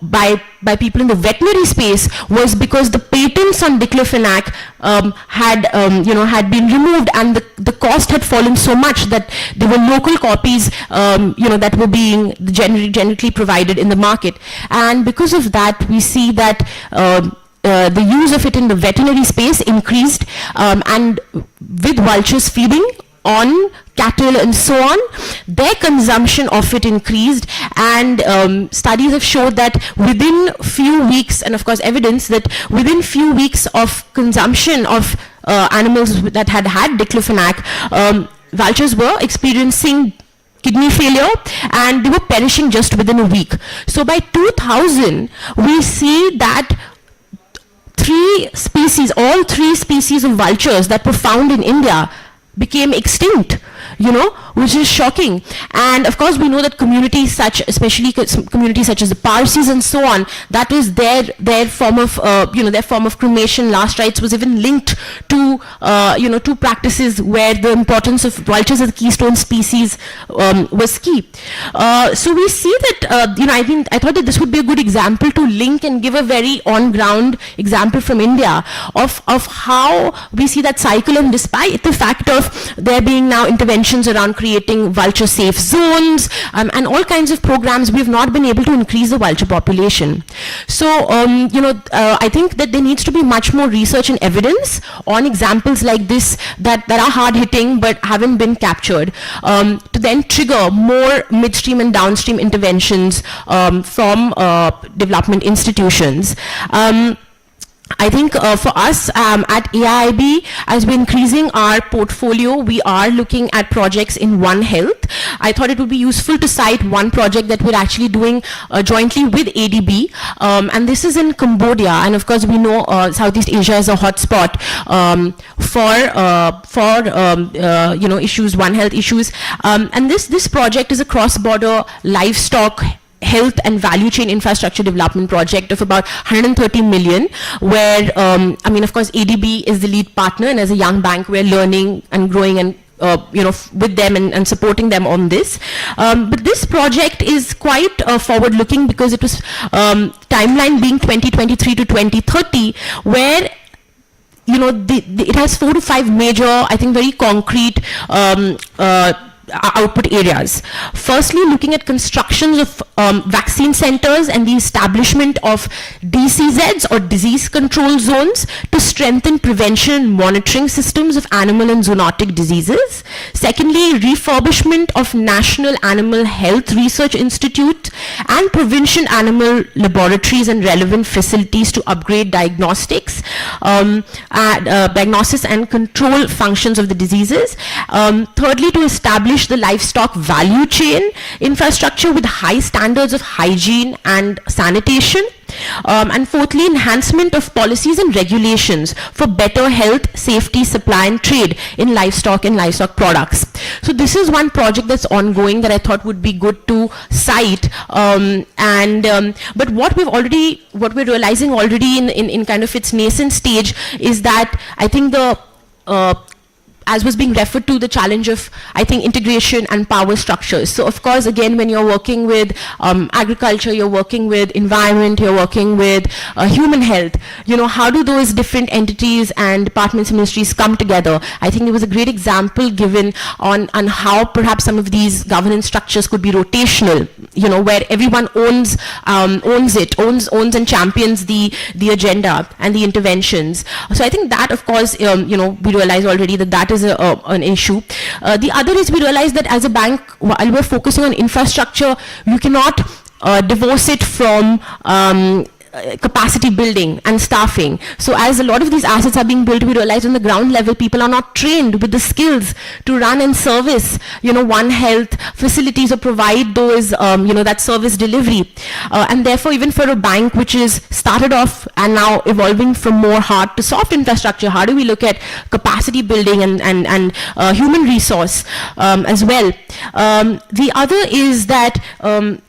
by people in the veterinary space was because the patents on diclofenac had been removed, and the cost had fallen so much that there were local copies that were being generically provided in the market. And because of that, we see that the use of it in the veterinary space increased, and with vultures feeding on cattle and so on, their consumption of it increased, and studies have showed that within few weeks, and of course evidence that within few weeks of consumption of animals that had had diclofenac, vultures were experiencing kidney failure and they were perishing just within a week. So by 2000, we see that all three species of vultures that were found in India became extinct, which is shocking. And of course we know that communities especially communities such as the Parsis and so on, that is their form of their form of cremation, last rites was even linked to to practices where the importance of vultures as a keystone species was key. So we see that I thought that this would be a good example to link and give a very on ground example from India of how we see that cycle, and despite the fact of there being now interventions around creating vulture safe zones and all kinds of programs, we have not been able to increase the vulture population. So I think that there needs to be much more research and evidence on examples like this that are hard hitting but haven't been captured, to then trigger more midstream and downstream interventions from development institutions. I think for us at AIIB, as we're increasing our portfolio, we are looking at projects in One Health. I thought it would be useful to cite one project that we're actually doing jointly with ADB, and this is in Cambodia. And of course, we know Southeast Asia is a hotspot for issues, One Health issues. And this project is a cross-border livestock health and value chain infrastructure development project of about 130 million, where of course ADB is the lead partner, and as a young bank we're learning and growing and with them and supporting them on this. But this project is quite forward looking, because it was timeline being 2023 to 2030, where it has 4 to 5 major, I think very concrete output areas. Firstly, looking at constructions of vaccine centers and the establishment of DCZs or disease control zones to strengthen prevention and monitoring systems of animal and zoonotic diseases. Secondly, refurbishment of National Animal Health Research Institute and provincial animal laboratories and relevant facilities to upgrade diagnosis and control functions of the diseases. Thirdly, to establish the livestock value chain infrastructure with high standards of hygiene and sanitation. And fourthly, enhancement of policies and regulations for better health, safety, supply and trade in livestock and livestock products. So this is one project that's ongoing that I thought would be good to cite. But what we're realizing already in kind of its nascent stage is that I think as was being referred to, the challenge of, I think, integration and power structures. So of course, again, when you're working with agriculture, you're working with environment, you're working with human health, how do those different entities and departments and ministries come together? I think there was a great example given on how perhaps some of these governance structures could be rotational, where everyone owns and champions the agenda and the interventions. So I think that, of course, we realize already that is an issue. The other is we realize that as a bank, while we're focusing on infrastructure, you cannot divorce it from capacity building and staffing. So as a lot of these assets are being built, we realize on the ground level people are not trained with the skills to run and service One Health facilities or provide those that service delivery, and therefore even for a bank which is started off and now evolving from more hard to soft infrastructure, how do we look at capacity building and human resource as well? The other is that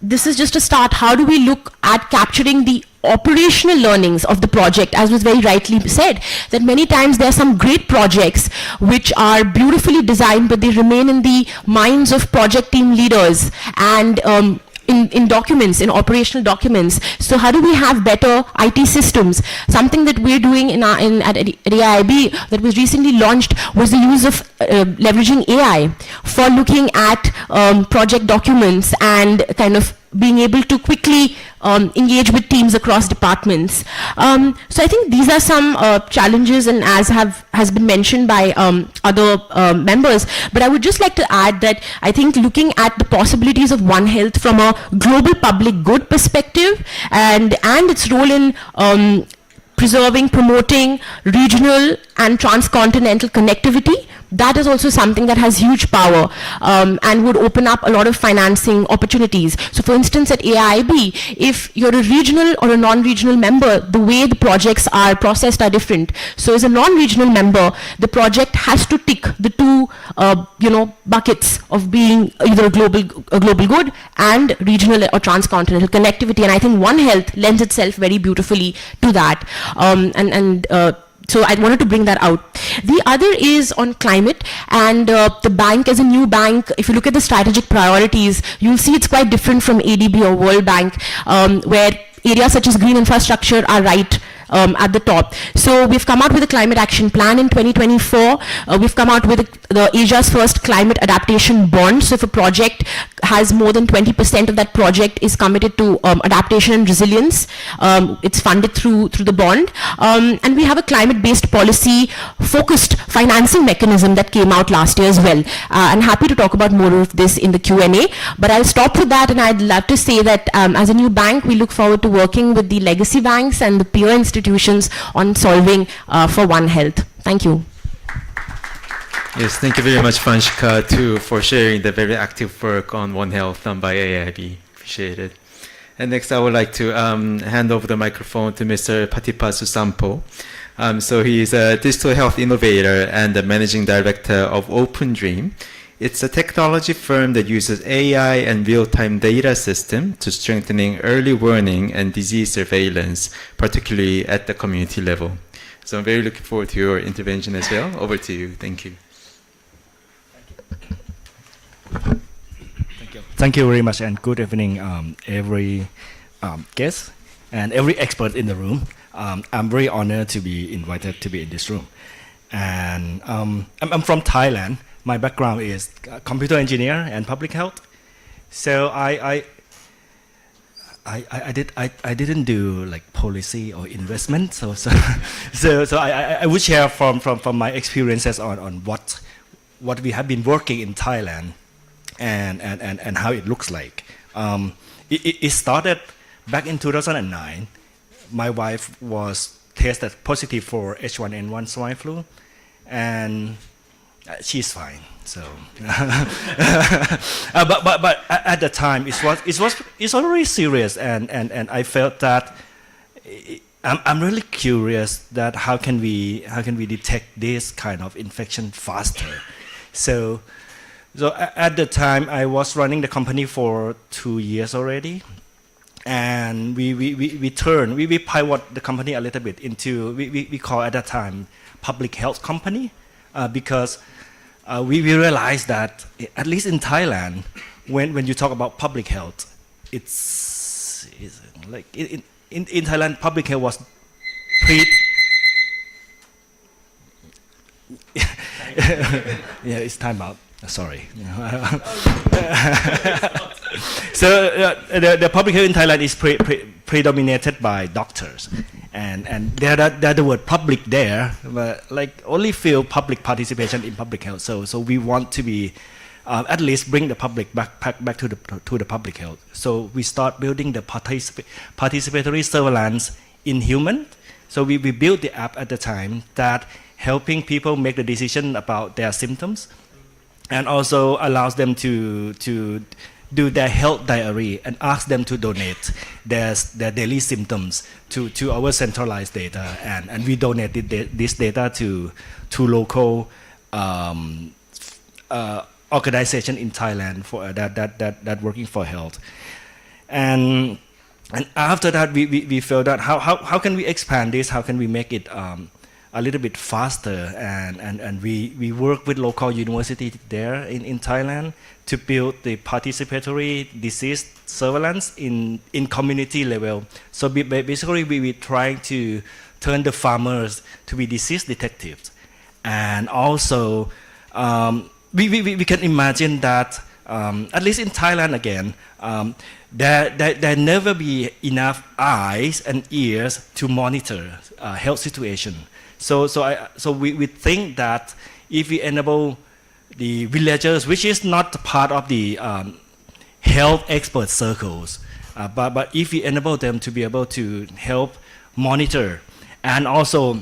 this is just a start. How do we look at capturing the operational learnings of the project, as was very rightly said, that many times there are some great projects which are beautifully designed, but they remain in the minds of project team leaders and in documents, in operational documents. So how do we have better IT systems? Something that we're doing at AIIB that was recently launched was the use of leveraging AI for looking at project documents and kind of being able to quickly engage with teams across departments. So I think these are some challenges, and as has been mentioned by other members, but I would just like to add that I think looking at the possibilities of One Health from a global public good perspective and its role in preserving, promoting regional and transcontinental connectivity, that is also something that has huge power and would open up a lot of financing opportunities. So for instance, at AIIB, if you're a regional or a non-regional member, the way the projects are processed are different. So as a non-regional member, the project has to tick the two buckets of being either a global good and regional or transcontinental connectivity. And I think One Health lends itself very beautifully to that. So I wanted to bring that out. The other is on climate, and the bank as a new bank, if you look at the strategic priorities, you'll see it's quite different from ADB or World Bank, where areas such as green infrastructure are right at the top. So we've come out with a climate action plan in 2024. We've come out with the Asia's first climate adaptation bond. So if a project has more than 20% of that project is committed to adaptation and resilience, it's funded through the bond. And we have a climate-based policy focused financing mechanism that came out last year as well. I'm happy to talk about more of this in the Q&A, but I'll stop with that, and I'd love to say that as a new bank, we look forward to working with the legacy banks and the peer institutions on solving for One Health. Thank you. Yes, thank you very much, Vanshika, too, for sharing the very active work on One Health done by AIB. Appreciate it. And next, I would like to hand over the microphone to Mr. Patipa Susampo. So he is a digital health innovator and the managing director of Open Dream. It's a technology firm that uses AI and real-time data system to strengthening early warning and disease surveillance, particularly at the community level. So I'm very looking forward to your intervention as well. Over to you. Thank you. Thank you very much, and good evening, every guest and every expert in the room. I'm very honored to be invited to be in this room. And I'm from Thailand. My background is computer engineer and public health. So I didn't do like policy or investment. So I would share from my experiences on what we have been working in Thailand and how it looks like. It started back in 2009. My wife was tested positive for H1N1 swine flu, and she's fine. So, but at the time it's already serious, and I felt that I'm really curious that how can we detect this kind of infection faster. So at the time I was running the company for 2 years already, and we pivot the company a little bit into we call at that time public health company, because we realized that at least in Thailand, when you talk about public health, it's like in Thailand public health was yeah, it's time out. Sorry. So the public health in Thailand is predominated by doctors, and they're the word public there, but like only few public participation in public health. So we want to be at least bring the public back to the public health. So we start building the participatory surveillance in human. So we built the app at the time that helping people make the decision about their symptoms, and also allows them to do their health diary and ask them to donate their daily symptoms to our centralized data, and we donated this data to local organization in Thailand for that working for health. And after that we felt that how can we expand this, how can we make it a little bit faster, and we work with local university there in Thailand to build the participatory disease surveillance in community level. So basically we trying to turn the farmers to be disease detectives, and also we can imagine that at least in Thailand again, there never be enough eyes and ears to monitor health situation. So we think that if we enable the villagers, which is not part of the health expert circles, but if we enable them to be able to help monitor, and also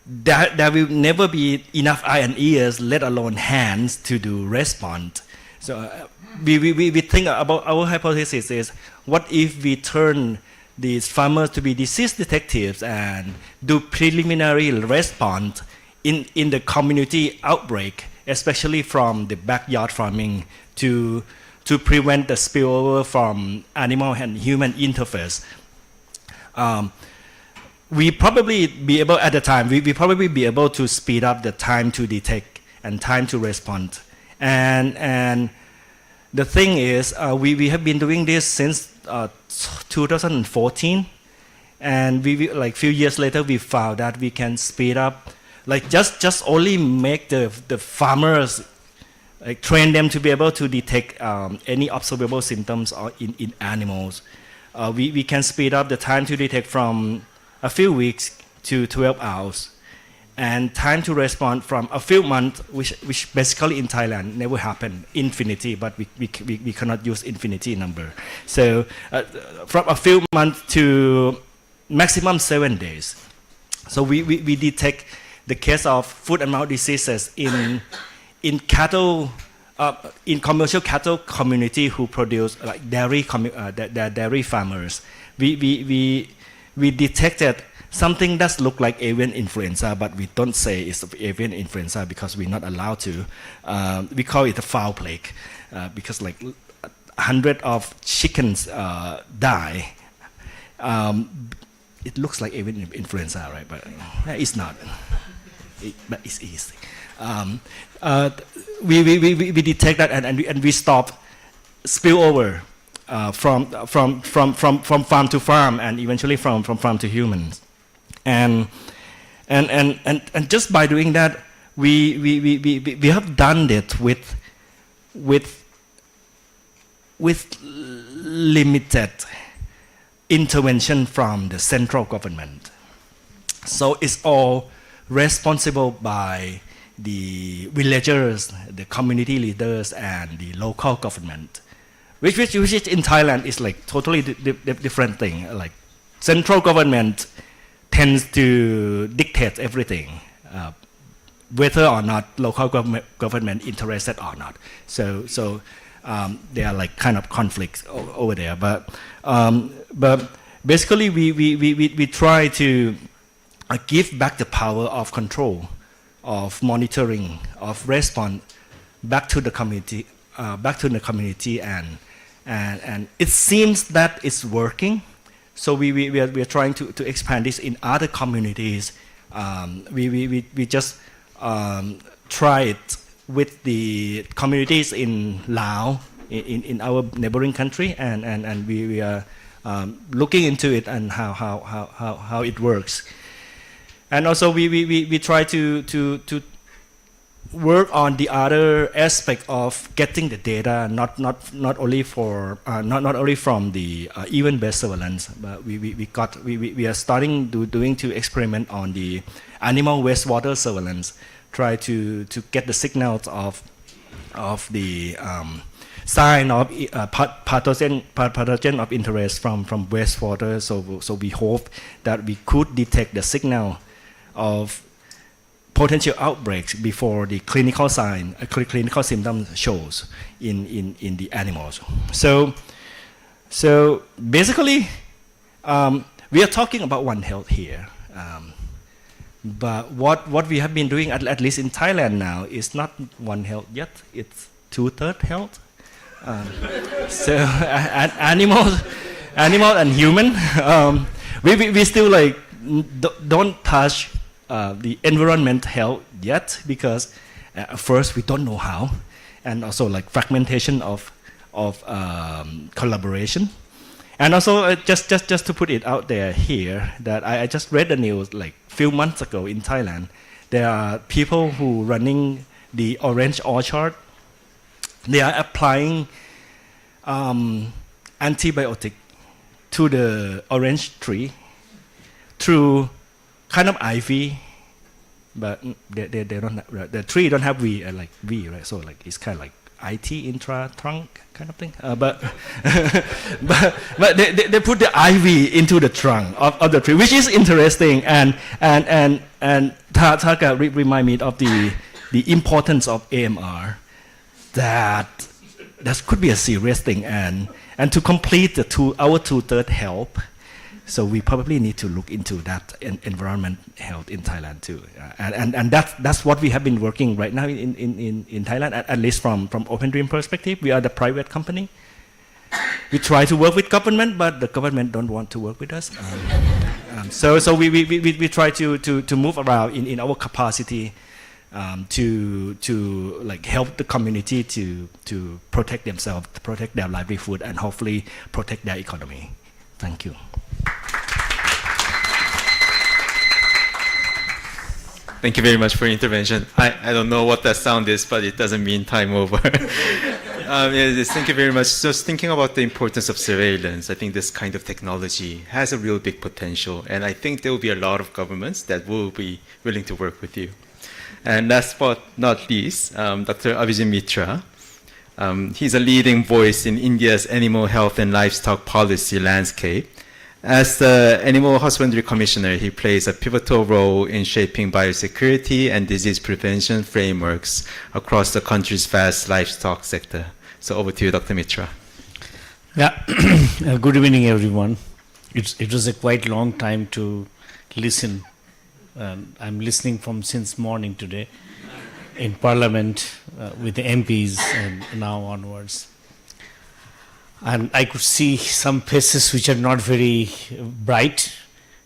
there will never be enough eye and ears, let alone hands, to do response. So we think about our hypothesis is, what if we turn these farmers to be disease detectives and do preliminary response in the community outbreak, especially from the backyard farming, to prevent the spillover from animal and human interface. We probably be able at the time. We probably be able to speed up the time to detect and time to respond. And the thing is, we have been doing this since 2014, and we like few years later we found that we can speed up, like just only make the farmers, like train them to be able to detect any observable symptoms in animals. We can speed up the time to detect from a few weeks to 12 hours, and time to respond from a few months, which basically in Thailand never happened, infinity, but we cannot use infinity number. So from a few months to maximum 7 days. So we detect the case of foot and mouth diseases in cattle, in commercial cattle community who produce like dairy farmers. We detected something that looks like avian influenza, but we don't say it's avian influenza because we're not allowed to. We call it a fowl plague because like 100 of chickens die. It looks like avian influenza, right? But it's not. But it's easy. We detect that and we stop spillover from farm to farm, and eventually from farm to humans. And just by doing that, we have done it with limited intervention from the central government. So it's all responsible by the villagers, the community leaders, and the local government, which in Thailand is like totally different thing. Like central government tends to dictate everything, whether or not local government interested or not. So there are like kind of conflicts over there. But basically we try to give back the power of control, of monitoring, of response back to the community, and it seems that it's working. So we are trying to expand this in other communities. We just try it with the communities in Laos, in our neighboring country, and we are looking into it and how it works. And also we try to work on the other aspect of getting the data, not only from the event-based surveillance, but we are starting doing to experiment on the animal wastewater surveillance, try to get the signals of the sign of pathogen of interest from wastewater. So we hope that we could detect the signal of potential outbreaks before the clinical clinical symptoms shows in the animals. So basically, we are talking about One Health here, but what we have been doing, at least in Thailand now, is not One Health yet. It's 2/3 health. So animal and human. We still like don't touch the environment health yet, because first we don't know how, and also like fragmentation of collaboration, and also just to put it out there here, that I just read the news like few months ago in Thailand. There are people who running the orange orchard they are applying antibiotic to the orange tree through kind of IV, but they don't have, the tree don't have V like V, right? So like it's kind of like IT intra trunk kind of thing. But they put the IV into the trunk of the tree, which is interesting, and Taka remind me of the importance of AMR, that could be a serious thing, and to complete our 2/3 help. So we probably need to look into that environment health in Thailand too, and that's what we have been working right now in Thailand. At least from Open Dream perspective, we are the private company. We try to work with government, but the government don't want to work with us. So we try to move around in our capacity to like help the community to protect themselves, to protect their livelihood, and hopefully protect their economy. Thank you. Thank you very much for your intervention. I don't know what that sound is, but it doesn't mean time over. Yes, thank you very much. Just thinking about the importance of surveillance, I think this kind of technology has a real big potential, and I think there will be a lot of governments that will be willing to work with you. And last but not least, Dr. Abhijit Mitra. He's a leading voice in India's animal health and livestock policy landscape. As the Animal Husbandry Commissioner, he plays a pivotal role in shaping biosecurity and disease prevention frameworks across the country's vast livestock sector. So over to you, Dr. Mitra. Yeah, good evening, everyone. It was a quite long time to listen. I'm listening from since morning today in Parliament with the MPs and now onwards. And I could see some faces which are not very bright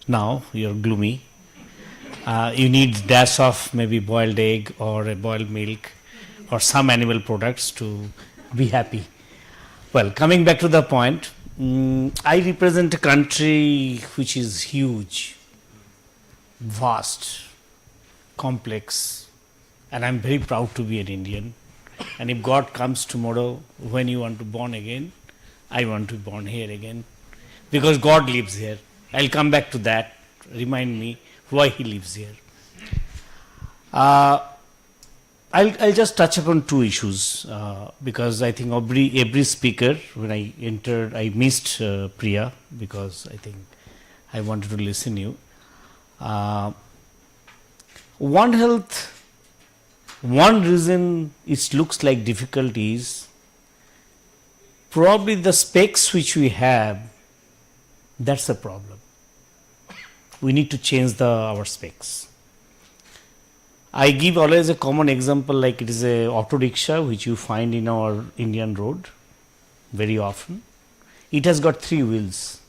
now. You're gloomy. You need dash of maybe boiled egg or a boiled milk or some animal products to be happy. Well, coming back to the point, I represent a country which is huge, vast, complex, and I'm very proud to be an Indian. And if God comes tomorrow, when you want to born again, I want to be born here again, because God lives here. I'll come back to that. Remind me why He lives here. I'll just touch upon two issues because I think every speaker, when I entered, I missed Priya because I think I wanted to listen to you. One Health, one reason it looks like difficulties, probably the specs which we have, that's the problem. We need to change our specs. I give always a common example, like it is a auto rickshaw which you find in our Indian road very often. It has got 3 wheels,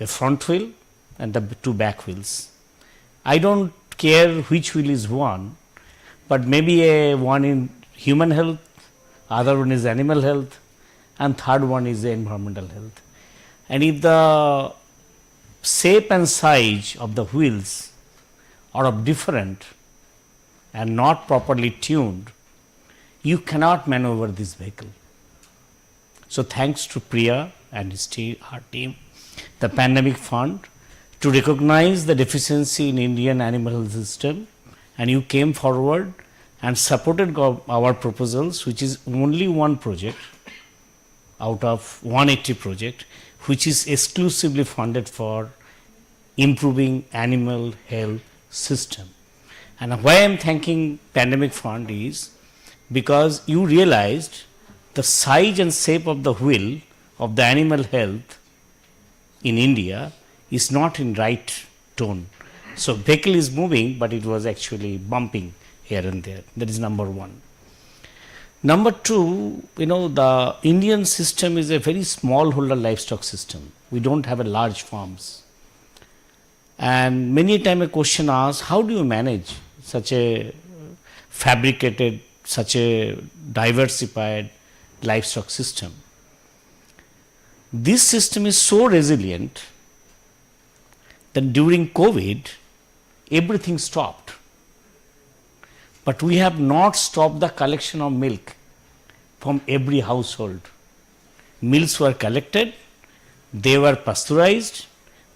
a front wheel and the 2 back wheels. I don't care which wheel is one, but maybe one in human health, other one is animal health, and third one is environmental health. And if the shape and size of the wheels are of different and not properly tuned, you cannot maneuver this vehicle. So thanks to Priya and her team, the Pandemic Fund, to recognize the deficiency in Indian animal health system, and you came forward and supported our proposals, which is only one project out of 180 project, which is exclusively funded for improving animal health system. And why I'm thanking Pandemic Fund is because you realized the size and shape of the wheel of the animal health in India is not in right tone. So vehicle is moving, but it was actually bumping here and there. That is number one. Number two, the Indian system is a very smallholder livestock system. We don't have a large farms. And many times a question asks, how do you manage such a fabricated, such a diversified livestock system? This system is so resilient that during COVID, everything stopped. But we have not stopped the collection of milk from every household. Milks were collected, they were pasteurized,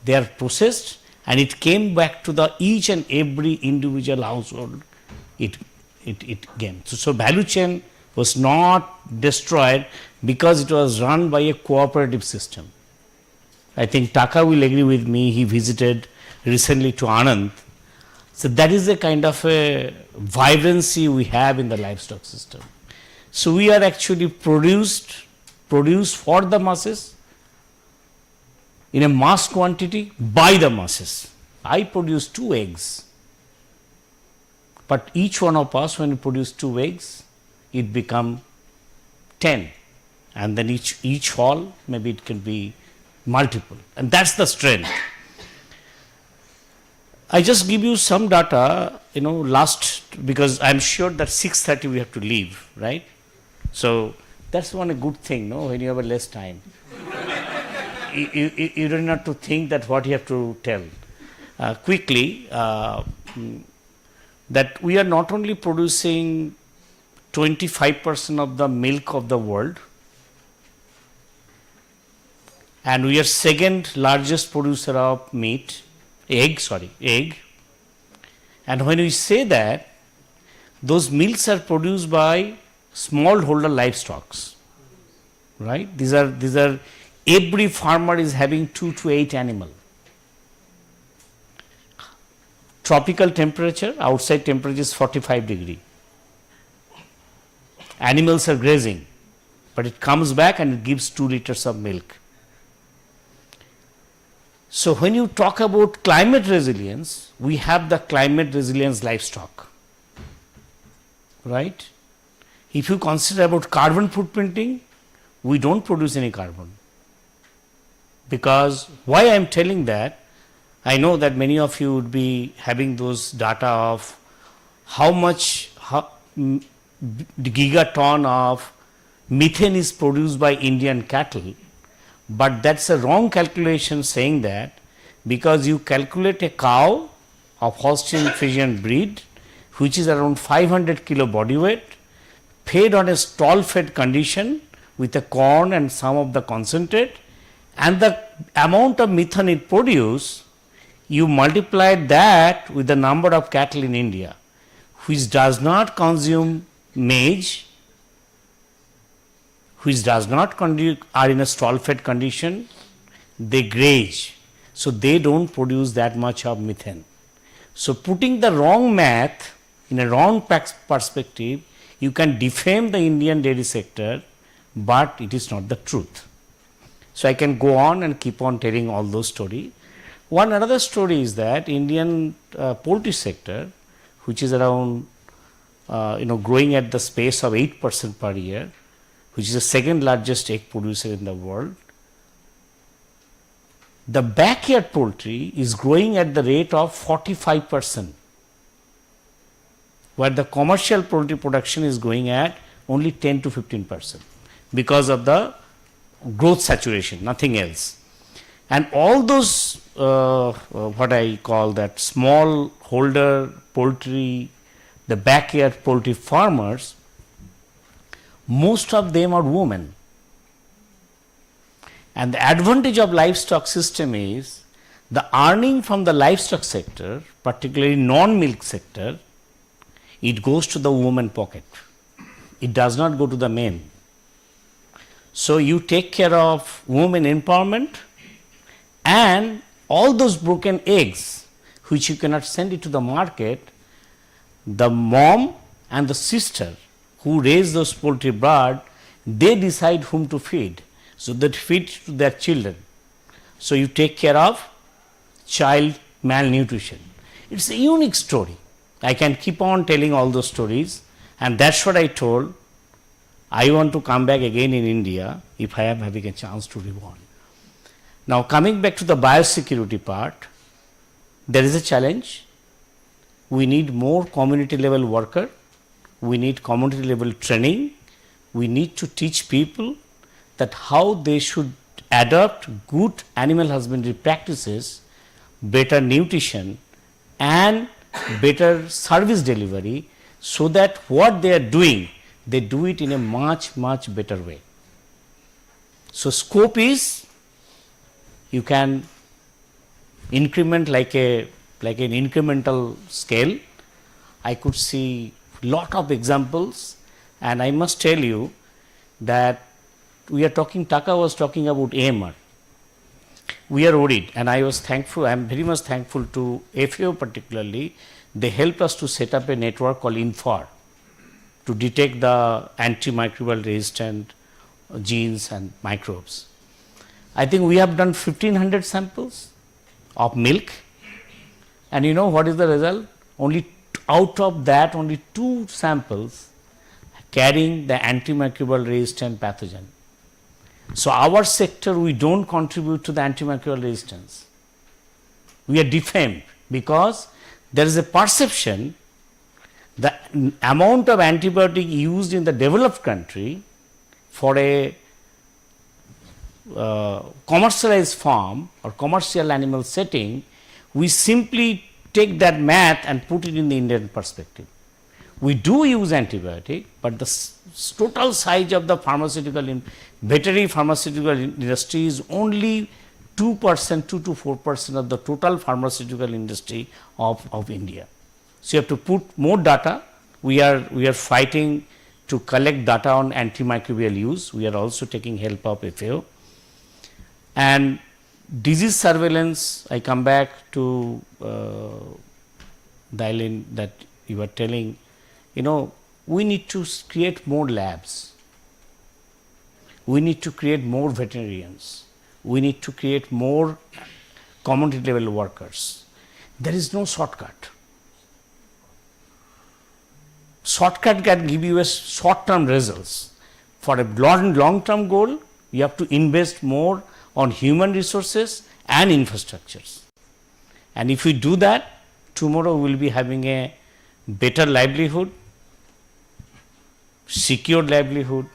they are processed, and it came back to the each and every individual household. It came. So value chain was not destroyed because it was run by a cooperative system. I think Taka will agree with me. He visited recently to Anand. So that is the kind of a vibrancy we have in the livestock system. So we are actually produced for the masses in a mass quantity by the masses. I produce 2 eggs, but each one of us, when we produce 2 eggs, it become 10, and then each fall maybe it can be multiple, and that's the strength. I just give you some data, because I'm sure that 6:30 we have to leave, right? So that's one a good thing, no? When you have a less time, you don't have to think that what you have to tell. Quickly, that we are not only producing 25% of the milk of the world, and we are second largest producer of egg. And when we say that, those milks are produced by smallholder livestocks, right? These are every farmer is having 2 to 8 animal. Tropical temperature, outside temperature is 45 degree. Animals are grazing, but it comes back and it gives 2 liters of milk. So when you talk about climate resilience, we have the climate resilience livestock, right? If you consider about carbon footprinting, we don't produce any carbon. Because why I am telling that, I know that many of you would be having those data of how much gigaton of methane is produced by Indian cattle, but that's a wrong calculation saying that, because you calculate a cow of Holstein Friesian breed, which is around 500 kilo body weight, fed on a stall fed condition with a corn and some of the concentrate, and the amount of methane it produces, you multiply that with the number of cattle in India, which does not consume maize, which does not are in a stall fed condition, they graze, so they don't produce that much of methane. So putting the wrong math in a wrong perspective, you can defame the Indian dairy sector, but it is not the truth. So I can go on and keep on telling all those stories. One another story is that Indian poultry sector, which is around growing at the space of 8% per year, which is the second largest egg producer in the world, the backyard poultry is growing at the rate of 45%, where the commercial poultry production is going at only 10 to 15% because of the growth saturation, nothing else. And all those what I call that small holder poultry, the backyard poultry farmers, most of them are women. And the advantage of livestock system is the earning from the livestock sector, particularly non-milk sector, it goes to the woman pocket. It does not go to the men. So you take care of women empowerment, and all those broken eggs which you cannot send it to the market, the mom and the sister who raise those poultry bird, they decide whom to feed. So that feed to their children. So you take care of child malnutrition. It's a unique story. I can keep on telling all those stories, and that's what I told. I want to come back again in India if I am having a chance to reborn. Now coming back to the biosecurity part, there is a challenge. We need more community level worker. We need community level training. We need to teach people that how they should adopt good animal husbandry practices, better nutrition and better service delivery, so that what they are doing they do it in a much, much better way. So scope is, you can increment like an incremental scale. I could see lot of examples, and I must tell you that we are talking, Taka was talking about AMR. We are worried, and I was thankful, I am very much thankful to FAO particularly. They helped us to set up a network called INFAR to detect the antimicrobial resistant genes and microbes. I think we have done 1500 samples of milk, and you know what is the result? Only out of that, only 2 samples carrying the antimicrobial resistant pathogen. So our sector, we don't contribute to the antimicrobial resistance. We are defamed because there is a perception the amount of antibiotic used in the developed country for a commercialized farm or commercial animal setting, we simply take that math and put it in the Indian perspective. We do use antibiotic, but the total size of the veterinary pharmaceutical industry is only 2%, 2 to 4% of the total pharmaceutical industry of India. So you have to put more data. We are fighting to collect data on antimicrobial use. We are also taking help of FAO. And disease surveillance, I come back to the island that you were telling, we need to create more labs. We need to create more veterinarians. We need to create more community level workers. There is no shortcut. Shortcut can give you a short-term results. For a long-term goal, you have to invest more on human resources and infrastructures. And if we do that, tomorrow we will be having a better livelihood, secured livelihood,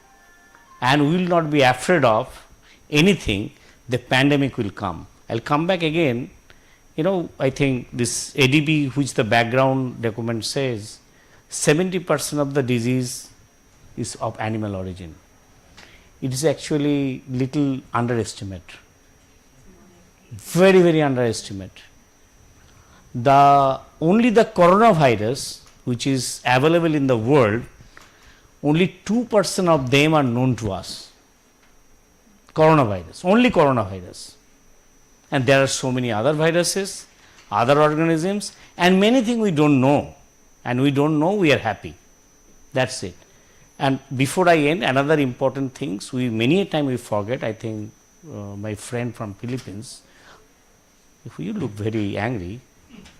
and we will not be afraid of anything. The pandemic will come. I'll come back again. I think this ADB, which the background document says, 70% of the disease is of animal origin. It is actually little underestimate, very, very underestimate. Only the coronavirus, which is available in the world, only 2% of them are known to us. Coronavirus, only coronavirus. And there are so many other viruses, other organisms, and many things we don't know. And we don't know, we are happy. That's it. And before I end, another important things, many a time we forget. I think my friend from Philippines, if you look very angry,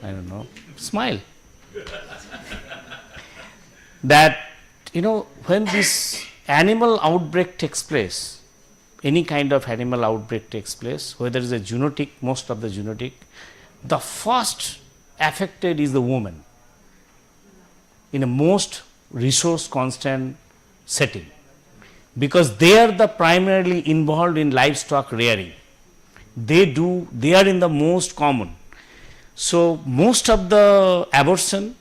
I don't know, smile. That, when this animal outbreak takes place, any kind of animal outbreak takes place, whether it is a zoonotic, most of the zoonotic, the first affected is the woman in a most resource constant setting, because they are the primarily involved in livestock rearing. They are in the most common. So most of the abortion,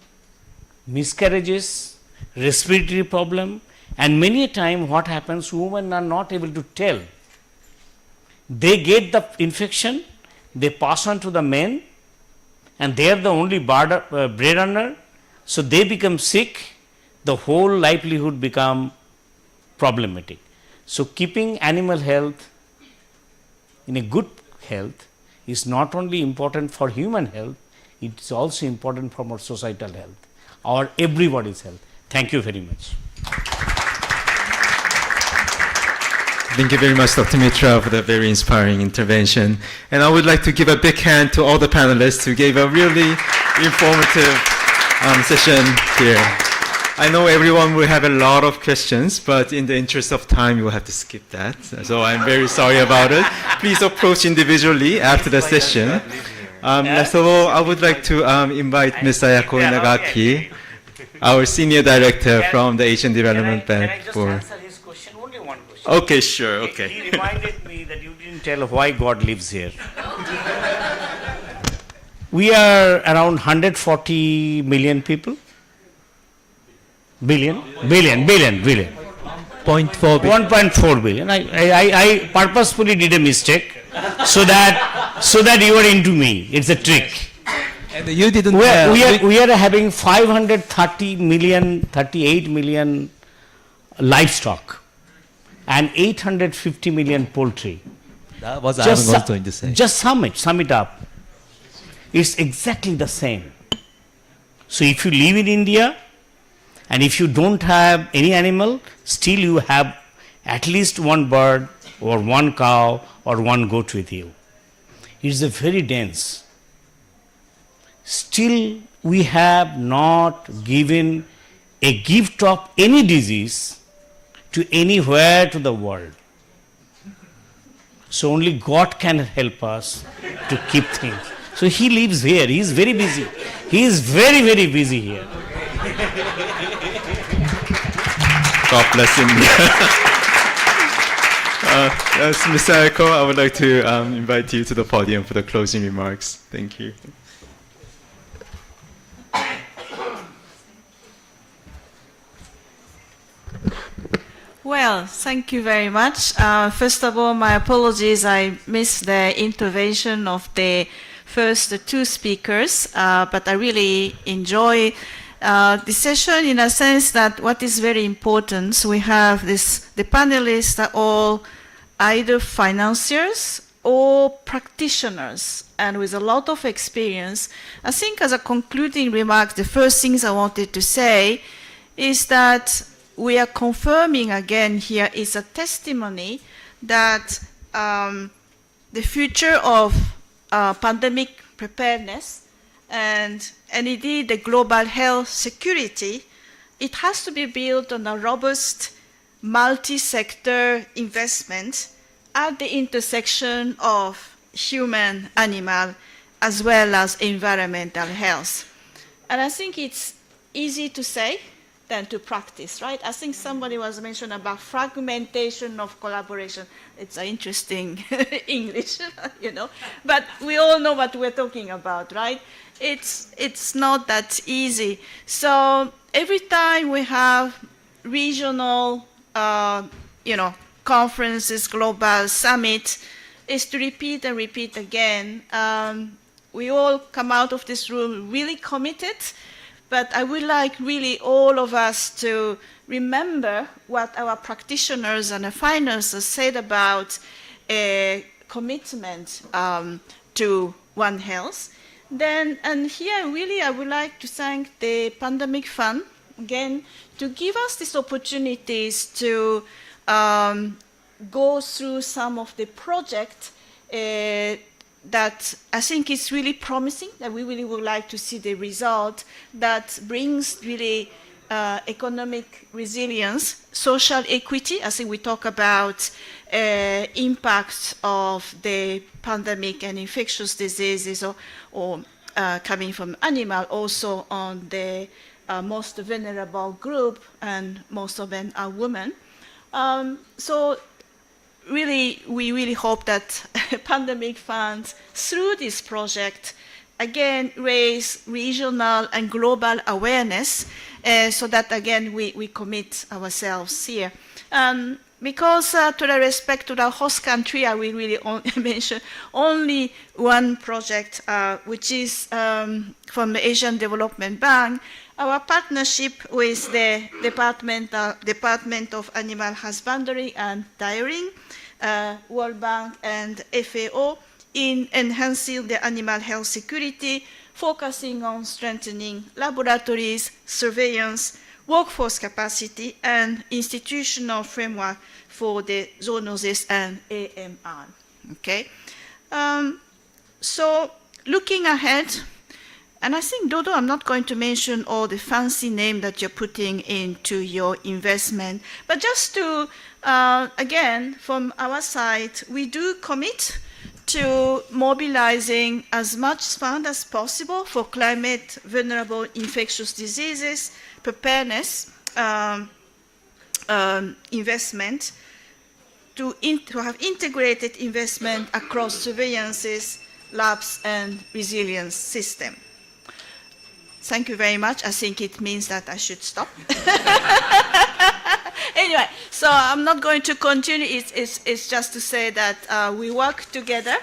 miscarriages, respiratory problem, and many a time what happens, women are not able to tell. They get the infection, they pass on to the men, and they are the only bread earner, so they become sick, the whole livelihood become problematic. So keeping animal health in a good health is not only important for human health, it is also important for our societal health, or everybody's health. Thank you very much. Thank you very much, Dr. Mitra, for that very inspiring intervention. And I would like to give a big hand to all the panelists who gave a really informative session here. I know everyone will have a lot of questions, but in the interest of time, you will have to skip that. So I'm very sorry about it. Please approach individually after the session. Last of all, I would like to invite Ms. Ayako Inagaki, our Senior Director from the Asian Development Bank. Can I just answer his question? Only one question. Okay, sure, okay. He reminded me that you didn't tell why God lives here. We are around 140 million people. Billion? Billion. 0.4 billion. 1.4 billion. I purposefully did a mistake so that you are into me. It's a trick. And you didn't. We are having 530 million, 38 million livestock and 850 million poultry. That was I was going to say. Just sum it up. It's exactly the same. So if you live in India and if you don't have any animal, still you have at least one bird or one cow or one goat with you. It's a very dense. Still we have not given a gift of any disease to anywhere to the world. So only God can help us to keep things. So he lives here. He is very busy. He is very, very busy here. God bless India. Mr. Eko, I would like to invite you to the podium for the closing remarks. Thank you. Well, thank you very much. First of all, my apologies. I missed the intervention of the first two speakers, but I really enjoy the session in a sense that what is very important, so we have the panelists are all either financiers or practitioners and with a lot of experience. I think as a concluding remark, the first things I wanted to say is that we are confirming again here is a testimony that the future of pandemic preparedness and indeed the global health security, it has to be built on a robust multi-sector investment at the intersection of human, animal, as well as environmental health. And I think it's easy to say than to practice, right? I think somebody was mentioned about fragmentation of collaboration. It's an interesting English, you know, but we all know what we're talking about, right? It's not that easy. So every time we have regional, conferences, global summit, is to repeat and repeat again. We all come out of this room really committed. But I would like really all of us to remember what our practitioners and financiers said about a commitment to One Health. Then, and here really I would like to thank the Pandemic Fund again to give us these opportunities to go through some of the projects that I think is really promising, that we really would like to see the result that brings really economic resilience, social equity. I think we talk about impact of the pandemic and infectious diseases or coming from animal also on the most vulnerable group, and most of them are women. So really, we really hope that pandemic funds, through this project, again, raise regional and global awareness so that, again, we commit ourselves here. Because to the respect to the host country, I will really mention only one project, which is from the Asian Development Bank, our partnership with the Department of Animal Husbandry and Dairying, World Bank and FAO in enhancing the animal health security, focusing on strengthening laboratories, surveillance, workforce capacity, and institutional framework for the zoonosis and AMR. Okay, so looking ahead, and I think, Dodo, I'm not going to mention all the fancy name that you're putting into your investment, but just to, again, from our side, we do commit to mobilizing as much fund as possible for climate vulnerable infectious diseases, preparedness, investment, to have integrated investment across surveillances, labs, and resilience system. Thank you very much. I think it means that I should stop. Anyway, so I'm not going to continue. It's just to say that we work together,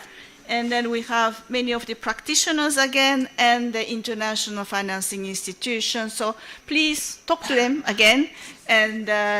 and then we have many of the practitioners again and the international financing institutions. So please talk to them again, and